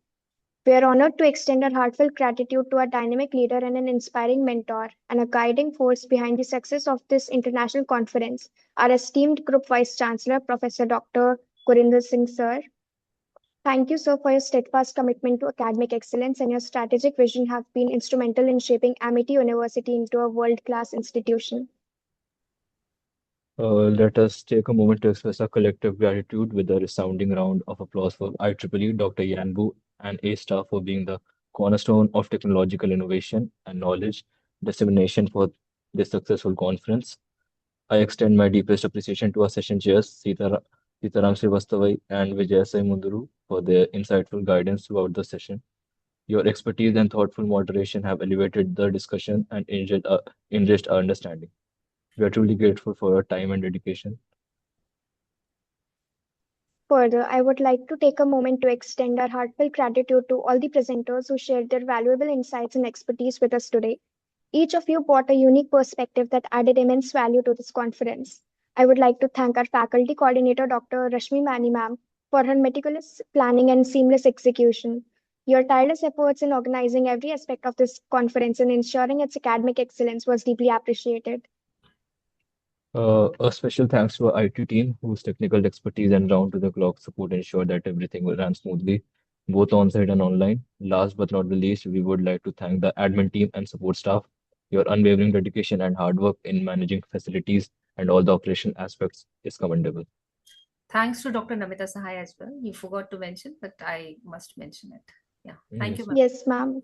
We are honored to extend our heartfelt gratitude to our dynamic leader and an inspiring mentor and a guiding force behind the success of this international conference, our esteemed Group Vice Chancellor, Professor Dr. Gurinder Singh Sir. Thank you, sir, for your steadfast commitment to academic excellence, and your strategic vision have been instrumental in shaping Amity University into a world-class institution. Let us take a moment to express our collective gratitude with a resounding round of applause for IEEE, Dr. Yanbu, and A staff for being the cornerstone of technological innovation and knowledge dissemination for this successful conference. I extend my deepest appreciation to our session chairs, Sitaram Srivastavai and Vijayasai Munduru, for their insightful guidance throughout the session. Your expertise and thoughtful moderation have elevated the discussion and enriched our understanding. We are truly grateful for your time and dedication. Further, I would like to take a moment to extend our heartfelt gratitude to all the presenters who shared their valuable insights and expertise with us today. Each of you brought a unique perspective that added immense value to this conference. I would like to thank our faculty coordinator, Dr. Rashmi Mani ma'am, for her meticulous planning and seamless execution. Your tireless efforts in organizing every aspect of this conference and ensuring its academic excellence was deeply appreciated. A special thanks to our IT team, whose technical expertise and round-to-the-clock support ensure that everything will run smoothly, both on-site and online. Last but not the least, we would like to thank the admin team and support staff. Your unwavering dedication and hard work in managing facilities and all the operational aspects is commendable. Thanks to Dr. Namita Sahai as well. You forgot to mention, but I must mention it. Yeah, thank you, ma'am. Yes, ma'am.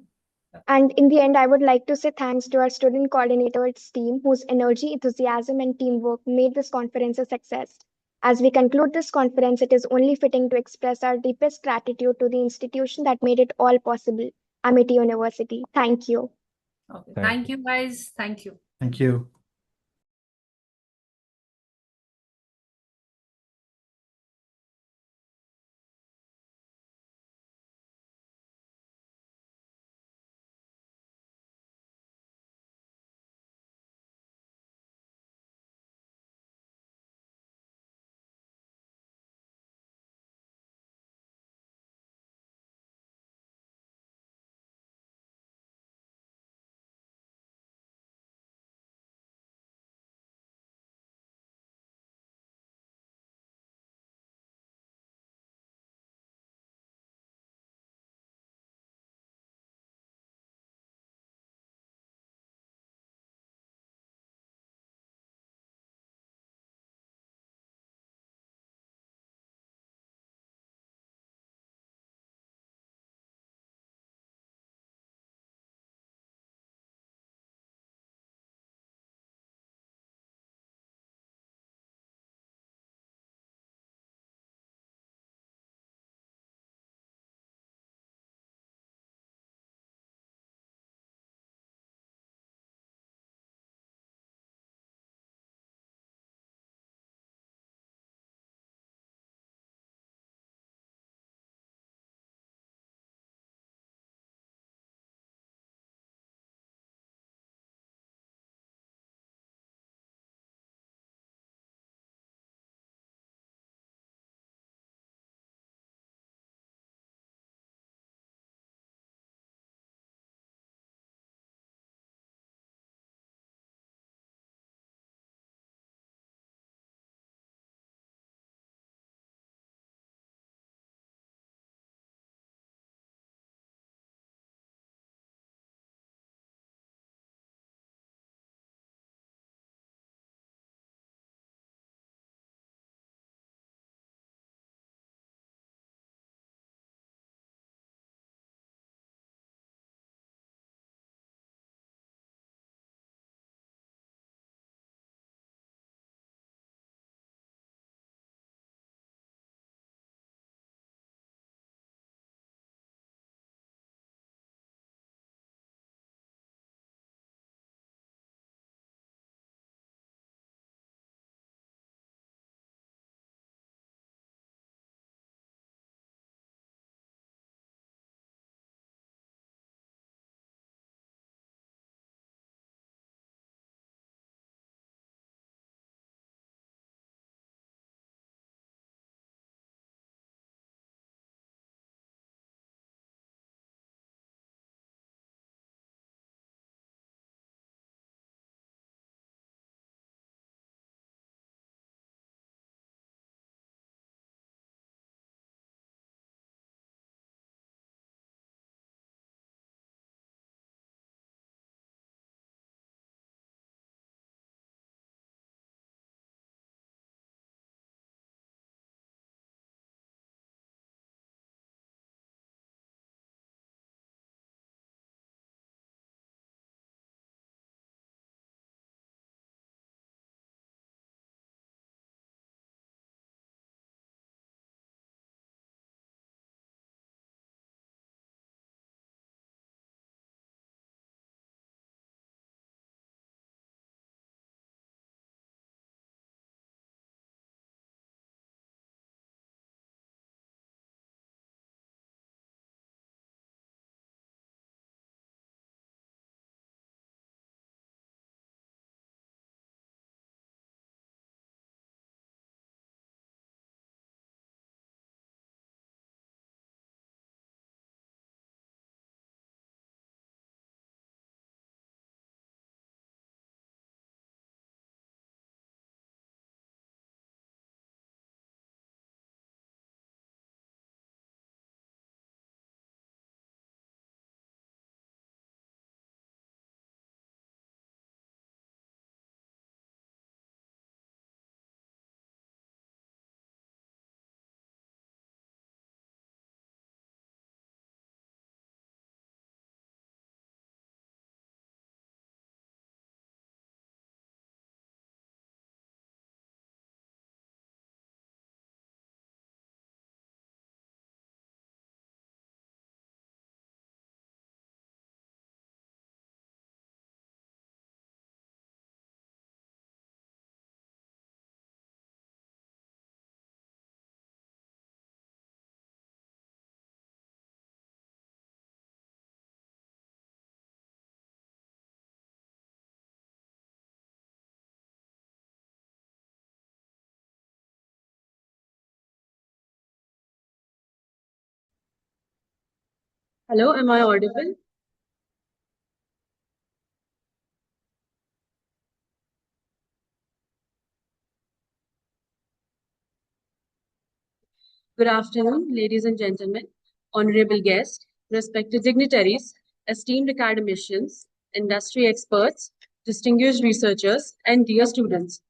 And in the end, I would like to say thanks to our student coordinators team, whose energy, enthusiasm, and teamwork made this conference a success. As we conclude this conference, it is only fitting to express our deepest gratitude to the institution that made it all possible, Amity University. Thank you. Okay, thank you, guys. Thank you. Thank you. Hello, am I audible? Good afternoon, ladies and gentlemen, honorable guests, respected dignitaries, esteemed academicians, industry experts, distinguished researchers, and dear students.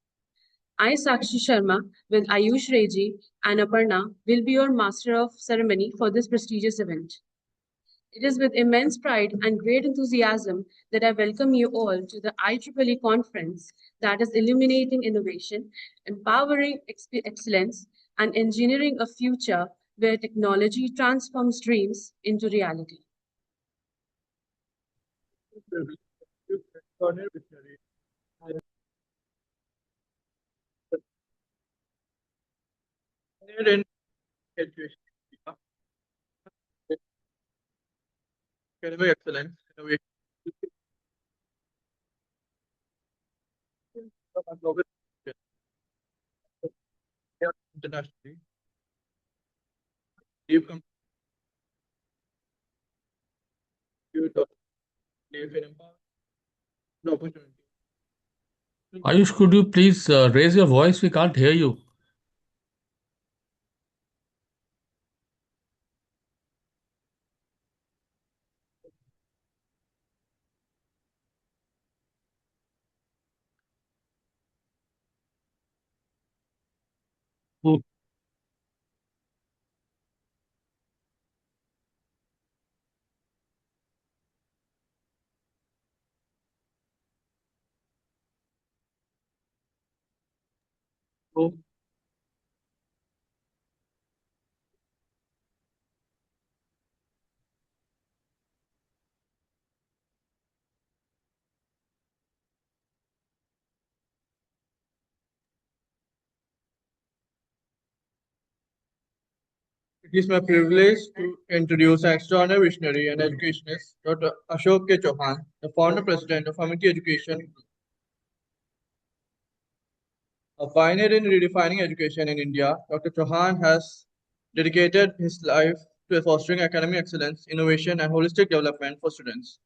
I, Sakshi Sharma, with Ayush Reji and Aparna, will be your master of ceremony for this prestigious event. It is with immense pride and great enthusiasm that I welcome you all to the IEEE conference that is illuminating innovation, empowering excellence, and engineering a future where technology transforms dreams into reality. In education, academic excellence, innovation, and global internationally, deep compute of life and empower the opportunity. Ayush, could you please raise your voice? We can't hear you. Oh. Oh. It is my privilege to introduce an extraordinary visionary and educationist, Dr. Ashok K. Chauhan, the founder president of Amity Education Group. A pioneer in redefining education in India, Dr. Chauhan has dedicated his life to fostering academic excellence, innovation, and holistic development for students.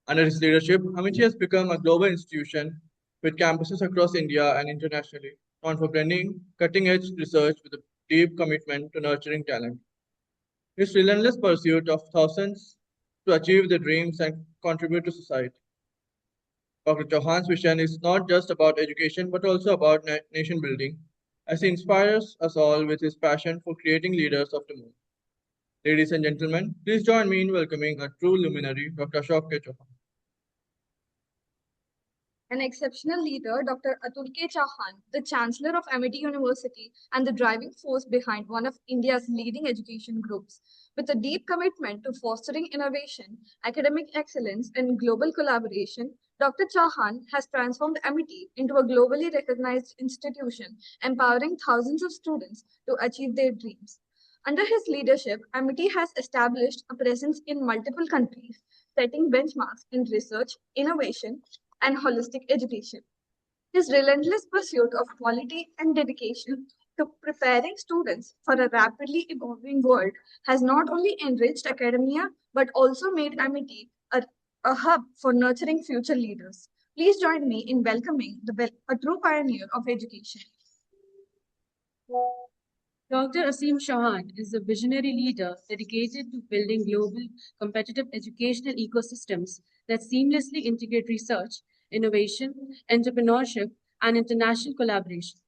Under his leadership, Amity has become a global institution with campuses across India and internationally, known for blending cutting-edge research with a deep commitment to nurturing talent. His relentless pursuit of thousands to achieve their dreams and contribute to society. Dr. Chauhan's vision is not just about education but also about nation building, as he inspires us all with his passion for creating leaders of tomorrow. Ladies and gentlemen, please join me in welcoming a true luminary, Dr. Ashok K. Chauhan. An exceptional leader, Dr. Atul K. Chauhan, the Chancellor of Amity University and the driving force behind one of India's leading education groups. With a deep commitment to fostering innovation, academic excellence, and global collaboration, Dr. Chauhan has transformed Amity into a globally recognized institution, empowering thousands of students to achieve their dreams. Under his leadership, Amity has established a presence in multiple countries, setting benchmarks in research, innovation, and holistic education. His relentless pursuit of quality and dedication to preparing students for a rapidly evolving world has not only enriched academia but also made Amity a hub for nurturing future leaders. Please join me in welcoming a true pioneer of education. Dr. Aseem Chauhan is a visionary leader dedicated to building global competitive educational ecosystems that seamlessly integrate research, innovation, entrepreneurship, and international collaboration.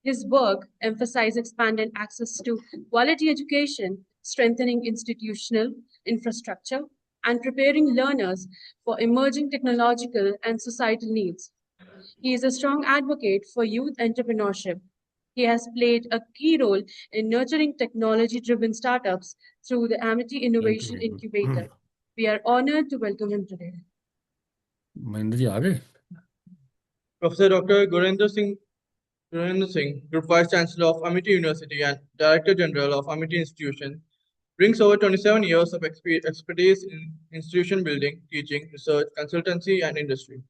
His work emphasizes expanding access to quality education, strengthening institutional infrastructure, and preparing learners for emerging technological and societal needs. He is a strong advocate for youth entrepreneurship. He has played a key role in nurturing technology-driven startups through the Amity Innovation Incubator. We are honored to welcome him today. Mahendra ji आ गए? Professor Dr. Gurinder Singh, Group Vice Chancellor of Amity University and Director General of Amity Institution, brings over 27 years of expertise in institution building, teaching, research, consultancy, and industry.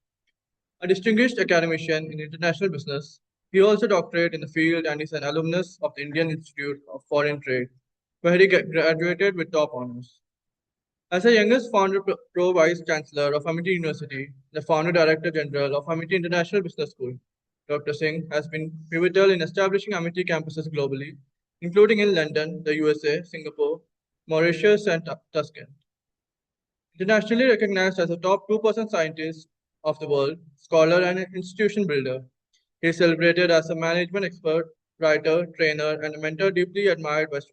A distinguished academician in international business, he also doctorated in the field and is an alumnus of the Indian Institute of Foreign Trade, where he graduated with top honors. As the youngest founder pro-vice chancellor of Amity University, the founder director general of Amity International Business School, Dr. Singh has been pivotal in establishing Amity campuses globally, including in London, the USA, Singapore, Mauritius, and Tashkent. Internationally recognized as a top 2% scientist of the world, scholar, and institution builder, he is celebrated as a management expert, writer, trainer, and a mentor deeply admired by students.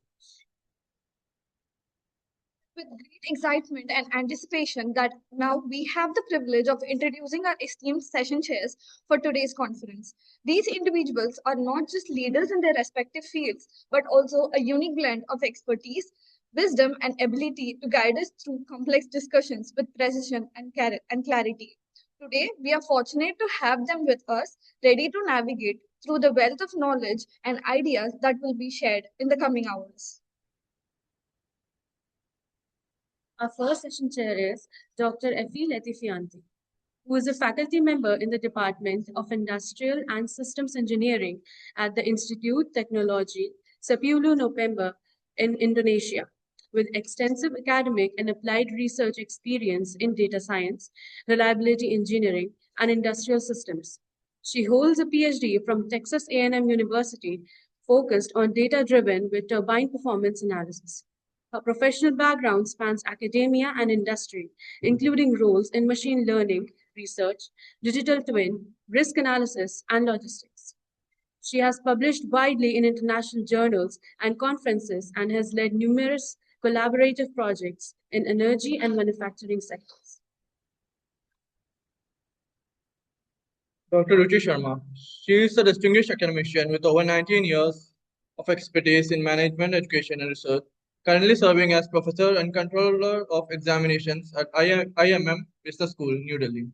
With great excitement and anticipation that now we have the privilege of introducing our esteemed session chairs for today's conference. These individuals are not just leaders in their respective fields, but also a unique blend of expertise, wisdom, and ability to guide us through complex discussions with precision and clarity. Today, we are fortunate to have them with us, ready to navigate through the wealth of knowledge and ideas that will be shared in the coming hours. Our first session chair is Dr. Effie Latifianti, who is a faculty member in the Department of Industrial and Systems Engineering at the Institute Technology Sepuluh November in Indonesia, with extensive academic and applied research experience in data science, reliability engineering, and industrial systems. She holds a PhD from Texas A&M University focused on data-driven with turbine performance analysis. Her professional background spans academia and industry, including roles in machine learning, research, digital twin, risk analysis, and logistics. She has published widely in international journals and conferences and has led numerous collaborative projects in energy and manufacturing sectors. Dr. Ruchi Sharma. She is a distinguished academician with over 19 years of expertise in management, education, and research, currently serving as Professor and Controller of Examinations at IMM Business School, New Delhi.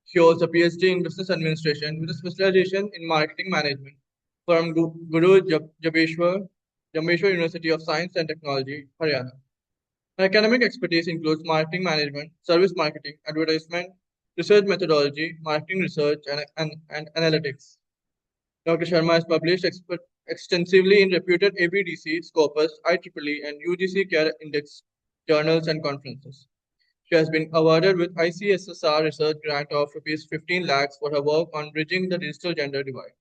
She holds a PhD in Business Administration with a specialization in Marketing Management from Guru Jambheshwar University of Science and Technology, Haryana. Her academic expertise includes marketing management, service marketing, advertisement, research methodology, marketing research, and analytics. Dr. Sharma has published extensively in reputed ABDC, Scopus, IEEE, and UGC CARE Index journals and conferences. She has been awarded with ICSSR research grant of ₹15 lakhs for her work on bridging the digital gender divide.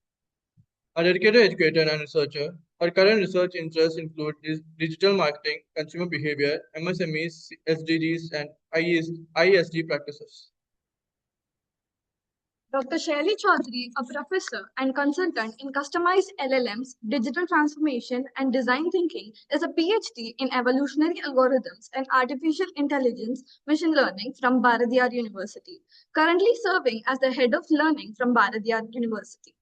A dedicated educator and researcher, her current research interests include digital marketing, consumer behavior, MSMEs, SDGs, and ISD practices. Dr. Shaili Chaudhary, a professor and consultant in customized LLMs, digital transformation, and design thinking, is a PhD in evolutionary algorithms and artificial intelligence machine learning from Bharatiyar University, currently serving as the head of learning from Bharatiyar University.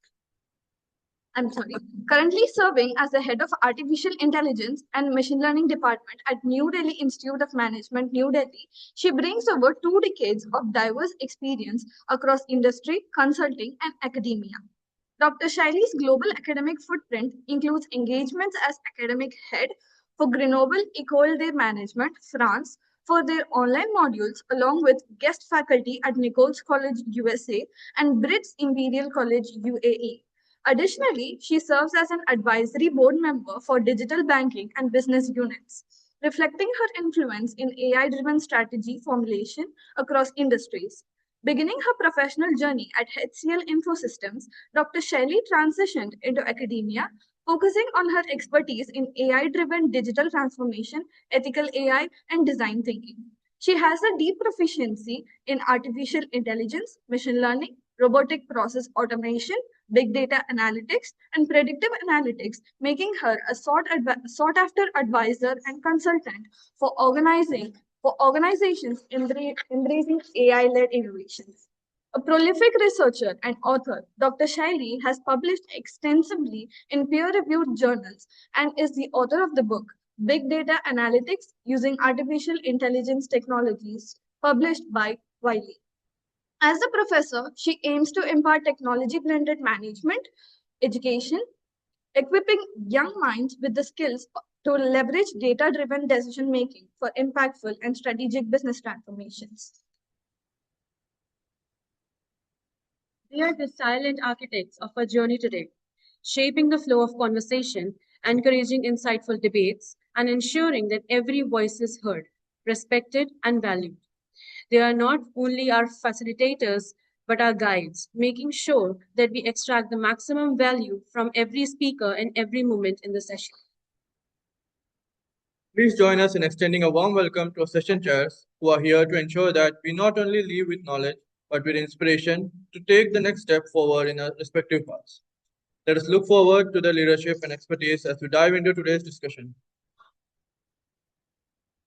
Currently serving as the head of Artificial Intelligence and Machine Learning Department at New Delhi Institute of Management, New Delhi. She brings over 2 decades of diverse experience across industry, consulting, and academia. Dr. Shaili's global academic footprint includes engagements as academic head for Grenoble École de Management, France, for their online modules, along with guest faculty at Nichols College, USA, and Brits Imperial College, UAE. Additionally, she serves as an advisory board member for digital banking and business units, reflecting her influence in AI-driven strategy formulation across industries. Beginning her professional journey at HCL Infosystems, Dr. Shaili transitioned into academia, focusing on her expertise in AI-driven digital transformation, ethical AI, and design thinking. She has a deep proficiency in artificial intelligence, machine learning, robotic process automation, big data analytics, and predictive analytics, making her a sought-after advisor and consultant for organizations embracing AI-led innovations. A prolific researcher and author, Dr. Shaili has published extensively in peer-reviewed journals and is the author of the book, Big Data Analytics Using Artificial Intelligence Technologies, published by Wiley. As a professor, she aims to impart technology-blended management, education, equipping young minds with the skills to leverage data-driven decision-making for impactful and strategic business transformations. They are the silent architects of our journey today, shaping the flow of conversation, encouraging insightful debates, and ensuring that every voice is heard. respected, and valued. They are not only our facilitators, but our guides, making sure that we extract the maximum value from every speaker and every moment in the session. Please join us in extending a warm welcome to our session chairs who are here to ensure that we not only leave with knowledge, but with inspiration to take the next step forward in our respective paths. Let us look forward to their leadership and expertise as we dive into today's discussion.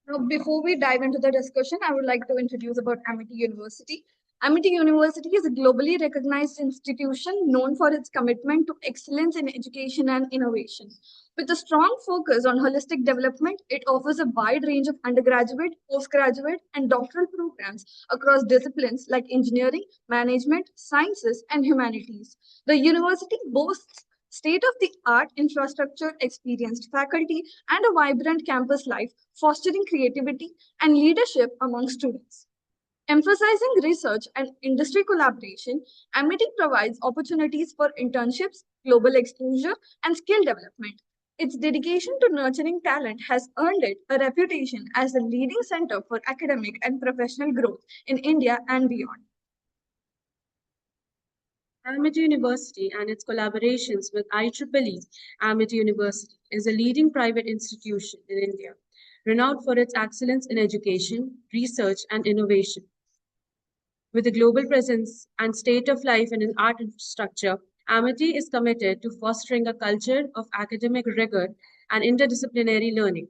Now, before we dive into the discussion, I would like to introduce about Amity University. Amity University is a globally recognized institution known for its commitment to excellence in education and innovation. With a strong focus on holistic development, it offers a wide range of undergraduate, postgraduate, and doctoral programs across disciplines like engineering, management, sciences, and humanities. The university boasts state-of-the-art infrastructure, experienced faculty, and a vibrant campus life, fostering creativity and leadership among students. Emphasizing research and industry collaboration, Amity provides opportunities for internships, global exposure, and skill development. Its dedication to nurturing talent has earned it a reputation as the leading center for academic and professional growth in India and beyond. Amity University and its collaborations with IEEE Amity University is a leading private institution in India, renowned for its excellence in education, research, and innovation. With a global presence and state of life in an art infrastructure, Amity is committed to fostering a culture of academic rigor and interdisciplinary learning.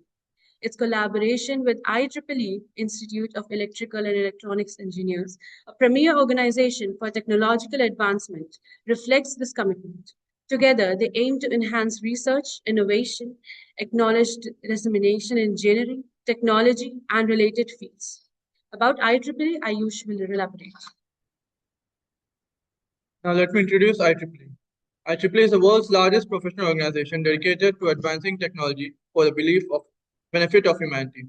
Its collaboration with IEEE Institute of Electrical and Electronics Engineers, a premier organization for technological advancement, reflects this commitment. Together, they aim to enhance research, innovation, acknowledged dissemination in engineering, technology, and related fields. About IEEE, Ayush will elaborate. Now let me introduce IEEE. IEEE is the world's largest professional organization dedicated to advancing technology for the benefit of humanity.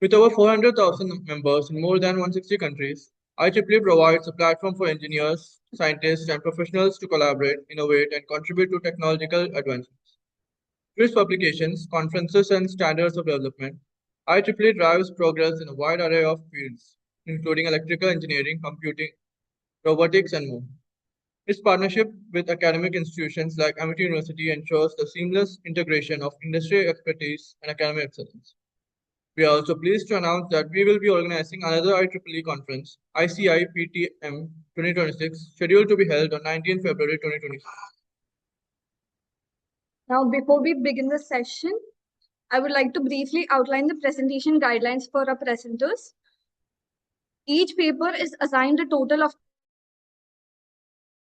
With over 400,000 members in more than 160 countries, IEEE provides a platform for engineers, scientists, and professionals to collaborate, innovate, and contribute to technological advancements. Through its publications, conferences, and standards of development, IEEE drives progress in a wide array of fields, including electrical engineering, computing, robotics, and more. Its partnership with academic institutions like Amity University ensures the seamless integration of industry expertise and academic excellence. We are also pleased to announce that we will be organizing another IEEE conference, ICI PTM 2026, scheduled to be held on 19 February 2026. Now, before we begin the session, I would like to briefly outline the presentation guidelines for our presenters. Each paper is assigned a total of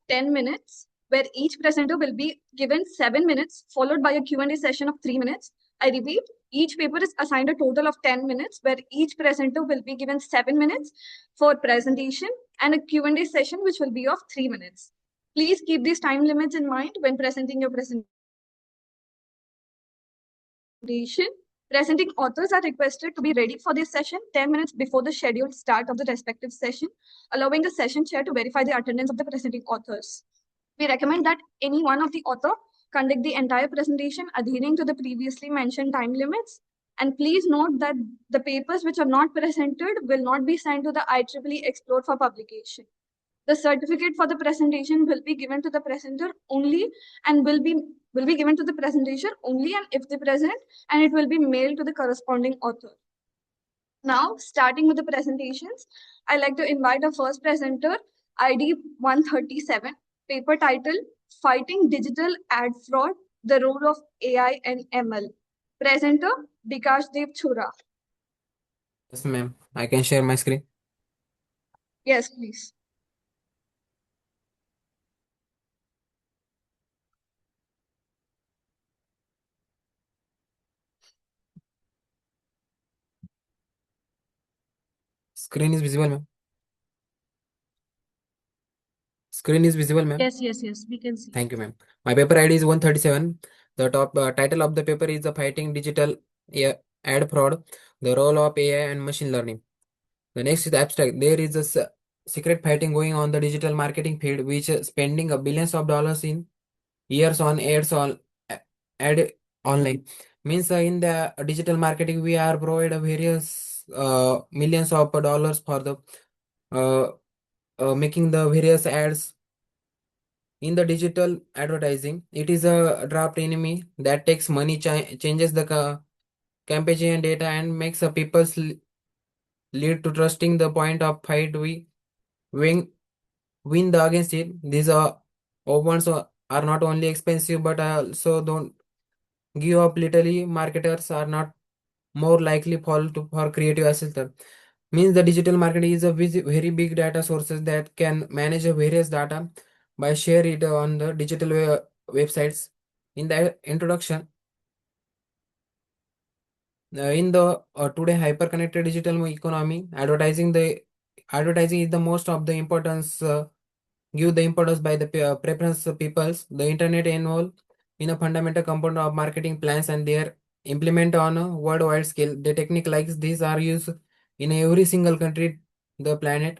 10 minutes, where each presenter will be given 7 minutes, followed by a Q&A session of 3 minutes. I repeat, each paper is assigned a total of 10 minutes, where each presenter will be given 7 minutes for presentation and a Q&A session, which will be of 3 minutes. Please keep these time limits in mind when presenting your presentation. Presenting authors are requested to be ready for this session 10 minutes before the scheduled start of the respective session, allowing the session chair to verify the attendance of the presenting authors. We recommend that any one of the author conduct the entire presentation adhering to the previously mentioned time limits. And please note that the papers which are not presented will not be sent to the IEEE Explore for publication. The certificate for the presentation will be given to the presenter only and will be given to the presenter only and if they present, and it will be mailed to the corresponding author. Now, starting with the presentations, I'd like to invite our first presenter, ID 137, paper title, Fighting Digital Ad Fraud, the Role of AI and ML. Presenter, Bikash Dev Chura. Yes, ma'am. I can share my screen. Yes, please. Screen is visible, ma'am. Screen is visible, ma'am. Yes, we can see. Thank you, ma'am. My paper ID is 137. The top title of the paper is the Fighting Digital Ad Fraud, the Role of AI and Machine Learning. The next is the abstract. There is a secret fighting going on the digital marketing field, which is spending billions of dollars in years on ads on ad online. Means in the digital marketing, we are provide various millions of dollars for the uh, making the various ads in the digital advertising. It is a draft enemy that takes money, changes the campaign data, and makes the people lead to trusting the point of fight we win win the against it. These opens are not only expensive but also don't give up. Literally, marketers are not more likely fall to for creative assistant. Means the digital marketing is a very big data sources that can manage various data by share it on the digital websites. In the introduction, in the today hyper connected digital economy, advertising is the most of the importance. Give the importance by the preference of peoples. The internet involved in a fundamental component of marketing plans and their implement on a worldwide scale. The technique like these are used in every single country the planet,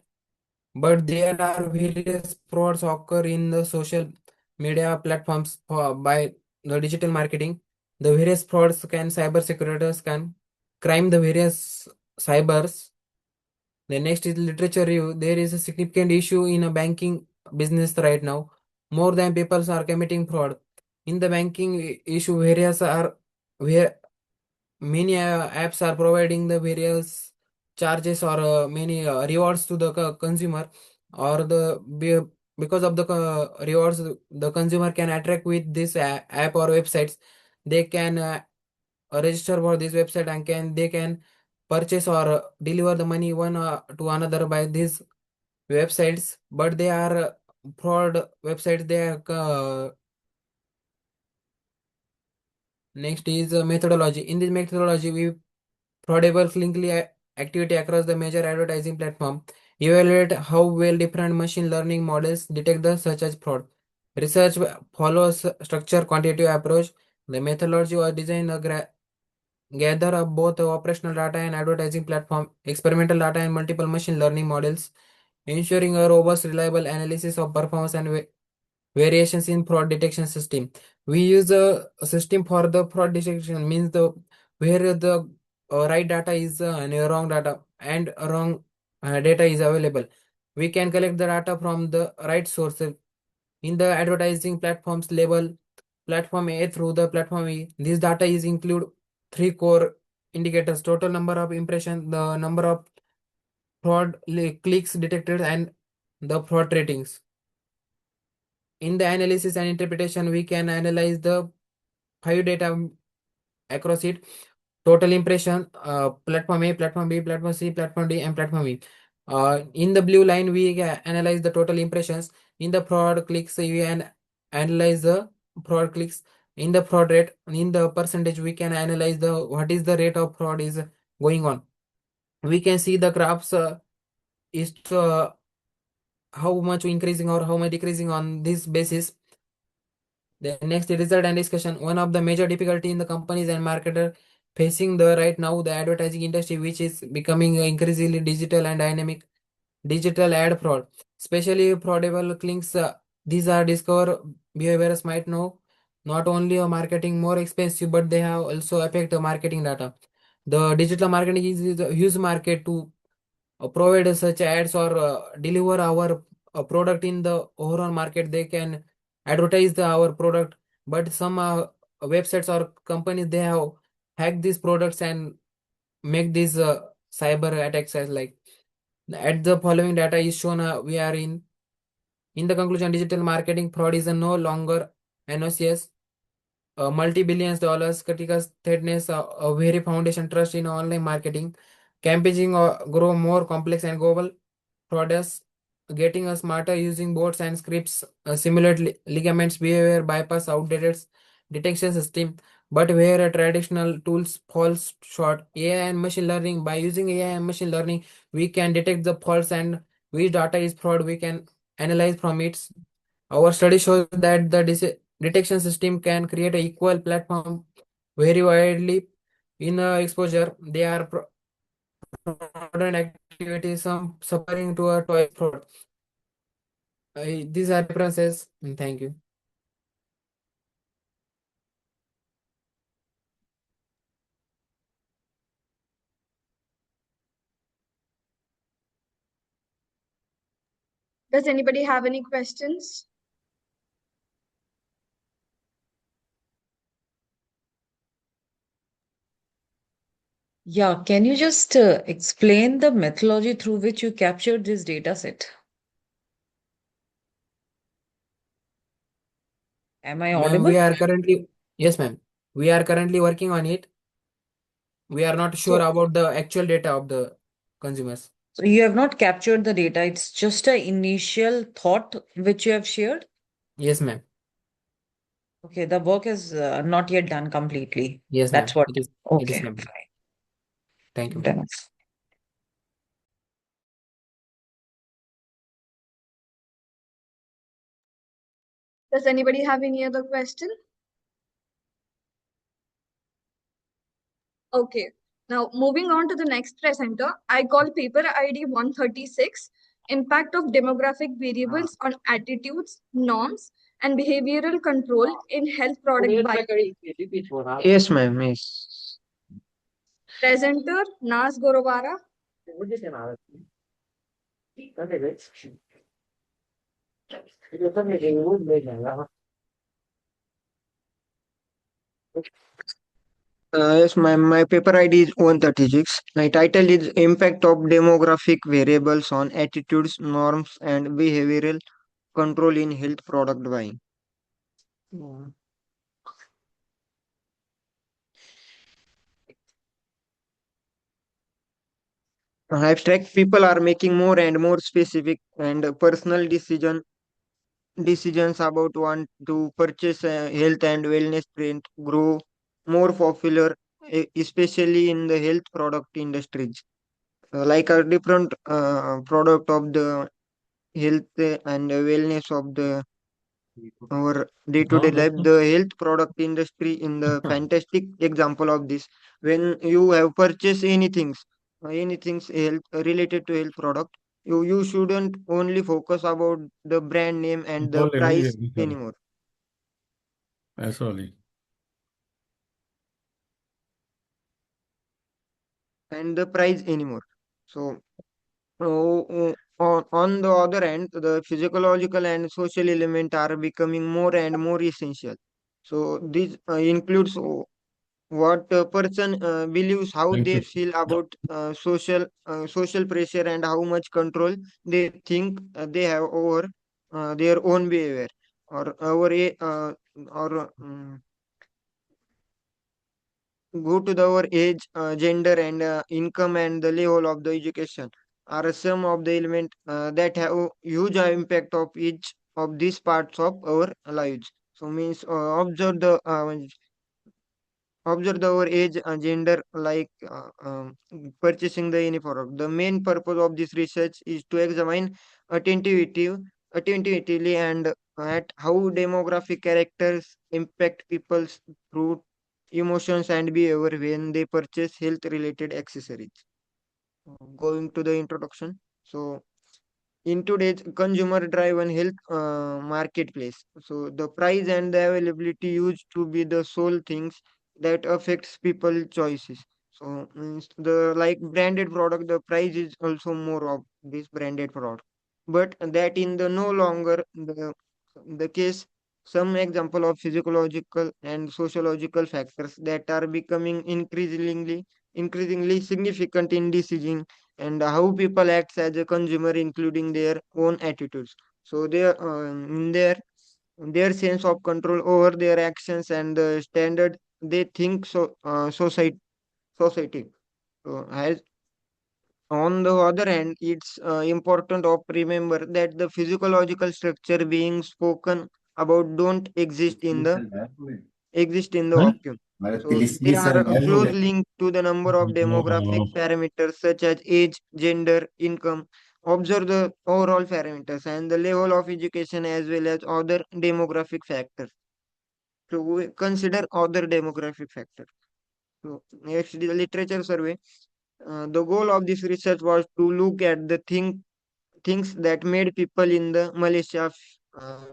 but there are various frauds occur in the social media platforms by the digital marketing. The various frauds can cyber securities can crime the various cybers. The next is literature review. There is a significant issue in a banking business right now. More than people are committing fraud. In the banking issue, various are where many apps are providing the various charges or many rewards to the consumer, or because of the rewards the consumer can attract with this app or websites. They can register for this website and they can purchase or deliver the money one to another by these websites, but they are fraud websites. They are next is methodology. In this methodology, we fraudable linkly activity across the major advertising platform. Evaluate how well different machine learning models detect the such as fraud. Research follows structure quantitative approach. The methodology was designed gather up both operational data and advertising platform, experimental data and multiple machine learning models, ensuring a robust, reliable analysis of performance and variations in fraud detection system. We use a system for the fraud detection, means the where the right data is and wrong data and wrong data is available. We can collect the data from the right source. In the advertising platforms label platform A through the platform E, this data is include three core indicators: total number of impressions, the number of fraud clicks detected, and the fraud ratings. In the analysis and interpretation, we can analyze the five data across it: total impression, platform A, platform B, platform C, platform D, and platform E. In the blue line, we analyze the total impressions. In the fraud clicks, we analyze the fraud clicks. In the fraud rate, in the percentage, we can analyze the what is the rate of fraud is going on. We can see the graphs is how much increasing or how much decreasing on this basis. The next result and discussion. One of the major difficulty in the companies and marketer facing the right now the advertising industry, which is becoming increasingly digital and dynamic. Digital ad fraud, especially fraudable links. These are discover behaviors might know not only a marketing more expensive, but they have also affect the marketing data. The digital marketing is a huge market to provide such ads or deliver our product in the overall market. They can advertise our product, but some websites or companies they have hacked these products and make these cyber attacks as like at the following data is shown. We are in the conclusion, digital marketing fraud is no longer NOCS multi-billions dollars critical threatness, a very foundation trust in online marketing. Campaigning grow more complex and global products, getting us smarter using bots and scripts, simulate ligaments behavior, bypass outdated detection system. But where traditional tools falls short, AI and machine learning. By using AI and machine learning, we can detect the faults and which data is fraud. We can analyze from it. Our study shows that the detection system can create an equal platform very widely in exposure. They are fraudulent activities, some suffering to a toy fraud. These are references. Thank you. Does anybody have any questions? Yeah, can you just explain the methodology through which you captured this data set? Am I Ma'am, audible? yes, ma'am. We are currently working on it. We are not sure So, about the actual data of the consumers. so you have not captured the data. It's just an initial thought which you have shared. Yes, ma'am. Okay, the work is not yet done completely. Yes, That's ma'am. what. It is Okay, ma'am. fine. Thank you. Done. Does anybody have any other question? Okay, now moving on to the next presenter, I call paper ID 136, Impact of Demographic Variables on Attitudes, Norms, and Behavioral Control in Health Product Buying. Yes, ma'am. Yes. Presenter, Nas Gorovara. Yes, my paper ID is 136. My title is Impact of Demographic Variables on Attitudes, Norms, and Behavioral Control in Health Product Buying. Abstract people are making more and more specific and personal decisions about want to purchase a health and wellness trend grow more popular, especially in the health product industries. Like a different product of the health and wellness of the our day-to-day life. The health product industry in the fantastic example of this. When you have purchased anything health related to health product, you shouldn't only focus about the brand name and the price anymore. Sorry. And the price anymore. So on the other hand, the physiological and social element are becoming more and more essential. So this includes what a person believes, how Thank they you. feel about social pressure, and how much control they think they have over their own behavior or or go to our age, gender, and income, and the level of the education are some of the elements that have huge impact of each of these parts of our lives. So means observe our age, gender, like purchasing the any product. The main purpose of this research is to examine attentivity, attentively and at how demographic characters impact people's through emotions and behavior when they purchase health related accessories. Going to the introduction. So in today's consumer driven health marketplace, so the price and the availability used to be the sole things that affects people choices. So means the like branded product, the price is also more of this branded product, but that in the no longer the case. Some example of physiological and sociological factors that are becoming increasingly significant in decision and how people act as a consumer, including their own attitudes. So in their sense of control over their actions and the standard they think society. So as on the other hand, it's important to remember that the physiological structure being spoken about don't exist in the vacuum. So they are a close link to the number of demographic parameters such as age, gender, income. Observe the overall parameters and the level of education as well as other demographic factors. So we consider other demographic factors. So next, the literature survey. The goal of this research was to look at the things that made people in the Malaysia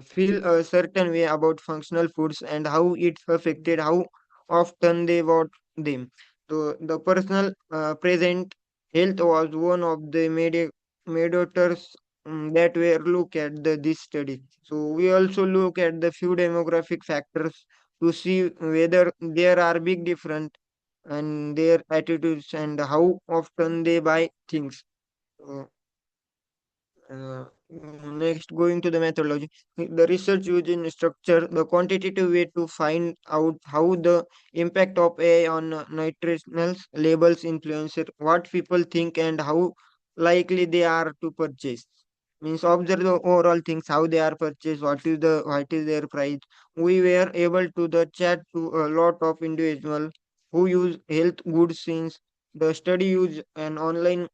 feel a certain way about functional foods and how it affected how often they bought them. So the personal present health was one of the mediators that were look at this study. So we also look at the few demographic factors to see whether there are big difference and their attitudes and how often they buy things. Uh, Next, going to the methodology, the research using structure, the quantitative way to find out how the impact of AI on nutritional labels influence what people think and how likely they are to purchase. Means observe the overall things, how they are purchased, what is their price. We were able to the chat to a lot of individual who use health goods since the study use an online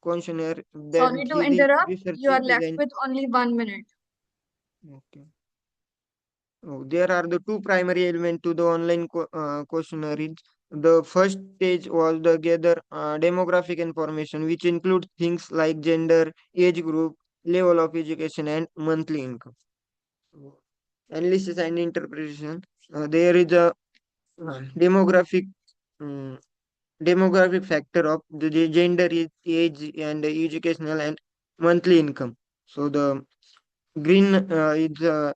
questionnaire that Sorry to the interrupt. You are researchers left designed. with only 1 minute. Okay. Oh, there are the two primary elements to the online questionnaire. The first stage was the gather demographic information, which includes things like gender, age group, level of education, and monthly income. Analysis and interpretation. There is a demographic um, demographic factor of the gender, age, and educational and monthly income. So the green is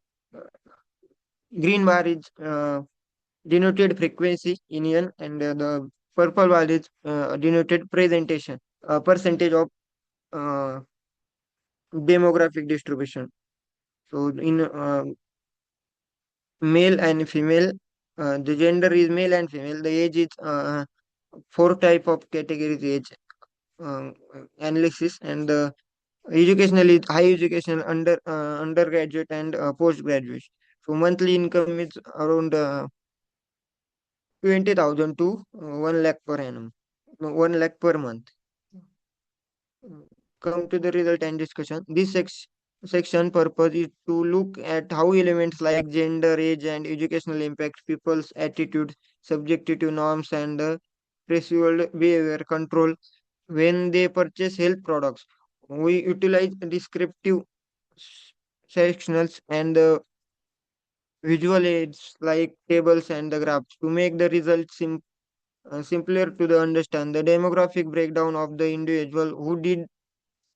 green bar is denoted frequency union, and the purple bar is denoted presentation percentage of uh, demographic distribution. So in male and female, the gender is male and female. The age is four type of categories age analysis, and the educational is high education, undergraduate and postgraduate. So monthly income is around 20,000 to 1 lakh per annum, no, 1 lakh per month. Come to the result and discussion. This section purpose is to look at how elements like gender, age, and educational impact people's attitude, subjective norms, and perceived behavior control when they purchase health products. We utilize descriptive sectionals and visual aids like tables and the graphs to make the results simpler to the understand. The demographic breakdown of the individual who did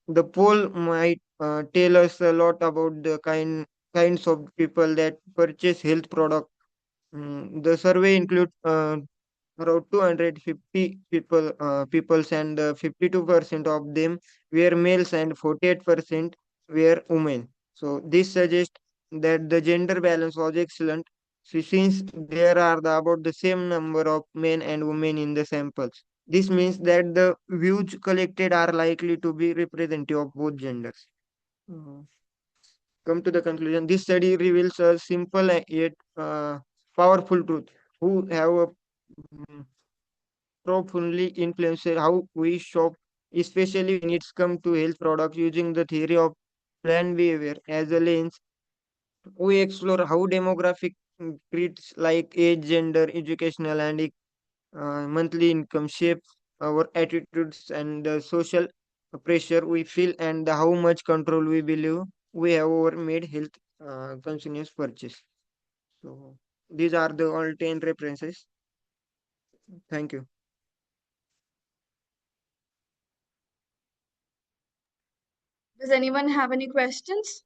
the poll might tell us a lot about the kinds of people that purchase health product. The survey includes around 250 peoples, and 52% of them were males and 48% were women. So this suggests that the gender balance was excellent. So since there are about the same number of men and women in the samples, this means that the views collected are likely to be representative of both genders. Uh, Come to the conclusion. This study reveals a simple yet powerful truth. Who have a profoundly influence how we shop, especially when it's come to health products. Using the theory of brand behavior as a lens, we explore how demographic traits like age, gender, educational, and monthly income shape our attitudes and the social pressure we feel, and how much control we believe we have over made health conscious purchase. So these are the all 10 references. Thank you. Does anyone have any questions?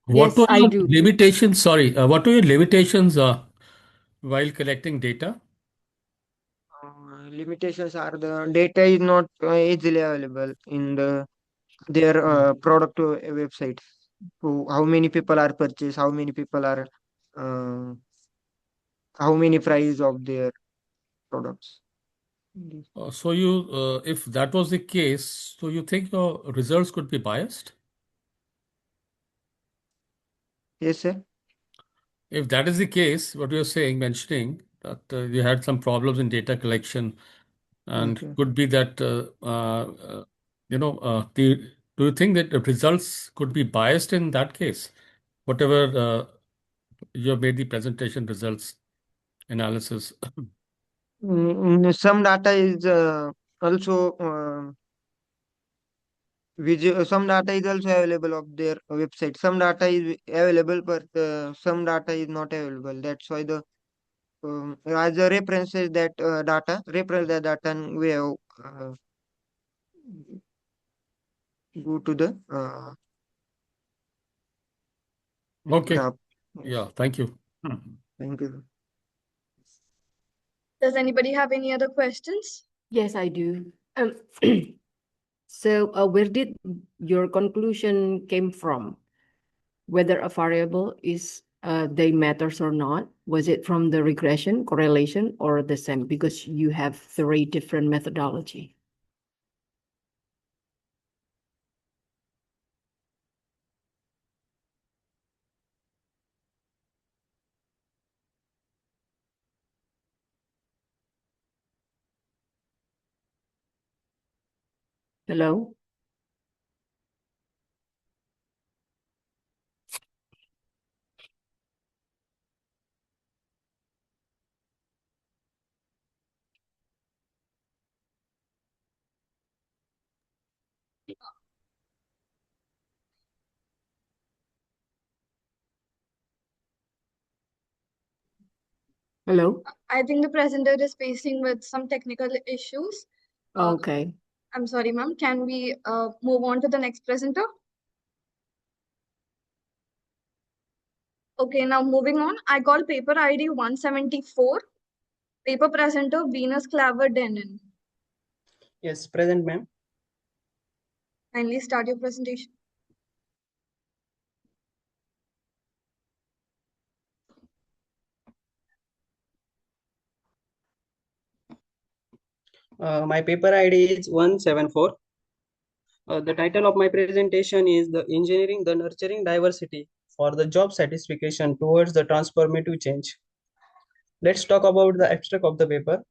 What Yes, were I your do. limitations? Sorry, what were your limitations while collecting data? Limitations are the data is not easily available in their product websites. So how many people are purchased, how many people are uh, how many price of their products. If that was the case, so you think your results could be biased? Yes, sir. If that is the case, what you're saying, mentioning that you had some problems in data collection, and Okay. could be that do you think that the results could be biased in that case? Whatever you have made the presentation results analysis. Some data is also some data is also available of their website. Some data is available, but some data is not available. That's why the as a references that reference the data, and we have go to the Okay. graph. Yeah, thank you. Thank you. Does anybody have any other questions? Yes, I do. So where did your conclusion came from? Whether a variable is they matters or not? Was it from the regression, correlation, or the same? Because you have 3 different methodology. Hello? Hello? I think the presenter is facing with some technical issues. Okay. I'm sorry, ma'am. Can we move on to the next presenter? Okay, now moving on. I call paper ID 174. Paper presenter Venus Claver Denon. Yes, present, ma'am. Kindly start your presentation. My paper ID is 174. The title of my presentation is The Engineering the Nurturing Diversity for the Job Satisfaction Towards the Transformative Change. Let's talk about the abstract of the paper.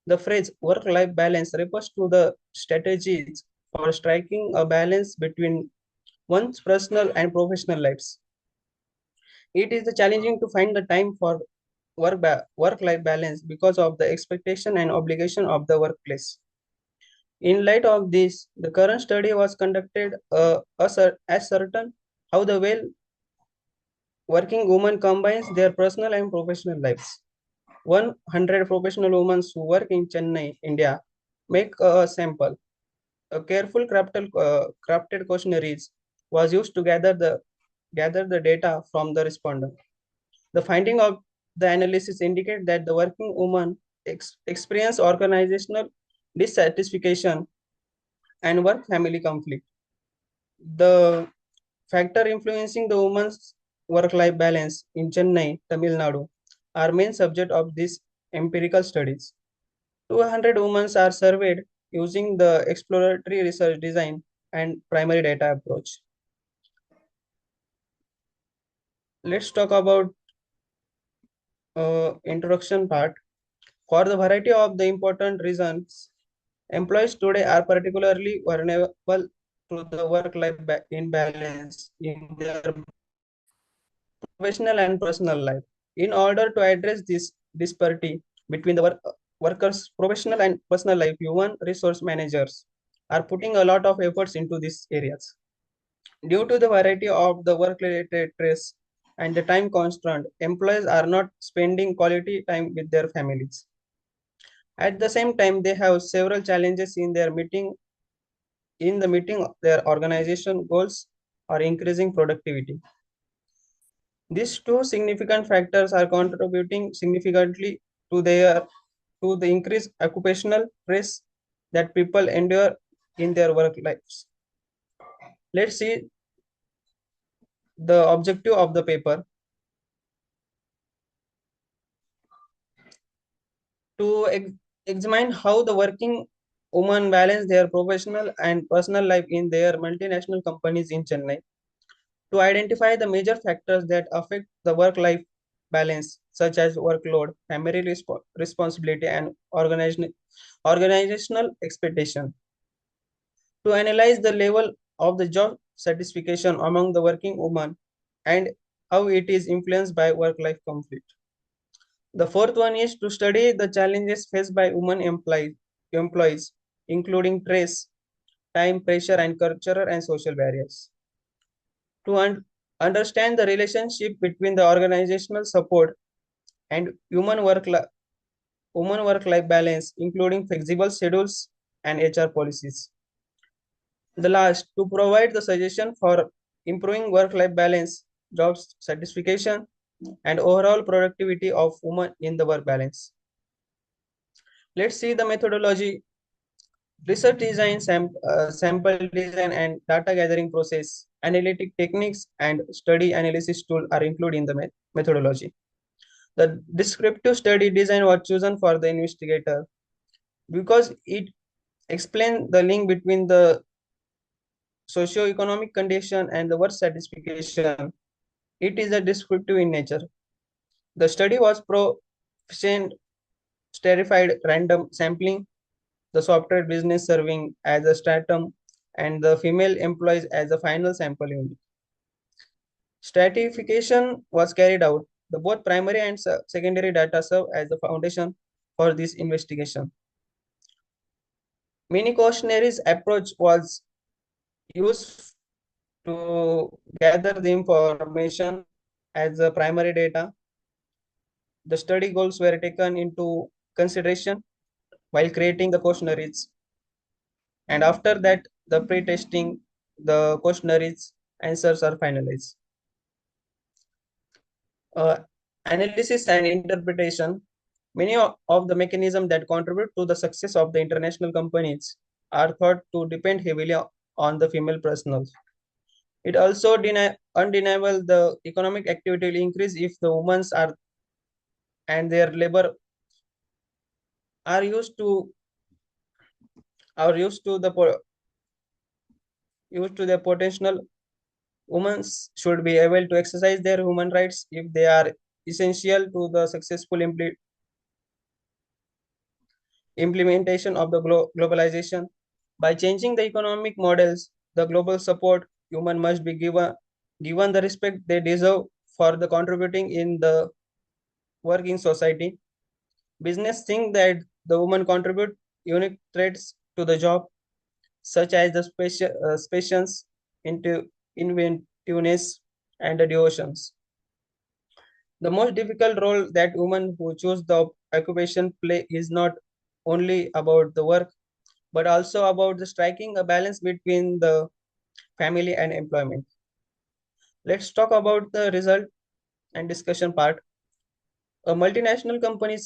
The phrase work-life balance refers to the strategies for striking a balance between one's personal and professional lives. It is challenging to find the time for work-life balance because of the expectation and obligation of the workplace. In light of this, the current study was conducted as certain how the working woman combines their personal and professional lives. 100 professional women who work in Chennai, India, make a sample. A careful crafted questionnaires was used to gather the data from the respondent. The finding of the analysis indicate that the working woman experience organizational dissatisfaction and work-family conflict. The factor influencing the woman's work-life balance in Chennai, Tamil Nadu, are main subject of these empirical studies. 200 women are surveyed using the exploratory research design and primary data approach. Let's talk about introduction part. For the variety of the important reasons, employees today are particularly vulnerable to the work-life imbalance in their professional and personal life. In order to address this disparity between the workers' professional and personal life, human resource managers are putting a lot of efforts into these areas. Due to the variety of the work-related stress and the time constraint, employees are not spending quality time with their families. At the same time, they have several challenges in their meeting their organization goals or increasing productivity. These two significant factors are contributing significantly to the increased occupational stress that people endure in their work lives. Let's see the objective of the paper. To examine how the working women balance their professional and personal life in their multinational companies in Chennai, to identify the major factors that affect the work-life balance, such as workload, family responsibility, and organizational expectation, to analyze the level of the job satisfaction among the working women and how it is influenced by work-life conflict. The fourth one is to study the challenges faced by women employees, including stress, time pressure, and cultural and social barriers. To understand the relationship between the organizational support and woman work-life balance, including flexible schedules and HR policies. The last, to provide the suggestion for improving work-life balance, job satisfaction, and overall productivity of women in the work balance. Let's see the methodology. Research design, sample design, and data gathering process, analytic techniques, and study analysis tool are included in the methodology. The descriptive study design was chosen for the investigator because it explains the link between the socio-economic condition and the work satisfaction. It is a descriptive in nature. The study was proficient stratified random sampling, the software business serving as a stratum, and the female employees as a final sample unit. Stratification was carried out. The both primary and secondary data serve as the foundation for this investigation. Mini questionnaires approach was used to gather the information as the primary data. The study goals were taken into consideration while creating the questionnaires. And after that, the pre-testing, the questionnaires answers are finalized. Analysis and interpretation. Many of the mechanisms that contribute to the success of the international companies are thought to depend heavily on the female personnel. It also undeniable the economic activity will increase if the women are and their labor are used to their potential. Women should be able to exercise their human rights if they are essential to the successful implementation of the globalization. By changing the economic models, the global support, human must be given the respect they deserve for the contributing in the working society. Business think that the women contribute unique traits to the job, such as the patience, inventiveness, and the devotions. The most difficult role that women who choose the occupation play is not only about the work, but also about the striking a balance between the family and employment. Let's talk about the result and discussion part. A multinational company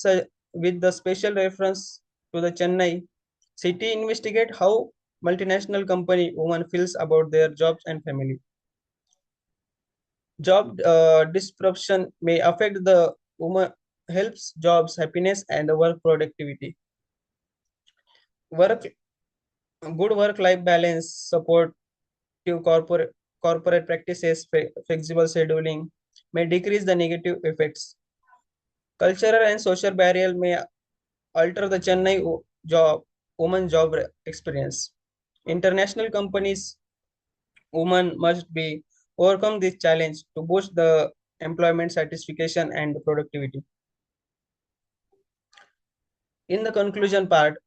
with the special reference to the Chennai city investigate how multinational company woman feels about their jobs and family. Job disruption may affect the woman health, jobs, happiness, and the work productivity. Good work-life balance, support to corporate practices, flexible scheduling may decrease the negative effects. Cultural and social barrier may alter the Chennai woman job experience. International companies, women must be overcome this challenge to boost the employment satisfaction and productivity. In the conclusion part,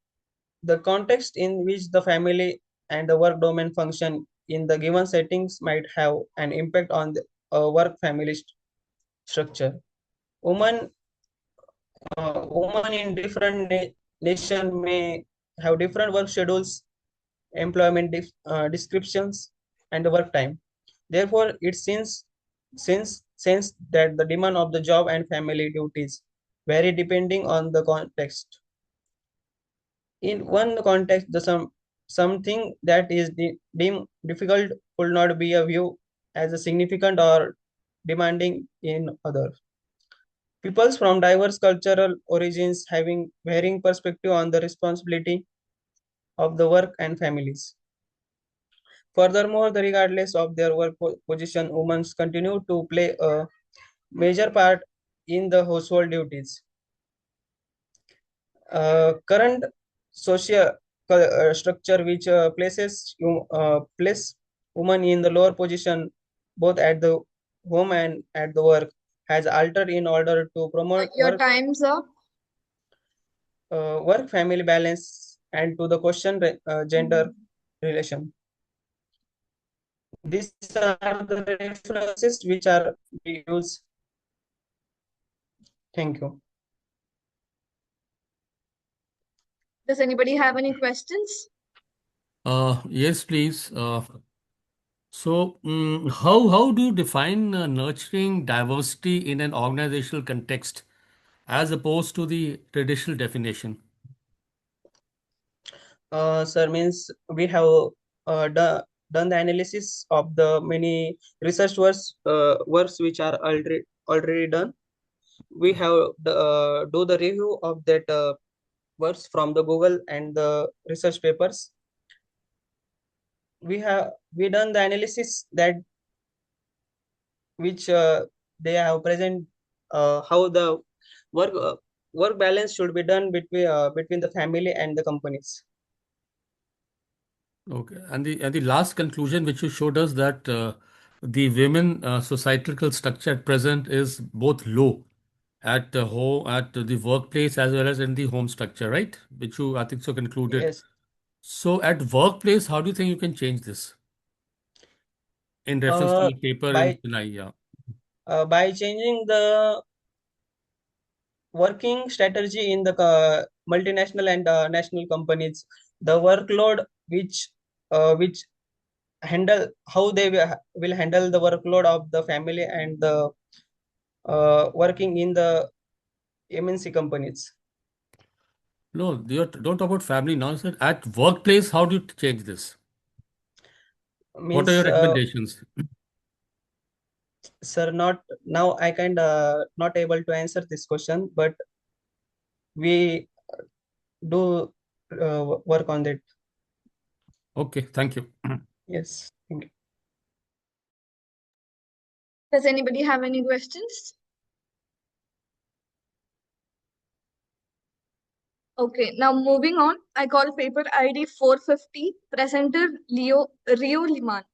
the context in which the family and the work domain function in the given settings might have an impact on the work-family structure. Women in different nations may have different work schedules, employment descriptions, and the work time. Therefore, it seems that the demand of the job and family duties vary depending on the context. In one context, something that is deemed difficult could not be a view as a significant or demanding in other. Peoples from diverse cultural origins having varying perspective on the responsibility of the work and families. Furthermore, regardless of their work position, women continue to play a major part in the household duties. Current social structure which places women in the lower position both at the home and at the work has altered in order to promote Your time's up. Work family balance and to the question gender relation. These are the references which are used Thank you. Does anybody have any questions? Yes, please. How do you define nurturing diversity in an organizational context as opposed to the traditional definition? Sir, means we have done the analysis of the many research works which are already done. We have do the review of that works from the Google and the research papers. We done the analysis that which they have present how the work balance should be done between the family and the companies. Okay, and the last conclusion which you showed us that the women societal structure at present is both low at the home, at the workplace as well as in the home structure, right? Which you I think so concluded. Yes. So at workplace, how do you think you can change this in reference to the paper in Chennai? Yeah. By changing the working strategy in the multinational and national companies, the workload which handle how they will handle the workload of the family and the working in the MNC companies. No, don't talk about family now, sir. At workplace, how do you change this? What are your Means recommendations? sir, not now I kind not able to answer this question, but we do work on that. Okay, thank you. Yes, thank you. Does anybody have any questions? Okay, now moving on, I call paper ID 450, presenter Rio Liman.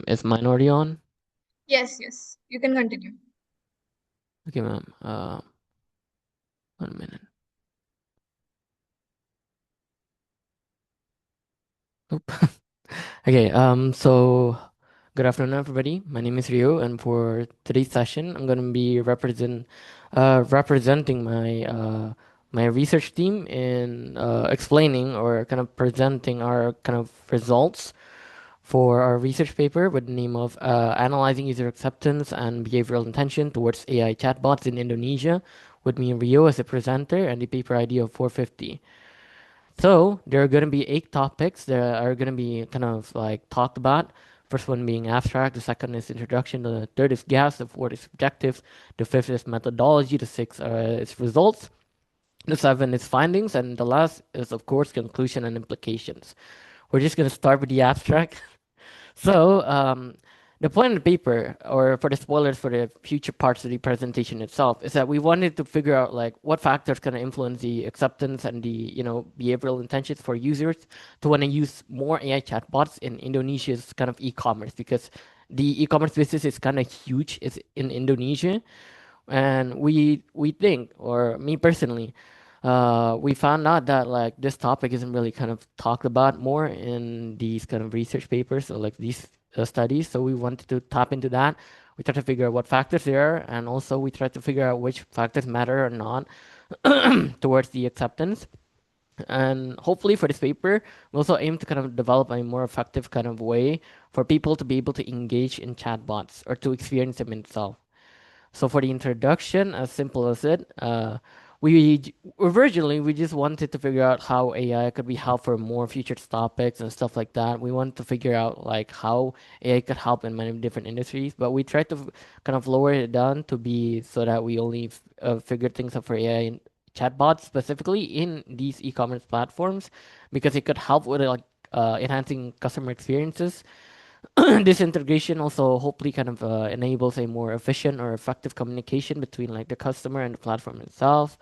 Is minority on? Yes, you can continue. Okay, ma'am. 1 minute. Nope. Okay, so good afternoon, everybody. My name is Rio, and for today's session, I'm gonna be representing my research team in explaining or kind of presenting our kind of results for our research paper with the name of Analyzing User Acceptance and Behavioral Intention Towards AI Chatbots in Indonesia, with me Rio as a presenter and the paper ID of 450. So there are going to be 8 topics that are going to be kind of like talked about. First one being abstract, the second is introduction, the third is gaps, the fourth is objectives, the fifth is methodology, the sixth is results, the seventh is findings, and the last is of course conclusion and implications. We're just going to start with the abstract. So, the point of the paper, or for the spoilers for the future parts of the presentation itself, is that we wanted to figure out like what factors can influence the acceptance and the behavioral intentions for users to want to use more AI chatbots in Indonesia's kind of e-commerce, because the e-commerce business is kind of huge. It's in Indonesia, and we think, or me personally, we found out that like this topic isn't really kind of talked about more in these kind of research papers or like these studies. So we wanted to tap into that. We tried to figure out what factors there are, and also we tried to figure out which factors matter or not towards the acceptance. And hopefully for this paper, we also aim to kind of develop a more effective kind of way for people to be able to engage in chatbots or to experience them itself. So for the introduction, as simple as it, originally we just wanted to figure out how AI could be helpful for more future topics and stuff like that. We wanted to figure out like how AI could help in many different industries, but we tried to kind of lower it down to be so that we only figure things out for AI and chatbots specifically in these e-commerce platforms, because it could help with like enhancing customer experiences. This integration also hopefully kind of enables a more efficient or effective communication between like the customer and the platform itself.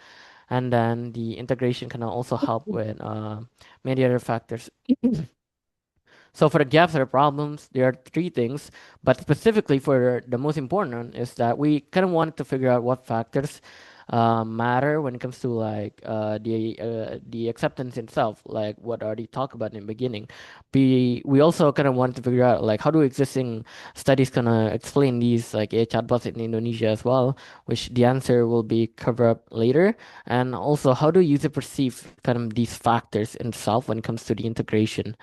And then the integration can also help with many other factors. So for the gaps or problems, there are 3 things, but specifically for the most important one is that we kind of wanted to figure out what factors matter when it comes to like the acceptance itself, like what I already talked about in the beginning. We also kind of wanted to figure out like how do existing studies gonna explain these like AI chatbots in Indonesia as well, which the answer will be covered up later. And also how do user perceive kind of these factors in itself when it comes to the integration.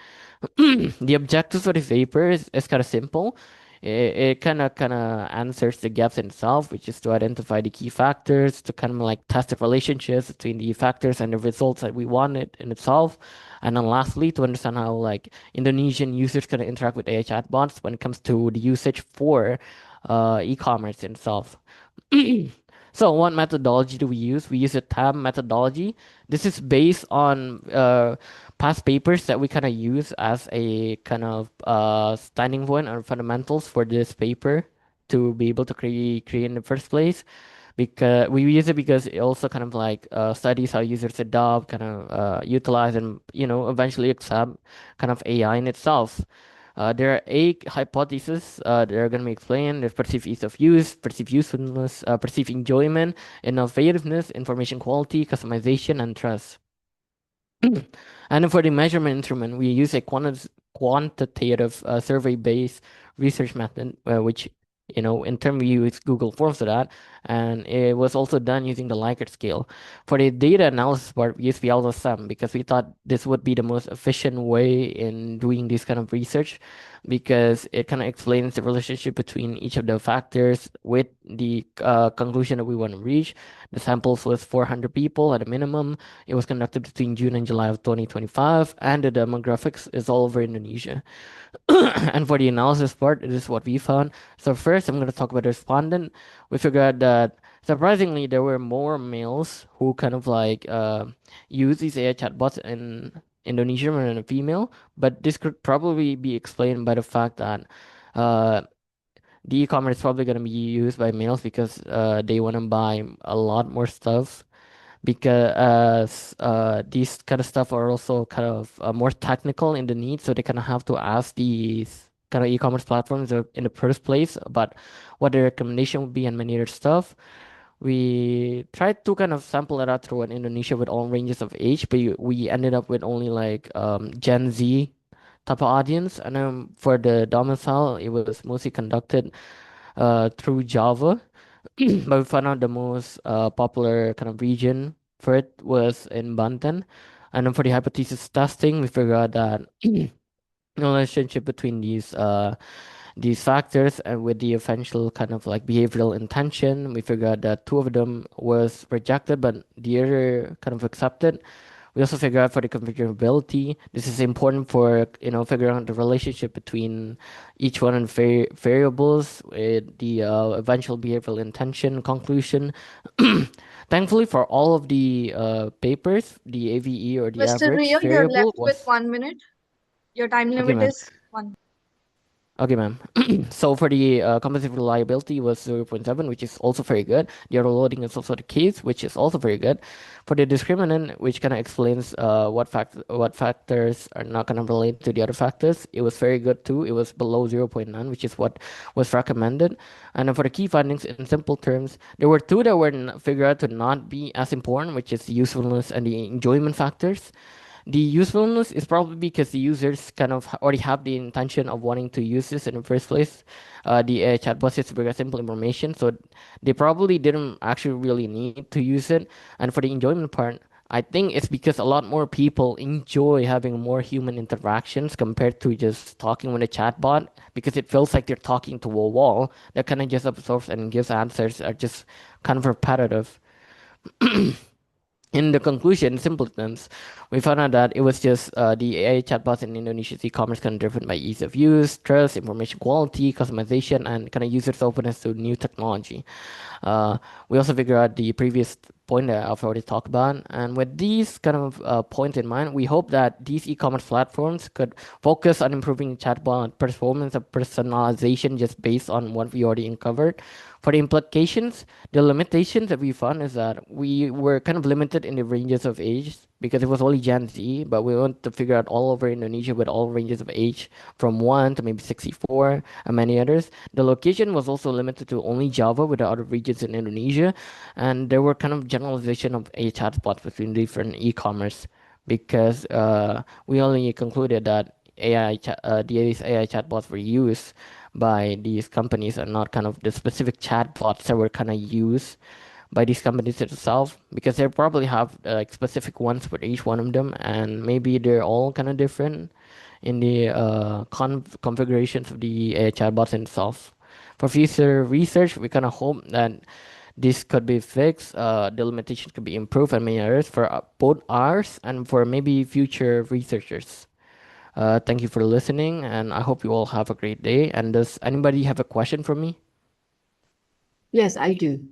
The objectives for this paper is kind of simple. It kind of answers the gaps in itself, which is to identify the key factors, to kind of like test the relationships between the factors and the results that we wanted in itself. And then lastly, to understand how like Indonesian users can interact with AI chatbots when it comes to the usage for e-commerce itself. So what methodology do we use? We use a TAB methodology. This is based on past papers that we kind of use as a kind of standing point or fundamentals for this paper to be able to create in the first place. Because we use it because it also kind of like studies how users adopt, kind of utilize, and eventually accept kind of AI in itself. There are 8 hypotheses that are going to be explained. There's perceived ease of use, perceived usefulness, perceived enjoyment, innovativeness, information quality, customization, and trust. And then for the measurement instrument, we use a quantitative survey-based research method, which in turn we use Google Forms for that, and it was also done using the Likert scale. For the data analysis part, we used VLSM because we thought this would be the most efficient way in doing this kind of research, because it kind of explains the relationship between each of the factors with the conclusion that we want to reach. The samples was 400 people at a minimum. It was conducted between June and July of 2025, and the demographics is all over Indonesia. And for the analysis part, this is what we found. So first, I'm going to talk about the respondent. We figured that surprisingly, there were more males who kind of like use these AI chatbots in Indonesia than a female, but this could probably be explained by the fact that the e-commerce is probably going to be used by males because they want to buy a lot more stuff, because these kind of stuff are also kind of more technical in the need, so they kind of have to ask these kind of e-commerce platforms in the first place about what their recommendation would be and many other stuff. We tried to kind of sample it out through an Indonesia with all ranges of age, but we ended up with only like Gen Z type of audience. And then for the domicile, it was mostly conducted through Java. But we found out the most popular kind of region for it was in Banten. And then for the hypothesis testing, we figured out that the relationship between these factors and with the eventual kind of like behavioral intention, we figured out that 2 of them was rejected, but the other kind of accepted. We also figure out for the configurability. This is important for figuring out the relationship between each one of the variables with the eventual behavioral intention conclusion. Thankfully, for all of the papers, the AVE or the Mr. average Rio, you're variable left with was 1 minute. Your time okay, limit ma'am. is 1. Okay, ma'am. So for the compensative reliability was 0.7, which is also very good. The auto loading is also the case, which is also very good. For the discriminant, which kind of explains what factors are not going to relate to the other factors, it was very good too. It was below 0.9, which is what was recommended. And then for the key findings, in simple terms, there were 2 that were figured out to not be as important, which is the usefulness and the enjoyment factors. The usefulness is probably because the users kind of already have the intention of wanting to use this in the first place. The chatbot is very simple information, so they probably didn't actually really need to use it. And for the enjoyment part, I think it's because a lot more people enjoy having more human interactions compared to just talking with a chatbot, because it feels like they're talking to a wall that kind of just absorbs and gives answers are just kind of repetitive. In the conclusion, in simple terms, we found out that it was just the AI chatbots in Indonesia's e-commerce kind of driven by ease of use, trust, information quality, customization, and kind of users' openness to new technology. We also figured out the previous point that I've already talked about. And with these kind of points in mind, we hope that these e-commerce platforms could focus on improving chatbot performance and personalization just based on what we already uncovered. For the implications, the limitations that we found is that we were kind of limited in the ranges of age because it was only Gen Z, but we want to figure out all over Indonesia with all ranges of age from 1 to maybe 64 and many others. The location was also limited to only Java with the other regions in Indonesia, and there were kind of generalization of AI chatbots between different e-commerce because we only concluded that these AI chatbots were used by these companies and not kind of the specific chatbots that were kind of used by these companies itself, because they probably have like specific ones for each one of them, and maybe they're all kind of different in the configurations of the chatbots itself. For future research, we kind of hope that this could be fixed, the limitations could be improved and many others for both ours and for maybe future researchers. Thank you for listening, and I hope you all have a great day. And does anybody have a question for me? Yes, I do.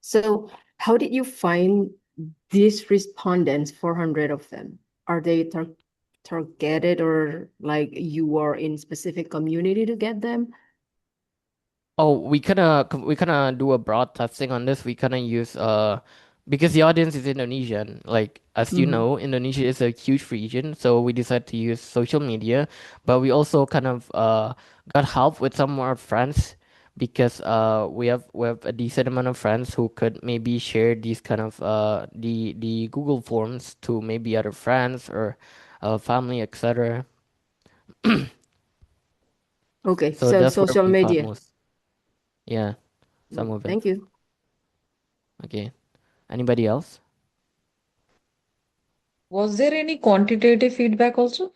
So how did you find these respondents, 400 of them? Are they targeted, or like you are in specific community to get them? Oh, we kind of do a broad testing on this. We kind of use because the audience is Indonesian. Like as you know, Indonesia is a huge region, so we decided to use social media. But we also kind of got help with some of our friends because we have a decent amount of friends who could maybe share these kind of the Google Forms to maybe other friends or family, etc. Okay, So so that's where social we got media. most. Yeah, some of it. Thank you. Okay. Anybody else? Was there any quantitative feedback also?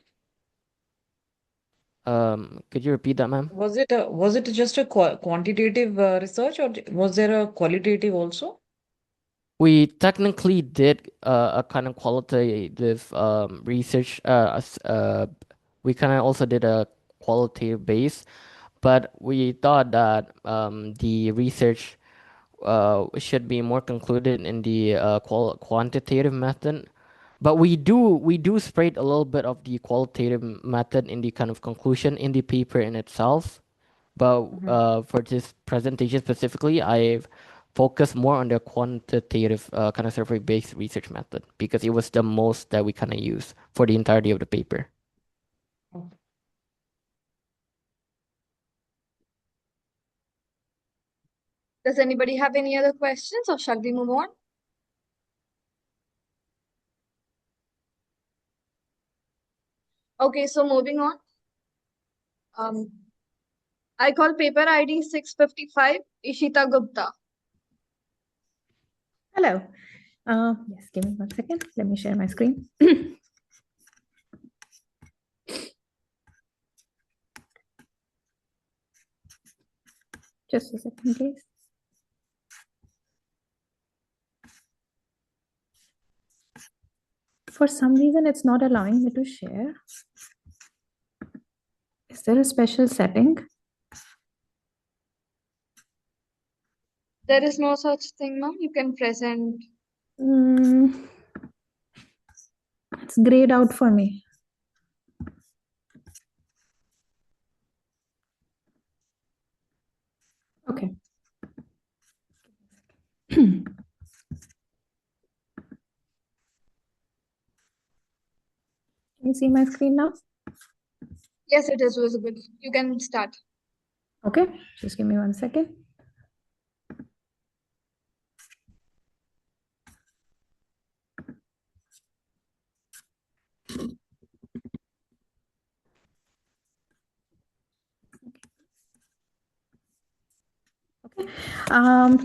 Could you repeat that, ma'am? Was it just a quantitative research, or was there a qualitative also? We technically did a kind of qualitative research. We kind of also did a qualitative base, but we thought that the research should be more concluded in the quantitative method. But we do spread a little bit of the qualitative method in the kind of conclusion in the paper in itself. But for this presentation specifically, I've focused more on the quantitative kind of survey-based research method because it was the most that we kind of use for the entirety of the paper. Does anybody have any other questions, or shall we move on? Okay, so moving on. I call paper ID 655 Ishita Gupta. Hello. Yes, give me 1 second. Let me share my screen. Just a second, please. For some reason, it's not allowing me to share. Is there a special setting? There is no such thing, ma'am. You can present. It's grayed out for me. Okay. Can you see my screen now? Yes, it is visible. You can start. Okay, just give me 1 second.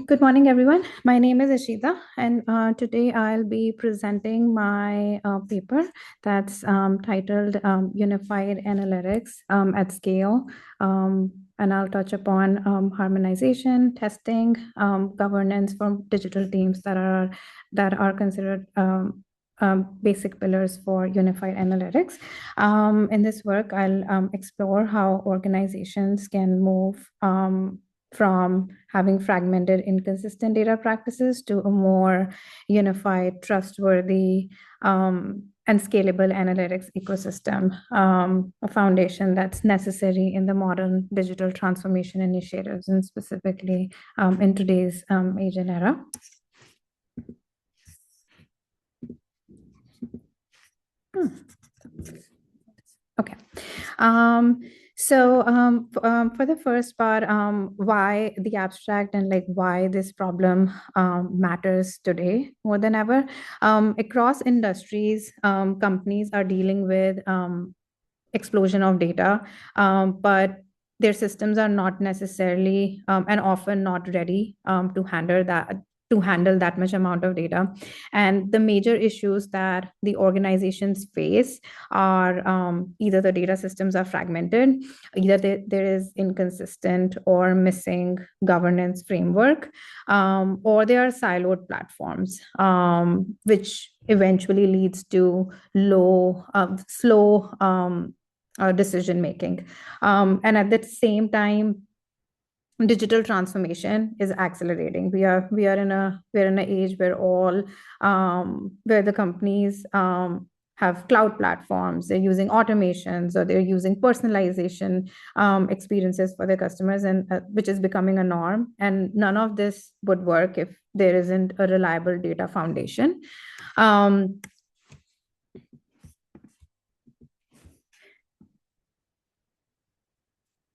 Good morning, everyone. My name is Ishita, and today I'll be presenting my paper that's titled Unified Analytics at Scale. And I'll touch upon harmonization, testing, governance for digital teams that are considered basic pillars for unified analytics. In this work, I'll explore how organizations can move from having fragmented, inconsistent data practices to a more unified, trustworthy, and scalable analytics ecosystem, a foundation that's necessary in the modern digital transformation initiatives, and specifically in today's age and era. Okay. For the first part, why the abstract and like why this problem matters today more than ever. Across industries, companies are dealing with explosion of data, but their systems are not necessarily and often not ready to handle that much amount of data. And the major issues that the organizations face are either the data systems are fragmented, either there is inconsistent or missing governance framework, or they are siloed platforms, which eventually leads to slow decision making. And at the same time, digital transformation is accelerating. We're in an age where where the companies have cloud platforms, they're using automations, or they're using personalization experiences for their customers, and which is becoming a norm. And none of this would work if there isn't a reliable data foundation.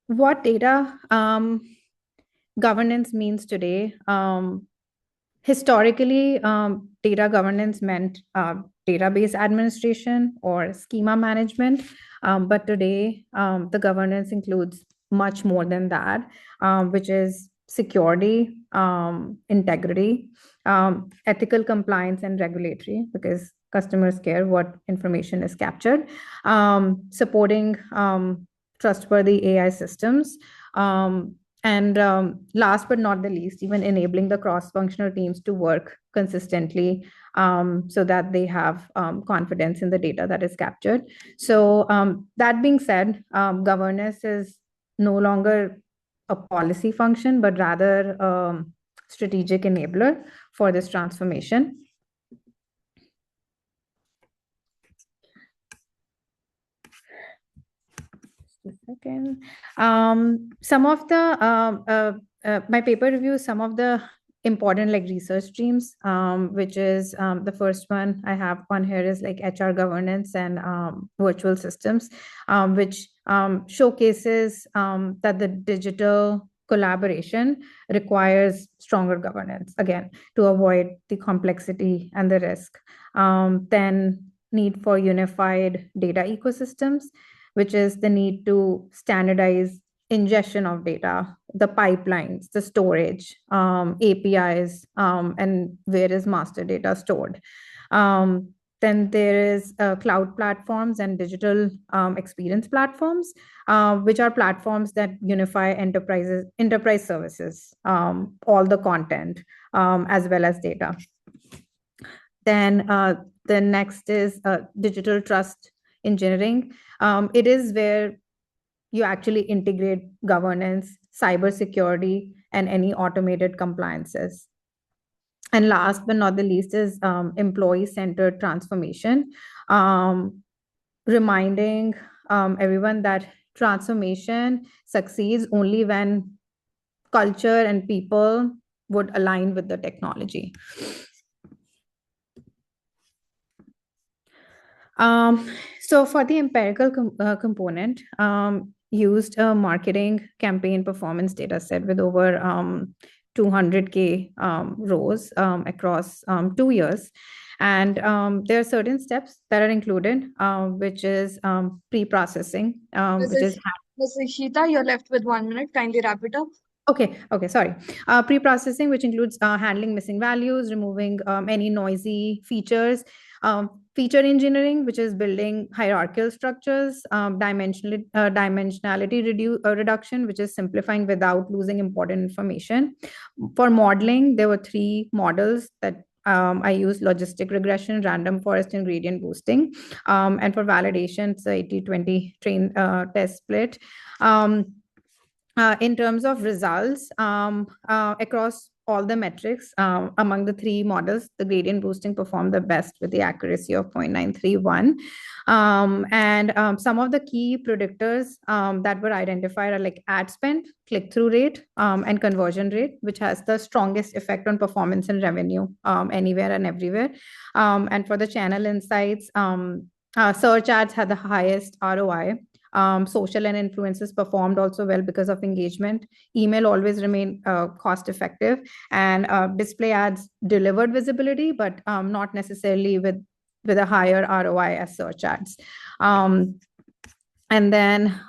What data governance means today. Historically, data governance meant database administration or schema management. But today, the governance includes much more than that, which is security, integrity, ethical compliance, and regulatory, because customers care what information is captured, supporting trustworthy AI systems, and last but not the least, even enabling the cross-functional teams to work consistently so that they have confidence in the data that is captured. So that being said, governance is no longer a policy function, but rather a strategic enabler for this transformation. A second. Some of the my paper reviews some of the important like research streams, which is the first one I have on here is like HR governance and virtual systems, which showcases that the digital collaboration requires stronger governance, again, to avoid the complexity and the risk. Then need for unified data ecosystems, which is the need to standardize ingestion of data, the pipelines, the storage, APIs, and where is master data stored. Then there is cloud platforms and digital experience platforms, which are platforms that unify enterprise services, all the content, as well as data. Then the next is digital trust engineering. It is where you actually integrate governance, cybersecurity, and any automated compliances. And last but not the least is employee-centered transformation, reminding everyone that transformation succeeds only when culture and people would align with the technology. So for the empirical component, used a marketing campaign performance data set with over 200K rows across 2 years. And there are certain steps that are included, which is pre-processing, which is... Ms. Ishita, you're left with 1 minute. Kindly wrap it up. Okay, sorry. Pre-processing, which includes handling missing values, removing any noisy features, feature engineering, which is building hierarchical structures, dimensionality reduction, which is simplifying without losing important information. For modeling, there were 3 models that I used: logistic regression, random forest, and gradient boosting. And for validation, it's a 80-20 train test split. In terms of results, across all the metrics, among the 3 models, the gradient boosting performed the best with the accuracy of 0.931. And some of the key predictors that were identified are like ad spend, click-through rate, and conversion rate, which has the strongest effect on performance and revenue anywhere and everywhere. And for the channel insights, Search ads had the highest ROI. Social and influencers performed also well because of engagement. Email always remained cost effective, and display ads delivered visibility, but not necessarily with a higher ROI as search ads. And then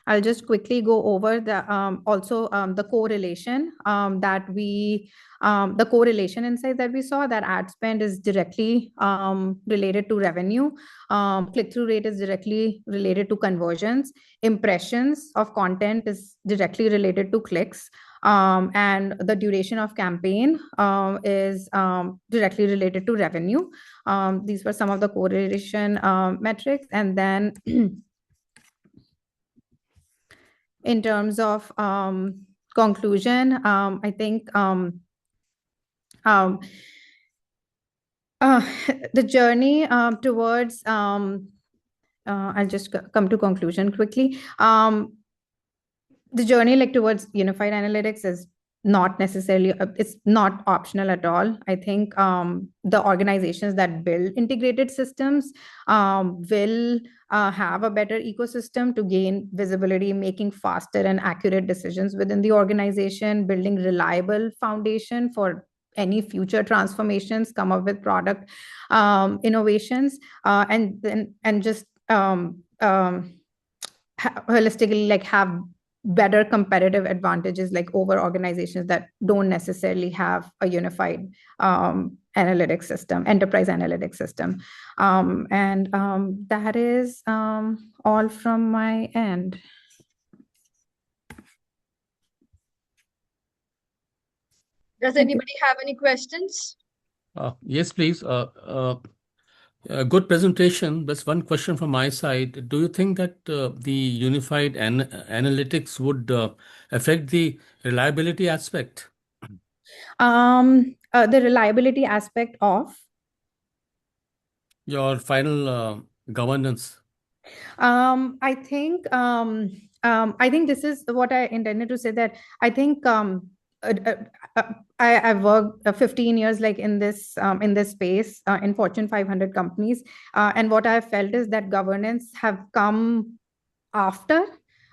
I'll just quickly go over the also the correlation the correlation insight that we saw, that ad spend is directly related to revenue. Click-through rate is directly related to conversions. Impressions of content is directly related to clicks. And the duration of campaign is directly related to revenue. These were some of the correlation metrics. And then in terms of conclusion, I think the journey towards I'll just come to conclusion quickly. The journey like towards unified analytics is not necessarily it's not optional at all. I think the organizations that build integrated systems will have a better ecosystem to gain visibility, making faster and accurate decisions within the organization, building reliable foundation for any future transformations, come up with product innovations, and just holistically like have better competitive advantages like over organizations that don't necessarily have a unified analytics system, enterprise analytics system. And that is all from my end. Does anybody have any questions? Yes, please. Good presentation. There's one question from my side. Do you think that the unified analytics would affect the reliability aspect? The reliability aspect of Your final governance. I think this is what I intended to say, that I think I've worked 15 years like in this space in Fortune 500 companies, and what I've felt is that governance have come after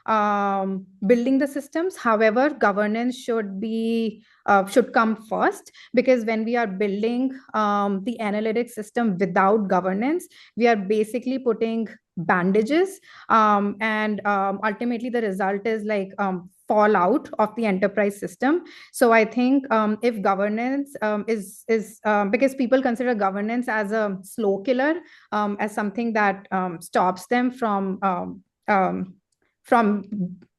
building the systems. However, governance should come first, because when we are building the analytics system without governance, we are basically putting bandages, and ultimately the result is like fallout of the enterprise system. So I think if governance is because people consider governance as a slow killer, as something that stops them from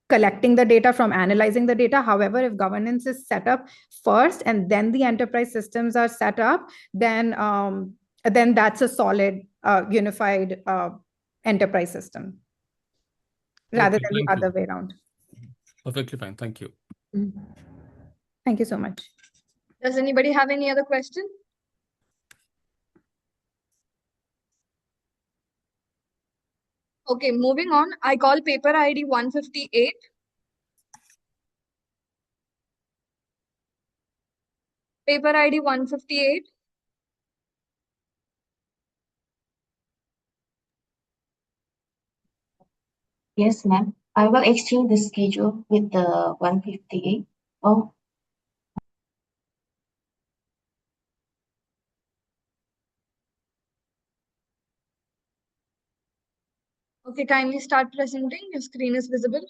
collecting the data, from analyzing the data. However, if governance is set up first and then the enterprise systems are set up, then that's a solid unified enterprise system rather Okay, than the thank you. other way around. Perfectly fine. Thank you. Thank you so much. Does anybody have any other question? Okay, moving on. I call paper ID 158. Paper ID 158. Yes, ma'am. I will exchange the schedule with the 158. Oh, Okay, kindly start presenting. Your screen is visible.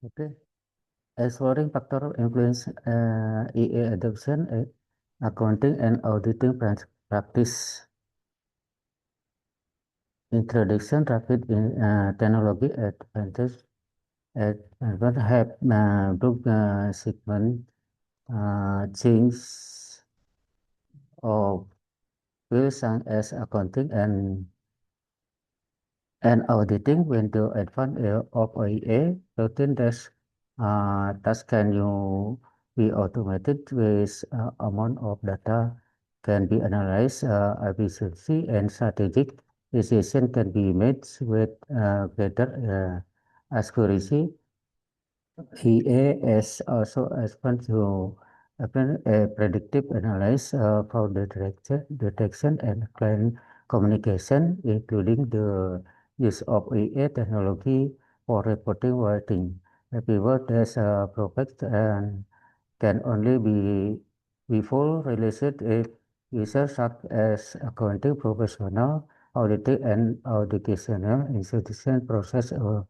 Okay. Exploring factor of influence EA adoption, accounting and auditing practice. introduction rapid in technology advantage advance have group segment change of fields such as accounting and auditing when the advance of AI routine task can you be automated with amount of data can be analyzed efficiency and strategic decision can be made with greater accuracy. EA is also expand to predictive analysis for the detection and client communication, including the use of EA technology for reporting writing. A pivot as a product and can only be full released if users such as accounting professional, auditing and educational institution process a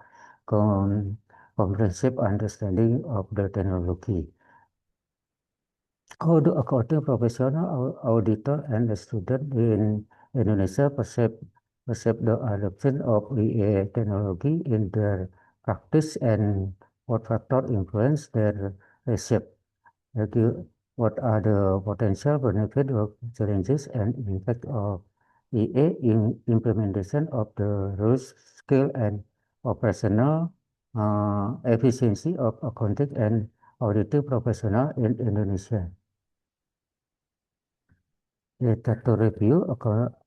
comprehensive understanding of the technology. How do accounting professional, auditor, and the student in Indonesia perceive the adoption of AI technology in their practice and what factor influence their shape? What are the potential benefits of challenges and impact of AI in implementation of the rules, skill, and operational efficiency of accounting and auditing professional in Indonesia? Data to review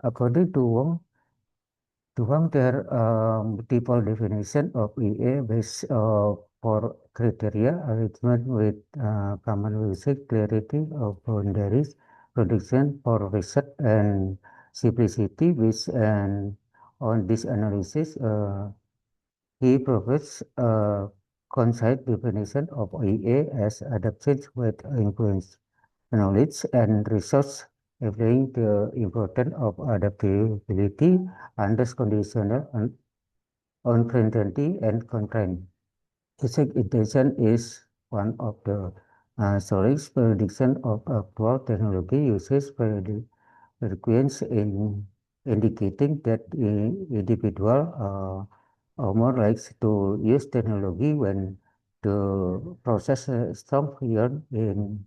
according to Wang, there are multiple definition of EA based for criteria arrangement with common basic clarity of boundaries, prediction for research and simplicity based and on this analysis. He provides a concise definition of EA as adaptations with influence, knowledge, and resource, applying the importance of adaptability under conditional uncertainty and constraint. Basic intention is one of the Solik's prediction of actual technology uses frequency in indicating that individual are more likely to use technology when the process is here in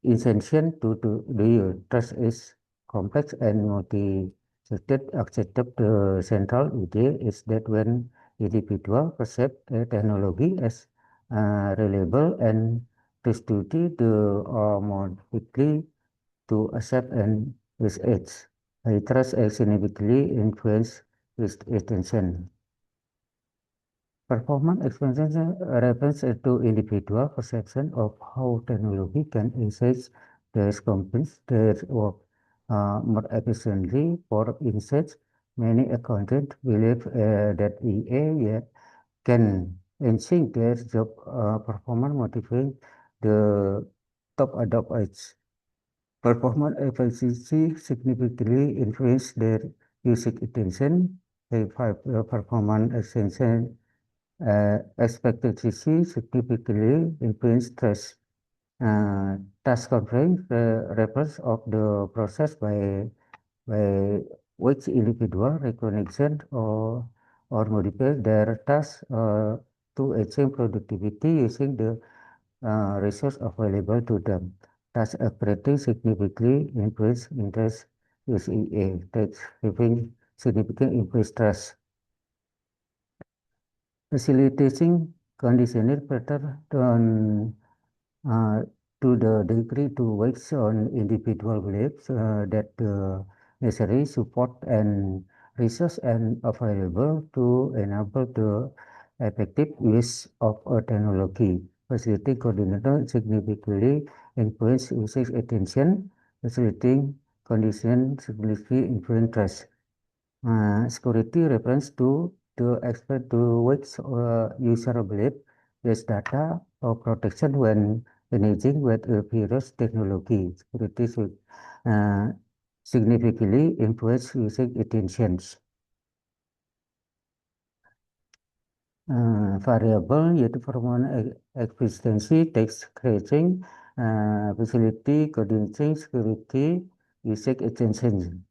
essential to the trust is complex and multi-faceted. Accepted the central idea is that when individual perceive a technology as reliable and trustworthy, they are more likely to accept and use it. I trust significantly influence with attention. Performance expansion refers to individual perception of how technology can enhance their companies, their work more efficiently. For instance, many accountants believe that EA can enhance their job performance, motivate the top adopters. Performance efficiency significantly influence their user attention. Performance extension expectancy significantly influence stress. Task constraint refers of the process by which individual recognition or modify their task to achieve productivity using the resource available to them. Task operating significantly influence interest use EA, takes having significant increased stress. Facilitating conditional pattern to the degree to which on individual believes that the necessary support and resource and available to enable the effective use of a technology. Facilitating coordinator significantly influence usage attention. Facilitating condition significantly influence trust. Security refers to the extent to which user believe this data or protection when engaging with virus technology. Security should significantly influence user intentions. Variable yaitu performance efficiency, text crashing, facility, coordinating, security, user attention.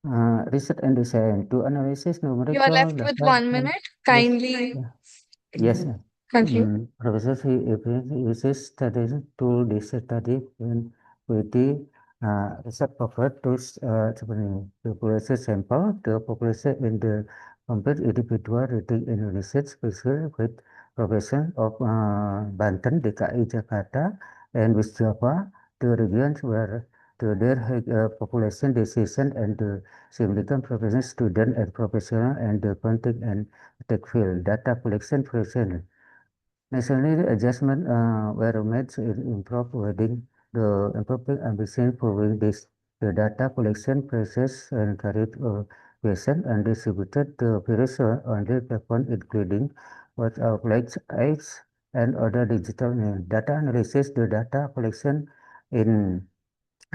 research and design to analyze You are numerical left with data 1 and minute. yes, Kindly yes. conclude. Professor uses studies to this study when with the research purpose to population sample the population in the complete individual reading in research special with profession of Banten, DKI Jakarta, and West Java, the regions where their population decision and the significant professional student and professional and the content and tech field data collection professional. Nationally, adjustment were made to improve within the improving ambition following this. The data collection process and carried question and distributed the various on the platform, including what like age and other digital data analysis. The data collection in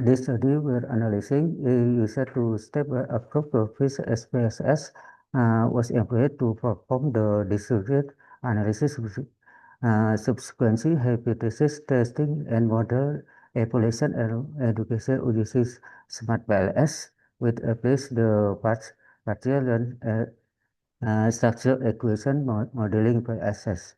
this study were analyzing a user to step approach of SPSS was employed to perform the distributed analysis subsequently hypothesis testing and model evaluation and education uses smart PLS with replace the partial and structure equation modeling process.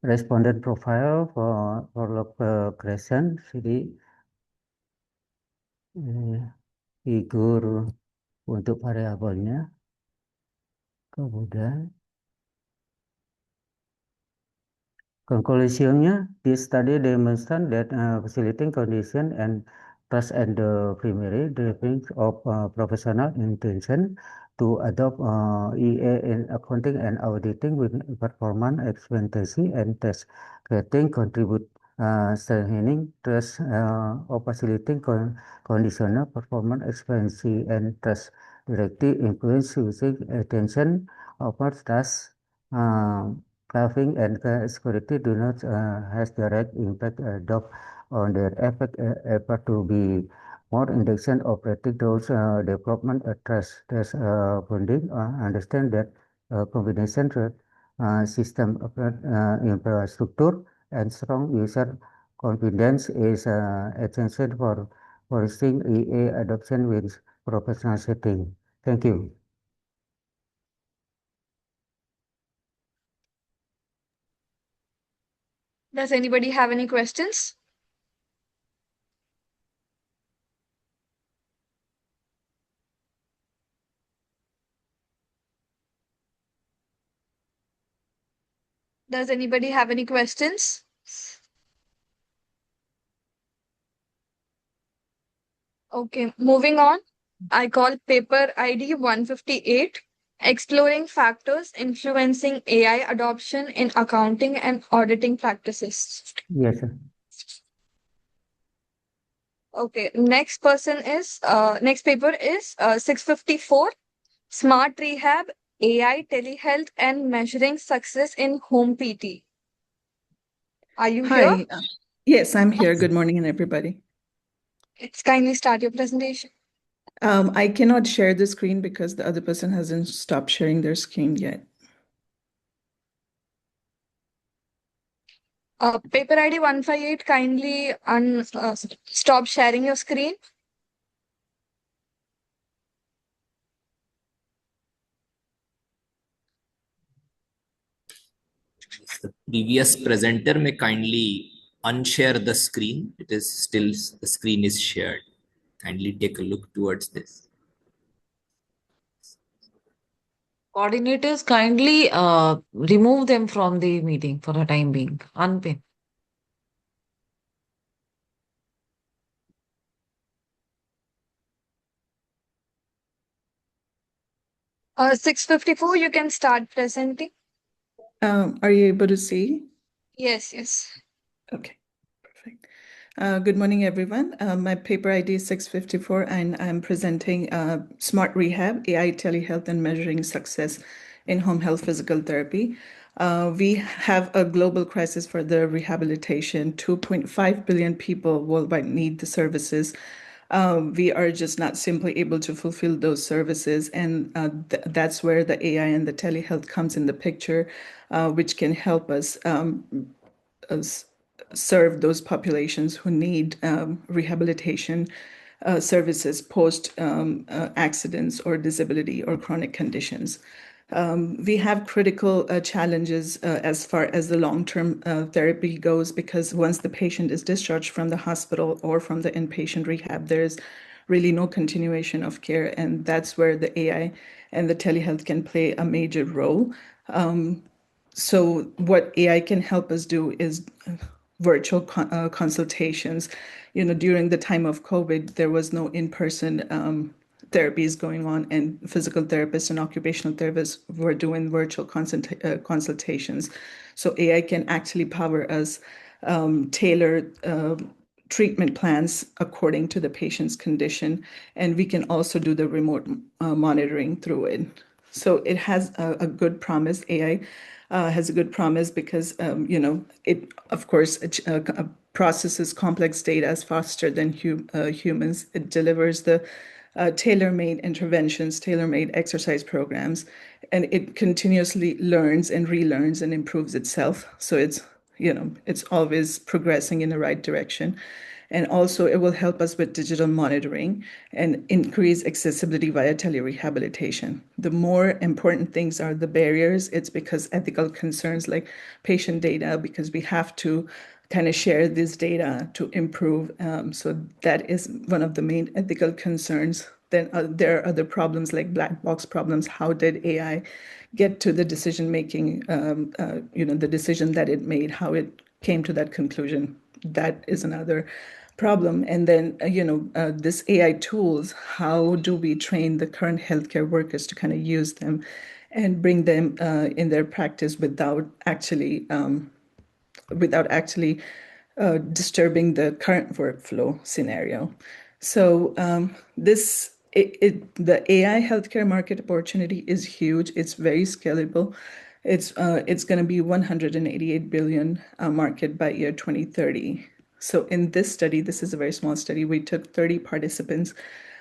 Respondent profile for location jadi figur untuk variabelnya kemudian conclusionnya, this study demonstrates that facilitating condition and trust and the primary driving of professional intention to adopt EA in accounting and auditing with performance expectancy and test creating contribute strengthening trust of facilitating conditional performance expectancy and trust directly influence using attention of trust. Staffing and security do not has direct impact on their effort to be more induction operating those development trust funding understand that combination system infrastructure and strong user confidence is essential for fostering EA adoption with professional setting. Thank you. Does anybody have any questions? Does anybody have any questions? Okay, moving on. I call paper ID 158, Exploring Factors Influencing AI Adoption in Accounting and Auditing Practices. Yes, sir. Okay, next paper is 654, Smart Rehab, AI Telehealth and Measuring Success in Home PT. Are you Hi. here? Yes, I'm here. Good morning, everybody. Let's kindly start your presentation. I cannot share the screen because the other person hasn't stopped sharing their screen yet. Paper ID 158, kindly stop sharing your screen. The previous presenter may kindly unshare the screen. It is still, the screen is shared. Kindly take a look towards this. Coordinators, kindly remove them from the meeting for the time being. Unpin. Uh, 654, you can start presenting. Are you able to see? Yes, yes. Okay, perfect. Good morning, everyone. My paper ID is 654, and I'm presenting Smart Rehab, AI Telehealth and Measuring Success in Home Health Physical Therapy. We have a global crisis for the rehabilitation. 2.5 billion people worldwide need the services. We are just not simply able to fulfill those services, and that's where the AI and the telehealth comes in the picture, which can help us serve those populations who need rehabilitation services post accidents or disability or chronic conditions. We have critical challenges as far as the long-term therapy goes, because once the patient is discharged from the hospital or from the inpatient rehab, there's really no continuation of care, and that's where the AI and the telehealth can play a major role. So what AI can help us do is virtual consultations. During the time of COVID, there was no in-person therapies going on, and physical therapists and occupational therapists were doing virtual consultations. So AI can actually power us tailor treatment plans according to the patient's condition, and we can also do the remote monitoring through it. So it has a good promise. AI has a good promise because it of course processes complex data as faster than humans. It delivers the tailor-made interventions, tailor-made exercise programs, and it continuously learns and relearns and improves itself. So it's always progressing in the right direction. And also it will help us with digital monitoring and increase accessibility via telerehabilitation. The more important things are the barriers. It's because ethical concerns like patient data, because we have to kind of share this data to improve. So that is one of the main ethical concerns. Then there are other problems like black box problems. How did AI get to the decision making, the decision that it made, how it came to that conclusion? That is another problem. And then, this AI tools, how do we train the current healthcare workers to kind of use them and bring them in their practice without actually disturbing the current workflow scenario. So the AI healthcare market opportunity is huge. It's very scalable. It's going to be 188 billion market by year 2030. So in this study, this is a very small study, we took 30 participants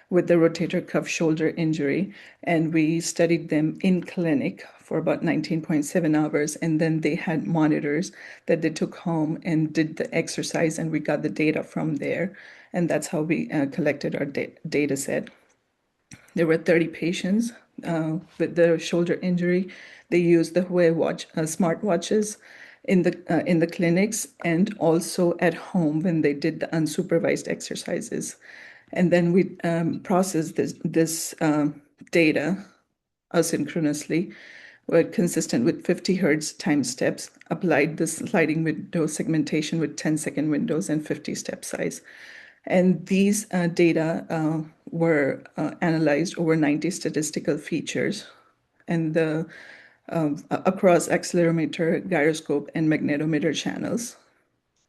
with the rotator cuff shoulder injury, and we studied them in clinic for about 19.7 hours. And then they had monitors that they took home and did the exercise, and we got the data from there. And that's how we collected our data set. There were 30 patients with the shoulder injury. They used the Huawei watch, smartwatches in the clinics and also at home when they did the unsupervised exercises. And then we processed this data asynchronously, consistent with 50 Hertz time steps, applied the sliding window segmentation with 10-second windows and 50 step size. And these data were analyzed over 90 statistical features and across accelerometer, gyroscope, and magnetometer channels.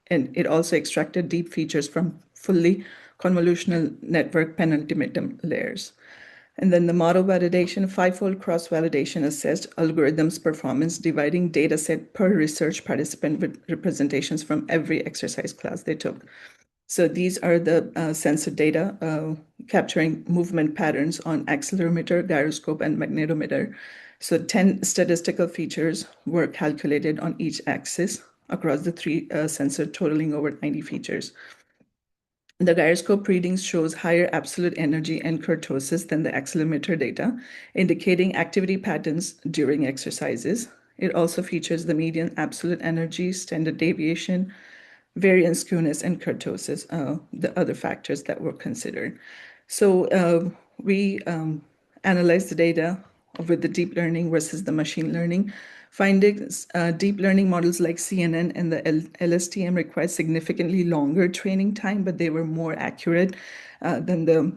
And it also extracted deep features from fully convolutional network penultimate layers. And then the model validation, 5-fold cross-validation assessed algorithms performance, dividing data set per research participant with representations from every exercise class they took. So these are the sensor data capturing movement patterns on accelerometer, gyroscope, and magnetometer. So 10 statistical features were calculated on each axis across the three sensors, totaling over 90 features. The gyroscope readings shows higher absolute energy and kurtosis than the accelerometer data, indicating activity patterns during exercises. It also features the median absolute energy, standard deviation, variance skewness, and kurtosis, the other factors that were considered. So we analyzed the data with the deep learning versus the machine learning. Findings, deep learning models like CNN and the LSTM required significantly longer training time, but they were more accurate than the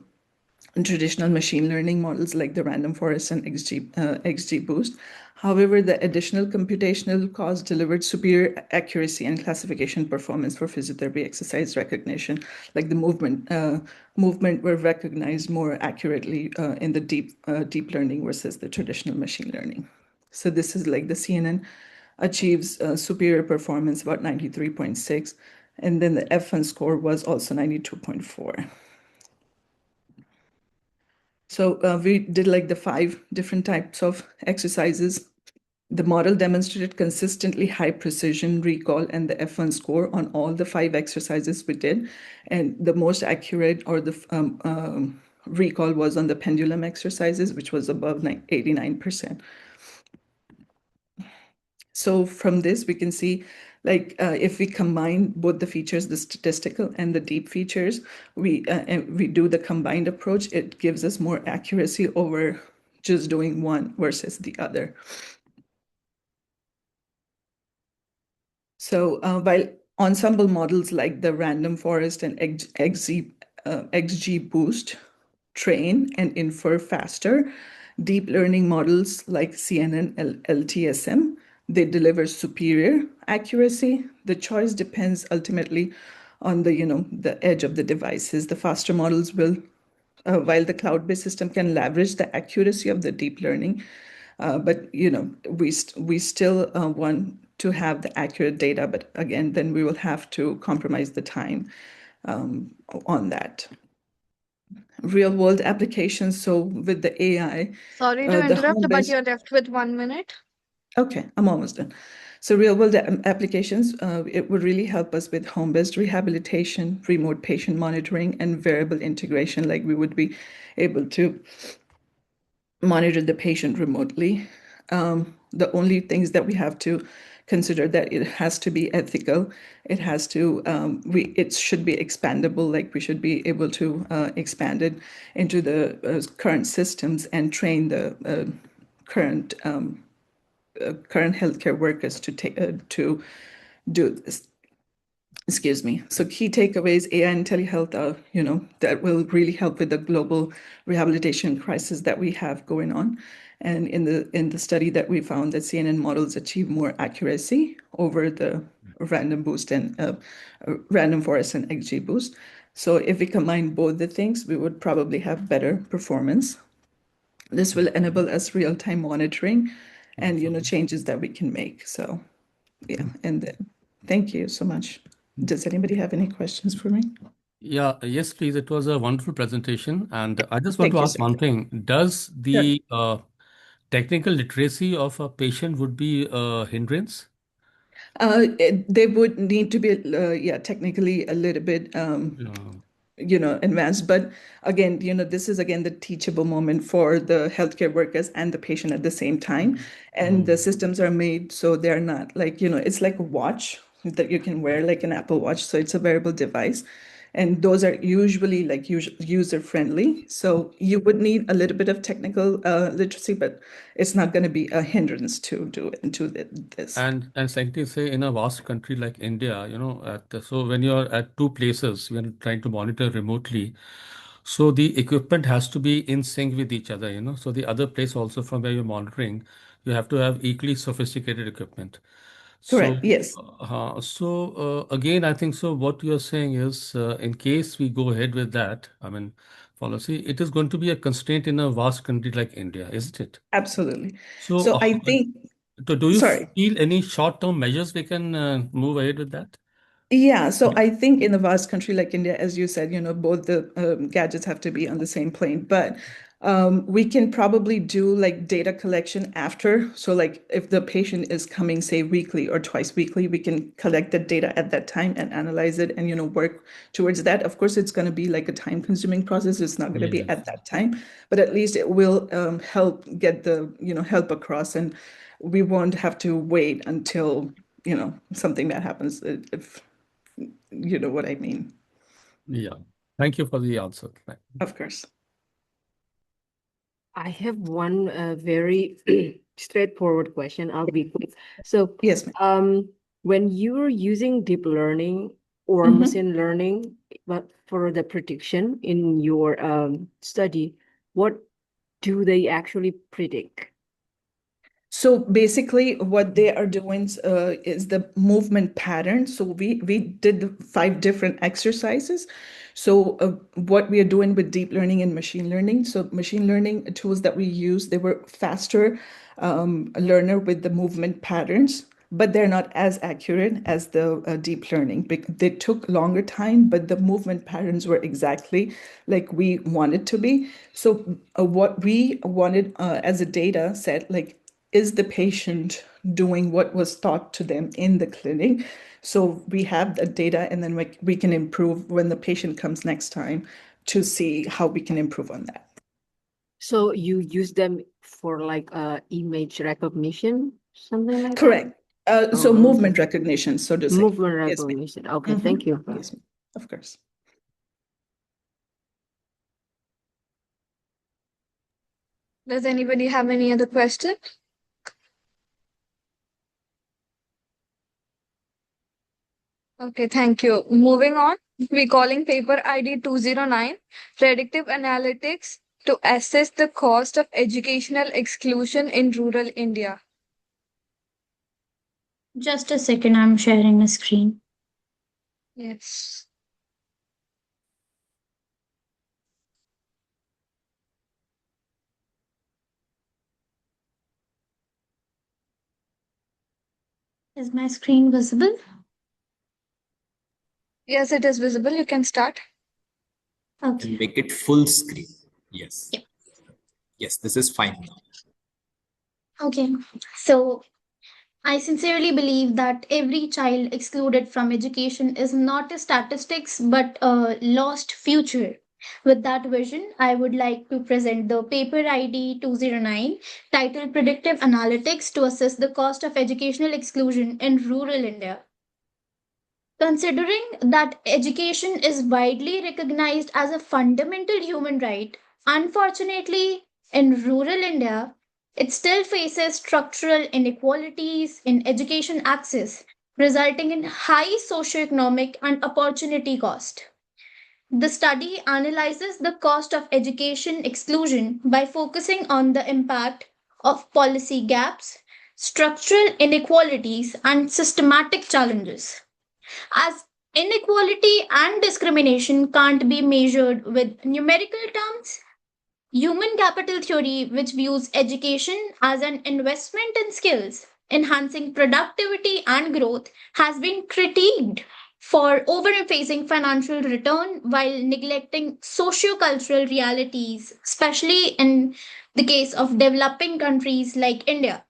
traditional machine learning models like the random forest and XGBoost. However, the additional computational cost delivered superior accuracy and classification performance for physiotherapy exercise recognition, like the movement were recognized more accurately in the deep learning versus the traditional machine learning. So this is like the CNN achieves superior performance, about 93.6, and then the F1 score was also 92.4. So we did like the 5 different types of exercises The model demonstrated consistently high precision, recall, and the F1 score on all the 5 exercises we did. And the most accurate or the recall was on the pendulum exercises, which was above 89%. So from this, we can see if we combine both the features, the statistical and the deep features, we do the combined approach, it gives us more accuracy over just doing one versus the other. So while ensemble models like the random forest and XGBoost train and infer faster, deep learning models like CNN LTSM, they deliver superior accuracy. The choice depends ultimately on the edge of the devices. The faster models will, while the cloud-based system can leverage the accuracy of the deep learning, but we still want to have the accurate data. But again, then we will have to compromise the time on that. Real world applications. So with the AI, Sorry to the interrupt, but home-based. you're left with 1 minute. Okay, I'm almost done. So real world applications, it would really help us with home-based rehabilitation, remote patient monitoring, and variable integration. Like we would be able to monitor the patient remotely. The only things that we have to consider that it has to be ethical. It has to, it should be expandable. Like we should be able to expand it into the current systems and train the current healthcare workers to do this. Excuse me. So key takeaways, AI and telehealth, that will really help with the global rehabilitation crisis that we have going on. And in the study that we found that CNN models achieve more accuracy over the random forest and XGBoost. So if we combine both the things, we would probably have better performance. This will enable us real-time monitoring and changes that we can make. So yeah, and thank you so much. Does anybody have any questions for me? Yeah, yes, please. It was a wonderful presentation. And I just want Thank to you, ask sir. one thing. Does the technical literacy of a patient would be a hindrance? They would need to be, technically a little bit, advanced. But again, this is again the teachable moment for the healthcare workers and the patient at the same time. And the systems are made so they're not like, it's like a watch that you can wear, like an Apple Watch. So it's a wearable device. And those are usually like user friendly. So you would need a little bit of technical literacy, but it's not going to be a hindrance to do it into this. And secondly, say in a vast country like India, so when you're at two places, you're trying to monitor remotely, so the equipment has to be in sync with each other, So the other place also from where you're monitoring, you have to have equally sophisticated equipment. Correct. Yes. Again, I think so. What you're saying is, in case we go ahead with that, I mean, policy, it is going to be a constraint in a vast country like India, isn't it? Absolutely. So, So I think, do you sorry. feel any short-term measures we can move ahead with that? Yeah, so I think in a vast country like India, as you said, both the gadgets have to be on the same plane, but we can probably do like data collection after. So like if the patient is coming, say weekly or twice weekly, we can collect the data at that time and analyze it and work towards that. Of course, it's going to be like a time-consuming process. It's not going to be Yes. at that time, but at least it will help get the help across, and we won't have to wait until something that happens if you know what I mean. Yeah. Thank you for the answer. Of course. I have one very straightforward question. I'll be quick. So, yes, when you're using deep learning or Mhm. machine learning, but for the prediction in your study, what do they actually predict? So basically, what they are doing is the movement pattern. So we did 5 different exercises. So what we are doing with deep learning and machine learning. So machine learning tools that we use, they were faster learner with the movement patterns, but they're not as accurate as the deep learning. They took longer time, but the movement patterns were exactly like we wanted to be. So what we wanted as a data set, like is the patient doing what was taught to them in the clinic? So we have the data, and then we can improve when the patient comes next time to see how we can improve on that. So you use them for like image recognition, something like that? Correct. So Oh, movement okay. recognition, so to say. Movement Yes, ma'am. recognition. Okay, thank you. Yes, ma'am. Of course. Does anybody have any other question? Okay, thank you. Moving on, we're calling paper ID 209, Predictive Analytics to assess the cost of educational exclusion in rural India. Just a second, I'm sharing a screen. Yes. Is my screen visible? Yes, it is visible. You can start. Okay. And make it full screen. Yes. Yep. Yes, this is fine now. Okay. So I sincerely believe that every child excluded from education is not a statistics but a lost future. With that vision, I would like to present the paper ID 209 titled Predictive Analytics to Assess the Cost of Educational Exclusion in Rural India. Considering that education is widely recognized as a fundamental human right, unfortunately, in rural India, it still faces structural inequalities in education access, resulting in high socioeconomic and opportunity cost. The study analyzes the cost of education exclusion by focusing on the impact of policy gaps, structural inequalities, and systematic challenges. As inequality and discrimination can't be measured with numerical terms, human capital theory, which views education as an investment in skills, enhancing productivity and growth, has been critiqued for overemphasizing financial return while neglecting socio-cultural realities, especially in the case of developing countries like India,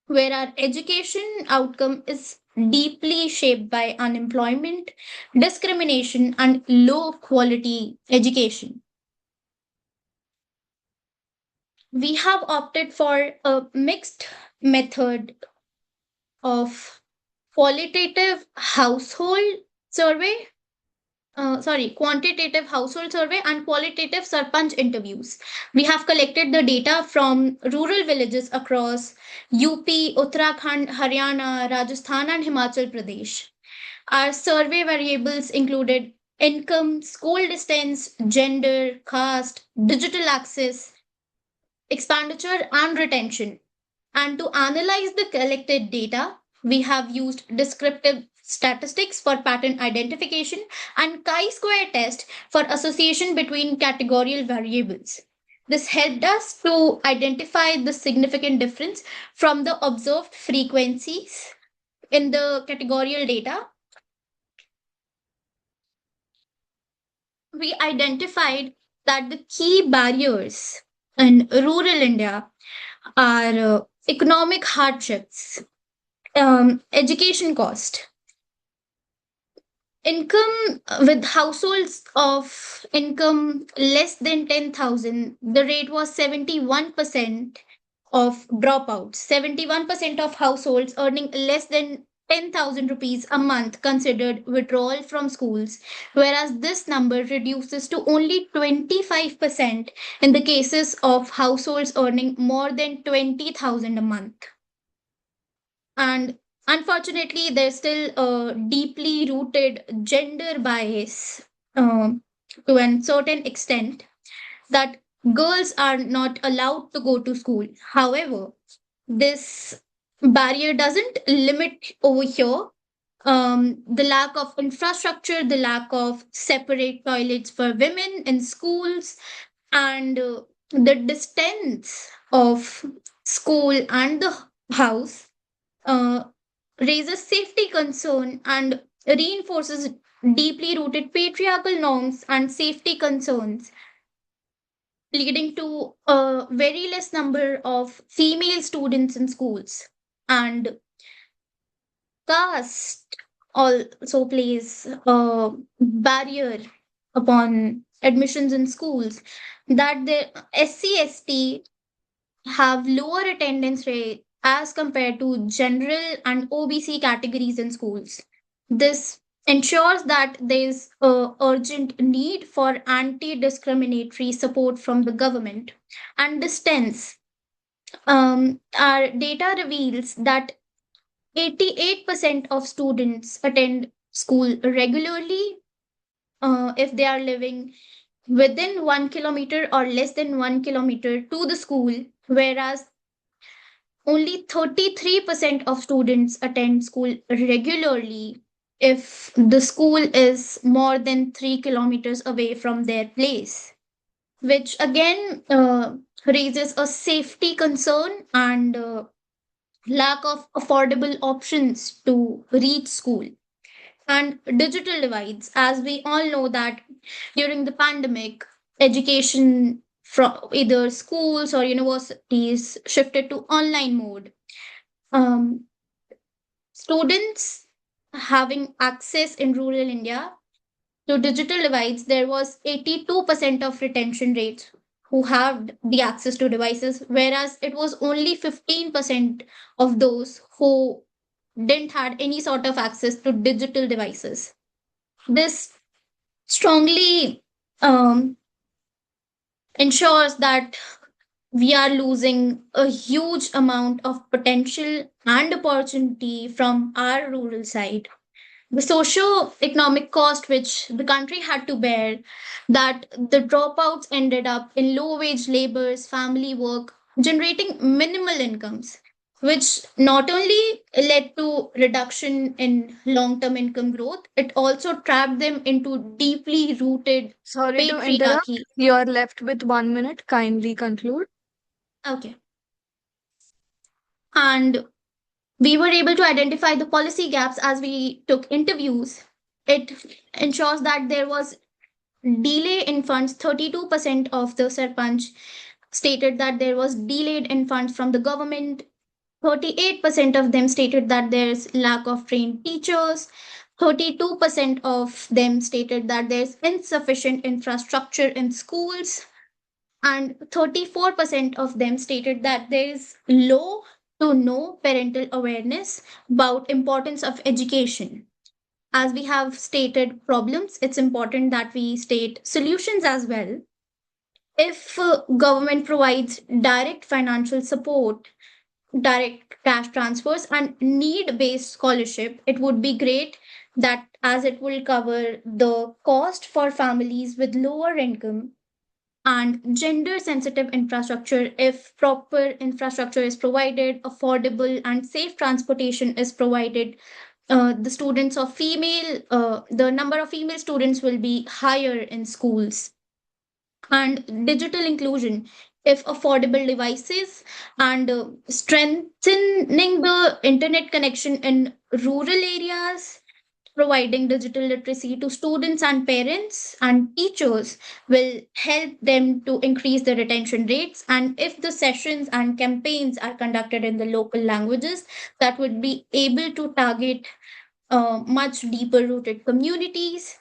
where our education outcome is deeply shaped by unemployment, discrimination, and low quality education. We have opted for a mixed method of qualitative household survey. Quantitative household survey and qualitative sarpanch interviews. We have collected the data from rural villages across UP, Uttarakhand, Haryana, Rajasthan, and Himachal Pradesh. Our survey variables included income, school distance, gender, caste, digital access, expenditure, and retention. And to analyze the collected data, we have used descriptive statistics for pattern identification and chi-square test for association between categorical variables. This helped us to identify the significant difference from the observed frequencies in the categorical data. We identified that the key barriers in rural India are economic hardships, education cost, income with households of income less than 10,000, the rate was 71% of dropouts. 71% of households earning less than 10,000 rupees a month considered withdrawal from schools, whereas this number reduces to only 25% in the cases of households earning more than 20,000 a month. And unfortunately, there's still a deeply rooted gender bias to a certain extent that girls are not allowed to go to school. However, this barrier doesn't limit over here. The lack of infrastructure, the lack of separate toilets for women in schools, and the distance of school and the house raises safety concern and reinforces deeply rooted patriarchal norms and safety concerns. leading to a very less number of female students in schools. And caste also plays a barrier upon admissions in schools, that the SC/ST have lower attendance rate as compared to general and OBC categories in schools. This ensures that there's a urgent need for anti-discriminatory support from the government. And distance. Our data reveals that 88% of students attend school regularly if they are living within 1 kilometer or less than 1 kilometer to the school, whereas only 33% of students attend school regularly if the school is more than 3 kilometers away from their place, which again raises a safety concern and lack of affordable options to reach school. And digital divides, as we all know that during the pandemic, education from either schools or universities shifted to online mode. Students having access in rural India to digital divides, there was 82% of retention rates who had the access to devices, whereas it was only 15% of those who didn't had any sort of access to digital devices. This strongly ensures that we are losing a huge amount of potential and opportunity from our rural side. The socio-economic cost which the country had to bear, that the dropouts ended up in low-wage laborers, family work, generating minimal incomes, which not only led to reduction in long-term income growth, it also trapped them into deeply rooted Sorry to interrupt. patriarchy. You are left with 1 minute. Kindly conclude. Okay. And we were able to identify the policy gaps as we took interviews. It ensures that there was delay in funds. 32% of the sarpanch stated that there was delayed in funds from the government. 38% of them stated that there's lack of trained teachers. 32% of them stated that there's insufficient infrastructure in schools. And 34% of them stated that there is low to no parental awareness about importance of education. As we have stated problems, it's important that we state solutions as well. If government provides direct financial support, direct cash transfers, and need-based scholarship, it would be great, that as it will cover the cost for families with lower income. And gender sensitive infrastructure, if proper infrastructure is provided, affordable and safe transportation is provided, the students of female the number of female students will be higher in schools. And digital inclusion, if affordable devices and strengthening the internet connection in rural areas, providing digital literacy to students and parents and teachers will help them to increase the retention rates. And if the sessions and campaigns are conducted in the local languages, that would be able to target much deeper rooted communities.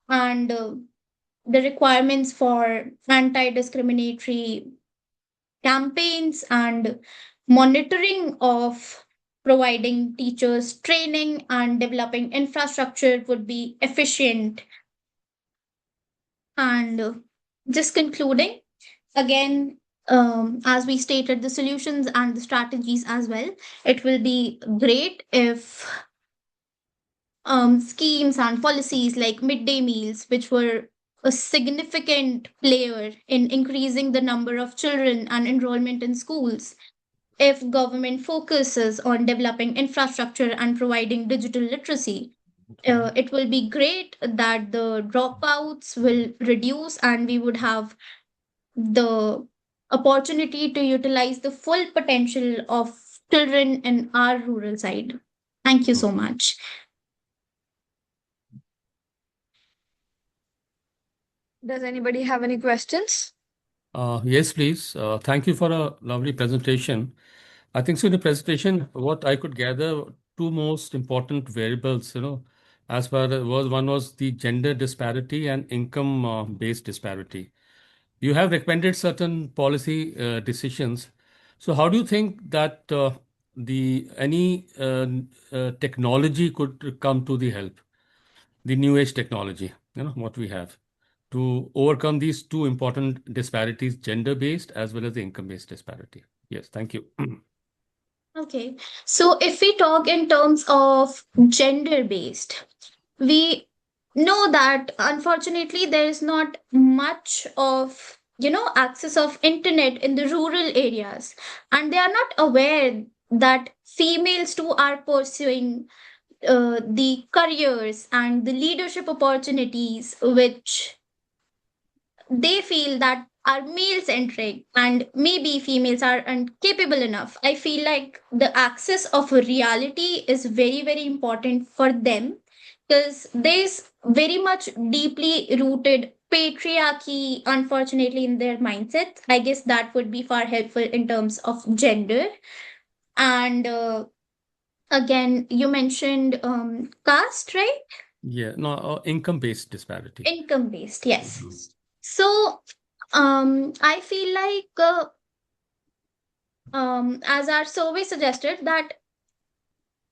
And the requirements for anti-discriminatory campaigns and monitoring of providing teachers training and developing infrastructure would be efficient. And just concluding, again, as we stated, the solutions and the strategies as well, it will be great if schemes and policies like midday meals, which were a significant player in increasing the number of children and enrollment in schools, if government focuses on developing infrastructure and providing digital literacy, it will be great that the dropouts will reduce and we would have the opportunity to utilize the full potential of children in our rural side. Thank you so much. Does anybody have any questions? Yes, please. Thank you for a lovely presentation. I think so in the presentation, what I could gather, two most important variables, as far as one was the gender disparity and income based disparity. You have recommended certain policy decisions. So how do you think that any technology could come to the help, the new age technology, what we have, to overcome these two important disparities, gender-based as well as the income-based disparity? Yes, thank you. Okay, so if we talk in terms of gender based, we know that unfortunately there is not much of access of internet in the rural areas, and they are not aware that females too are pursuing the careers and the leadership opportunities which they feel that are male centric, and maybe females are incapable enough. I feel like the access of reality is very, very important for them, because there's very much deeply rooted patriarchy, unfortunately, in their mindset. I guess that would be far helpful in terms of gender. And again, you mentioned caste, right? Yeah, no, income-based disparity. Income based, yes. So I feel like as our survey suggested, that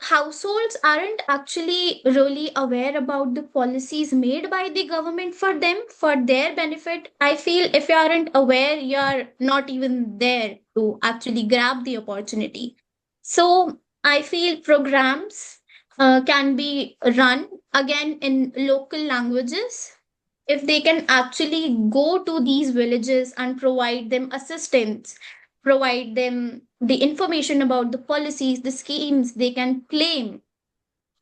households aren't actually really aware about the policies made by the government for them, for their benefit. I feel if you aren't aware, you're not even there to actually grab the opportunity. So I feel programs can be run again in local languages. If they can actually go to these villages and provide them assistance, provide them the information about the policies, the schemes they can claim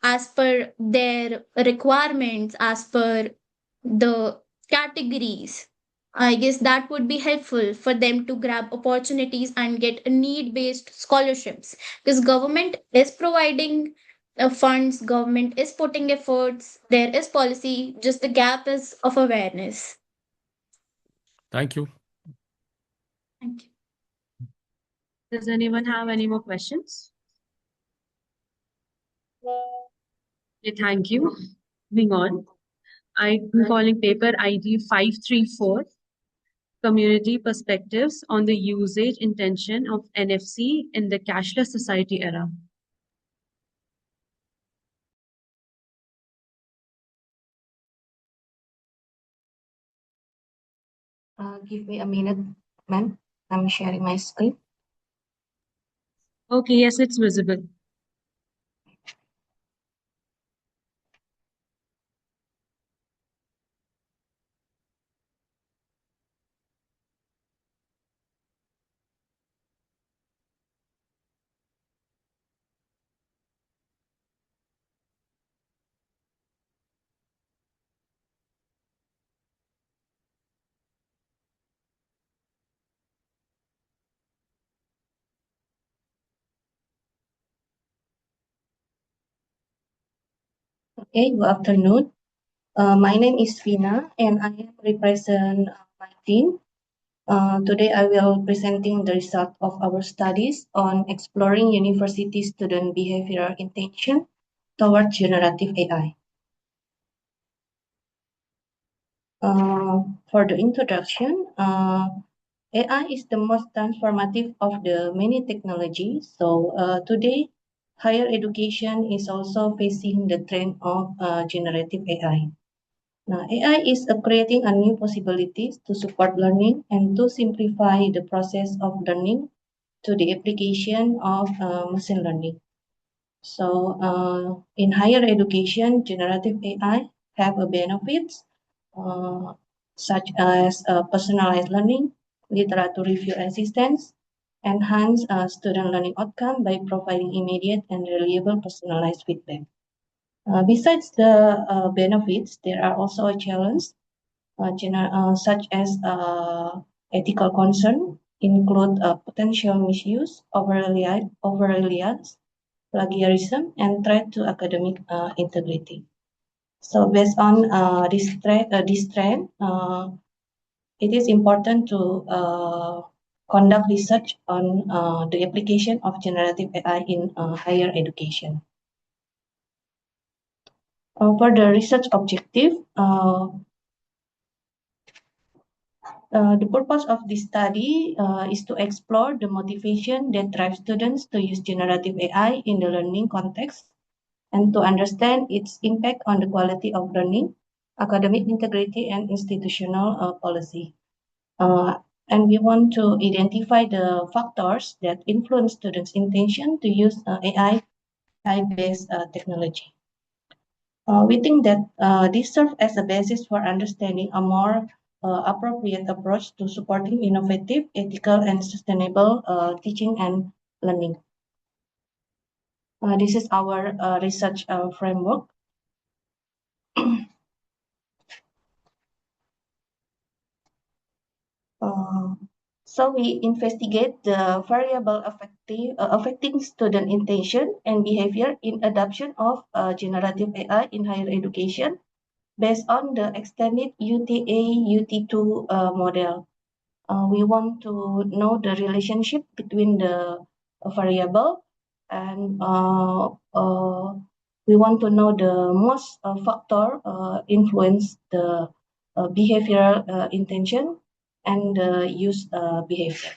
as per their requirements, as per the categories. I guess that would be helpful for them to grab opportunities and get need-based scholarships, because government is providing funds, government is putting efforts, there is policy, just the gap is of awareness. Thank you. Thank you. Does anyone have any more questions? Okay, thank you. Moving on. I'm calling paper ID 534, Community Perspectives on the Usage Intention of NFC in the Cashless Society Era. Give me a minute, ma'am. I'm sharing my screen. Okay, yes, it's visible. Okay, good afternoon. My name is Vina, and I am represent my team. Today I will presenting the result of our studies on exploring university student behavioral intention towards generative AI. For the introduction, AI is the most transformative of the many technologies. So today, higher education is also facing the trend of generative AI. Now, AI is creating a new possibilities to support learning and to simplify the process of learning to the application of machine learning. So in higher education, generative AI have a benefits such as personalized learning, literature review assistance, enhance student learning outcome by providing immediate and reliable personalized feedback. Besides the benefits, there are also a challenge, such as ethical concern, include potential misuse, over-reliance, plagiarism, and threat to academic integrity. So based on this trend, it is important to conduct research on the application of generative AI in higher education. For the research objective, the purpose of this study is to explore the motivation that drives students to use generative AI in the learning context and to understand its impact on the quality of learning, academic integrity, and institutional policy. And we want to identify the factors that influence students' intention to use AI-based technology. We think that this serves as a basis for understanding a more appropriate approach to supporting innovative, ethical, and sustainable teaching and learning. This is our research framework. So we investigate the variable affecting student intention and behavior in adoption of generative AI in higher education based on the extended UTA-UT2 model. We want to know the relationship between the variable and we want to know the most factor influence the behavioral intention and the use behavior.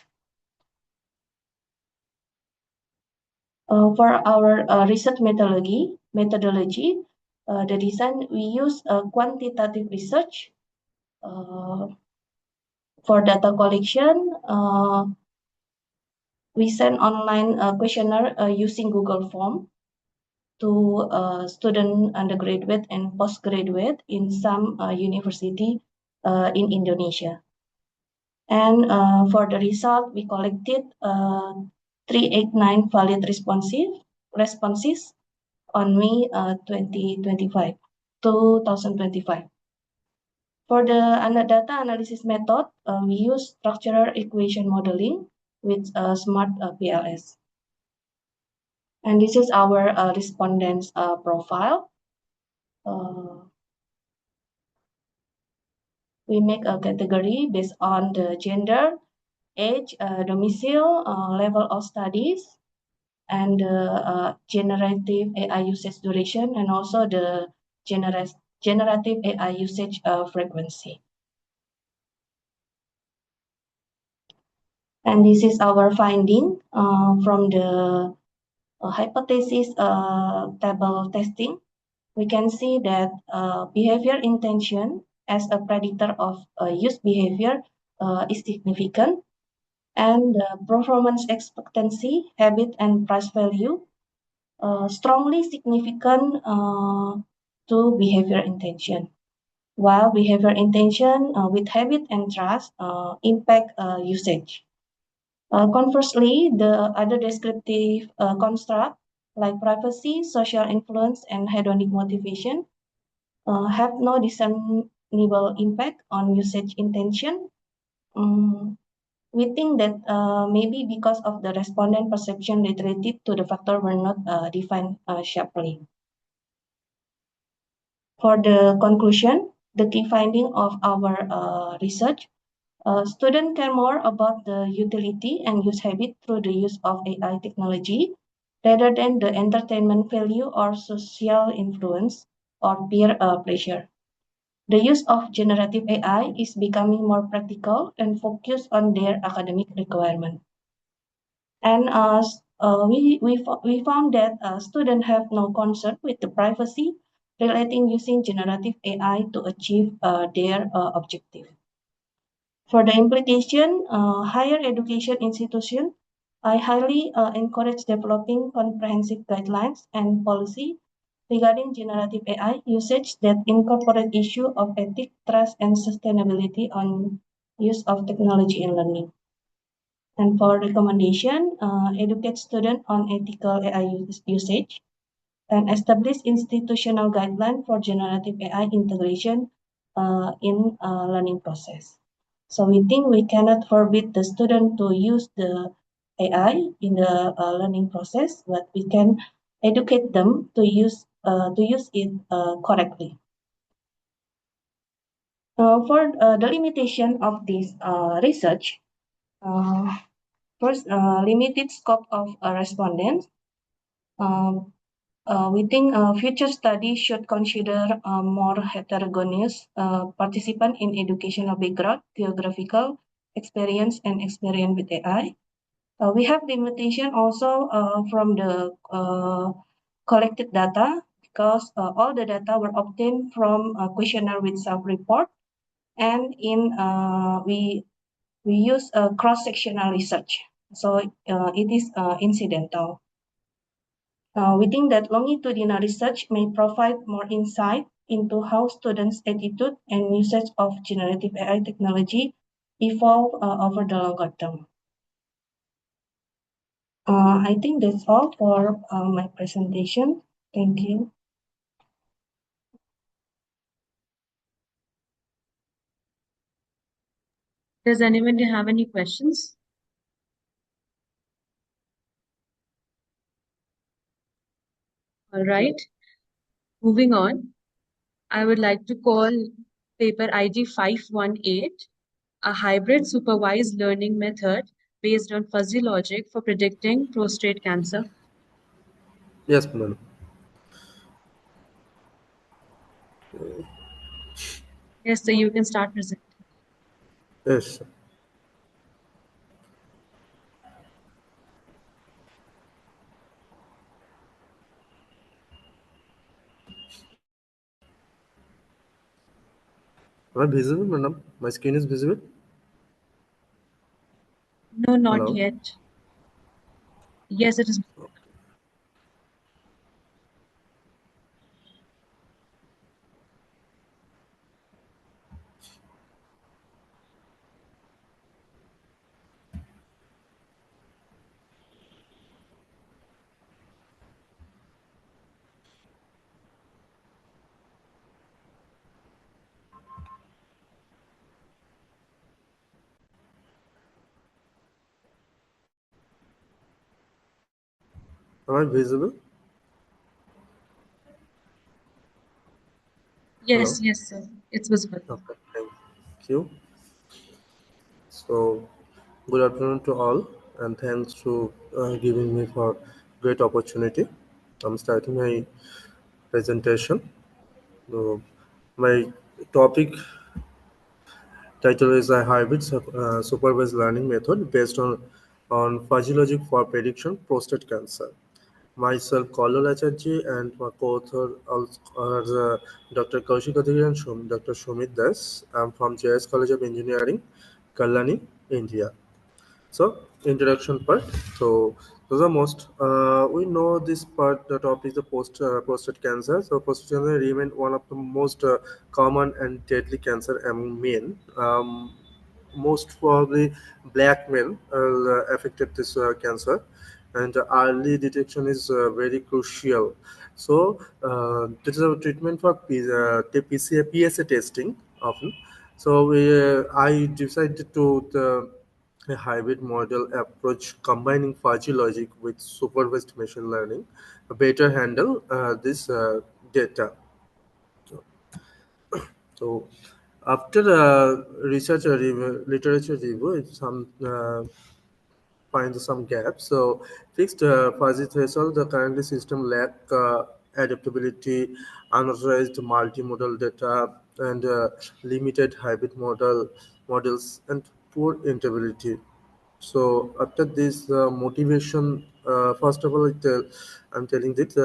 For our research methodology, the design, we use quantitative research. For data collection, we send online questionnaire using Google Form to student undergraduate and postgraduate in some university in Indonesia. And for the result, we collected 389 valid responses on May 2025. For the data analysis method, we use structural equation modeling with smart PLS. And this is our respondents profile. We make a category based on the gender, age, domicile, level of studies, and generative AI usage duration, and also the generative AI usage frequency. And this is our finding from the hypothesis table testing. We can see that behavior intention as a predictor of use behavior is significant, and performance expectancy, habit, and price value strongly significant to behavior intention, while behavior intention with habit and trust impact usage. Conversely, the other descriptive construct like privacy, social influence, and hedonic motivation have no discernible impact on usage intention. We think that maybe because of the respondent perception related to the factor were not defined sharply. For the conclusion, the key finding of our research, students care more about the utility and use habit through the use of AI technology rather than the entertainment value or social influence or peer pressure. The use of generative AI is becoming more practical and focused on their academic requirement. And we found that students have no concern with the privacy relating using generative AI to achieve their objective. For the implication, higher education institution, I highly encourage developing comprehensive guidelines and policy regarding generative AI usage that incorporate issue of ethics, trust, and sustainability on use of technology in learning. And for recommendation, educate students on ethical AI usage and establish institutional guidelines for generative AI integration in learning process. So we think we cannot forbid the student to use the AI in the learning process, but we can educate them to use it correctly. For the limitation of this research, first, limited scope of respondents. We think future studies should consider more heterogeneous participant in educational background, geographical experience, and experience with AI. We have limitation also from the collected data because all the data were obtained from a questionnaire with self-report, and we use a cross-sectional research, so it is incidental. We think that longitudinal research may provide more insight into how students' attitude and usage of generative AI technology evolve over the longer term. I think that's all for my presentation. Thank you. Does anyone have any questions? All right. Moving on, I would like to call paper ID 518, a hybrid supervised learning method based on fuzzy logic for predicting prostate cancer. Yes, madam. Yes, so you can start presenting. Yes. Am I visible, madam? My screen is visible? No, not Hello? yet. Yes, it is. Am I visible? Yes, Hello? yes, sir. It's visible. Okay, thank you. So, good afternoon to all, and thanks to giving me for great opportunity. I'm starting my presentation. So, my topic title is a hybrid supervised learning method based on fuzzy logic for prediction prostate cancer. Myself, Kallol Acharjee, and my co-author are Dr. Kaushik Adhiri and Dr. Shumit Das. I'm from JS College of Engineering, Kalani, India. So, introduction part. So, those are most, we know this part, the topic is the prostate cancer. So, prostate cancer remain one of the most common and deadly cancer among men. Most probably black men are affected this cancer, and early detection is very crucial. So, this is a treatment for PSA testing often. So, I decided to a hybrid model approach combining fuzzy logic with supervised machine learning better handle this data. So after literature review, some find some gaps. So fixed fuzzy threshold, the currently system lack adaptability, unauthorized multimodal data, and limited hybrid models, and poor integrity. So after this motivation, first of all, I'm telling this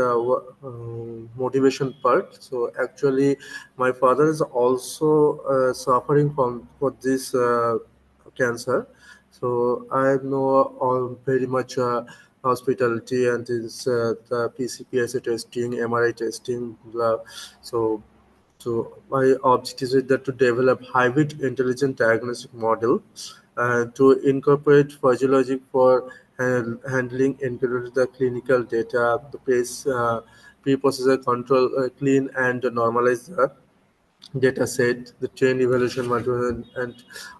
motivation part. So actually, my father is also suffering from for this cancer. So I know all very much hospitality and this the PCPSA testing, MRI testing. So my objective is that to develop hybrid intelligent diagnostic model to incorporate fuzzy logic for handling included the clinical data, the pre-processor control, clean and normalize the data set, the train evaluation model, and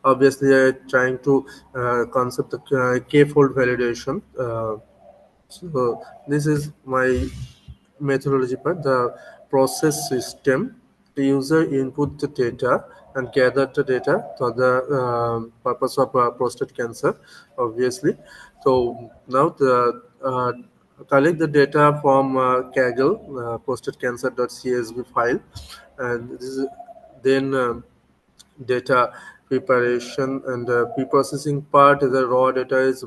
obviously trying to concept the k-fold validation. So this is my methodology part. The process system, the user input the data and gathered the data for the purpose of prostate cancer, obviously. So now the collect the data from Kaggle prostatecancer.csv file, and this is then data preparation and pre-processing part. The raw data is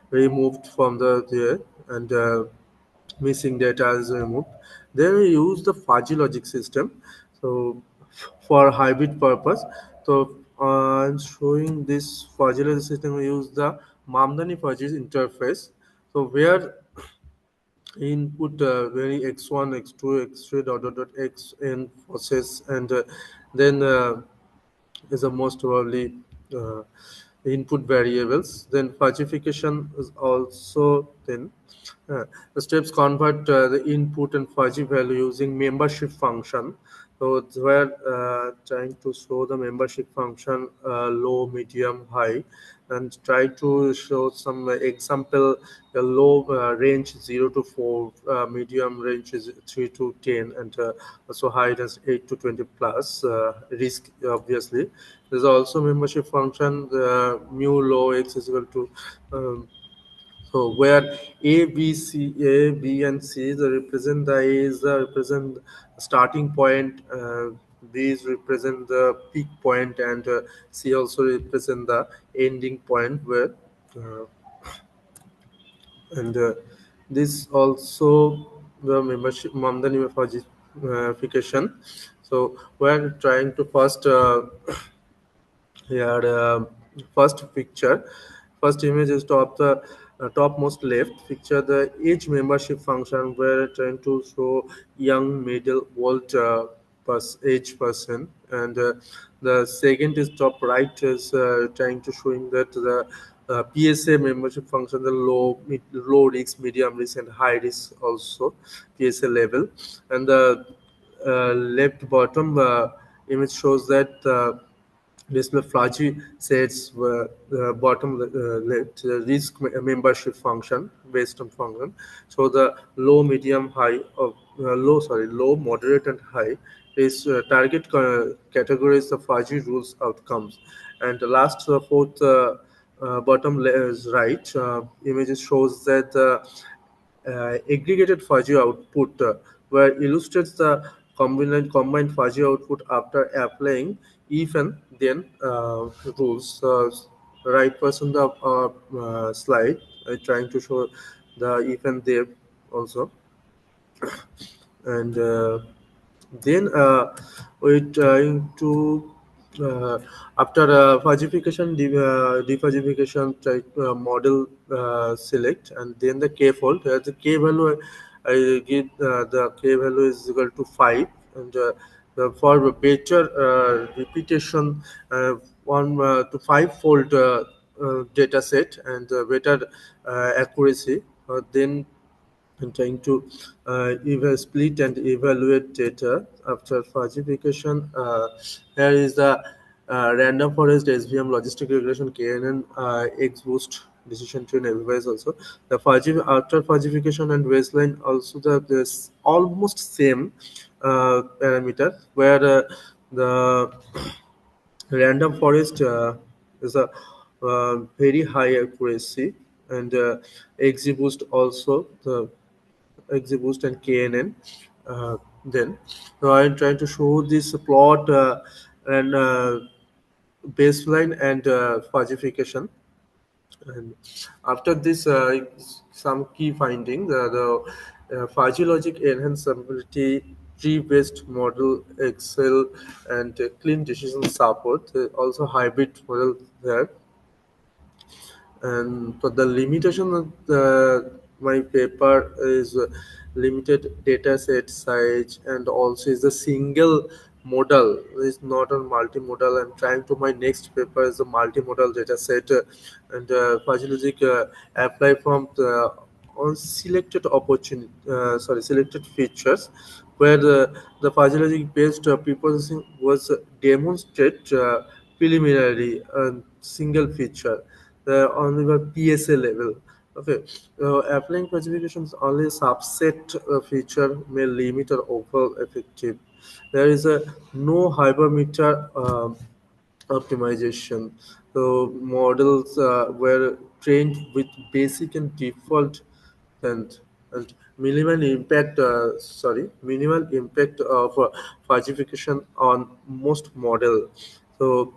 removed from the there, and missing data is removed. Then we use the fuzzy logic system, so for hybrid purpose. So I'm showing this fuzzy logic system. We use the Mamdani fuzzy interface, so where input very x1, x2, x3 dot x in process, and then is the most probably input variables. Then fudgification is also then the steps convert the input and fuzzy value using membership function. So it's where trying to show the membership function low, medium, high, and try to show some example. The low range 0 to 4, medium range is 3 to 10, and also high is 8 to 20 plus. Risk, obviously. There's also membership function, the mu low x is equal to so where A, B, C, A, B, and C the represent the A is the represent starting point, B is represent the peak point, and C also represent the ending point where and this also the membership Mamdani verification. So we're trying to first here first picture, first image is the topmost left picture, the age membership function where trying to show young, middle, old age person, and the second is top right is trying to showing that the PSA membership function, the low risk, medium risk, and high risk also PSA level, and the left bottom image shows that display fuzzy sets were bottom left risk membership function based on function. So the low, medium, high of low, moderate, and high is target categories the fuzzy rules outcomes. And the last fourth bottom is right images shows that aggregated fuzzy output where illustrates the combined fuzzy output after applying if and then rules. Right person the slide trying to show the if and then also, and then we're trying to after fuzzification, defuzzification type model select, and then the k fold. The k value I give the k value is equal to 5, and for better repetition, 1 to 5 fold data set and better accuracy. Then and trying to split and evaluate data after fuzzification. Here is the random forest SVM logistic regression KNN XBoost decision tree and everywhere is also the fuzzy after fuzzification and baseline also this almost same parameter where the random forest is a very high accuracy, and XGBoost also the XGBoost and KNN. Then so I'm trying to show this plot and baseline and fuzzification. And after this, some key findings: the fuzzy logic enhanceability, tree-based model, Excel, and clean decision support. Also hybrid model there. And for the limitation of my paper is limited data set size, and also is a single model, is not a multimodal. I'm trying to my next paper is a multimodal data set, and fuzzy logic apply from the on selected opportunity selected features where the fuzzy logic based preprocessing was demonstrate preliminary single feature on the PSA level. Okay, applying classifications only subset feature may limit or overall effective There is a no hypermeter optimization. So models were trained with basic and default and minimal impact of falsification on most model. So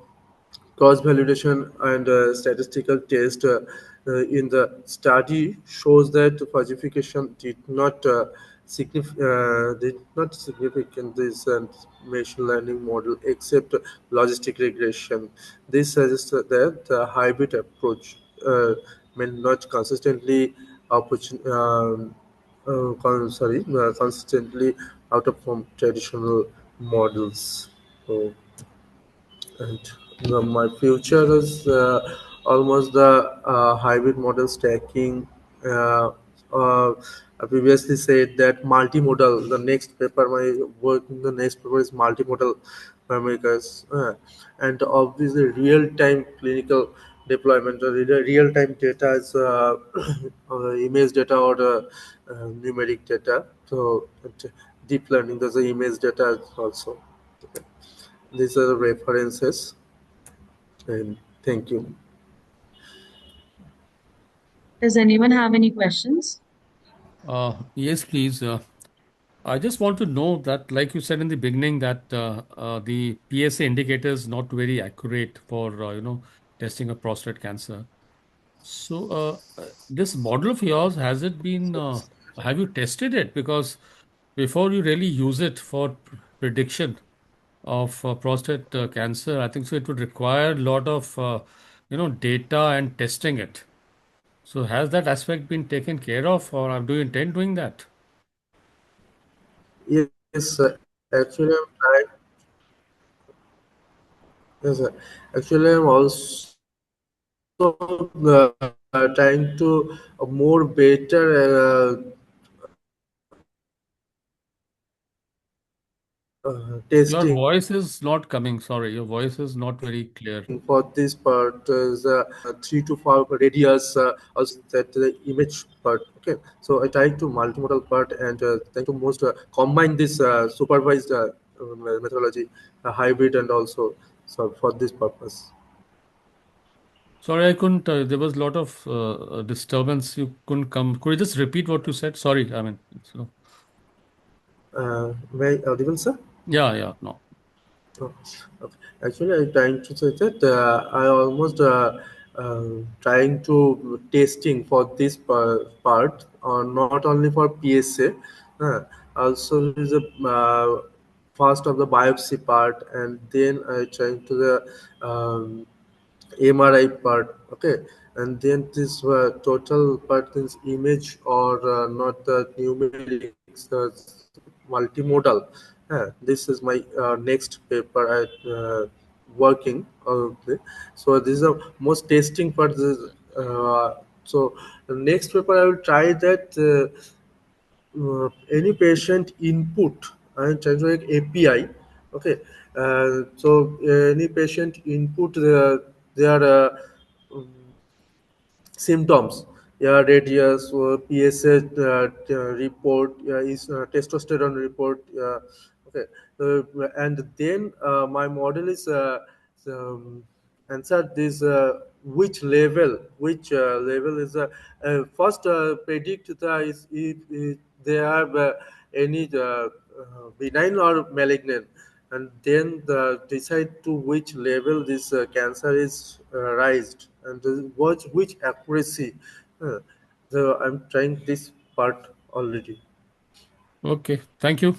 cross validation and statistical test in the study shows that falsification did not significant this machine learning model except logistic regression. This suggests that the hybrid approach may not consistently consistently outperform traditional models. So, and my future is almost the hybrid model stacking. Uh, uh, I previously said that multimodal. The next paper, my work in the next paper is multimodal parameters, and obviously real-time clinical deployment. Real-time data is image data or numeric data. So deep learning, there's the image data also. Okay. These are the references. And thank you. Does anyone have any questions? Yes, please. I just want to know that, like you said in the beginning, that the PSA indicator is not very accurate for testing of prostate cancer. So, this model of yours, has it been? Have you tested it? Because before you really use it for prediction of prostate cancer, I think so it would require a lot of data and testing it. So, has that aspect been taken care of, or do you intend doing that? Yes, actually, I'm trying. Yes, actually, I'm also trying to more better Your testing voice is not coming. Sorry, your voice is not very clear. for this part is 3 to 5 radius also that the image part. Okay, so I try to multimodal part and trying to most combine this supervised methodology, hybrid, and also so for this purpose. Sorry, I couldn't. There was a lot of disturbance. You couldn't come. Could you just repeat what you said? Sorry, I mean, so. May I audible, sir? Yeah, no. Oh, okay. Actually, I'm trying to say that I almost trying to testing for this part, or not only for PSA, also is a first of the biopsy part, and then I trying to the MRI part. Okay, and then this total part is image or not the numerics, multimodal. This is my next paper I working on. So this is the most testing part. So the next paper I will try that any patient input and translate API. Okay, so any patient input their symptoms, yeah, radius or PSA report, yeah, is testosterone report, okay, and then my model is answer this which level is first predict the is if they have any benign or malignant, and then decide to which level this cancer is raised and which accuracy. Uh, so I'm trying this part already. Okay, thank you.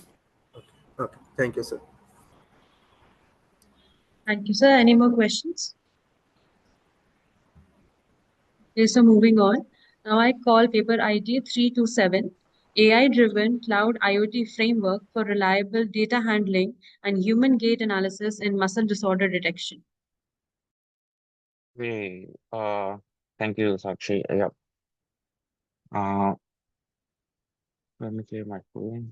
Okay, thank you, sir. Thank you, sir. Any more questions? Okay, so moving on. Now I call paper ID 327, AI-driven cloud IoT framework for reliable data handling and human gait analysis in muscle disorder detection. Okay, thank you, Sakshi. Yeah. Uh, let me clear my screen.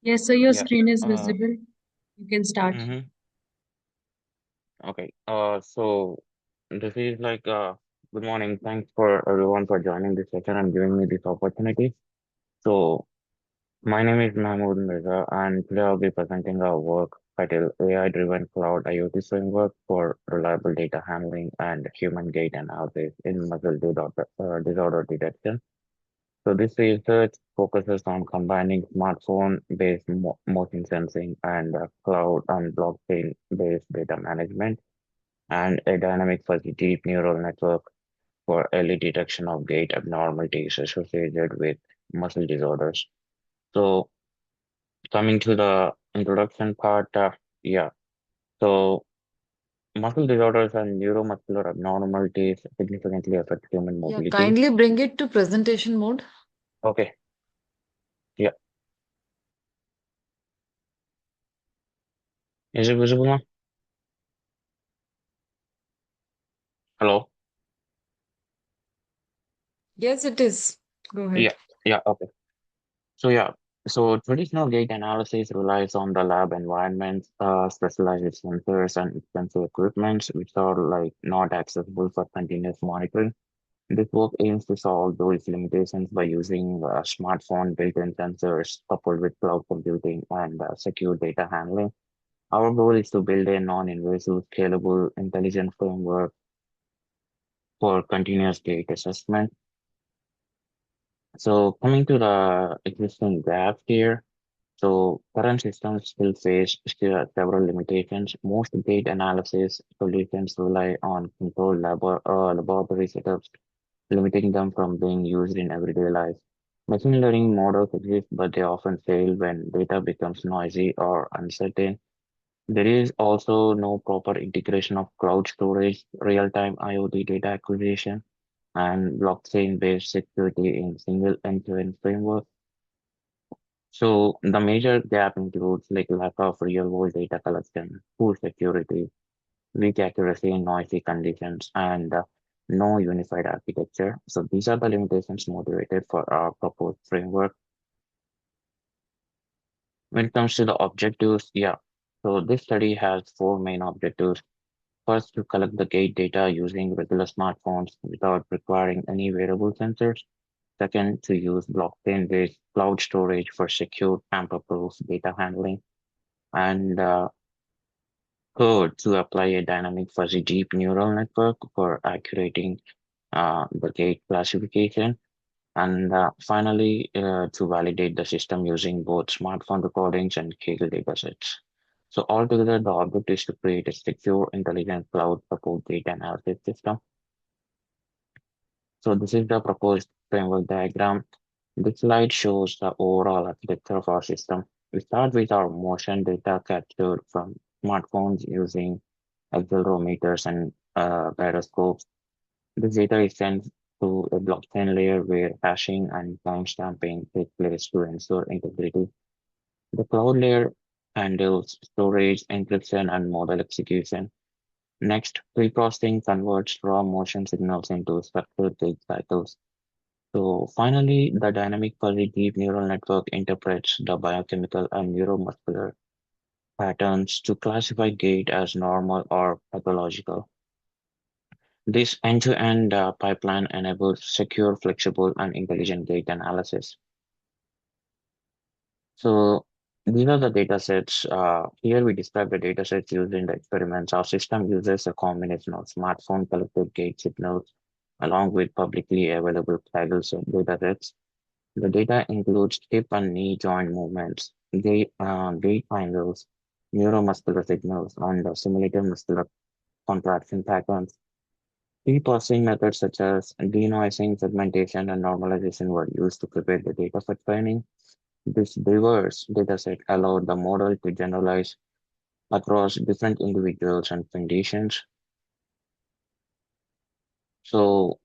Yes, so your Yeah. screen is visible. You can start. Mhm. Okay. So this is like good morning. Thanks for everyone for joining this session and giving me this opportunity. So my name is Mahmood Mirza, and today I'll be presenting our work titled AI-driven cloud IoT framework for reliable data handling and human gait analysis in muscle disorder detection. So this research focuses on combining smartphone-based motion sensing and cloud and blockchain-based data management and a dynamic fuzzy deep neural network for early detection of gait abnormalities associated with muscle disorders. So coming to the introduction part, yeah. So muscle disorders and neuromuscular abnormalities significantly affect human Yeah, mobility. kindly bring it to presentation mode. Okay. Yeah. Is it visible now? Hello? Yes, it is. Go ahead. Yeah. Yeah. Okay. So yeah. So traditional gait analysis relies on the lab environments, specialized sensors and expensive equipment, which are like not accessible for continuous monitoring. This work aims to solve those limitations by using smartphone built-in sensors coupled with cloud computing and secure data handling. Our goal is to build a non-invasive, scalable, intelligent framework for continuous gait assessment. So coming to the existing gaps here, so current systems still several limitations. Most gait analysis solutions rely on controlled laboratory setups, limiting them from being used in everyday life. Machine learning models exist, but they often fail when data becomes noisy or uncertain. There is also no proper integration of cloud storage, real-time IoT data acquisition, and blockchain-based security in single end-to-end framework. So the major gap includes like lack of real-world data collection, poor security, weak accuracy in noisy conditions, and no unified architecture. So these are the limitations motivated for our proposed framework. When it comes to the objectives, yeah. So this study has four main objectives. First, to collect the gait data using regular smartphones without requiring any wearable sensors. Second, to use blockchain-based cloud storage for secure, tamper-proof data handling. And third, to apply a dynamic fuzzy deep neural network for accurating the gait classification. And finally, to validate the system using both smartphone recordings and Kaggle datasets. So altogether, the object is to create a secure, intelligent cloud support data analysis system. So this is the proposed framework diagram. This slide shows the overall architecture of our system. We start with our motion data captured from smartphones using accelerometers and gyroscopes. This data is sent to a blockchain layer where hashing and timestamping take place to ensure integrity. The cloud layer handles storage, encryption, and model execution. Next, pre-processing converts raw motion signals into structured gait cycles. So finally, the dynamic fuzzy deep neural network interprets the biochemical and neuromuscular patterns to classify gait as normal or pathological. This end-to-end pipeline enables secure, flexible, and intelligent gait analysis. So these are the data sets. Here we describe the data sets used in the experiments. Our system uses a combination of smartphone collected gait signals along with publicly available Kaggle data sets. The data includes hip and knee joint movements, gait angles, neuromuscular signals, and simulated muscular contraction patterns. Pre-processing methods such as denoising, segmentation, and normalization were used to prepare the data for training. This diverse dataset allowed the model to generalize across different individuals and conditions. So,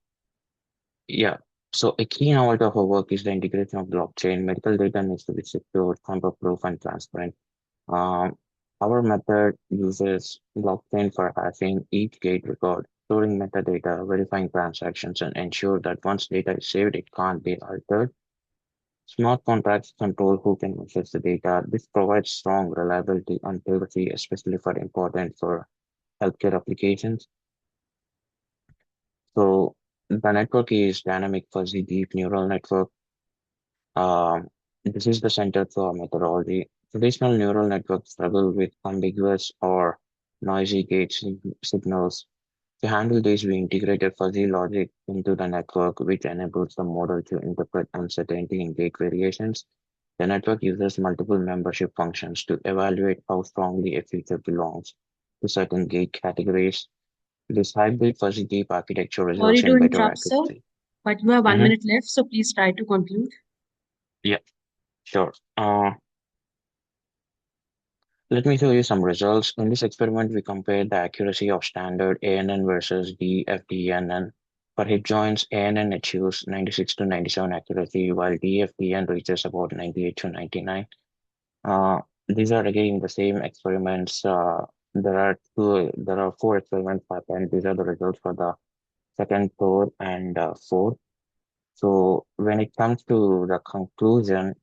yeah. So a key novelty of our work is the integration of blockchain. Medical data needs to be secure, tamper-proof, and transparent. Um, our method uses blockchain for hashing each gate record, storing metadata, verifying transactions, and ensure that once data is saved, it can't be altered. Smart contracts control who can access the data. This provides strong reliability and privacy, especially for important for healthcare applications. So the network is dynamic fuzzy deep neural network. This is the center for methodology. Traditional neural networks struggle with ambiguous or noisy signals. To handle this, we integrated fuzzy logic into the network, which enables the model to interpret uncertainty in gate variations. The network uses multiple membership functions to evaluate how strongly a feature belongs to certain gate categories. This hybrid fuzzy deep architecture Sorry results to in better interrupt, sir, accuracy. but you have 1 Mhm. minute left, so please try to conclude. Yeah, sure. Let me show you some results. In this experiment, we compared the accuracy of standard ANN versus DFDNN. For hip joints, ANN achieves 96 to 97 accuracy, while DFDN reaches about 98 to 99. These are again the same experiments. There are four experiments happened. These are the results for the second, third, and fourth. So when it comes to the conclusion,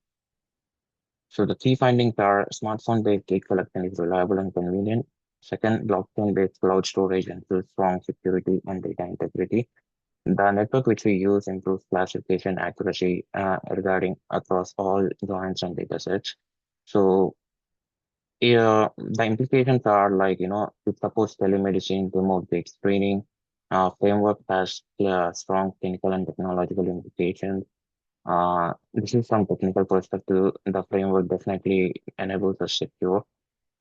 so the key findings are smartphone-based data collection is reliable and convenient. Second, blockchain-based cloud storage ensures strong security and data integrity. The network which we use improves classification accuracy regarding across all joints and datasets. So yeah, the implications are like, it supports telemedicine, remote gate screening. Framework has strong clinical and technological implications. This is from technical perspective. The framework definitely enables us secure.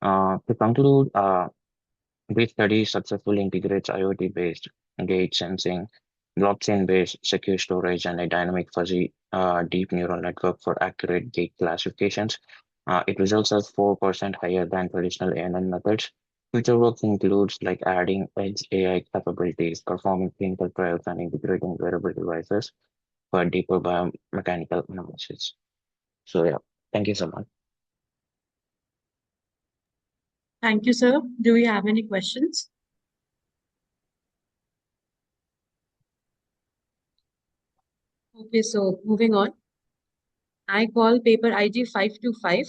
To conclude, this study successfully integrates IoT-based gate sensing, blockchain-based secure storage, and a dynamic fuzzy deep neural network for accurate gate classifications. It results as 4% higher than traditional ANN methods. Future work includes like adding edge AI capabilities, performing clinical trials, and integrating wearable devices for deeper biomechanical analysis. So yeah, thank you so much. Thank you, sir. Do we have any questions? Okay, so moving on. I call paper IG 525,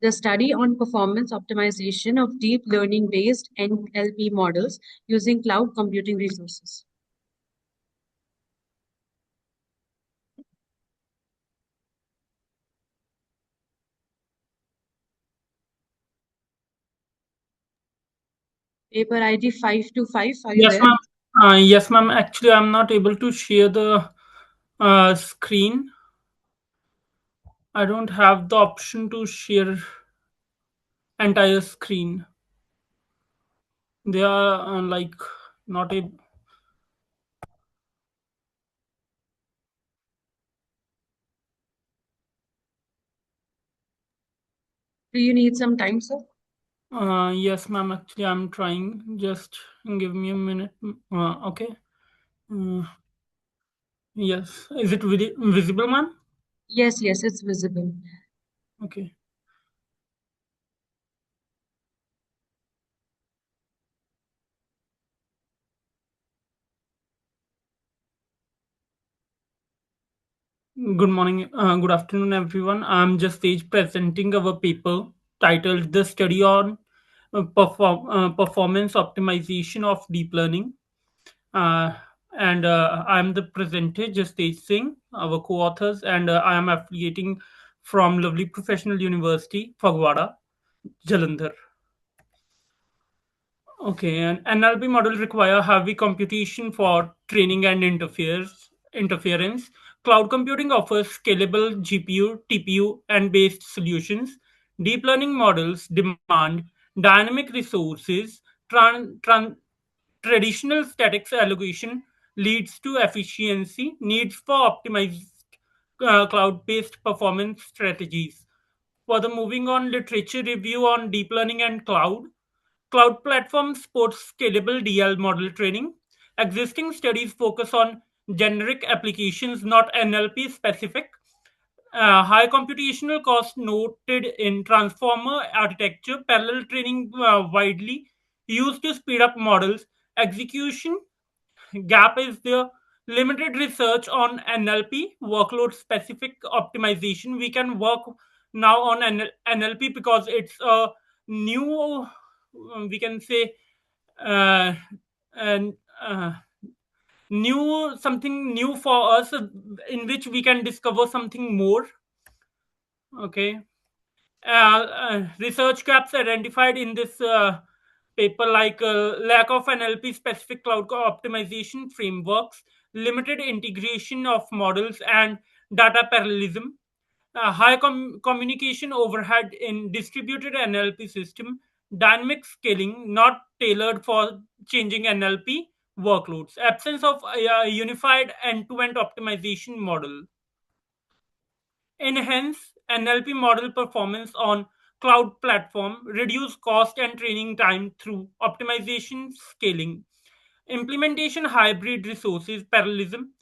the study on performance optimization of deep learning based NLP models using cloud computing resources. Paper ID 525, are you Yes, there? ma'am. Yes, ma'am. Actually, I'm not able to share the screen. I don't have the option to share entire screen. They are like not able. Do you need some time, sir? Yes, ma'am. Actually, I'm trying. Just give me a minute. Okay. Yes. Is it visible, ma'am? Yes, yes, it's visible. Okay. Good morning, good afternoon, everyone. I'm just presenting our paper titled "The Study on Performance Optimization of Deep Learning." Uh, and I'm the presenter, Jastage Singh, our co-authors, and I am affiliating from Lovely Professional University, Fagwada, Jalandhar. Okay, an NLP model require heavy computation for training and interference. Cloud computing offers scalable GPU, TPU, and based solutions. Deep learning models demand dynamic resources. Traditional statics allocation leads to efficiency needs for optimized cloud-based performance strategies. Further, moving on, literature review on deep learning and cloud. Cloud platform supports scalable DL model training. Existing studies focus on generic applications, not NLP specific. High computational cost noted in transformer architecture, parallel training widely used to speed up models. Execution gap is the limited research on NLP workload specific optimization. We can work now on NLP because it's a new, we can say, and something new for us, in which we can discover something more. Okay. Research gaps identified in this paper, like lack of NLP specific cloud optimization frameworks, limited integration of models, and data parallelism, high communication overhead in distributed NLP system, dynamic scaling not tailored for changing NLP workloads, absence of a unified end-to-end optimization model. Enhance NLP model performance on cloud platform, reduce cost and training time through optimization scaling, implementation hybrid resources parallelism,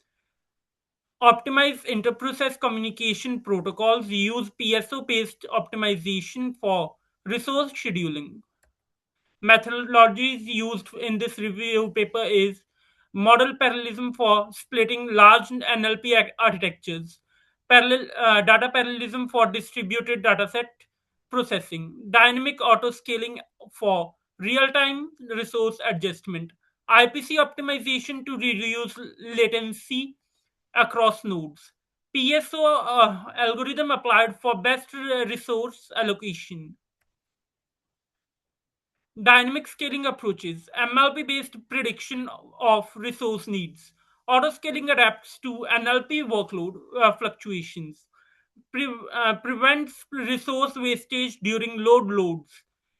optimize interprocess communication protocols, use PSO-based optimization for resource scheduling. Methodologies used in this review paper is model parallelism for splitting large NLP architectures, data parallelism for distributed dataset processing, dynamic auto-scaling for real-time resource adjustment, IPC optimization to reduce latency across nodes, PSO algorithm applied for best resource allocation. Dynamic scaling approaches, MLP-based prediction of resource needs. Auto-scaling adapts to NLP workload fluctuations. Prevents resource wastage during loads.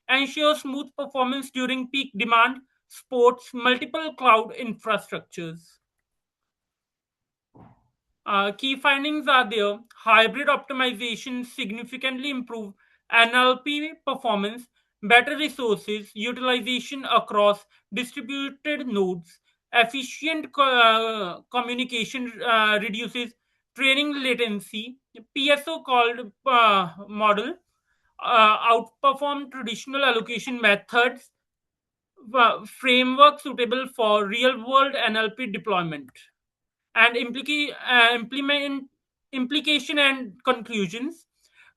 Ensures smooth performance during peak demand. Supports multiple cloud infrastructures. Key findings are there. Hybrid optimization significantly improve NLP performance, better resources utilization across distributed nodes, efficient communication reduces training latency, PSO called model outperform traditional allocation methods, framework suitable for real-world NLP deployment, and implication and conclusions.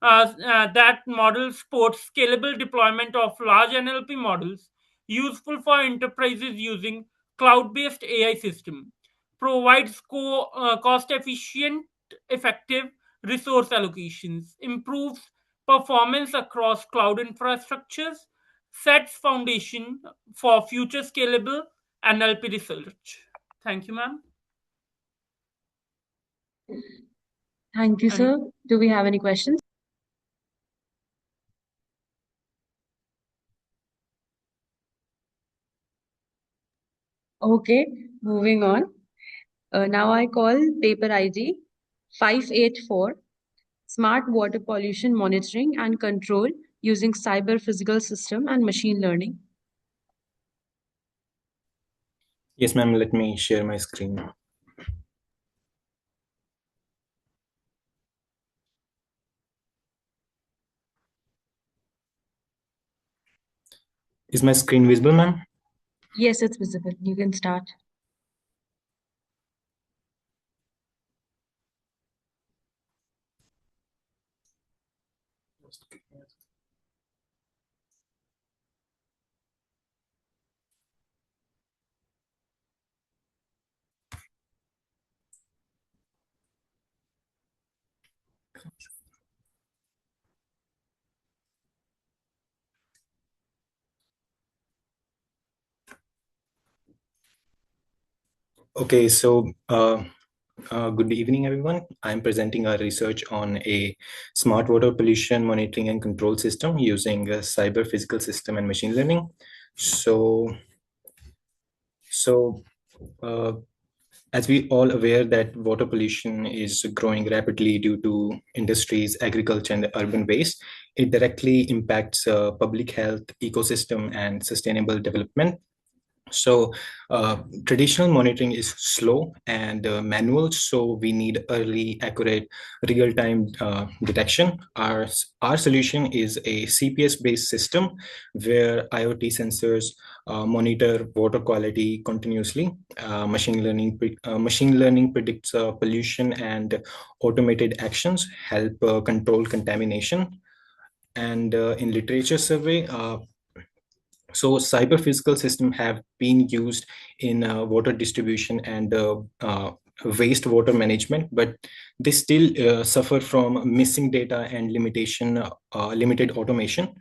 That model supports scalable deployment of large NLP models, useful for enterprises using cloud-based AI system, provides cost-efficient, effective resource allocations, improves performance across cloud infrastructures, sets foundation for future scalable NLP research. Thank you, ma'am. Thank you, sir. Do we have any questions? Okay, moving on. Now I call paper ID 584, Smart Water Pollution Monitoring and Control using Cyber Physical System and Machine Learning. Yes, ma'am, let me share my screen. Is my screen visible, ma'am? Yes, it's visible. You can start. Okay, so good evening, everyone. I'm presenting our research on a smart water pollution monitoring and control system using a cyber physical system and machine learning. As we all aware that water pollution is growing rapidly due to industries, agriculture, and urban waste, it directly impacts public health, ecosystem, and sustainable development. So traditional monitoring is slow and manual, so we need early, accurate, real-time detection. Our solution is a CPS-based system where IoT sensors monitor water quality continuously. Machine learning predicts pollution, and automated actions help control contamination. And in literature survey, So cyber physical systems have been used in water distribution and wastewater management, but they still suffer from missing data and limited automation.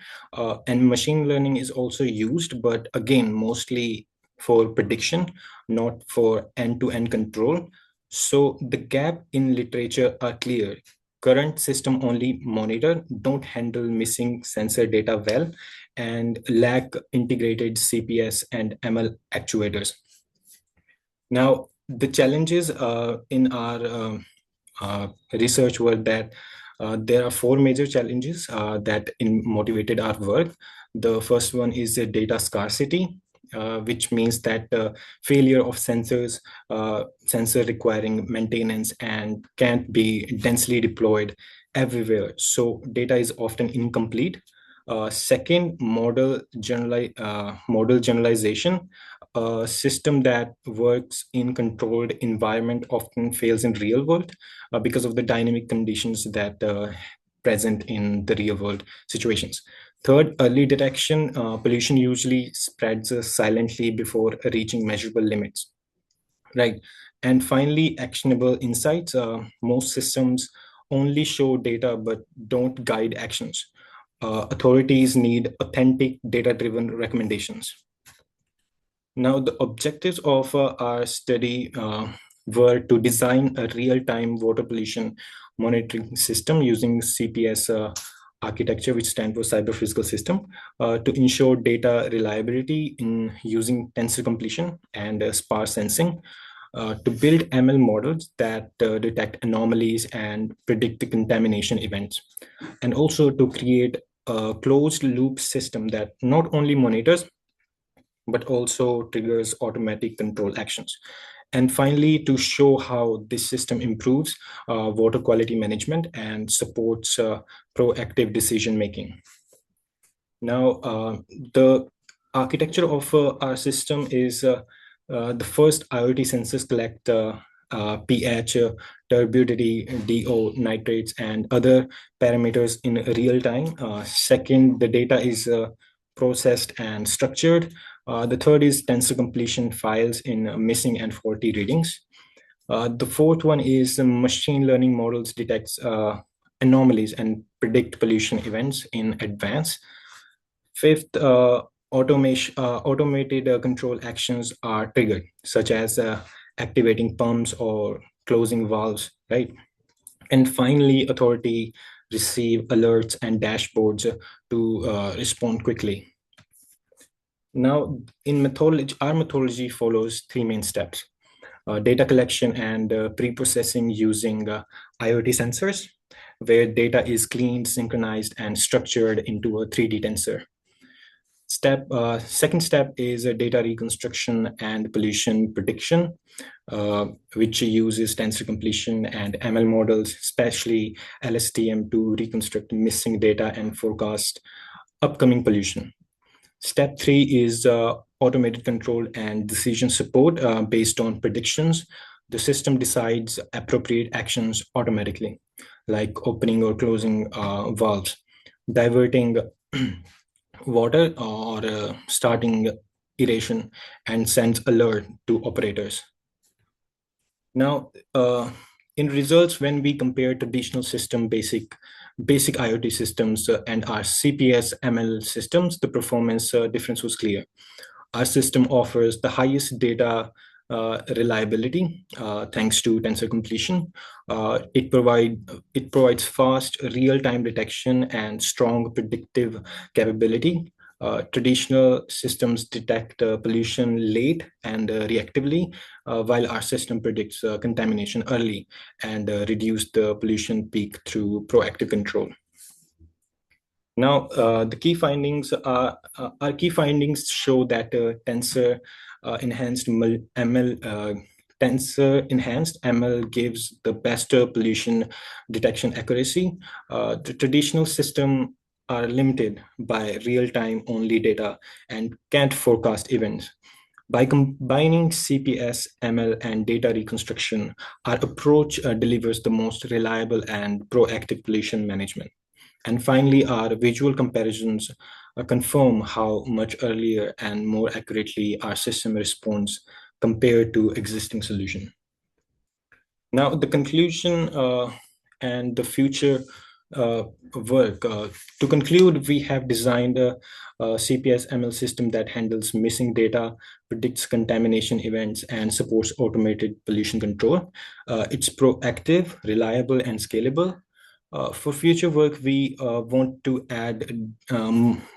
And machine learning is also used, but again, mostly for prediction, not for end-to-end control. So the gap in literature are clear. Current system only monitor, don't handle missing sensor data well, and lack integrated CPS and ML actuators. Now, the challenges in our research were that there are 4 major challenges that motivated our work. The first one is data scarcity, which means that failure of sensors, sensor requiring maintenance and can't be densely deployed everywhere. So data is often incomplete. Second, model generalization. A system that works in controlled environment often fails in real world because of the dynamic conditions that present in the real world situations. Third, early detection. Pollution usually spreads silently before reaching measurable limits, right? And finally, actionable insights. Most systems only show data but don't guide actions. Authorities need authentic data-driven recommendations. Now, the objectives of our study were to design a real-time water pollution monitoring system using CPS architecture, which stands for Cyber Physical System, to ensure data reliability in using tensor completion and sparse sensing, to build ML models that detect anomalies and predict the contamination events, and also to create a closed loop system that not only monitors but also triggers automatic control actions. And finally, to show how this system improves water quality management and supports proactive decision making. Now, the architecture of our system is the first IoT sensors collect pH, turbidity, DO, nitrates, and other parameters in real time. Second, the data is processed and structured. The third is tensor completion files in missing and faulty readings. The fourth one is machine learning models detects anomalies and predict pollution events in advance. Fifth, automated control actions are triggered, such as activating pumps or closing valves, right? And finally, authority receive alerts and dashboards to respond quickly. Now, in methodology, our methodology follows 3 main steps: data collection and pre-processing using IoT sensors, where data is cleaned, synchronized, and structured into a 3D tensor. Second step is data reconstruction and pollution prediction, which uses tensor completion and ML models, especially LSTM, to reconstruct missing data and forecast upcoming pollution. Step 3 is automated control and decision support based on predictions. The system decides appropriate actions automatically, like opening or closing valves, diverting water, or starting aeration, and sends alert to operators. Now, in results, when we compare traditional system, basic IoT systems and our CPS ML systems, the performance difference was clear. Our system offers the highest data reliability thanks to tensor completion. It provides fast real-time detection and strong predictive capability. Traditional systems detect pollution late and reactively, while our system predicts contamination early and reduce the pollution peak through proactive control. Now, the key findings are our key findings show that tensor enhanced ML gives the best pollution detection accuracy. The traditional system are limited by real-time only data and can't forecast events. By combining CPS, ML, and data reconstruction, our approach delivers the most reliable and proactive pollution management. And finally, our visual comparisons confirm how much earlier and more accurately our system responds compared to existing solution. Now, the conclusion and the future work. To conclude, we have designed a CPS ML system that handles missing data, predicts contamination events, and supports automated pollution control. It's proactive, reliable, and scalable. For future work, we want to add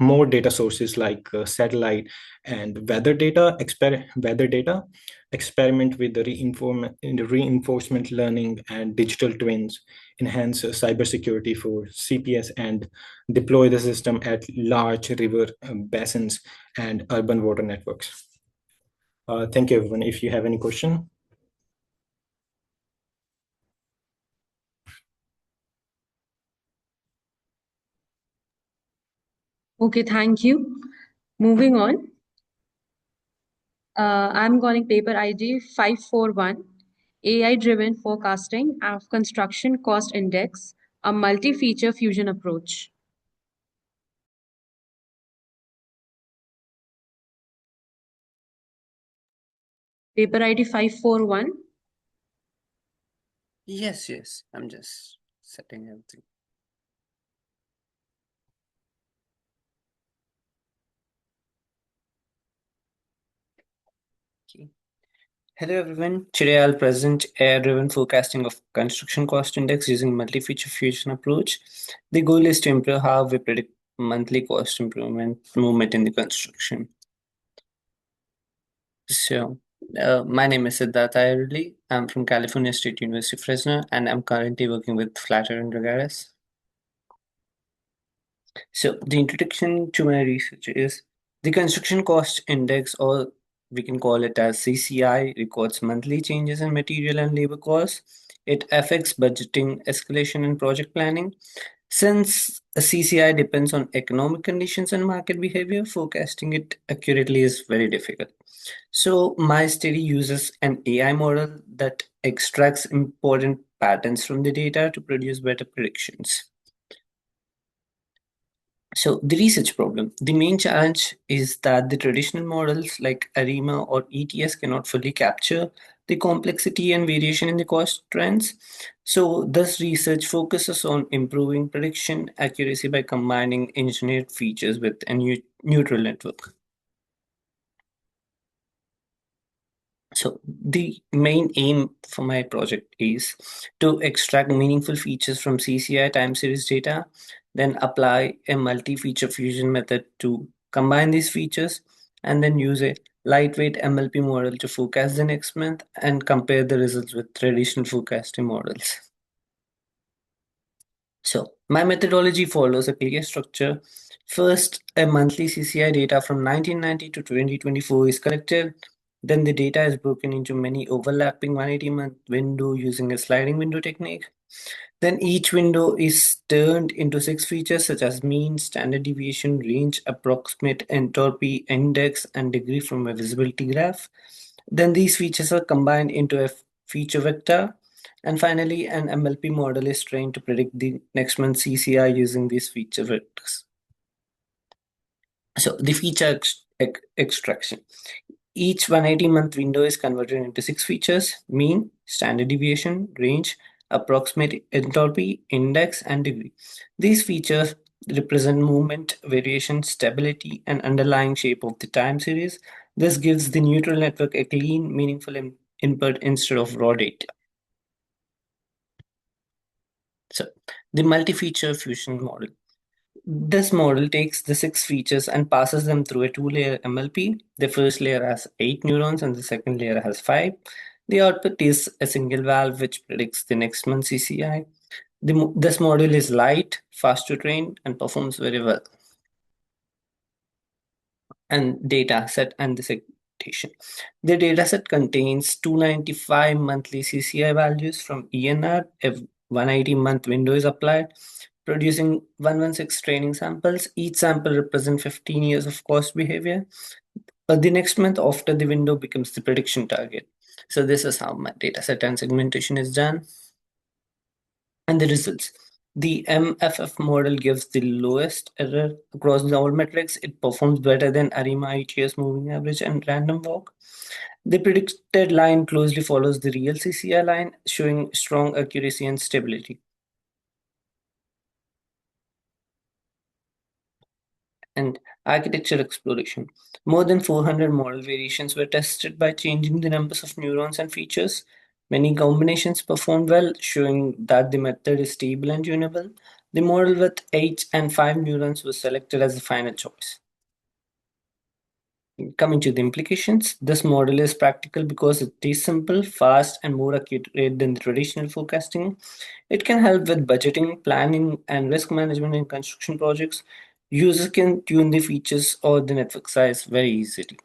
more data sources like satellite and weather data, experiment with the reinforcement learning and digital twins, enhance cybersecurity for CPS, and deploy the system at large river basins and urban water networks. Thank you, everyone. If you have any question. Okay, thank you. Moving on. I'm calling paper ID 541, AI-driven forecasting of construction cost index, a multi-feature fusion approach. Paper ID 541. Yes, I'm just setting everything. Okay. Hello everyone. Today I'll present AI-driven forecasting of construction cost index using multi-feature fusion approach. The goal is to improve how we predict monthly cost movement in the construction. So, my name is Siddharth Ayurli. I'm from California State University, Fresno, and I'm currently working with Flatiron Dragaris. So, the introduction to my research is the construction cost index, or we can call it as CCI, records monthly changes in material and labor costs. It affects budgeting, escalation, and project planning. Since a CCI depends on economic conditions and market behavior, forecasting it accurately is very difficult. So my study uses an AI model that extracts important patterns from the data to produce better predictions. So the research problem, the main challenge is that the traditional models like ARIMA or ETS cannot fully capture the complexity and variation in the cost trends. So this research focuses on improving prediction accuracy by combining engineered features with a neutral network. So the main aim for my project is to extract meaningful features from CCI time series data, then apply a multi-feature fusion method to combine these features, and then use a lightweight MLP model to forecast the next month and compare the results with traditional forecasting models. So my methodology follows a clear structure. First, a monthly CCI data from 1990 to 2024 is collected. Then the data is broken into many overlapping 180-month window using a sliding window technique. Then each window is turned into 6 features such as mean, standard deviation, range, approximate entropy, index, and degree from a visibility graph. Then these features are combined into a feature vector. And finally, an MLP model is trained to predict the next month's CCI using these feature vectors. So the feature extraction. Each 180-month window is converted into 6 features: mean, standard deviation, range, approximate entropy, index, and degree. These features represent movement, variation, stability, and underlying shape of the time series. This gives the neutral network a clean, meaningful input instead of raw data. So the multi-feature fusion model. This model takes the 6 features and passes them through a 2-layer MLP. The first layer has 8 neurons and the second layer has 5. The output is a single valve which predicts the next month's CCI. This model is light, fast to train, and performs very well. And data set and the segmentation. The dataset contains 295 monthly CCI values from ENR. A 180-month window is applied, producing 116 training samples. Each sample represents 15 years of cost behavior. But the next month after the window becomes the prediction target. So this is how my dataset and segmentation is done. And the results. The MFF model gives the lowest error across all metrics. It performs better than ARIMA ITS moving average and random walk. The predicted line closely follows the real CCI line, showing strong accuracy and stability. And architecture exploration. More than 400 model variations were tested by changing the numbers of neurons and features. Many combinations performed well, showing that the method is stable and tunable. The model with 8 and 5 neurons was selected as the final choice. Coming to the implications, this model is practical because it is simple, fast, and more accurate than the traditional forecasting. It can help with budgeting, planning, and risk management in construction projects. Users can tune the features or the network size very easily.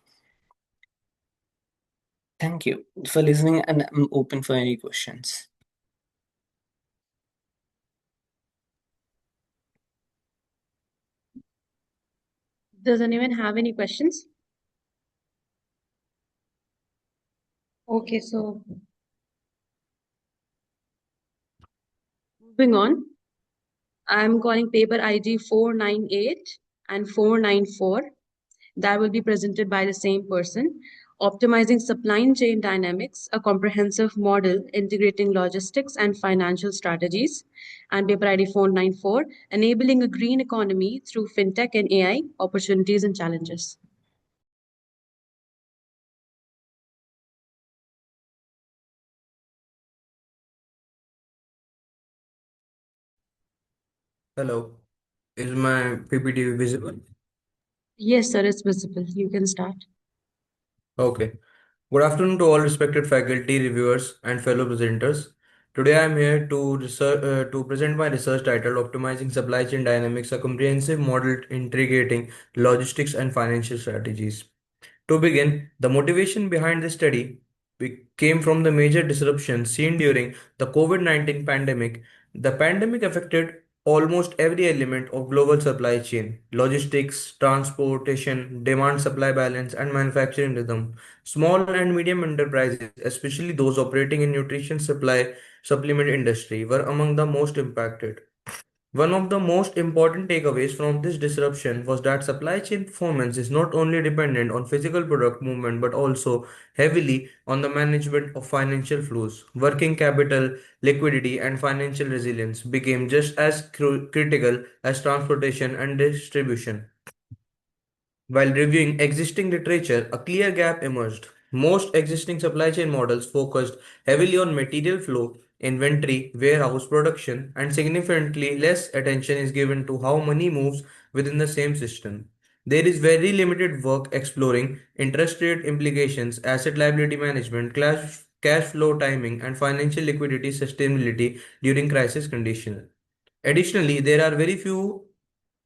Thank you for listening, and I'm open for any questions. Does anyone have any questions? Okay, so moving on, I'm calling paper ID 498 and 494. That will be presented by the same person. Optimizing Supply Chain Dynamics, a comprehensive model integrating logistics and financial strategies. And paper ID 494, Enabling a Green Economy through FinTech and AI, Opportunities and Challenges. Hello, is my PPT visible? Yes, sir, it's visible. You can start. Okay. Good afternoon to all respected faculty, reviewers, and fellow presenters. Today I am here to present my research titled Optimizing Supply Chain Dynamics, a comprehensive model integrating logistics and financial strategies. To begin, the motivation behind this study came from the major disruptions seen during the COVID-19 pandemic. The pandemic affected almost every element of global supply chain: logistics, transportation, demand supply balance, and manufacturing rhythm. Small and medium enterprises, especially those operating in nutrition supply supplement industry, were among the most impacted. One of the most important takeaways from this disruption was that supply chain performance is not only dependent on physical product movement but also heavily on the management of financial flows. Working capital, liquidity, and financial resilience became just as critical as transportation and distribution. While reviewing existing literature, a clear gap emerged. Most existing supply chain models focused heavily on material flow, inventory, warehouse production, and significantly less attention is given to how money moves within the same system. There is very limited work exploring interest rate implications, asset liability management, cash flow timing, and financial liquidity sustainability during crisis conditions. Additionally, there are very few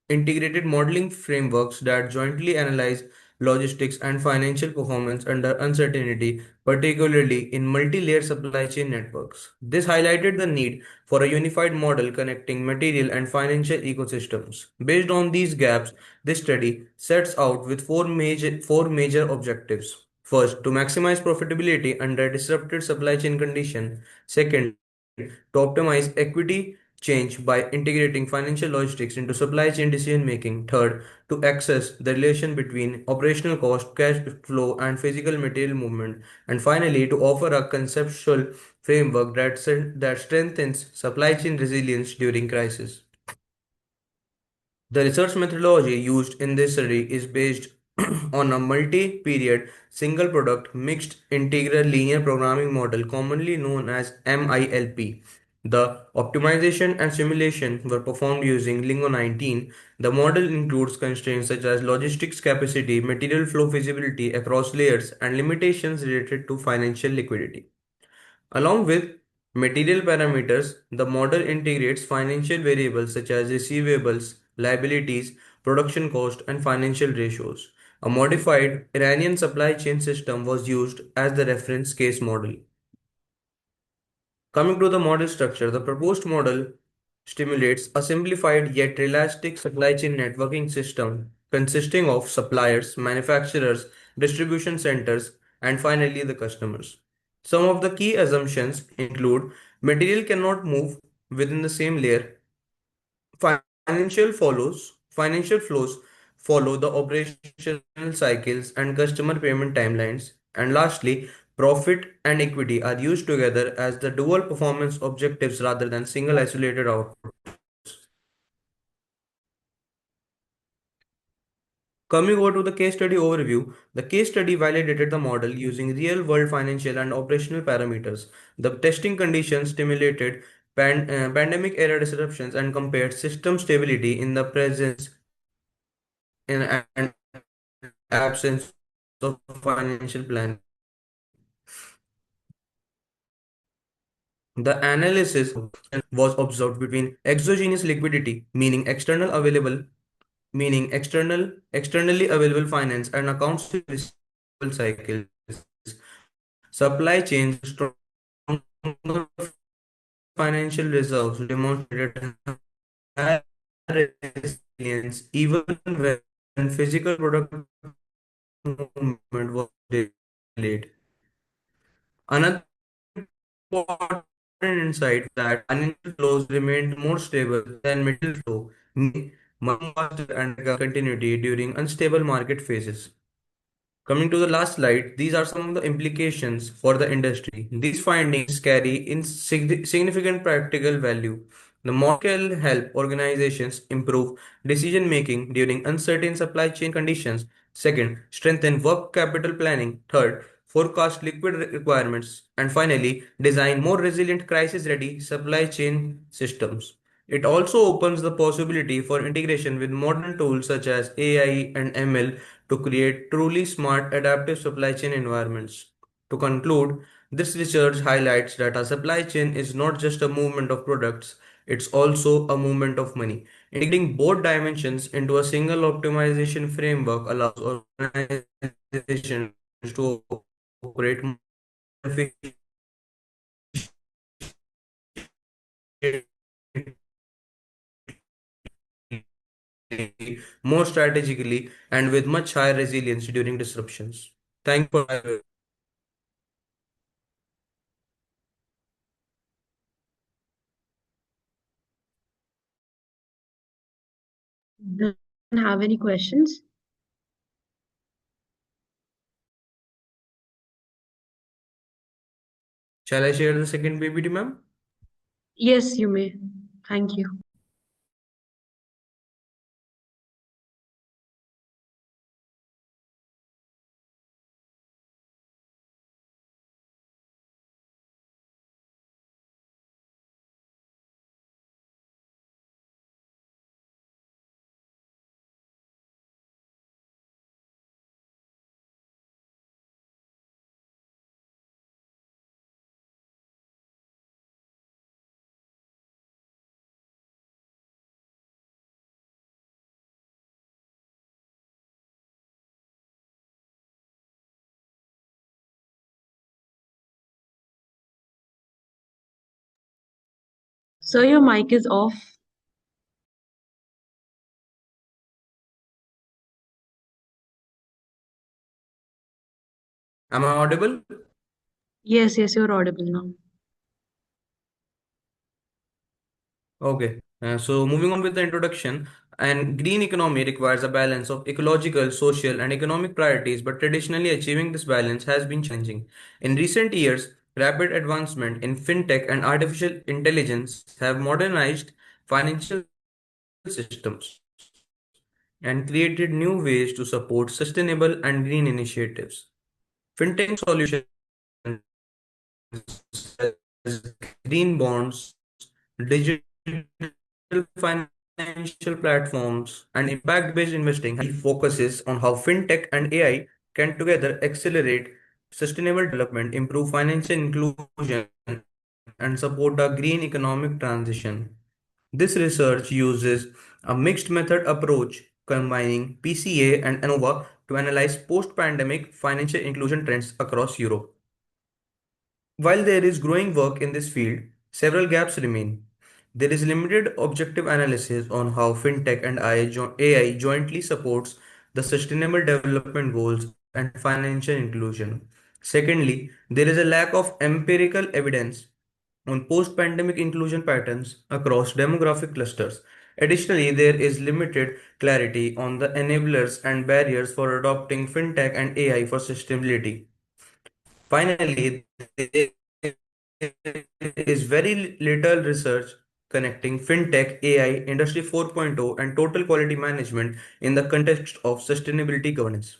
integrated modeling frameworks that jointly analyze logistics and financial performance under uncertainty, particularly in multi-layer supply chain networks. This highlighted the need for a unified model connecting material and financial ecosystems. Based on these gaps, this study sets out with four major objectives. First, to maximize profitability under disrupted supply chain conditions. Second, to optimize equity change by integrating financial logistics into supply chain decision making. Third, to access the relation between operational cost, cash flow, and physical material movement. And finally, to offer a conceptual framework that strengthens supply chain resilience during crisis. The research methodology used in this study is based on a multi-period single product mixed integral linear programming model commonly known as MILP. The optimization and simulation were performed using Lingo 19. The model includes constraints such as logistics capacity, material flow feasibility across layers, and limitations related to financial liquidity. Along with material parameters, the model integrates financial variables such as receivables, liabilities, production cost, and financial ratios. A modified Iranian supply chain system was used as the reference case model. Coming to the model structure, the proposed model stimulates a simplified yet realistic supply chain networking system consisting of suppliers, manufacturers, distribution centers, and finally the customers. Some of the key assumptions include material cannot move within the same layer. Financial flows follow the operational cycles and customer payment timelines. And lastly, profit and equity are used together as the dual performance objectives rather than single isolated output. Coming over to the case study overview, the case study validated the model using real world financial and operational parameters. The testing conditions stimulated pandemic era disruptions and compared system stability in the presence and absence of financial planning. The analysis was observed between exogenous liquidity, meaning externally available finance and accounts receivable cycles. Supply chains stronger financial reserves demonstrated high resilience even when physical product movement was delayed. Another important insight that financial flows remained more stable than middle flow, meaning money faster and continuity during unstable market phases. Coming to the last slide, these are some of the implications for the industry. These findings carry in significant practical value. The model can help organizations improve decision making during uncertain supply chain conditions. Second, strengthen work capital planning. Third, forecast liquid requirements. And finally, design more resilient crisis ready supply chain systems. It also opens the possibility for integration with modern tools such as AI and ML to create truly smart adaptive supply chain environments. To conclude, this research highlights that a supply chain is not just a movement of products, it's also a movement of money. Integrating both dimensions into a single optimization framework allows organizations to operate more efficiently, more strategically, and with much higher resilience during disruptions. Thank you for Does anyone have any questions? Shall I share the second PPT, ma'am? Yes, you may. Thank you. Sir, your mic is off. Am I audible? Yes, you're audible now. Okay. So moving on with the introduction, and green economy requires a balance of ecological, social, and economic priorities, but traditionally achieving this balance has been challenging. In recent years, rapid advancement in fintech and artificial intelligence have modernized financial systems and created new ways to support sustainable and green initiatives. Fintech solutions as green bonds, digital financial platforms, and impact-based investing focuses on how fintech and AI can together accelerate sustainable development, improve financial inclusion, and support a green economic transition. This research uses a mixed method approach combining PCA and ANOVA to analyze post-pandemic financial inclusion trends across Europe. While there is growing work in this field, several gaps remain. There is limited objective analysis on how fintech and AI jointly supports the sustainable development goals and financial inclusion. Secondly, there is a lack of empirical evidence on post-pandemic inclusion patterns across demographic clusters. Additionally, there is limited clarity on the enablers and barriers for adopting fintech and AI for sustainability. Finally, there is very little research connecting fintech, AI, Industry 4.0, and total quality management in the context of sustainability governance.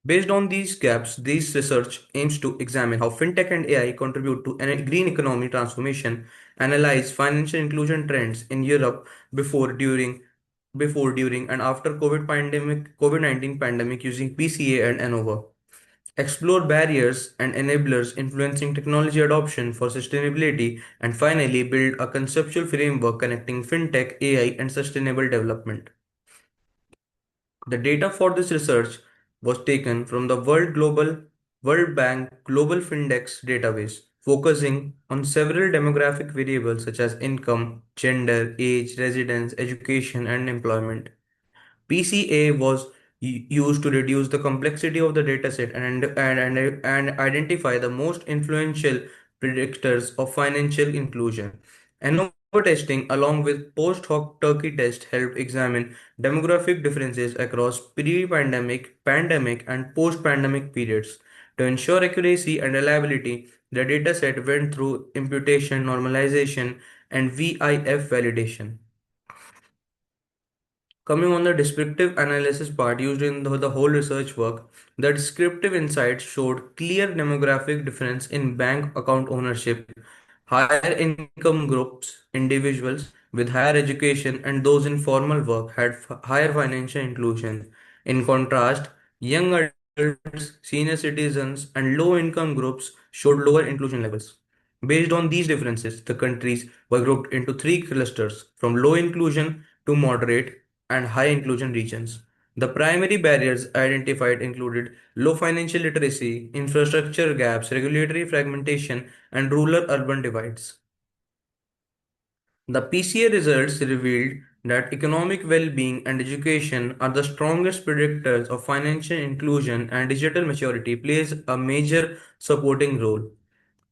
Based on these gaps, this research aims to examine how fintech and AI contribute to a green economy transformation, analyze financial inclusion trends in Europe during, and after COVID-19 pandemic using PCA and ANOVA, explore barriers and enablers influencing technology adoption for sustainability, and finally build a conceptual framework connecting fintech, AI, and sustainable development. The data for this research was taken from the World Bank Global Findex database, focusing on several demographic variables such as income, gender, age, residence, education, and employment. PCA was used to reduce the complexity of the dataset and identify the most influential predictors of financial inclusion. ANOVA testing, along with post hoc Turkey test, helped examine demographic differences across pre-pandemic, pandemic, and post-pandemic periods. To ensure accuracy and reliability, the dataset went through imputation, normalization, and VIF validation. Coming on the descriptive analysis part used in the whole research work, the descriptive insights showed clear demographic difference in bank account ownership. Higher income groups, individuals with higher education, and those in formal work had higher financial inclusion. In contrast, young adults, senior citizens, and low income groups showed lower inclusion levels. Based on these differences, the countries were grouped into three clusters from low inclusion to moderate and high inclusion regions. The primary barriers identified included low financial literacy, infrastructure gaps, regulatory fragmentation, and rural urban divides. The PCA results revealed that economic well being and education are the strongest predictors of financial inclusion, and digital maturity plays a major supporting role.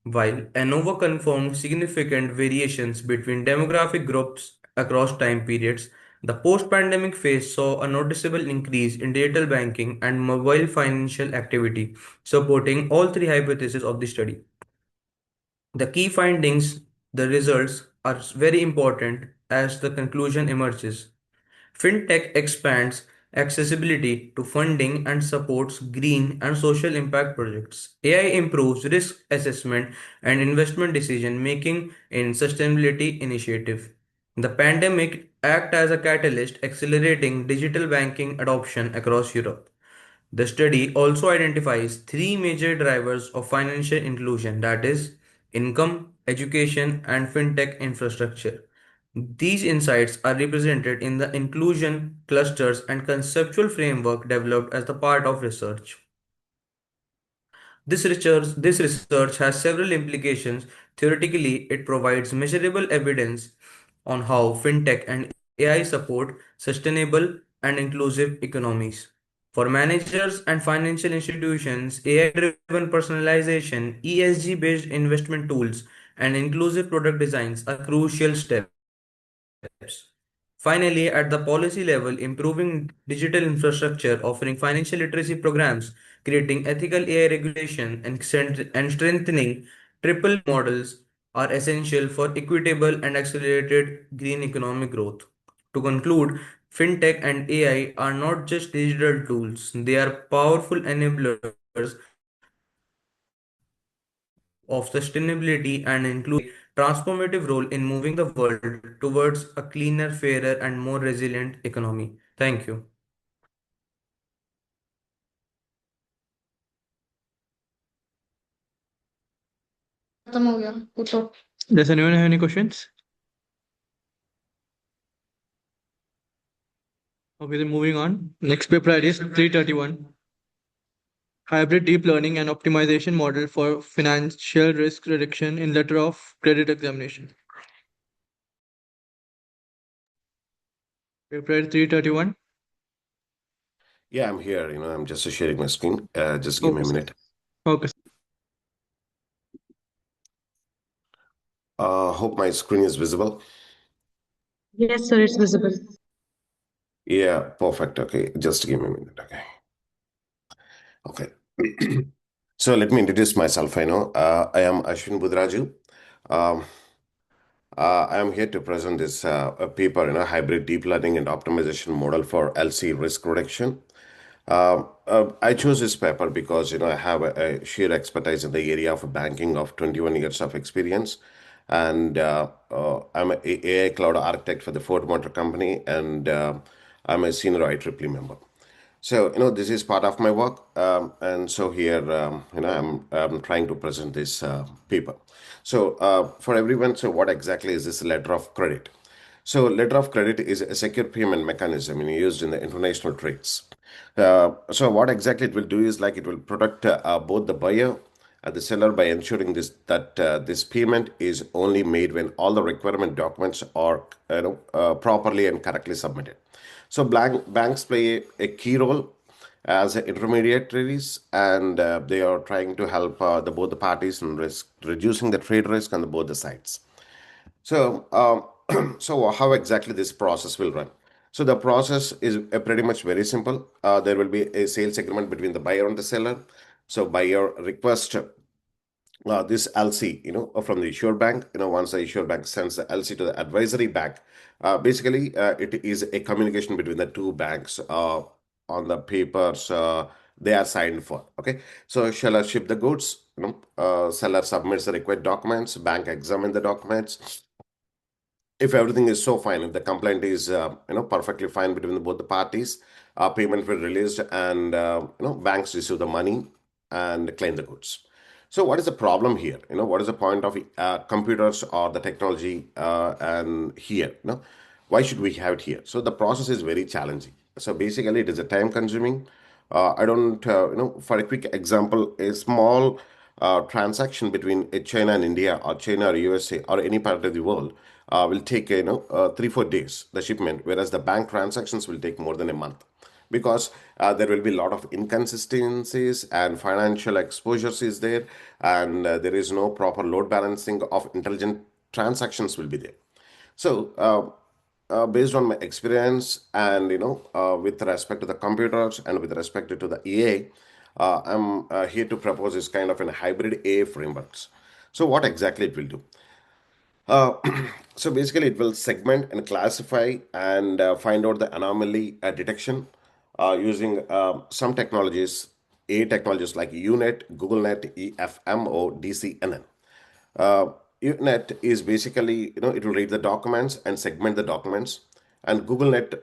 While ANOVA confirmed significant variations between demographic groups across time periods, the post-pandemic phase saw a noticeable increase in digital banking and mobile financial activity, supporting all three hypotheses of the study. The key findings, the results, are very important as the conclusion emerges. Fintech expands accessibility to funding and supports green and social impact projects. AI improves risk assessment and investment decision making in sustainability initiative. The pandemic acted as a catalyst accelerating digital banking adoption across Europe. The study also identifies three major drivers of financial inclusion, that is, income, education, and fintech infrastructure. These insights are represented in the inclusion clusters and conceptual framework developed as the part of research. This research has several implications. Theoretically, it provides measurable evidence on how fintech and AI support sustainable and inclusive economies. For managers and financial institutions, AI-driven personalization, ESG-based investment tools, and inclusive product designs are crucial steps. Finally, at the policy level, improving digital infrastructure, offering financial literacy programs, creating ethical AI regulation, and strengthening triple models are essential for equitable and accelerated green economic growth. To conclude, fintech and AI are not just digital tools, they are powerful enablers of sustainability and inclusion, transformative role in moving the world towards a cleaner, fairer, and more resilient economy. Thank you. Does anyone have any questions? Okay, then moving on. Next paper ID is 331. Hybrid deep learning and optimization model for financial risk reduction in letter of credit examination. Paper ID 331. Yeah, I'm here. I'm just sharing my screen. Just give me a minute. Okay. Hope my screen is visible. Yes, sir, it's visible. Yeah, perfect. Okay, just give me a minute. Okay. So let me introduce myself. I am Ashwin Budraju. Um, I am here to present this a paper, hybrid deep learning and optimization model for LC risk reduction. I chose this paper because I have a sheer expertise in the area of banking of 21 years of experience, and I'm an AI cloud architect for the Ford Motor Company, and I'm a senior IEEE member. So this is part of my work, and so here I'm trying to present this paper. So for everyone, so what exactly is this letter of credit? So letter of credit is a secure payment mechanism used in the international trades. So what exactly it will do is like it will protect both the buyer and the seller by ensuring that this payment is only made when all the requirement documents are properly and correctly submitted. So banks play a key role as intermediaries, and they are trying to help both the parties in reducing the trade risk on both the sides. So, so how exactly this process will run? So the process is pretty much very simple. There will be a sales agreement between the buyer and the seller. So buyer request this LC, from the issuer bank. Once the issuer bank sends the LC to the advisory bank, basically it is a communication between the two banks on the papers they are signed for. Okay, so seller ship the goods. Seller submits the required documents. Bank examine the documents. If everything is so fine, if the complaint is perfectly fine between both the parties, payment will released, and banks receive the money and claim the goods. So what is the problem here? What is the point of computers or the technology and here? Why should we have it here? So the process is very challenging. So basically, it is a time consuming. I don't, for a quick example, a small transaction between China and India, or China or USA, or any part of the world will take 3-4 days, the shipment, whereas the bank transactions will take more than a month, because there will be a lot of inconsistencies and financial exposures is there, and there is no proper load balancing of intelligent transactions will be there. So based on my experience and with respect to the computers and with respect to the AI, I'm here to propose this kind of a hybrid AI frameworks. So what exactly it will do? Uh, so basically, it will segment and classify and find out the anomaly detection using some technologies, AI technologies like UNet, GoogleNet, EFMO, DCNN. Uh, UNet is basically, it will read the documents and segment the documents, and GoogleNet,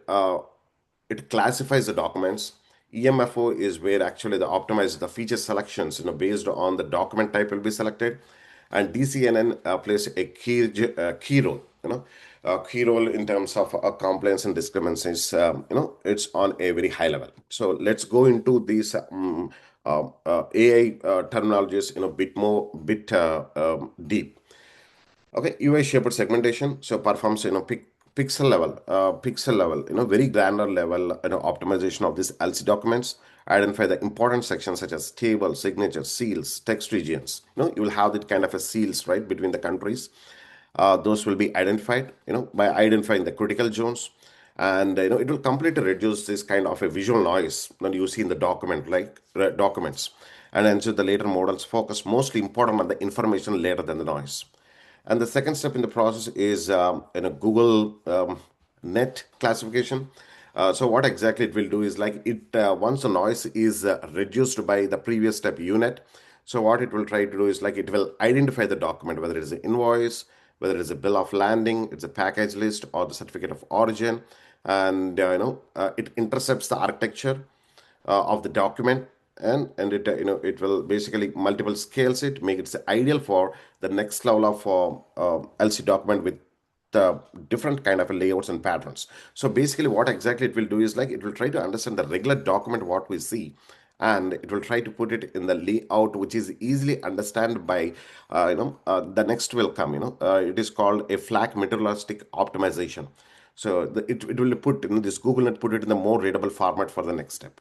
it classifies the documents. EMFO is where actually the optimize the feature selections, based on the document type will be selected, and DCNN plays a key role, key role in terms of complaints and discrepancies. It's on a very high level. So let's go into these AI terminologies in a bit deep. Okay, UI shaped segmentation. So performs pixel level, very granular level, optimization of these LC documents. Identify the important sections such as table, signature, seals, text regions. You will have that kind of a seals right between the countries. Those will be identified, by identifying the critical zones, and it will completely reduce this kind of a visual noise that you see in the documents, and ensure the later models focus mostly important on the information later than the noise. And the second step in the process is Google net classification. So what exactly it will do is like it once the noise is reduced by the previous step UNet. So what it will try to do is like it will identify the document, whether it is an invoice, whether it is a bill of landing, it's a package list, or the certificate of origin, and it intercepts the architecture of the document, and it it will basically multiple scales it, make it ideal for the next level of LC document with the different kind of layouts and patterns. So basically what exactly it will do is like it will try to understand the regular document what we see, and it will try to put it in the layout which is easily understand by the next will come, it is called a flag materialistic optimization. So it will put this GoogleNet put it in the more readable format for the next step.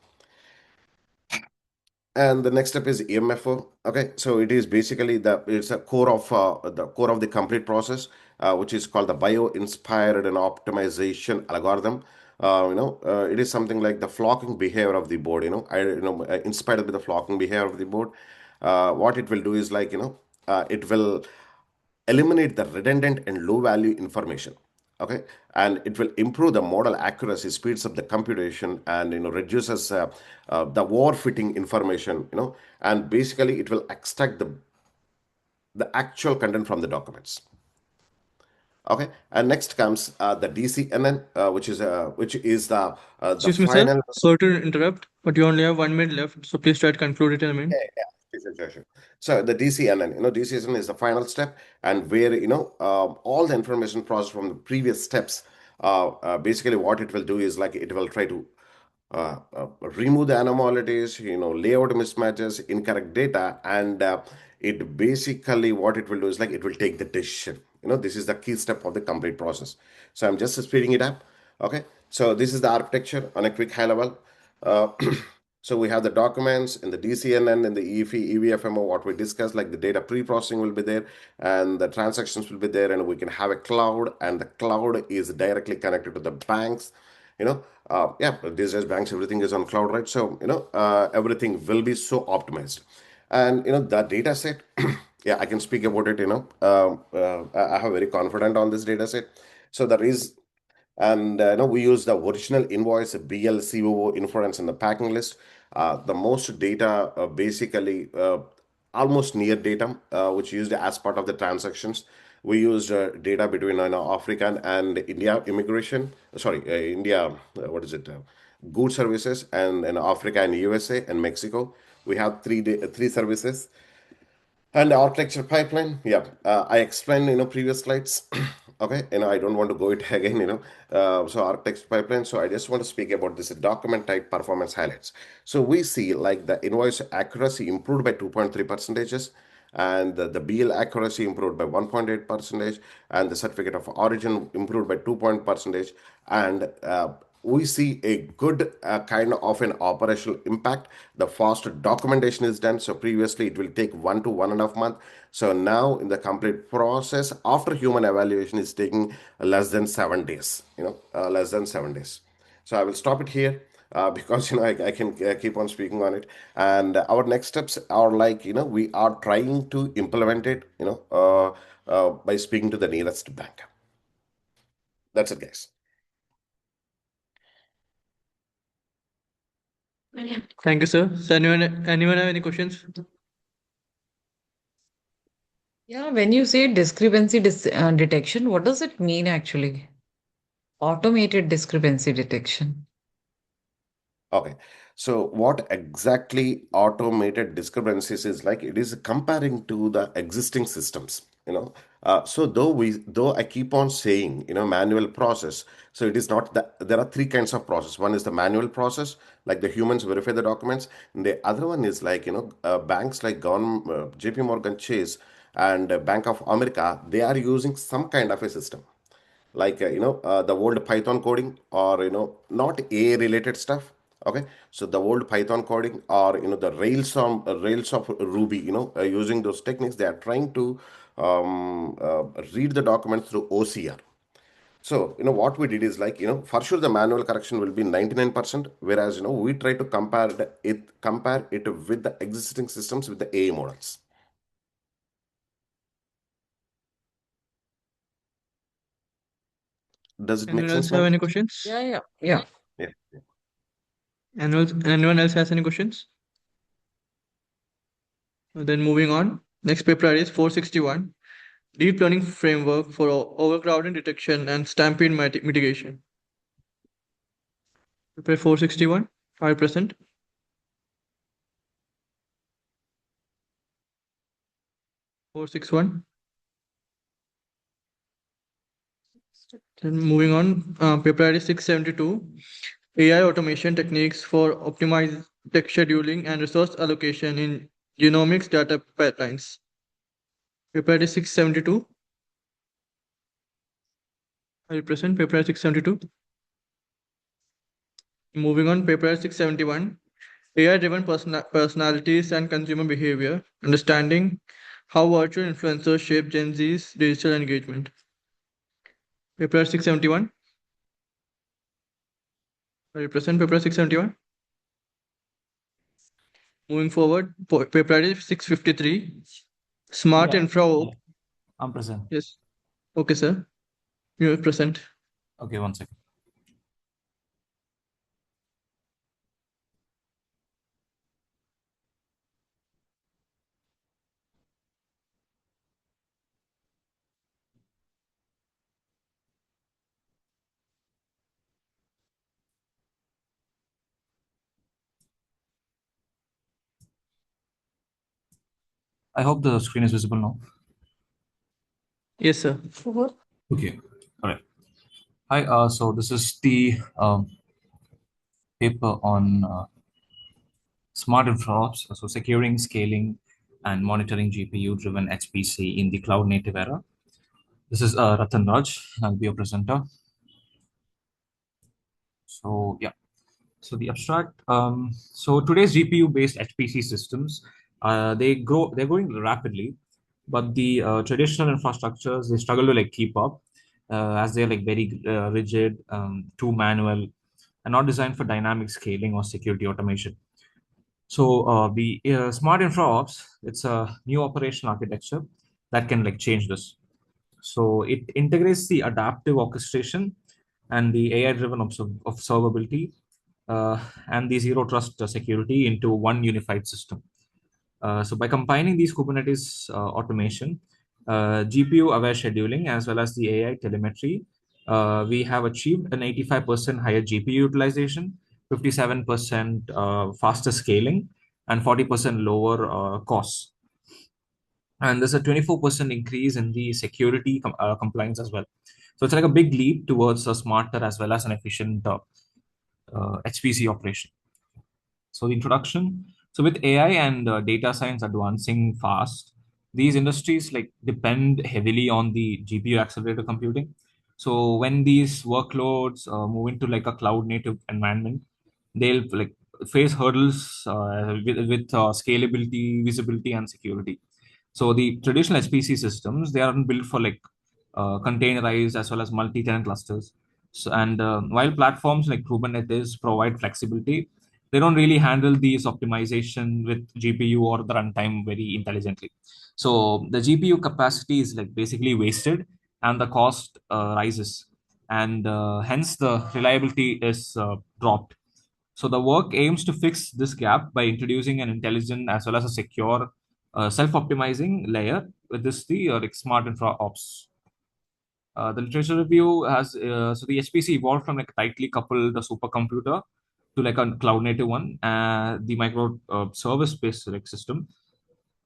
And the next step is EMFO. Okay, so it is basically it's a core of the complete process, which is called the bio-inspired and optimization algorithm. It is something like the flocking behavior of the board. Inspired by the flocking behavior of the board. What it will do is like it will eliminate the redundant and low value information. Okay, and it will improve the model accuracy, speeds up the computation, and reduces the overfitting information. And basically it will extract the actual content from the documents. Okay, and next comes the DCNN, which is the Excuse me, sir. final. Sorry to interrupt, but you only have 1 minute left, so please try to conclude it in a minute. Sure. So the DCNN, DCNN is the final step, and where all the information processed from the previous steps. Basically, what it will do is like it will try to remove the anomalies, layout mismatches, incorrect data, and it basically what it will do is like it will take the decision. This is the key step of the complete process. So I'm just speeding it up. Okay, so this is the architecture on a quick high level. So we have the documents in the DCNN and the EFI, EVFMO, what we discussed, like the data pre-processing will be there and the transactions will be there, and we can have a cloud, and the cloud is directly connected to the banks. These days banks, everything is on cloud, right? So, everything will be so optimized. And, the data set, yeah, I can speak about it, I have very confident on this data set. So there is, and we use the original invoice, BL, COO, inference, and the packing list. The most data, basically, almost near data, which used as part of the transactions. We used data between Africa and India immigration. Sorry, India. What is it? Goods services, and Africa and USA and Mexico. We have three services. And the architecture pipeline, yeah, I explained previous slides. Okay, I don't want to go it again. So architecture pipeline. So I just want to speak about this document type performance highlights. So we see like the invoice accuracy improved by 2.3%, and the BL accuracy improved by 1.8%, and the certificate of origin improved by 2%, and we see a good kind of an operational impact. The fast documentation is done. So previously it will take 1 to 1.5 months. So now in the complete process after human evaluation is taking less than 7 days. Less than 7 days. So I will stop it here. Because I can keep on speaking on it, and our next steps are like we are trying to implement it by speaking to the nearest bank. That's it, guys. Thank you, sir. So anyone have any questions? Yeah, when you say discrepancy detection, what does it mean actually? Automated discrepancy detection. Okay, so what exactly automated discrepancies is like? It is comparing to the existing systems. So though I keep on saying manual process. So it is not that there are three kinds of process. One is the manual process, like the humans verify the documents, and the other one is like banks like JP Morgan Chase and Bank of America. They are using some kind of a system like the old Python coding, or not AI related stuff. Okay, so the old Python coding, or the rails of Ruby, using those techniques, they are trying to read the document through OCR. So what we did is like for sure the manual correction will be 99%, whereas we try to compare it with the existing systems with the AI models. Does it make Anyone else sense have now? any questions? Yeah. Yeah. Anyone else has any questions? Then moving on. Next paper is 461. Deep Learning Framework for Overcrowding Detection and Stampede Mitigation. Paper 461, 5%. 461. Then moving on, paper ID 672. AI automation techniques for optimized text scheduling and resource allocation in genomics data pipelines. Paper ID 672. I present paper 672. Moving on, paper 671. AI-driven personalities and consumer behavior, understanding how virtual influencers shape Gen Z's digital engagement. Paper 671. Are you present, paper 671? Moving forward, paper ID 653. Smart Yeah, infra. I'm present. Yes. Okay, sir. You are present. Okay, one second. I hope the screen is visible now. Yes, sir. Okay, all right. Hi, so this is the paper on smart infraops, so securing, scaling, and monitoring GPU-driven HPC in the cloud-native era. This is Ratan Raj. I'll be your presenter. So yeah, so the abstract. So today's GPU-based HPC systems, they're growing rapidly, but the traditional infrastructures, they struggle to like keep up, as they're like very rigid, too manual, and not designed for dynamic scaling or security automation. So the smart infra ops, it's a new operational architecture that can like change this. So it integrates the adaptive orchestration and the AI-driven observability and the zero trust security into one unified system. So by combining these Kubernetes automation, GPU-aware scheduling, as well as the AI telemetry, we have achieved an 85% higher GPU utilization, 57% faster scaling, and 40% lower costs. And there's a 24% increase in the security compliance as well. So it's like a big leap towards a smarter as well as an efficient HPC operation. So the introduction. So with AI and data science advancing fast, these industries like depend heavily on the GPU accelerator computing. So when these workloads move into like a cloud native environment, they'll like face hurdles with scalability, visibility, and security. So the traditional HPC systems, they aren't built for like containerized as well as multi-tenant clusters. So, and while platforms like Kubernetes provide flexibility, they don't really handle these optimization with GPU or the runtime very intelligently. So the GPU capacity is like basically wasted, and the cost rises, and hence the reliability is dropped. So the work aims to fix this gap by introducing an intelligent as well as a secure self-optimizing layer with this the like smart infra ops. The literature review has so the HPC evolved from like tightly coupled supercomputer to like a cloud native one, the micro service based like system.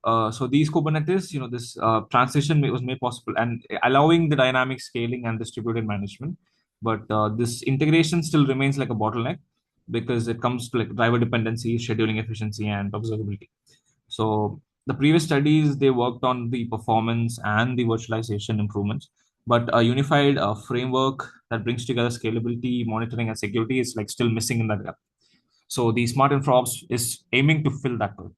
So these Kubernetes, this transition was made possible and allowing the dynamic scaling and distributed management. But this integration still remains like a bottleneck because it comes to like driver dependency, scheduling efficiency, and observability. So the previous studies, they worked on the performance and the virtualization improvements, but a unified framework that brings together scalability, monitoring, and security is like still missing in that gap. So the smart infra ops is aiming to fill that gap.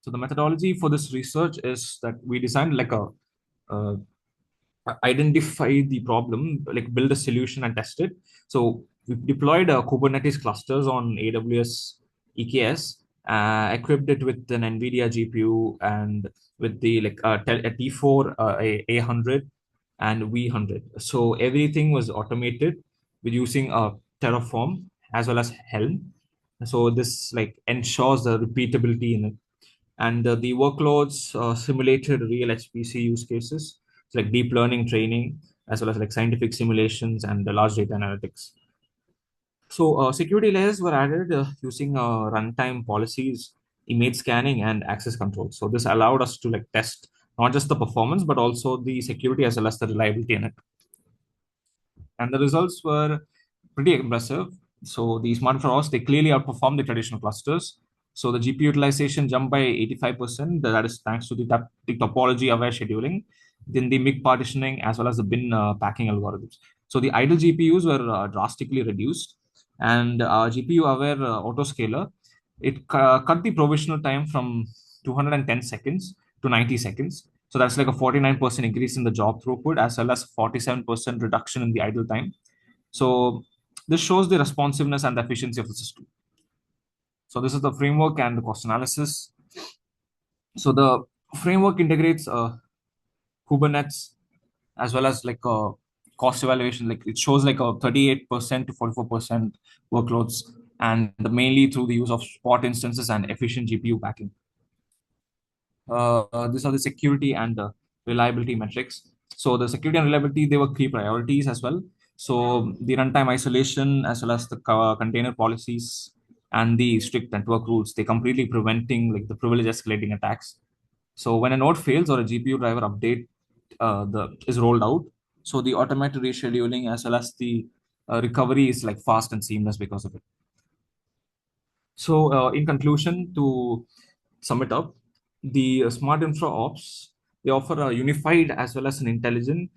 So the methodology for this research is that we designed like a uh, identify the problem, like build a solution and test it. So we deployed Kubernetes clusters on AWS EKS, equipped it with an NVIDIA GPU and with the like a T4 A100 and V100. So everything was automated with using Terraform as well as Helm. So this like ensures the repeatability in it, and the workloads simulated real HPC use cases, so like deep learning training, as well as like scientific simulations and the large data analytics. So security layers were added using runtime policies, image scanning, and access control. So this allowed us to like test not just the performance, but also the security as well as the reliability in it. And the results were pretty impressive. So the smart infrastructures, they clearly outperform the traditional clusters. So the GPU utilization jumped by 85%. That is thanks to the topology-aware scheduling, then the MIG partitioning, as well as the bin packing algorithms. So the idle GPUs were drastically reduced, and GPU-aware autoscaler, It cut the provisional time from 210 seconds to 90 seconds. So that's like a 49% increase in the job throughput as well as 47% reduction in the idle time. So this shows the responsiveness and the efficiency of the system. So this is the framework and the cost analysis. So the framework integrates Kubernetes as well as like a cost evaluation. Like it shows like a 38% to 44% workloads, and mainly through the use of spot instances and efficient GPU backing. These are the security and reliability metrics. So the security and reliability, they were key priorities as well. So the runtime isolation as well as the container policies and the strict network rules, they completely preventing like the privilege escalating attacks. So when a node fails or a GPU driver update is rolled out, so the automatic rescheduling as well as the recovery is like fast and seamless because of it. So in conclusion, to sum it up, the smart infra ops, they offer a unified as well as an intelligent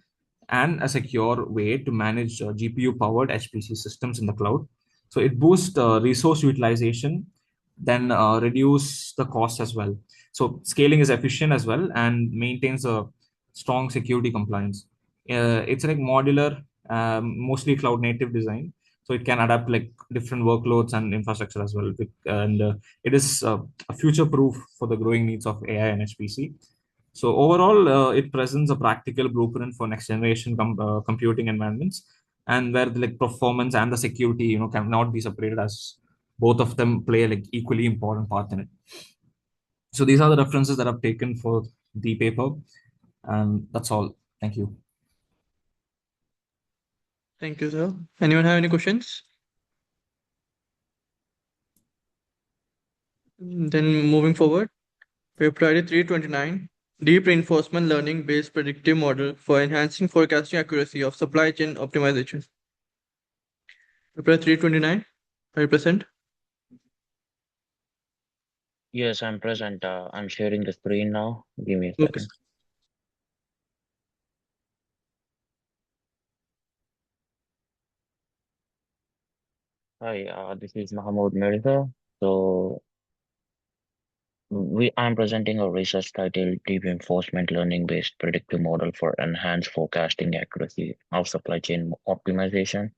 and a secure way to manage GPU powered HPC systems in the cloud. So it boosts resource utilization, then reduce the cost as well. So scaling is efficient as well and maintains a strong security compliance. It's like modular, mostly cloud native design, so it can adapt like different workloads and infrastructure as well. And it is a future proof for the growing needs of AI and HPC. So overall, it presents a practical blueprint for next generation computing environments, and where the like performance and the security, cannot be separated, as both of them play like equally important part in it. So these are the references that I've taken for the paper, and that's all. Thank you. Thank you, sir. Anyone have any questions? Then moving forward, paper ID 329, Deep Reinforcement Learning Based Predictive Model for Enhancing Forecasting Accuracy of Supply Chain Optimization. Paper 329, are you present? Yes, I'm present. I'm sharing the screen now. Give me a second. Okay. Hi, this is Mahmoud Mirza. So I'm presenting a research titled Deep Reinforcement Learning Based Predictive Model for Enhanced Forecasting Accuracy of Supply Chain Optimization.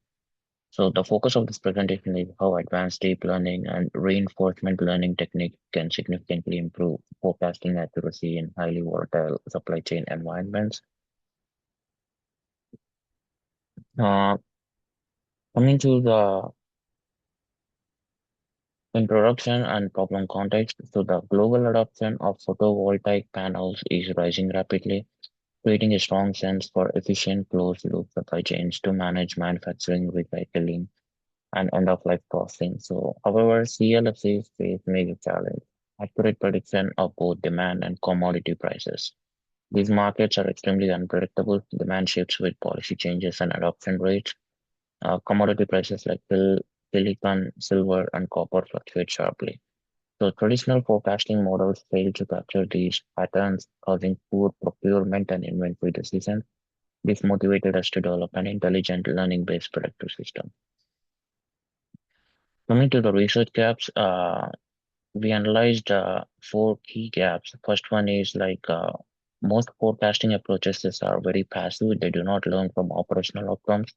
So the focus of this presentation is how advanced deep learning and reinforcement learning technique can significantly improve forecasting accuracy in highly volatile supply chain environments. Coming to the introduction and problem context. So the global adoption of photovoltaic panels is rising rapidly, creating a strong sense for efficient closed-loop supply chains to manage manufacturing, recycling, and end-of-life costing. So, however, CLFCs face major challenge: accurate prediction of both demand and commodity prices. These markets are extremely unpredictable. Demand shifts with policy changes and adoption rates. Commodity prices like silicon, silver, and copper fluctuate sharply. So traditional forecasting models fail to capture these patterns, causing poor procurement and inventory decisions. This motivated us to develop an intelligent learning-based predictive system. Coming to the research gaps, we analyzed 4 key gaps. The first one is like most forecasting approaches are very passive. They do not learn from operational outcomes.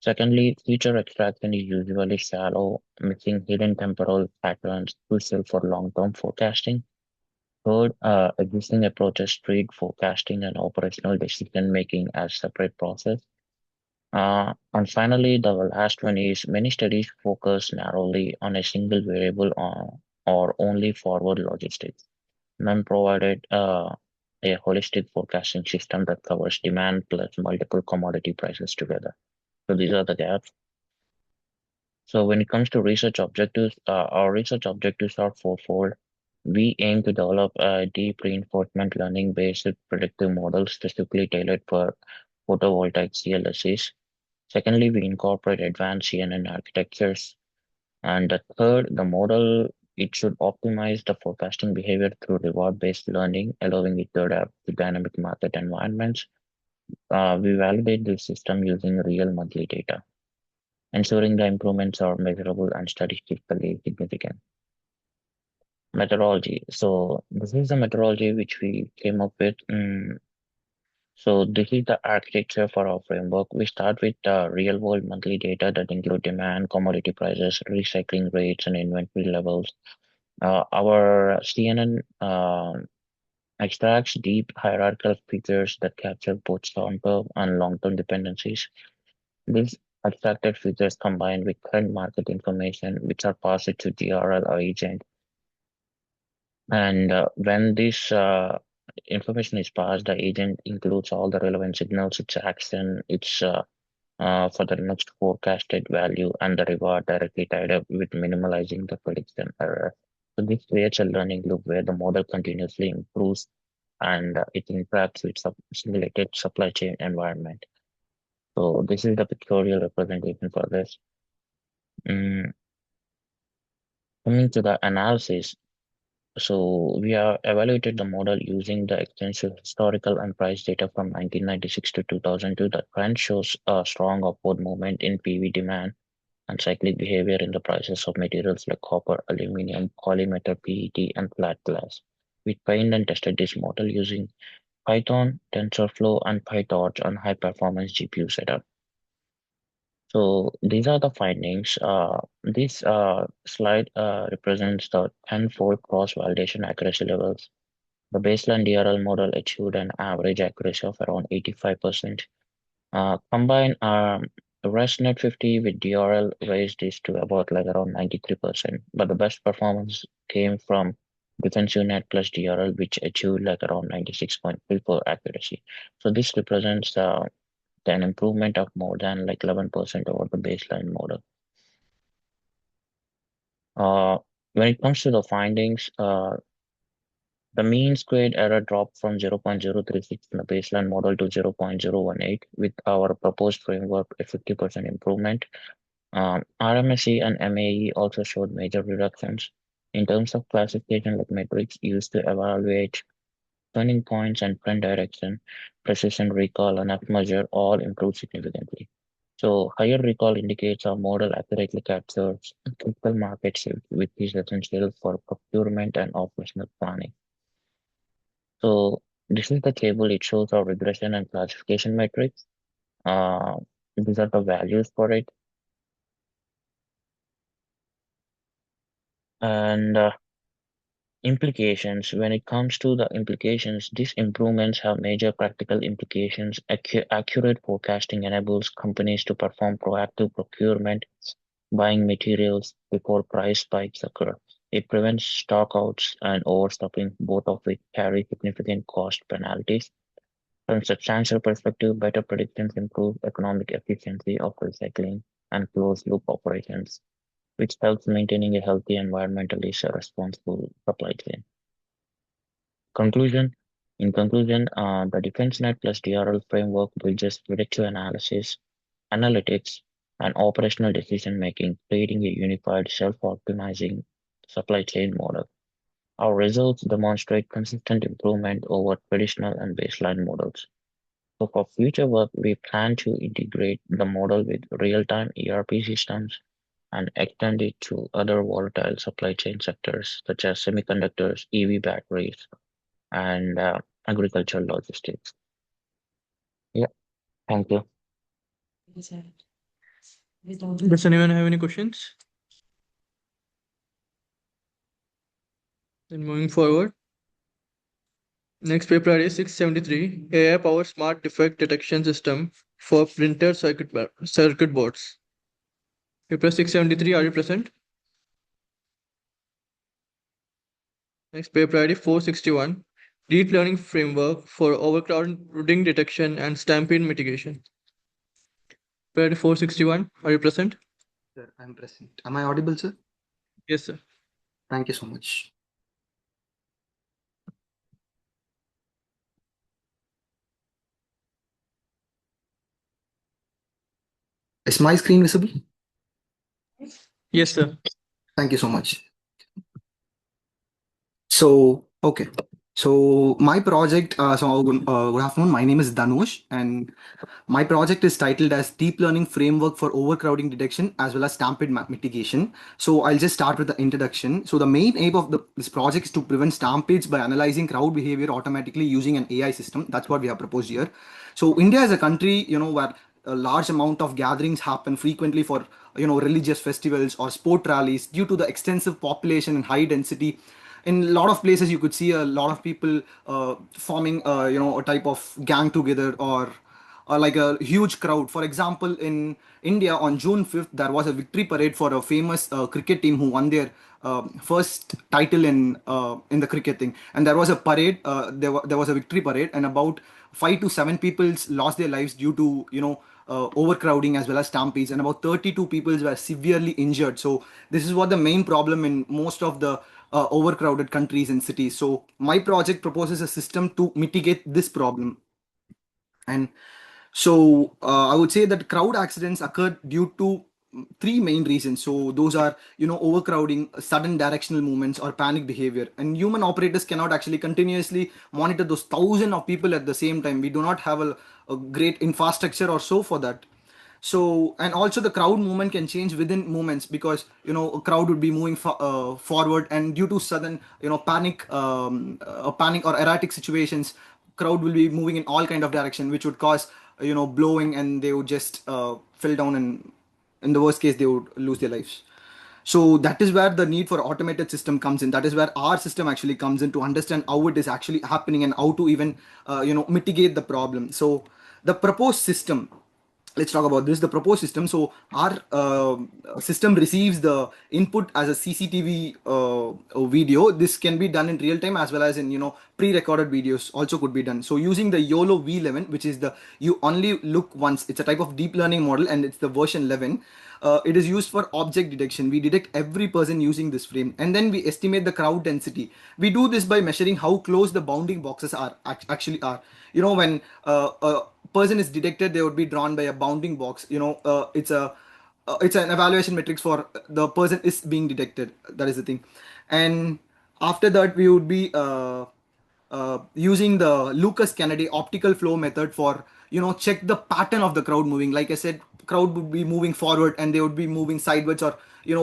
Secondly, feature extraction is usually shallow, missing hidden temporal patterns crucial for long-term forecasting. Third, existing approaches treat forecasting and operational decision-making as separate process. And finally, the last one is many studies focus narrowly on a single variable or only forward logistics. None provided a holistic forecasting system that covers demand plus multiple commodity prices together. So these are the gaps. So when it comes to research objectives, our research objectives are fourfold. We aim to develop a deep reinforcement learning based predictive model specifically tailored for photovoltaic CLSCs. Secondly, we incorporate advanced CNN architectures. And the third, the model, it should optimize the forecasting behavior through reward-based learning, allowing it to adapt to dynamic market environments. We validate the system using real monthly data, ensuring the improvements are measurable and statistically significant. methodology. So this is the methodology which we came up with. So this is the architecture for our framework. We start with real world monthly data that include demand, commodity prices, recycling rates, and inventory levels. Our CNN extracts deep hierarchical figures that capture both short-term and long-term dependencies. These abstracted figures combined with current market information, which are passed to DRL or agent. And when this information is passed, the agent includes all the relevant signals, its action, its for the next forecasted value, and the reward directly tied up with minimalizing the prediction error. So this creates a learning loop where the model continuously improves and it interacts with simulated supply chain environment. So this is the pictorial representation for this. Coming to the analysis, so we have evaluated the model using the extensive historical and price data from 1996 to 2002. The trend shows a strong upward movement in PV demand and cyclic behavior in the prices of materials like copper, aluminum, polymetal, PET, and flat glass. We trained and tested this model using Python, TensorFlow, and PyTorch on high-performance GPU setup. So these are the findings. This slide represents the 10-fold cross-validation accuracy levels. The baseline DRL model achieved an average accuracy of around 85%. Combine ResNet 50 with DRL raised this to about like around 93%. But the best performance came from DefensiveNet plus DRL, which achieved like around 96.34 accuracy. So this represents an improvement of more than like 11% over the baseline model. When it comes to the findings, the mean squared error dropped from 0.036 in the baseline model to 0.018 with our proposed framework, a 50% improvement. RMSE and MAE also showed major reductions. In terms of classification, like metrics used to evaluate turning points and trend direction, precision recall, and F measure all improved significantly. So higher recall indicates our model accurately captures critical market shifts, which is essential for procurement and operational planning. So this is the table. It shows our regression and classification metrics. These are the values for it. And implications. When it comes to the implications, these improvements have major practical implications. Accurate forecasting enables companies to perform proactive procurement, buying materials before price spikes occur. It prevents stockouts and overstocking, both of which carry significant cost penalties. From a substantial perspective, better predictions improve economic efficiency of recycling and closed-loop operations, which helps maintaining a healthy, environmentally responsible supply chain. In conclusion, the DefensiveNet plus DRL framework bridges predictive analysis, analytics, and operational decision-making, creating a unified, self-optimizing supply chain model. Our results demonstrate consistent improvement over traditional and baseline models. So for future work, we plan to integrate the model with real-time ERP systems and extend it to other volatile supply chain sectors such as semiconductors, EV batteries, and agricultural logistics. Yeah, thank you. Does anyone have any questions? Then moving forward. Next paper is 673, AI-powered smart defect detection system for printed circuit boards. Paper 673, are you present? Next paper ID 461, deep learning framework for overcrowding detection and stampede mitigation. Paper ID 461, are you present? Sir, I'm present. Am I audible, sir? Yes, sir. Thank you so much. Is my screen visible? Yes, sir. Thank you so much. So, okay. So my project, good afternoon. My name is Dhanush, and my project is titled as Deep Learning Framework for Overcrowding Detection as well as Stampede Mitigation. So I'll just start with the introduction. So the main aim of this project is to prevent stampedes by analyzing crowd behavior automatically using an AI system. That's what we have proposed here. So India is a country, where a large amount of gatherings happen frequently for, religious festivals or sport rallies due to the extensive population and high density. In a lot of places you could see a lot of people forming a type of gang together, or like a huge crowd. For example, in India on June 5th there was a victory parade for a famous cricket team who won their first title in the cricket thing, and there was a parade. There was a victory parade, and about 5 to 7 people lost their lives due to overcrowding as well as stampedes, and about 32 people were severely injured. So this is what the main problem in most of the overcrowded countries and cities. So my project proposes a system to mitigate this problem. And so I would say that crowd accidents occur due to three main reasons. So those are, overcrowding, sudden directional movements, or panic behavior. And human operators cannot actually continuously monitor those thousands of people at the same time. We do not have a great infrastructure or so for that. So, and also the crowd movement can change within moments, because a crowd would be moving forward, and due to sudden panic, panic or erratic situations, crowd will be moving in all kind of direction, which would cause blowing, and they would just fall down, and in the worst case they would lose their lives. So that is where the need for automated system comes in. That is where our system actually comes in, to understand how it is actually happening and how to even mitigate the problem. So the proposed system, let's talk about this. The proposed system. So our system receives the input as a CCTV video. This can be done in real time as well as in pre-recorded videos also could be done. So using the YOLO V11, which is the you only look once. It's a type of deep learning model, and it's the version 11. It is used for object detection. We detect every person using this frame, and then we estimate the crowd density. We do this by measuring how close the bounding boxes are actually are. When a person is detected, they would be drawn by a bounding box. It's an evaluation matrix for the person is being detected. That is the thing. And after that, we would be using the Lucas Kennedy optical flow method for check the pattern of the crowd moving. Like I said, crowd would be moving forward, and they would be moving sideways or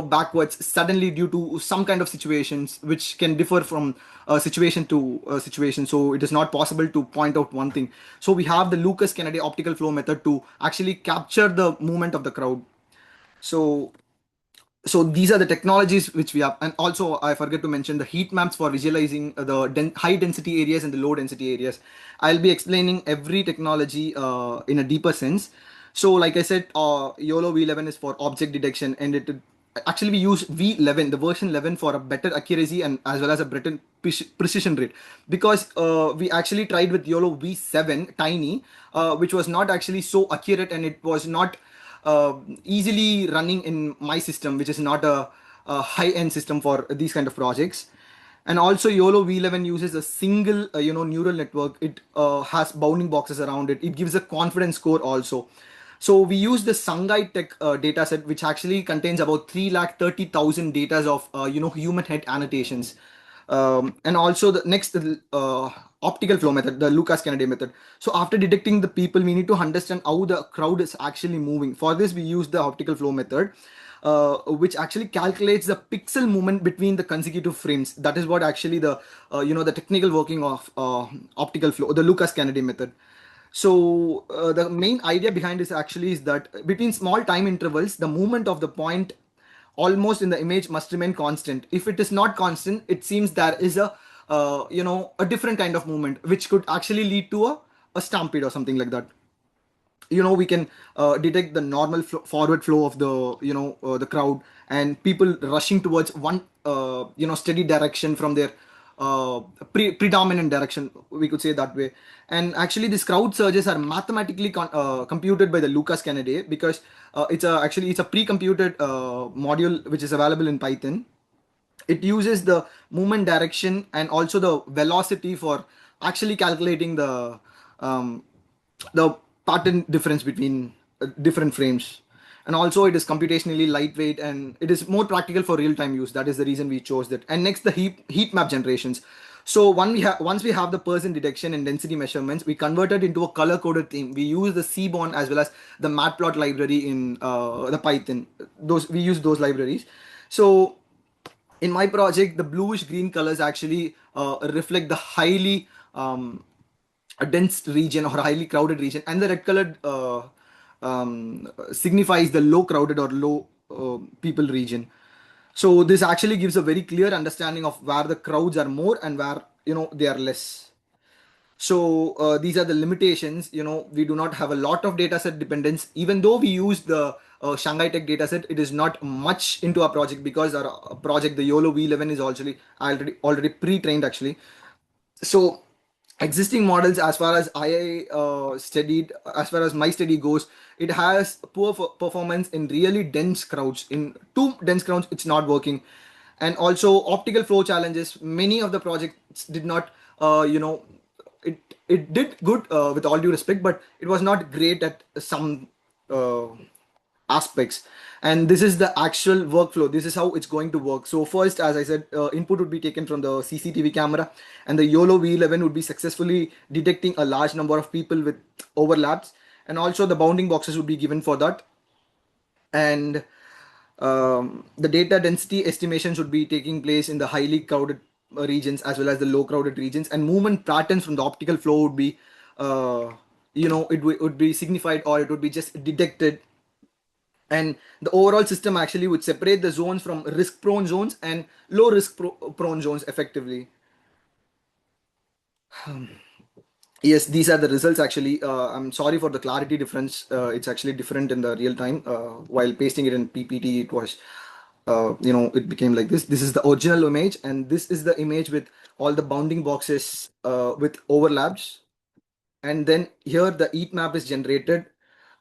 backwards suddenly due to some kind of situations, which can differ from situation to situation. So it is not possible to point out one thing. So we have the Lucas Kennedy optical flow method to actually capture the movement of the crowd. So these are the technologies which we have. And also I forget to mention the heat maps for visualizing the high density areas and the low density areas. I'll be explaining every technology in a deeper sense. So like I said, YOLO V11 is for object detection, and actually we use V11, the version 11, for a better accuracy and as well as a better precision rate, because we actually tried with YOLO V7 Tiny, which was not actually so accurate, and it was not easily running in my system, which is not a high-end system for these kind of projects. And also YOLO V11 uses a single neural network. It has bounding boxes around it. It gives a confidence score also. So we use the Sangai Tech dataset, which actually contains about 330,000 data of human head annotations. And also the next optical flow method, the Lucas Kennedy method. So after detecting the people, we need to understand how the crowd is actually moving. For this, we use the optical flow method, which actually calculates the pixel movement between the consecutive frames. That is what actually the the technical working of optical flow, the Lucas Kennedy method. So the main idea behind this actually is that between small time intervals, the movement of the point almost in the image must remain constant. If it is not constant, it seems there is a a different kind of movement, which could actually lead to a stampede or something like that. We can detect the normal forward flow of the the crowd, and people rushing towards one steady direction from their predominant direction, we could say that way. And actually these crowd surges are mathematically computed by the Lucas Kennedy, because it's a pre-computed module which is available in Python. It uses the movement direction and also the velocity for actually calculating the pattern difference between different frames. And also it is computationally lightweight, and it is more practical for real-time use. That is the reason we chose that. And next, the heat map generations. So once we have the person detection and density measurements, we convert it into a color-coded theme. We use the Seaborn as well as the Matplot library in the Python. We use those libraries. So in my project, the bluish green colors actually reflect the highly a dense region or highly crowded region, and the red colored signifies the low crowded or low people region. So this actually gives a very clear understanding of where the crowds are more and where they are less. So these are the limitations. We do not have a lot of data set dependence. Even though we use the Shanghai Tech dataset, it is not much into our project because our project, the YOLO V11, is already pre-trained actually. So existing models, as far as studied, as far as my study goes, it has poor performance in really dense crowds. In too dense crowds, it's not working. And also optical flow challenges. Many of the projects did not, it did good with all due respect, but it was not great at some aspects. And this is the actual workflow. This is how it's going to work. So first, as I said, input would be taken from the CCTV camera, and the YOLO V11 would be successfully detecting a large number of people with overlaps, and also the bounding boxes would be given for that. And the data density estimations would be taking place in the highly crowded regions as well as the low crowded regions, and movement patterns from the optical flow would be it would be signified, or it would be just detected. And the overall system actually would separate the zones from risk prone zones and low risk prone zones effectively. Yes, these are the results actually. I'm sorry for the clarity difference. It's actually different in the real time. While pasting it in PPT, it was it became like this. This is the original image, and this is the image with all the bounding boxes with overlaps. And then here the heat map is generated.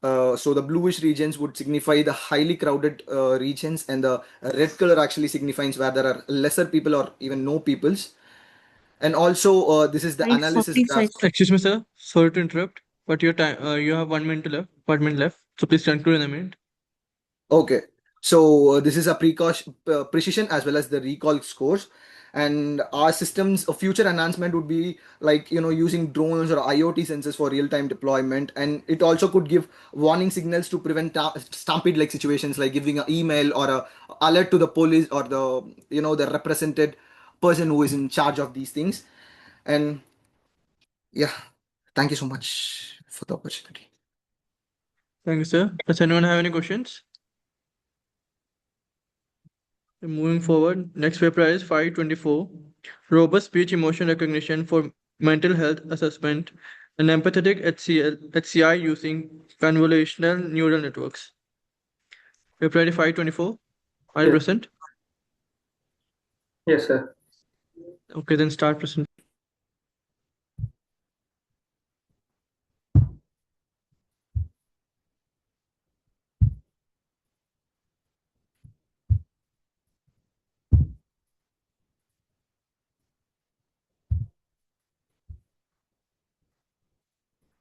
So the bluish regions would signify the highly crowded regions, and the red color actually signifies where there are lesser people or even no peoples. And also this is the analysis graph. Excuse me, sir. Sorry to interrupt, but your time you have 1 minute left. 1 minute left. So please conclude in a minute. Okay. So this is a precision as well as the recall scores. And our system's future enhancement would be like using drones or IoT sensors for real-time deployment, and it also could give warning signals to prevent stampede-like situations, like giving an email or a alert to the police or the the represented person who is in charge of these things. And yeah, thank you so much for the opportunity. Thank you, sir. Does anyone have any questions? Moving forward, next paper is 524, Robust Speech Emotion Recognition for Mental Health Assessment and Empathetic HCI using Convolutional Neural Networks. Paper ID 524, are you present? Yes, sir. Okay, then start present.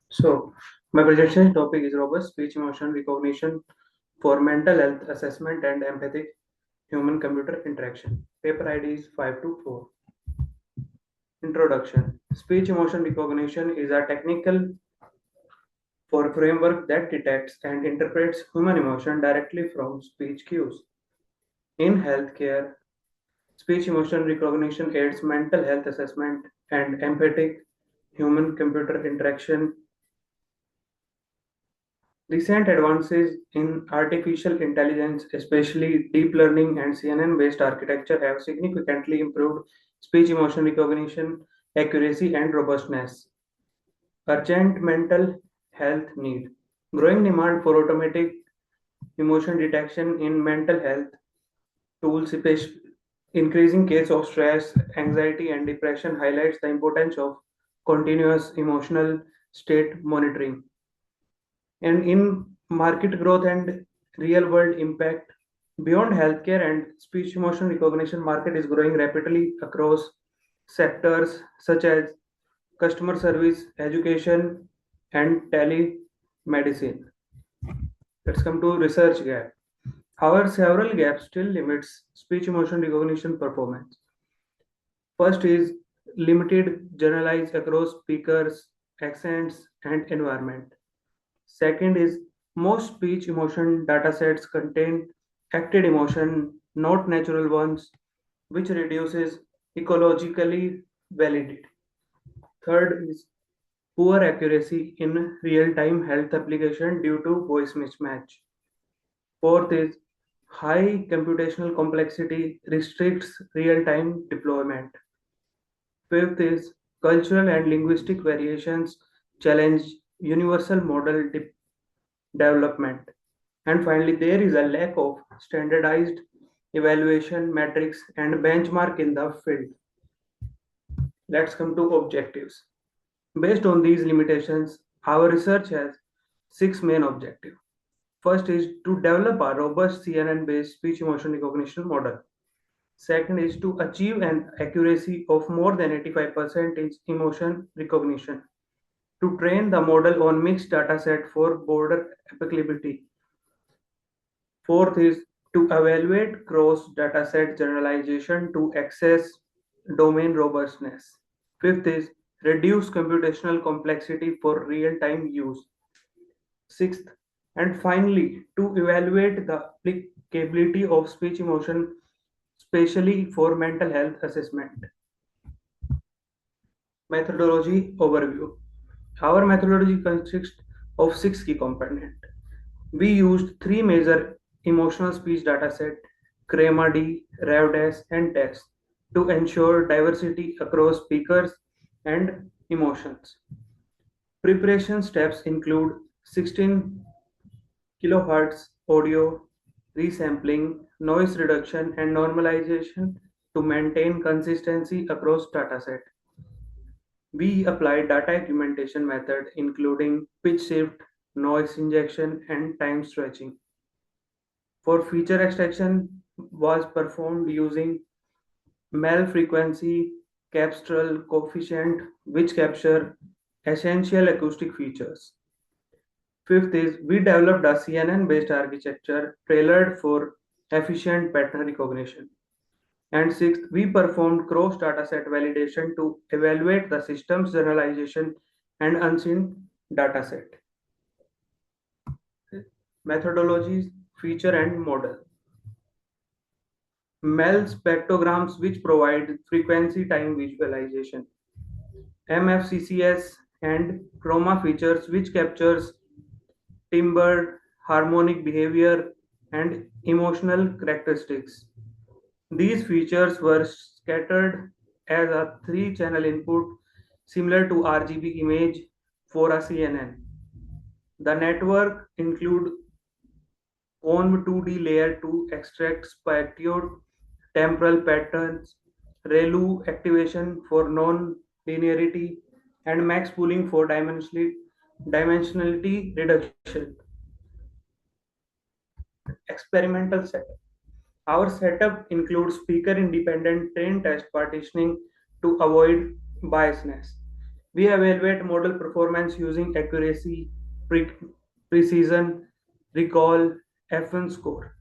So my presentation topic is robust speech emotion recognition for mental health assessment and empathic human-computer interaction. Paper ID is 524. Introduction. Speech emotion recognition is a technical for framework that detects and interprets human emotion directly from speech cues. In healthcare, speech emotion recognition aids mental health assessment and empathic human-computer interaction. Recent advances in artificial intelligence, especially deep learning and CNN-based architecture, have significantly improved speech emotion recognition accuracy and robustness. Urgent mental health need. Growing demand for automatic emotion detection in mental health tools, increasing case of stress, anxiety, and depression highlights the importance of continuous emotional state monitoring. And in market growth and real world impact, beyond healthcare and speech emotion recognition, market is growing rapidly across sectors such as customer service, education, and telemedicine. Let's come to research gap. However, several gaps still limits speech emotion recognition performance. First is limited generalize across speakers, accents, and environment. Second is most speech emotion datasets contain acted emotion, not natural ones, which reduces ecologically validity. Third is poor accuracy in real-time health application due to voice mismatch. Fourth is high computational complexity restricts real-time deployment. Fifth is cultural and linguistic variations challenge universal model development. And finally, there is a lack of standardized evaluation metrics and benchmark in the field. Let's come to objectives. Based on these limitations, our research has 6 main objectives. First is to develop a robust CNN-based speech emotion recognition model. Second is to achieve an accuracy of more than 85% in emotion recognition. To train the model on mixed dataset for broader applicability. Fourth is to evaluate cross dataset generalization to access domain robustness. Fifth is reduce computational complexity for real-time use. Sixth, and finally, to evaluate the applicability of speech emotion, especially for mental health assessment. Methodology overview. Our methodology consists of 6 key components. We used 3 major emotional speech dataset, CREMA-D, RevDes, and TEST to ensure diversity across speakers and emotions. Preparation steps include 16 kHz audio, resampling, noise reduction, and normalization to maintain consistency across dataset. We applied data augmentation method including pitch shift, noise injection, and time stretching. For feature extraction was performed using MEL frequency capstral coefficient which capture essential acoustic features. Fifth is we developed a CNN-based architecture tailored for efficient pattern recognition. And sixth, we performed cross dataset validation to evaluate the system's generalization and unseen dataset. Methodologies, feature and model. MEL spectrograms which provide frequency time visualization. MFCCS and chroma features which captures timbre, harmonic behavior, and emotional characteristics. These features were scattered as a 3-channel input similar to RGB image for a CNN. The network include ONV 2D layer to extract spatio-temporal patterns, ReLU activation for non-linearity, and max pooling for dimensionality reduction. Experimental setup. Our setup includes speaker-independent train test partitioning to avoid biasness. We evaluate model performance using accuracy, precision, recall, F1 score.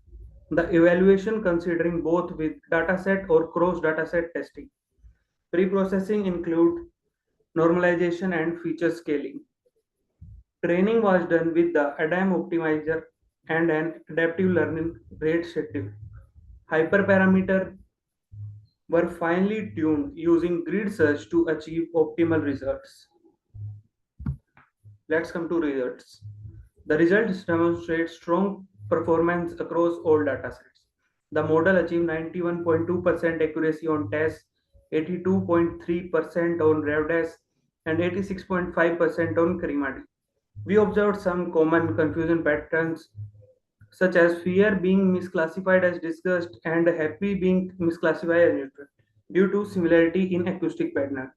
The evaluation considering both with dataset or cross dataset testing. Pre-processing include normalization and feature scaling. Training was done with the ADAM optimizer and an adaptive learning rate schedule. Hyperparameter were finely tuned using grid search to achieve optimal results. Let's come to results. The results demonstrate strong performance across all datasets. The model achieved 91.2% accuracy on TEST, 82.3% on RevDes, and 86.5% on CREMA-D. We observed some common confusion patterns such as fear being misclassified as disgust and happy being misclassified as neutral due to similarity in acoustic pattern.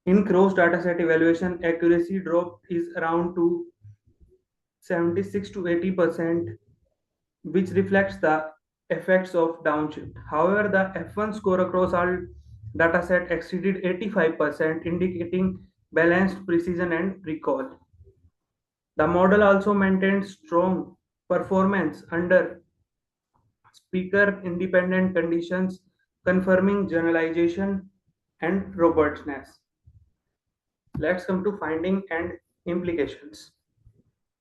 In cross dataset evaluation, accuracy drop is around to 76 to 80%, which reflects the effects of downshift. However, the F1 score across all dataset exceeded 85%, indicating balanced precision and recall. The model also maintained strong performance under speaker independent conditions, confirming generalization and robustness. Let's come to finding and implications.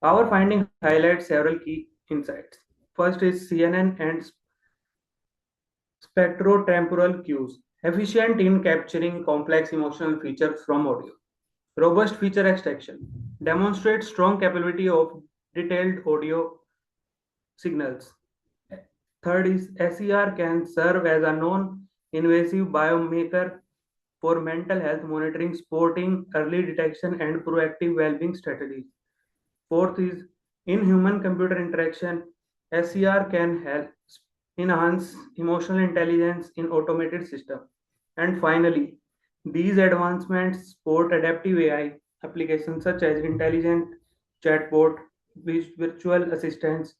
Our finding highlights several key insights. First is CNN and spectrotemporal cues, efficient in capturing complex emotional features from audio. Robust feature extraction demonstrates strong capability of detailed audio signals. Third is SER can serve as a non-invasive biomarker for mental health monitoring, supporting early detection and proactive well-being strategies. Fourth is in human-computer interaction, SER can help enhance emotional intelligence in automated systems. And finally, these advancements support adaptive AI applications such as intelligent chatbot, virtual assistants,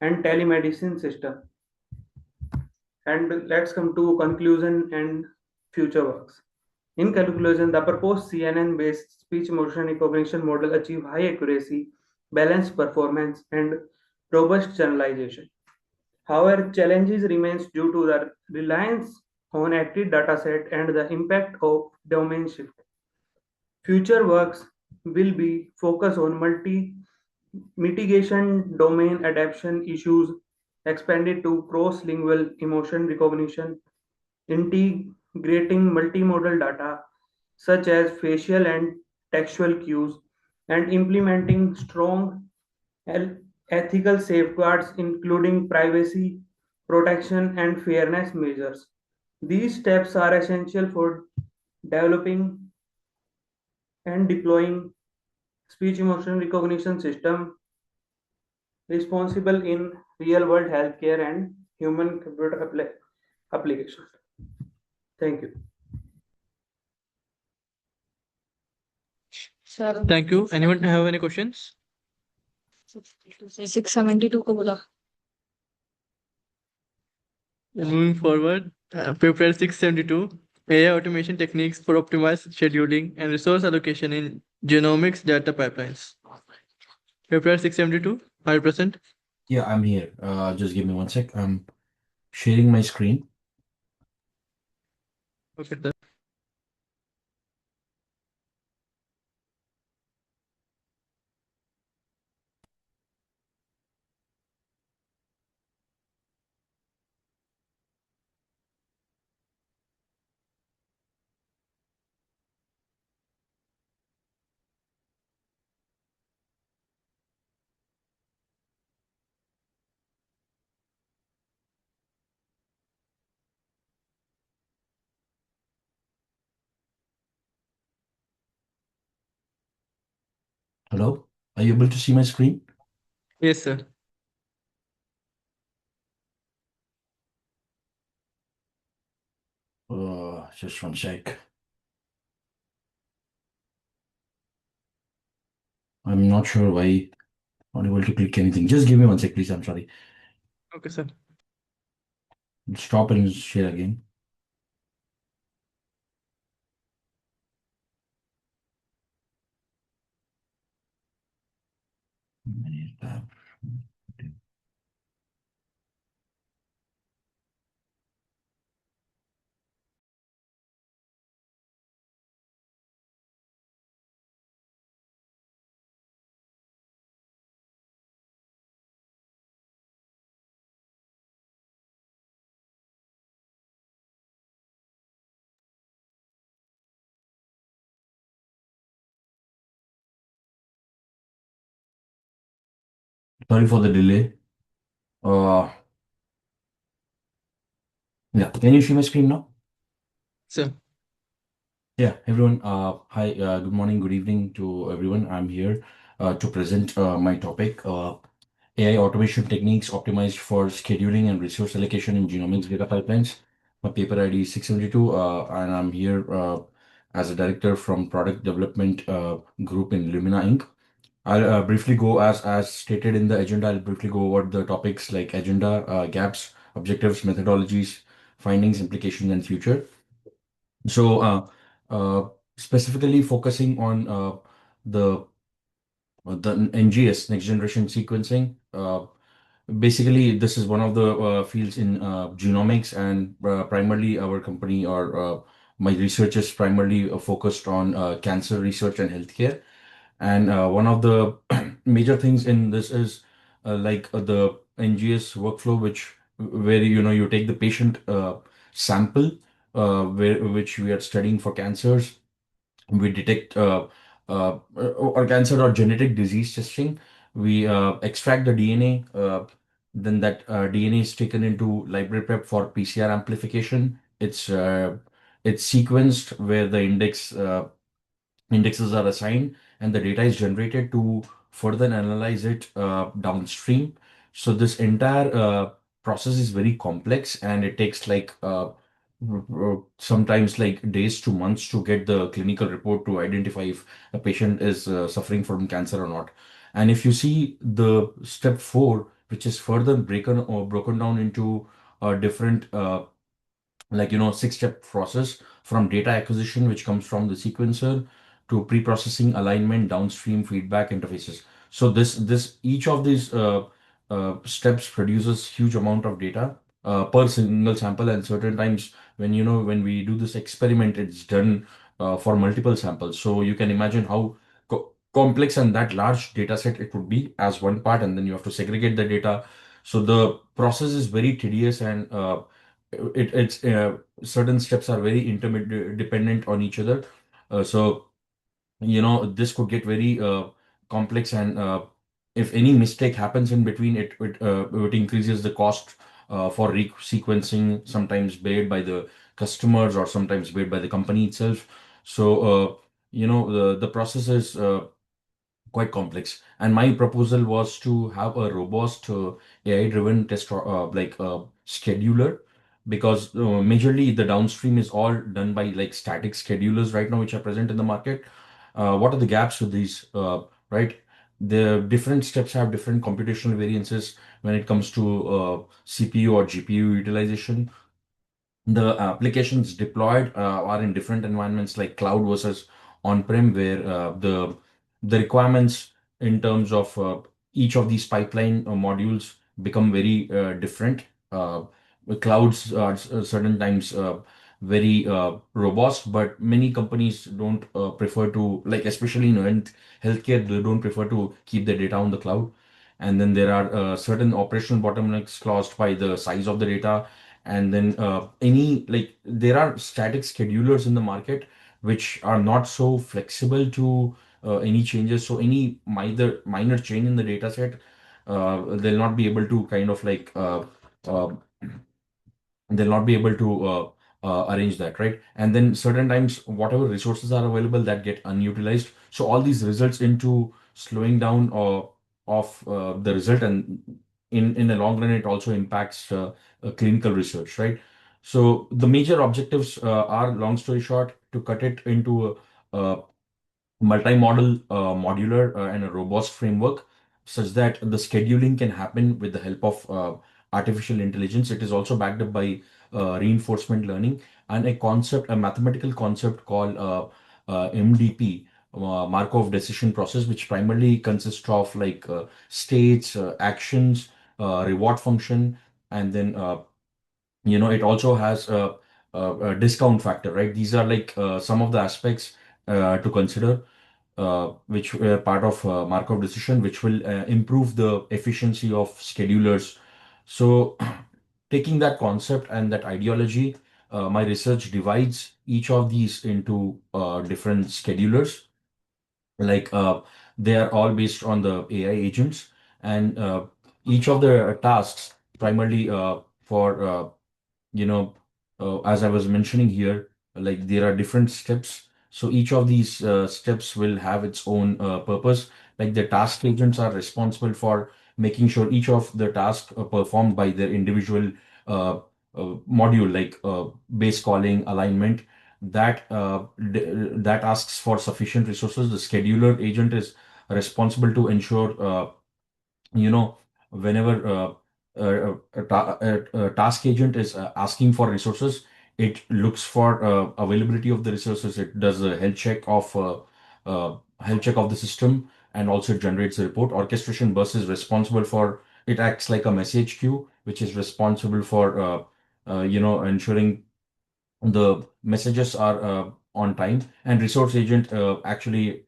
and telemedicine system. And let's come to conclusion and future works. In conclusion, the proposed CNN-based speech motion recognition model achieve high accuracy, balanced performance, and robust generalization. However, challenges remains due to the reliance on active dataset and the impact of domain shift. Future works will be focused on mitigation domain adaptation issues expanded to cross-lingual emotion recognition, integrating multimodal data such as facial and textual cues, and implementing strong ethical safeguards including privacy protection and fairness measures. These steps are essential for developing and deploying speech emotion recognition system responsible in real world healthcare and human computer applications. Thank you. Thank you. Anyone have any questions? 672 को बोला. Moving forward, paper 672, AI automation techniques for optimized scheduling and resource allocation in genomics data pipelines. Paper 672, are you present? Yeah, I'm here. Just give me 1 sec. I'm sharing my screen. Okay, sir. Hello? Are you able to see my screen? Yes, sir. Just 1 sec. I'm not sure why I'm not able to click anything. Just give me 1 sec, please. I'm sorry. Okay, sir. Stop and share again. Sorry for the delay. Yeah, can you see my screen now? Sir. Yeah, everyone. Hi, good morning, good evening to everyone. I'm here to present my topic, AI automation techniques optimized for scheduling and resource allocation in genomics data pipelines. My paper ID is 672, and I'm here as a director from product development group in Lumina Inc. I'll briefly go as stated in the agenda. I'll briefly go over the topics like agenda, gaps, objectives, methodologies, findings, implications, and future. So, specifically focusing on the NGS, next generation sequencing. Basically, this is one of the fields in genomics, and primarily our company or My research is primarily focused on cancer research and healthcare. And one of the major things in this is the NGS workflow, where you take the patient sample, which we are studying for cancers. We detect or cancer or genetic disease testing. We extract the DNA. Then that DNA is taken into library prep for PCR amplification. It's sequenced where the indexes are assigned and the data is generated to further analyze it downstream. So this entire process is very complex and it takes sometimes like days to months to get the clinical report to identify if a patient is suffering from cancer or not. And if you see the step 4, which is further broken down into different 6-step process, from data acquisition, which comes from the sequencer, to pre-processing, alignment, downstream feedback interfaces. So this each of these steps produces huge amount of data per single sample, and certain times when we do this experiment, it's done for multiple samples. So you can imagine how complex and that large data set it would be as one part, and then you have to segregate the data. So the process is very tedious, and it's certain steps are very intermediate dependent on each other. So this could get very complex, and if any mistake happens in between, it increases the cost for resequencing, sometimes paid by the customers or sometimes paid by the company itself. So the process is quite complex. And my proposal was to have a robust AI-driven test scheduler, because majorly the downstream is all done by static schedulers right now, which are present in the market. What are the gaps with these? Right, the different steps have different computational variances when it comes to CPU or GPU utilization. The applications deployed are in different environments like cloud versus on-prem, where the requirements in terms of each of these pipeline modules become very different. The clouds are certain times very robust, but many companies don't prefer to, especially in healthcare, they don't prefer to keep the data on the cloud. And then there are certain operational bottlenecks caused by the size of the data. And then there are static schedulers in the market which are not so flexible to any changes. So any minor change in the data set, they'll not be able to uh, they'll not be able to arrange that, right? And then certain times whatever resources are available, that get unutilized. So all these results into slowing down of the result, and in the long run it also impacts clinical research, right? So the major objectives are, long story short, to cut it into a multi-model, modular, and a robust framework, such that the scheduling can happen with the help of artificial intelligence. It is also backed up by reinforcement learning and a mathematical concept called MDP, Markov decision process, which primarily consists of states, actions, reward function, and then it also has a discount factor, right? These are some of the aspects to consider, which were part of Markov decision, which will improve the efficiency of schedulers. So, taking that concept and that ideology, my research divides each of these into different schedulers. Like they are all based on the AI agents, and each of the tasks, primarily for as I was mentioning here, there are different steps. So each of these steps will have its own purpose. Like the task agents are responsible for making sure each of the tasks are performed by their individual module, like base calling, alignment. That asks for sufficient resources. The scheduler agent is responsible to ensure whenever a task agent is asking for resources, it looks for availability of the resources. It does a health check of the system, and also generates a report. Orchestration bus is responsible for, it acts like a message queue, which is responsible for ensuring the messages are on time, and resource agent actually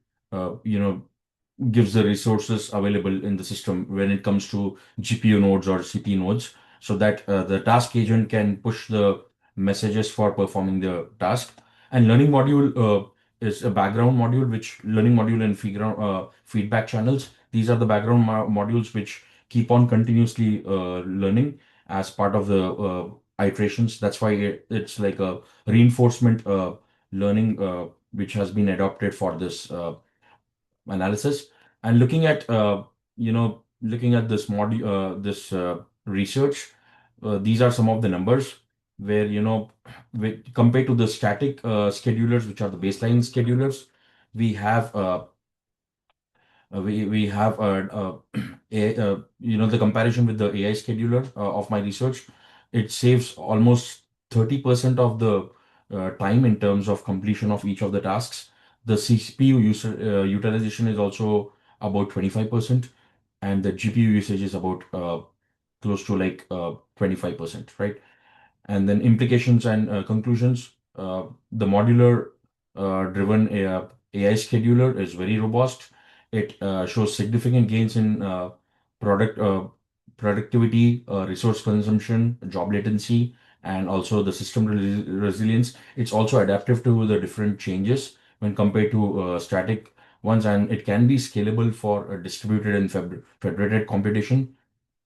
gives the resources available in the system when it comes to GPU nodes or CPU nodes, so that the task agent can push the messages for performing the task. And learning module is a background module, which learning module and feedback channels. These are the background modules which keep on continuously learning as part of the iterations. That's why it's like a reinforcement learning which has been adopted for this analysis. And looking at this module, this research, these are some of the numbers where compared to the static schedulers, which are the baseline schedulers, we have the comparison with the AI scheduler of my research. It saves almost 30% of the time in terms of completion of each of the tasks. The CPU utilization is also about 25%, and the GPU usage is about close to like 25%, right? And then implications and conclusions. The modular driven AI scheduler is very robust. It shows significant gains in productivity, resource consumption, job latency, and also the system resilience. It's also adaptive to the different changes when compared to static ones, and it can be scalable for distributed and federated computation.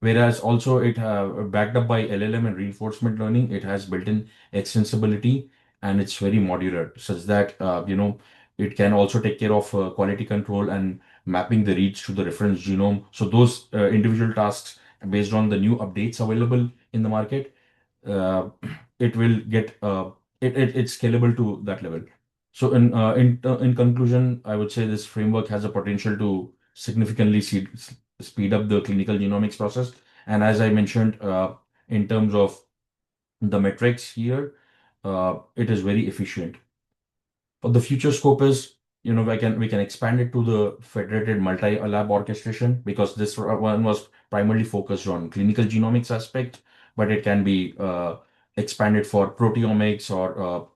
Whereas also it backed up by LLM and reinforcement learning, it has built-in extensibility, and it's very modular, such that it can also take care of quality control and mapping the reads to the reference genome. So those individual tasks, based on the new updates available in the market, uh, it will get it's scalable to that level. So in conclusion, I would say this framework has a potential to significantly speed up the clinical genomics process. And as I mentioned, in terms of the metrics here, it is very efficient. But the future scope is, we can expand it to the federated multi-lab orchestration, because this one was primarily focused on clinical genomics aspect, but it can be expanded for proteomics or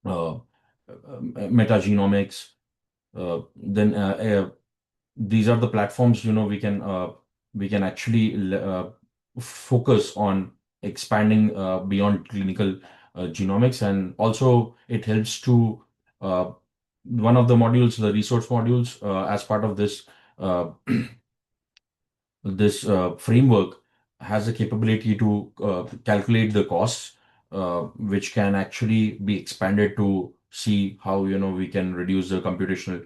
metagenomics. Then these are the platforms we can actually focus on expanding beyond clinical genomics. And also it helps to one of the modules, the resource modules, as part of this this framework, has the capability to calculate the costs, which can actually be expanded to see how we can reduce the computational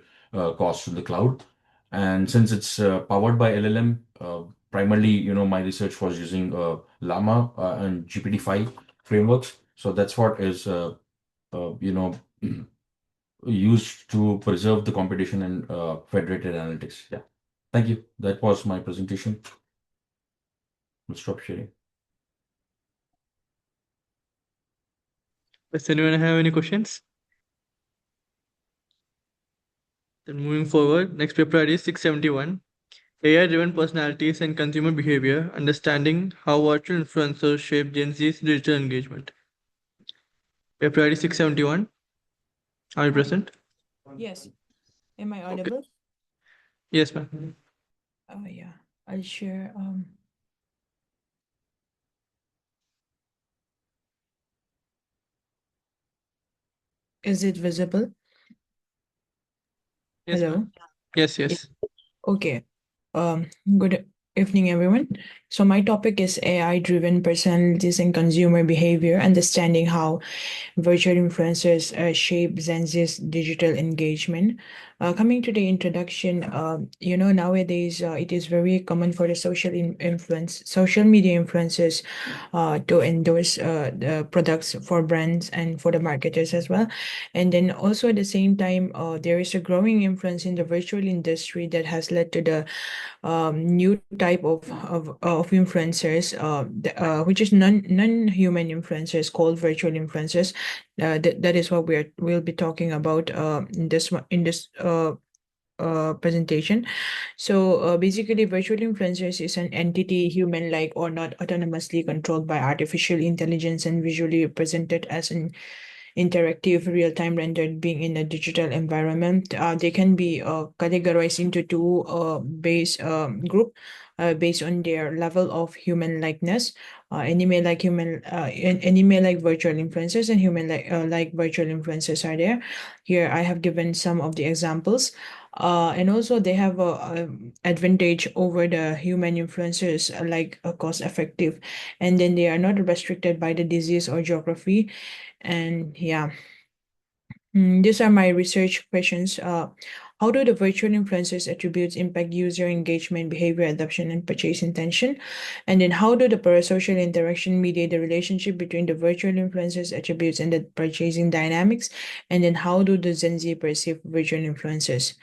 costs in the cloud. And since it's powered by LLM, primarily, my research was using Llama and GPT-5 frameworks. So that's what is, used to preserve the computation and federated analytics. Yeah. Thank you. That was my presentation. I'll stop sharing. Does anyone have any questions? Then moving forward, next paper ID is 671. AI-driven personalities and consumer behavior, understanding how virtual influencers shape Gen Z's digital engagement. Paper ID 671. Are you present? Yes. Am I audible? Yes, ma'am. Yeah, I'll share. Is it visible? Yes, Hello? ma'am. Yes. Okay. Good evening, everyone. So my topic is AI-driven personalities and consumer behavior, understanding how virtual influencers shape Gen Z's digital engagement. Coming to the introduction, nowadays it is very common for the social media influencers to endorse the products for brands and for the marketers as well. And then also at the same time, there is a growing influence in the virtual industry that has led to the new type of influencers, which is non-human influencers called virtual influencers. That is what we'll be talking about in this presentation. So basically, virtual influencers is an entity human-like or not autonomously controlled by artificial intelligence and visually represented as an interactive, real-time rendered being in a digital environment. They can be categorized into two base group based on their level of human likeness. Anime-like virtual influencers and human-like virtual influencers are there. Here I have given some of the examples. And also they have a advantage over the human influencers, like cost effective, and then they are not restricted by the disease or geography. And yeah, these are my research questions. How do the virtual influencers attributes impact user engagement, behavior adoption, and purchase intention? And then how do the parasocial interaction mediate the relationship between the virtual influencers attributes and the purchasing dynamics? And then how do the Gen Z perceive virtual influencers?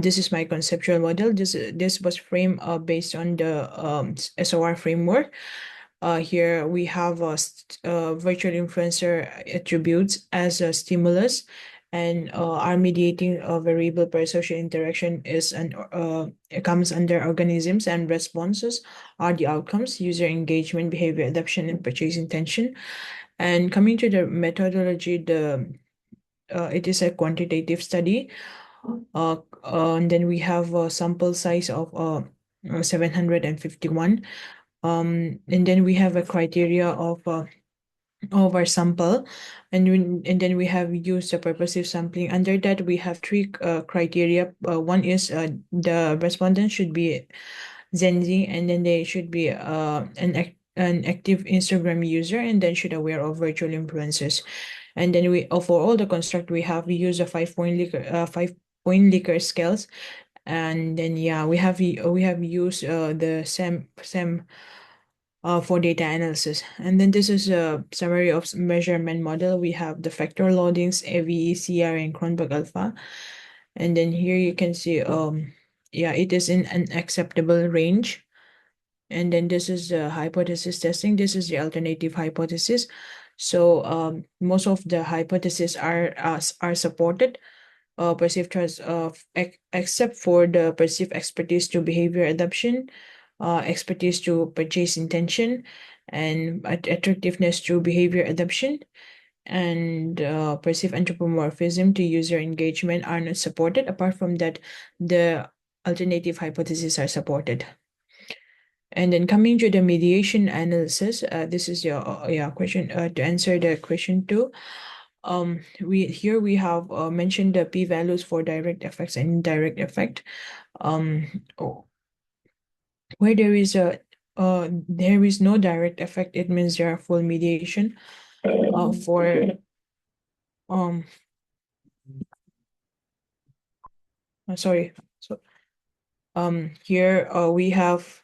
This is my conceptual model. This was framed based on the SOR framework. Here we have virtual influencer attributes as a stimulus, and our mediating variable parasocial interaction is it comes under organisms, and responses are the outcomes: user engagement, behavior adoption, and purchase intention. And coming to the methodology, it is a quantitative study. And then we have a sample size of 751. And then we have a criteria of our sample, and then we have used a purposive sampling. Under that, we have three criteria. One is the respondent should be Gen Z, and then they should be an active Instagram user, and then should aware of virtual influencers. And then for all the construct, we use a 5-point Likert scales. And then we have used the SEM for data analysis. And then this is a summary of measurement model. We have the factor loadings, AVE, CR, and Cronberg alpha. And then here you can see, it is in an acceptable range. And then this is the hypothesis testing. This is the alternative hypothesis. So most of the hypotheses are supported. Perceived trust except for the perceived expertise to behavior adoption, expertise to purchase intention, and attractiveness to behavior adoption, and perceived anthropomorphism to user engagement are not supported. Apart from that, the alternative hypotheses are supported. And then coming to the mediation analysis, this is your question to answer the question 2. We have mentioned the p-values for direct effects and indirect effect. Where there is no direct effect, it means there are full mediation. Here we have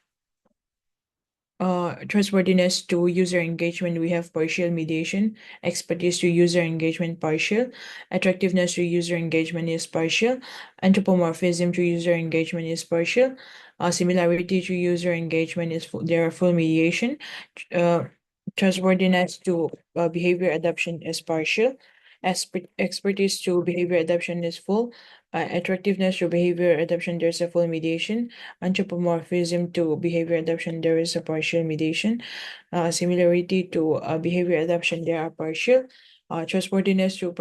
trustworthiness to user engagement, we have partial mediation. Expertise to user engagement, partial. Attractiveness to user engagement is partial. Anthropomorphism to user engagement is partial. Similarity to user engagement is there are full mediation. Trustworthiness to behavior adoption is partial. Expertise to behavior adoption is full. Attractiveness to behavior adoption, there's a full mediation. Anthropomorphism to behavior adoption, there is a partial mediation. Similarity to behavior adoption, there are partial. Trustworthiness to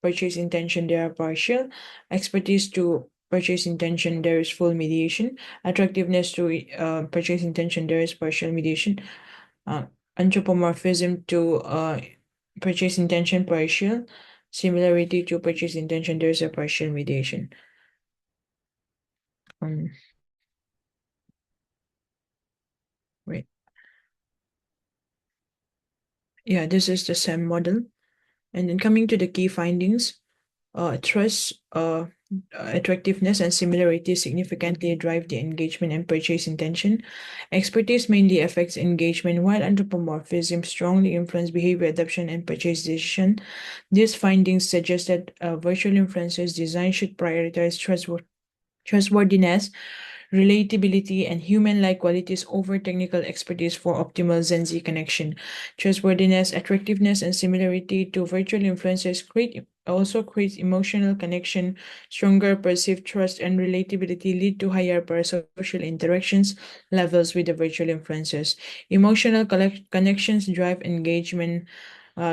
purchase intention, there are partial. Expertise to purchase intention, there is full mediation. Attractiveness to purchase intention, there is partial mediation. Anthropomorphism to purchase intention, partial. Similarity to purchase intention, there is a partial mediation. Wait. Yeah, this is the SEM model. And then coming to the key findings, trust, attractiveness, and similarity significantly drive the engagement and purchase intention. Expertise mainly affects engagement, while anthropomorphism strongly influences behavior adoption and purchase decision. These findings suggest that virtual influencers design should prioritize trustworthiness, relatability, and human-like qualities over technical expertise for optimal Gen Z connection. Trustworthiness, attractiveness, and similarity to virtual influencers create also creates emotional connection, stronger perceived trust and relatability lead to higher parasocial interactions levels with the virtual influencers. Emotional connections drive engagement,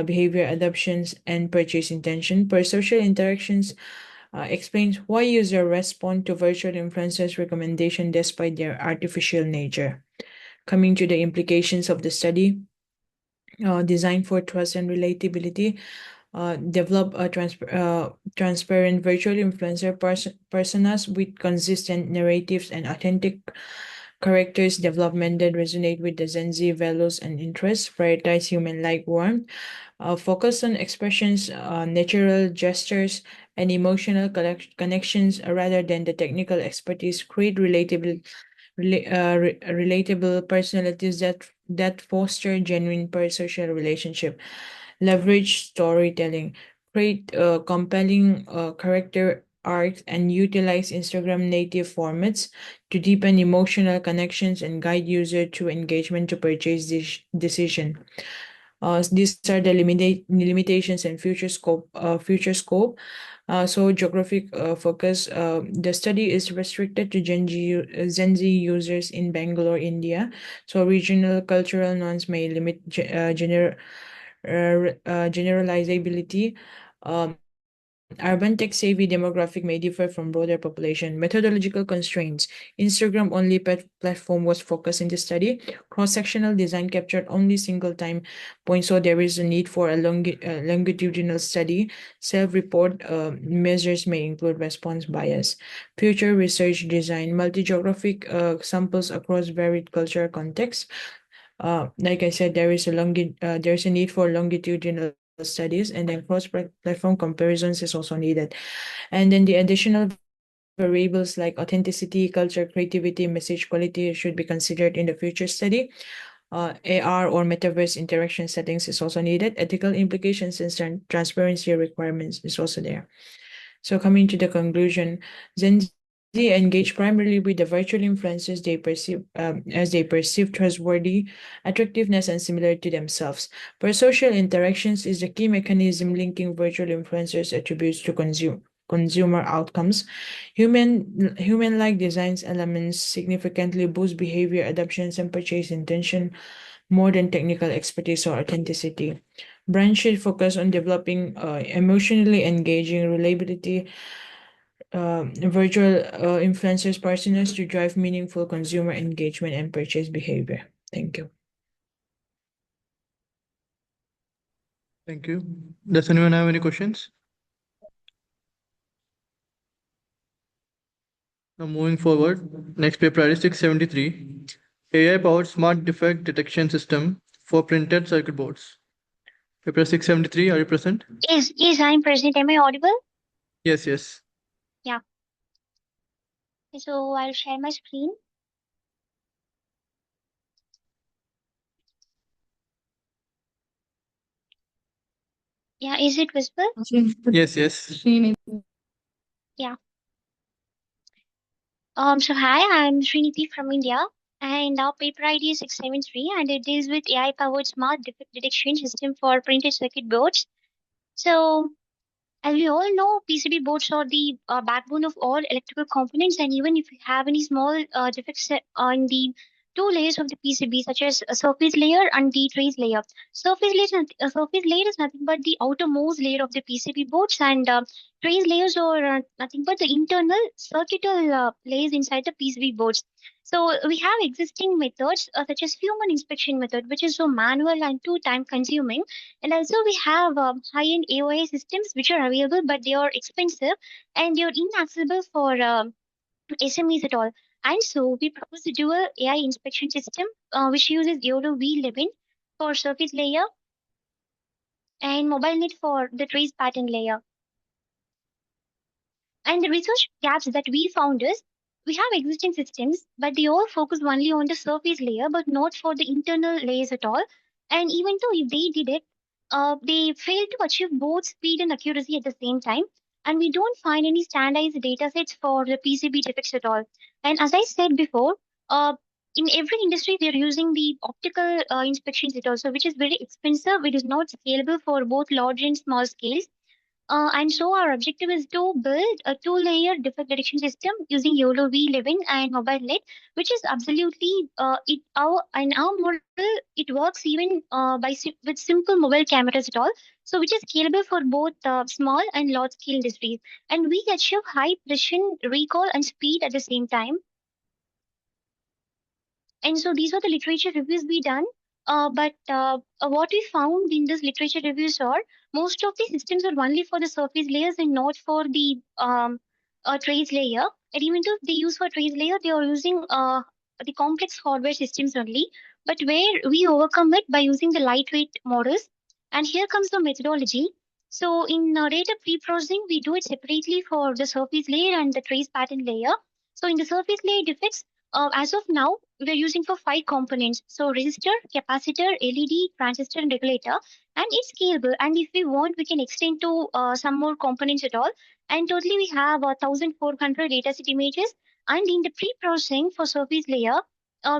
behavior adoptions, and purchase intention. Parasocial interactions explains why users respond to virtual influencers' recommendation despite their artificial nature. Coming to the implications of the study, designed for trust and relatability, develop a transparent virtual influencer personas with consistent narratives and authentic characters development that resonate with the Gen Z values and interests, prioritize human-like warmth, focus on expressions, natural gestures, and emotional connections rather than the technical expertise, create relatable personalities that foster genuine parasocial relationship, leverage storytelling, create compelling character arcs, and utilize Instagram native formats to deepen emotional connections and guide user to engagement to purchase this decision. These are the limitations and future scope. So geographic focus. The study is restricted to Gen Z users in Bangalore, India. So regional cultural norms may limit generalizability. Urban tech-savvy demographic may differ from broader population. Methodological constraints. Instagram-only platform was focused in the study. Cross-sectional design captured only single time points, so there is a need for a longitudinal study. Self-report measures may include response bias. Future research design. Multi-geographic samples across varied cultural contexts. Like I said, there is a need for longitudinal studies, and then cross-platform comparisons is also needed. And then the additional variables like authenticity, culture, creativity, message quality should be considered in the future study. AR or metaverse interaction settings is also needed. Ethical implications and transparency requirements is also there. So coming to the conclusion, Gen Z engage primarily with the virtual influencers they perceive trustworthy, attractiveness, and similar to themselves. Parasocial interactions is the key mechanism linking virtual influencers' attributes to consumer outcomes. Human-like designs elements significantly boost behavior adoptions and purchase intention more than technical expertise or authenticity. Brands should focus on developing emotionally engaging reliability virtual influencers personas to drive meaningful consumer engagement and purchase behavior. Thank you. Thank you. Does anyone have any questions? Now moving forward, next paper is 673, AI-powered smart defect detection system for printed circuit boards. Paper 673, are you present? Yes, I'm present. Am I audible? Yes. Yeah. So I'll share my screen. Yeah, is it visible? Yes. Yeah. So hi, I'm Srinidhi from India, and our paper ID is 673, and it deals with AI-powered smart defect detection system for printed circuit boards. So, as we all know, PCB boards are the backbone of all electrical components, and even if you have any small defects on the two layers of the PCB, such as a surface layer and the trace layer. Surface layer is nothing but the outermost layer of the PCB boards, and trace layers are nothing but the internal circuital layers inside the PCB boards. So we have existing methods such as human inspection method, which is so manual and too time consuming, and also we have high-end AOI systems which are available, but they are expensive and they are inaccessible for SMEs at all. And so we propose a dual AI inspection system which uses YOLO V11 for surface layer and MobileNet for the trace pattern layer. And the research gaps that we found is we have existing systems, but they all focus only on the surface layer, but not for the internal layers at all. And even though if they did it, they failed to achieve both speed and accuracy at the same time. And we don't find any standardized data sets for the PCB defects at all. And as I said before, in every industry, we are using the optical inspections it also, which is very expensive. It is not scalable for both large and small scales. And so our objective is to build a two-layer defect detection system using YOLO V11 and MobileNet, which is absolutely in our model it works even with simple mobile cameras at all. So which is scalable for both small and large scale industries, and we achieve high precision, recall, and speed at the same time. And so these are the literature reviews we done. But what we found in this literature reviews are most of the systems are only for the surface layers and not for the trace layer. And even though they use for trace layer, they are using the complex hardware systems only. But where we overcome it by using the lightweight models. And here comes the methodology. So in data pre-processing, we do it separately for the surface layer and the trace pattern layer. So in the surface layer defects, as of now, we're using for 5 components. So resistor, capacitor, LED, transistor, and regulator. And it's scalable. And if we want, we can extend to some more components at all. And totally we have 1,400 dataset images. And in the pre-processing for surface layer,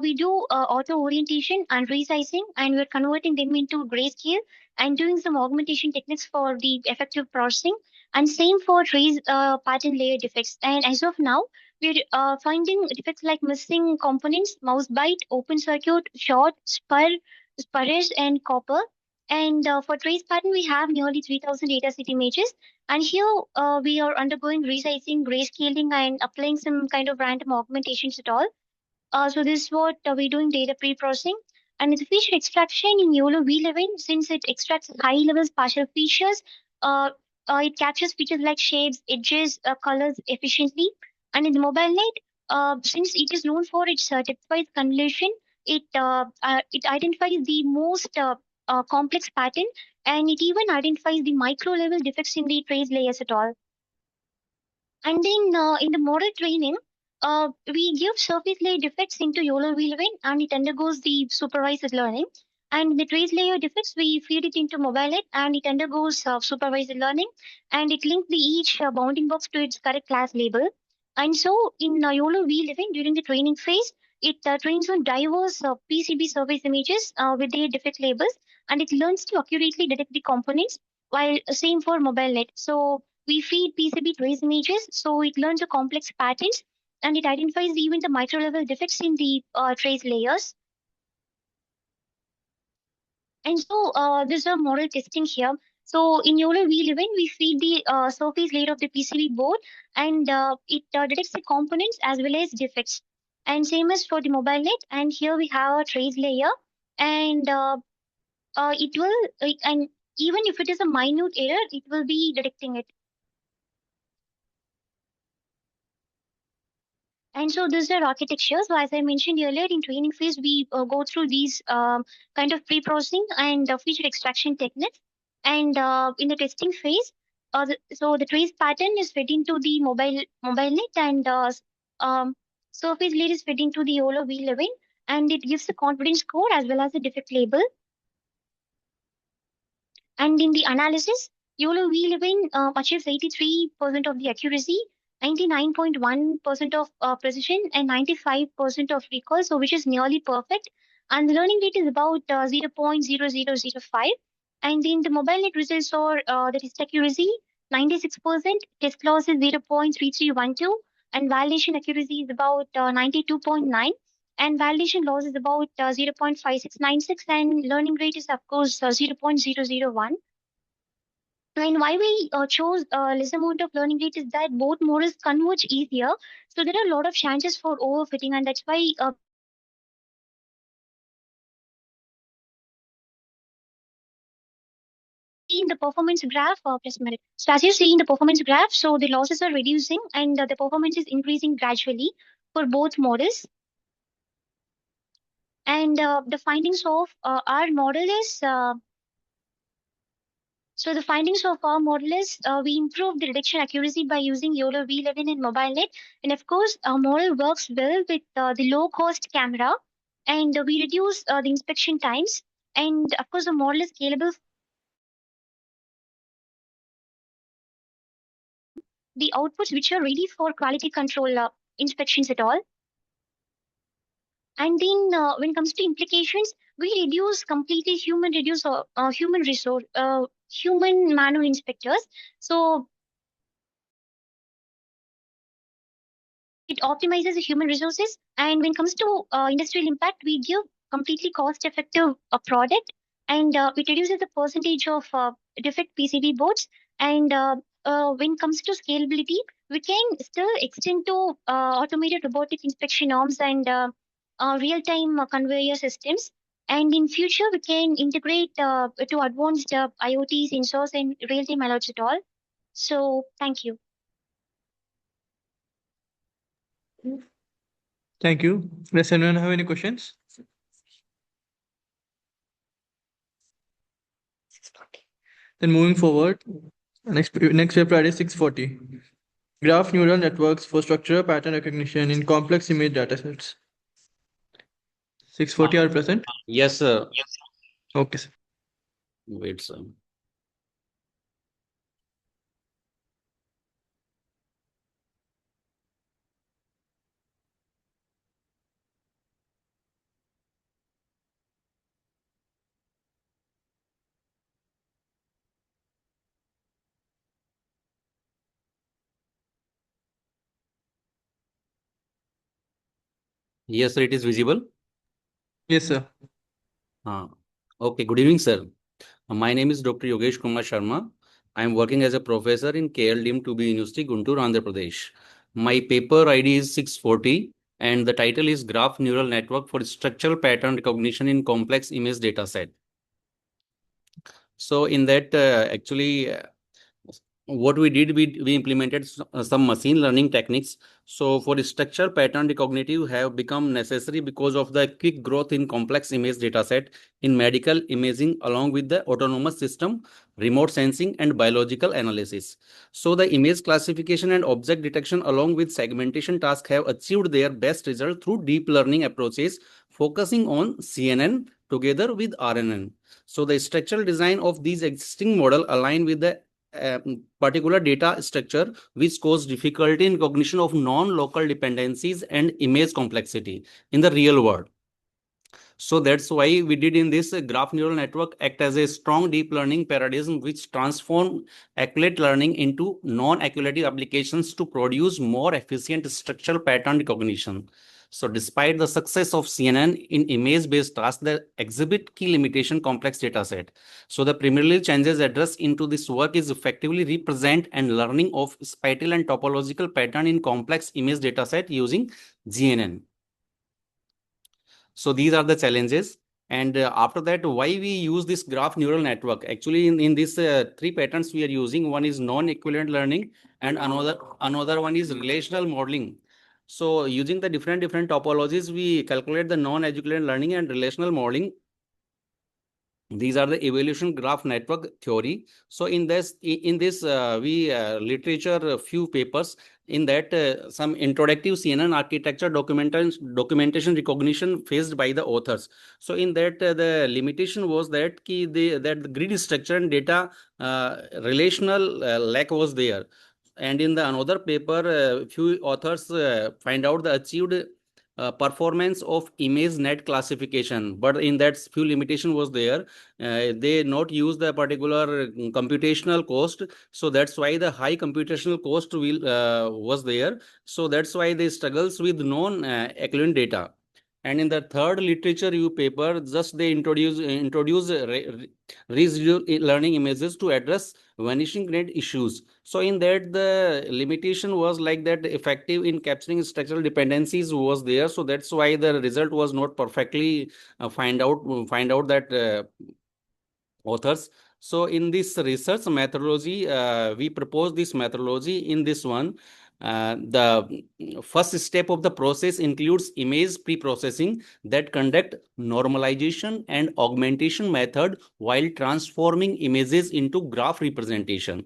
we do auto orientation and resizing, and we're converting them into grayscale and doing some augmentation techniques for the effective processing. And same for trace pattern layer defects. And as of now, we're finding defects like missing components, mouse bite, open circuit, short, spurious, and copper. And for trace pattern, we have nearly 3,000 dataset images. And here we are undergoing resizing, grayscaling, and applying some kind of random augmentations at all. So this is what we do in data pre-processing. And with the feature extraction in YOLO V11, since it extracts high-level spatial features, it captures features like shapes, edges, colors efficiently. And in the MobileNet, since it is known for its typified convolution, it identifies the most complex pattern, and it even identifies the micro-level defects in the trace layers at all. And then in the model training, we give surface layer defects into YOLO V11 and it undergoes the supervised learning. And the trace layer defects, we feed it into MobileNet and it undergoes supervised learning, and it links each bounding box to its correct class label. And so in YOLO V11, during the training phase, it trains on diverse PCB surface images with their defect labels, and it learns to accurately detect the components, while same for MobileNet. So we feed PCB trace images, so it learns the complex patterns, and it identifies even the micro level defects in the trace layers. And so this is a model testing here. So in YOLO V11, we feed the surface layer of the PCB board, and it detects the components as well as defects. And same as for the MobileNet, and here we have a trace layer, and it will, and even if it is a minute error, it will be detecting it. And so this is our architecture. So as I mentioned earlier, in training phase, we go through these kind of pre-processing and feature extraction techniques. And in the testing phase, so the trace pattern is fed into the MobileNet, and surface layer is fed into the YOLO V11, and it gives the confidence score as well as the defect label. And in the analysis, YOLO V11 achieves 83% of the accuracy, 99.1% of precision, and 95% of recall, so which is nearly perfect. And the learning rate is about 0.0005. And in the MobileNet results are the test accuracy 96%, test loss is 0.3312, and validation accuracy is about 92.9, and validation loss is about 0.5696, and learning rate is of course 0.001. And why we chose less amount of learning rate is that both models converge easier, so there are a lot of chances for overfitting, and that's why in the performance graph, just a minute. So as you see in the performance graph, so the losses are reducing and the performance is increasing gradually for both models. And the findings of our model is so the findings of our model is we improved the detection accuracy by using YOLO V11 and MobileNet. And of course, our model works well with the low-cost camera, and we reduce the inspection times. And of course, the model is scalable. The outputs which are ready for quality control inspections at all. And then when it comes to implications, we reduce completely human manual inspectors. So it optimizes the human resources. And when it comes to industrial impact, we give completely cost-effective product, and it reduces the percentage of defect PCB boards. And when it comes to scalability, we can still extend to automated robotic inspection arms and real-time conveyor systems. And in future, we can integrate to advanced IoT sensors and real-time alerts at all. So thank you. Thank you. Does anyone have any questions? Then moving forward, next paper is 640. Graph neural networks for structural pattern recognition in complex image datasets. 640 are present? Yes, sir. Okay, sir. Wait, sir. Yes, sir, it is visible. Yes, sir. Okay, good evening, sir. My name is Dr. Yogesh Kumar Sharma. I am working as a professor in KLDM 2B University, Guntur, Andhra Pradesh. My paper ID is 640 and the title is Graph Neural Network for Structural Pattern Recognition in Complex Image Dataset. So in that, actually, what we did, we implemented some machine learning techniques. So for structural pattern recognitive have become necessary because of the quick growth in complex image dataset in medical imaging, along with the autonomous system, remote sensing, and biological analysis. So the image classification and object detection along with segmentation tasks have achieved their best result through deep learning approaches, focusing on CNN together with RNN. So the structural design of these existing model align with the particular data structure, which cause difficulty in cognition of non-local dependencies and image complexity in the real world. So that's why we did in this graph neural network act as a strong deep learning paradigm which transform accurate learning into non-accurate applications to produce more efficient structural pattern recognition. So despite the success of CNN in image-based tasks, they exhibit key limitation complex dataset. So the primarily changes addressed into this work is effectively represent and learning of spatial and topological pattern in complex image dataset using GNN. So these are the challenges. And after that, why we use this graph neural network? Actually, in these three patterns we are using, one is non-equivalent learning and another one is relational modeling. So using the different topologies, we calculate the non-equivalent learning and relational modeling. These are the evolution graph network theory. So in this we literature a few papers in that some introductive CNN architecture documentation recognition faced by the authors. So in that the limitation was that that the grid structure and data relational lack was there. And in the another paper, few authors find out the achieved performance of ImageNet classification, but in that few limitation was there. They not use the particular computational cost, so that's why the high computational cost will was there. So that's why they struggles with non-equivalent data. And in the third literature review paper, just they introduce residual learning images to address vanishing grid issues. So in that the limitation was like that effective in capturing structural dependencies was there. So that's why the result was not perfectly find out that authors. So in this research methodology, we propose this methodology in this one. The first step of the process includes image pre-processing that conduct normalization and augmentation method while transforming images into graph representation.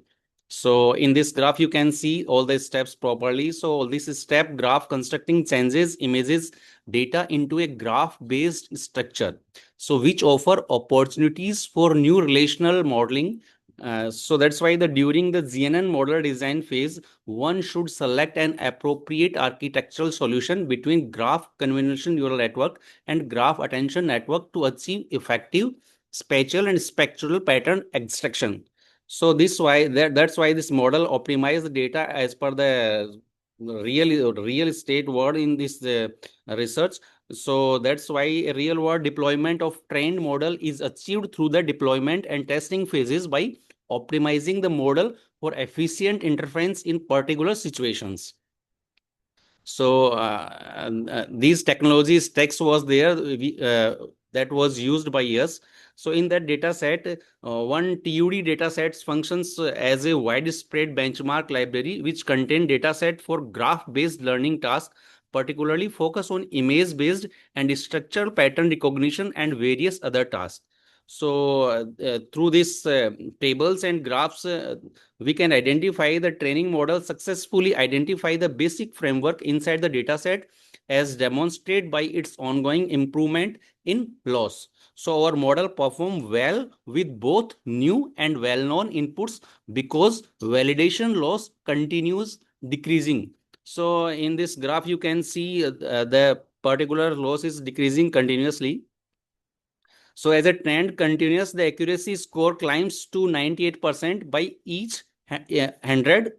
So in this graph, you can see all the steps properly. So this step graph constructing changes images data into a graph-based structure. So which offer opportunities for new relational modeling So that's why during the GNN model design phase, one should select an appropriate architectural solution between graph convolution neural network and graph attention network to achieve effective spatial and spectral pattern extraction. So that's why this model optimizes the data as per the real estate word in this research. So that's why a real world deployment of trained model is achieved through the deployment and testing phases by optimizing the model for efficient interference in particular situations. So these technologies text was there that was used by us. So in that data set, one TUD data set functions as a widespread benchmark library which contain data set for graph-based learning tasks, particularly focus on image-based and structural pattern recognition and various other tasks. So through these tables and graphs, we can identify the training model successfully identify the basic framework inside the dataset as demonstrated by its ongoing improvement in loss. So our model perform well with both new and well-known inputs because validation loss continues decreasing. So in this graph, you can see the particular loss is decreasing continuously. So as a trend continues, the accuracy score climbs to 98% by each 100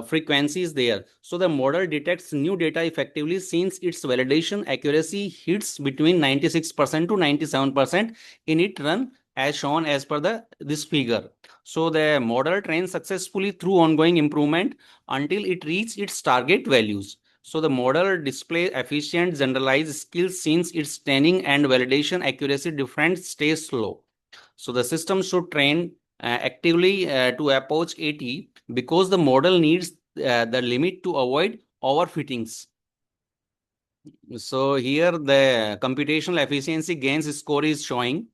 frequencies there. So the model detects new data effectively since its validation accuracy hits between 96% to 97% in its run as shown as per this figure. So the model trains successfully through ongoing improvement until it reaches its target values. So the model displays efficient generalized skills since its training and validation accuracy difference stays low. So the system should train actively to approach 80 because the model needs the limit to avoid overfittings. So here the computational efficiency gains score is showing.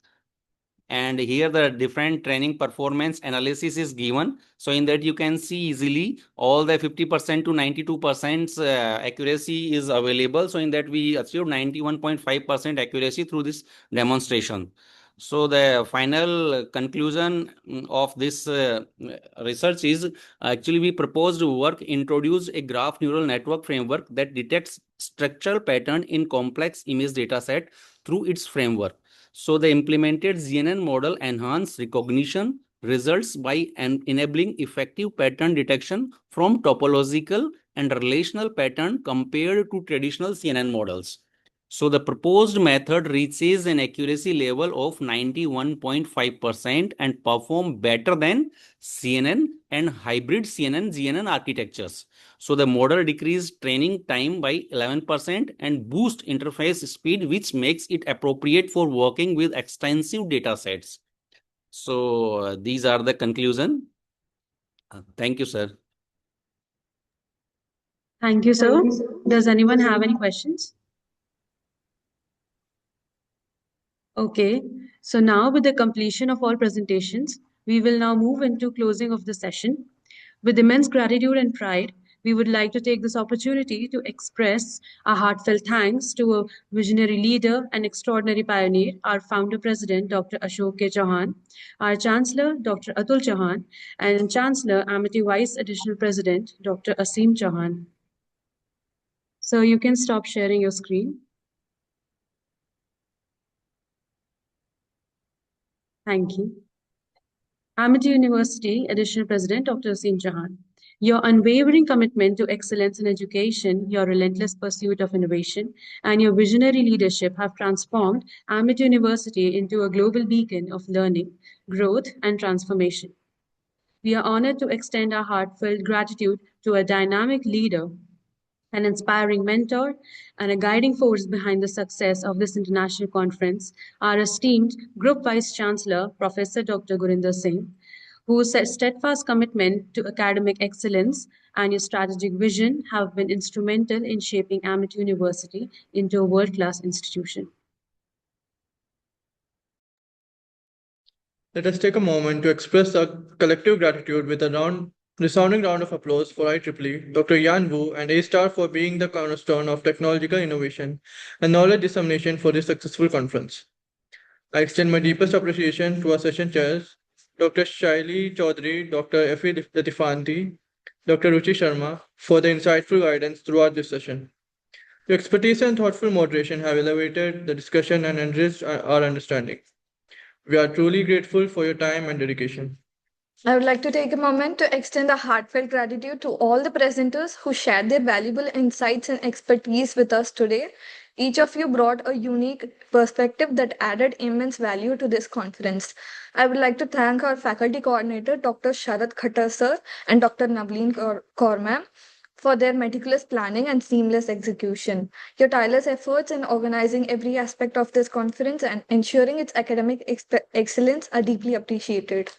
And here the different training performance analysis is given. So in that you can see easily all the 50% to 92% accuracy is available. So in that we achieved 91.5% accuracy through this demonstration. So the final conclusion of this research is actually we proposed to work introduce a graph neural network framework that detects structural pattern in complex image data set through its framework. So the implemented GNN model enhanced recognition results by enabling effective pattern detection from topological and relational pattern compared to traditional CNN models. So the proposed method reaches an accuracy level of 91.5% and perform better than CNN and hybrid CNN-GNN architectures. So the model decreased training time by 11% and boost interface speed, which makes it appropriate for working with extensive data sets. So these are the conclusion. Thank you, sir. Thank you, sir. Does anyone have any questions? Okay, so now with the completion of all presentations, we will now move into closing of the session. With immense gratitude and pride, we would like to take this opportunity to express our heartfelt thanks to a visionary leader and extraordinary pioneer, our founder president, Dr. Ashok K. Chauhan, our chancellor, Dr. Atul Chauhan, and Chancellor Amity Vice Additional President, Dr. Aseem Chauhan. So you can stop sharing your screen. Thank you. Amity University Additional President, Dr. Aseem Chauhan. Your unwavering commitment to excellence in education, your relentless pursuit of innovation, and your visionary leadership have transformed Amity University into a global beacon of learning, growth, and transformation. We are honored to extend our heartfelt gratitude to a dynamic leader, an inspiring mentor, and a guiding force behind the success of this international conference, our esteemed Group Vice Chancellor, Professor Dr. Gurinder Singh, whose steadfast commitment to academic excellence and your strategic vision have been instrumental in shaping Amity University into a world-class institution. Let us take a moment to express our collective gratitude with a resounding round of applause for IEEE, Dr. Yan Wu, and A-Star for being the cornerstone of technological innovation and knowledge dissemination for this successful conference. I extend my deepest appreciation to our session chairs, Dr. Shaili Chaudhary, Dr. F.E. Latifanti, Dr. Ruchi Sharma for the insightful guidance throughout this session. Your expertise and thoughtful moderation have elevated the discussion and enriched our understanding. We are truly grateful for your time and dedication. I would like to take a moment to extend a heartfelt gratitude to all the presenters who shared their valuable insights and expertise with us today. Each of you brought a unique perspective that added immense value to this conference. I would like to thank our faculty coordinator, Dr. Sharad Khattar sir and Dr. Navleen Kaur ma'am, for their meticulous planning and seamless execution. Your tireless efforts in organizing every aspect of this conference and ensuring its academic excellence are deeply appreciated.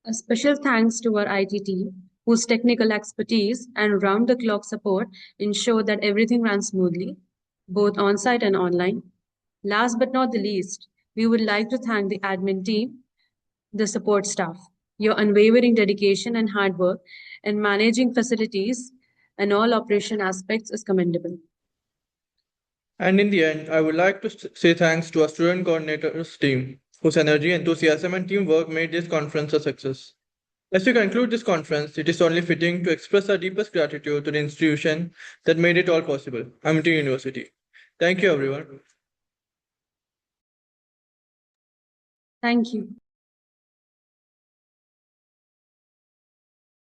A special thanks to our IT team, whose technical expertise and round-the-clock support ensure that everything runs smoothly, both on-site and online. Last but not the least, we would like to thank the admin team, the support staff. Your unwavering dedication and hard work in managing facilities and all operation aspects is commendable. And in the end, I would like to say thanks to our student coordinators team, whose energy, enthusiasm, and teamwork made this conference a success. As we conclude this conference, it is only fitting to express our deepest gratitude to the institution that made it all possible, Amity University. Thank you, everyone. Thank you.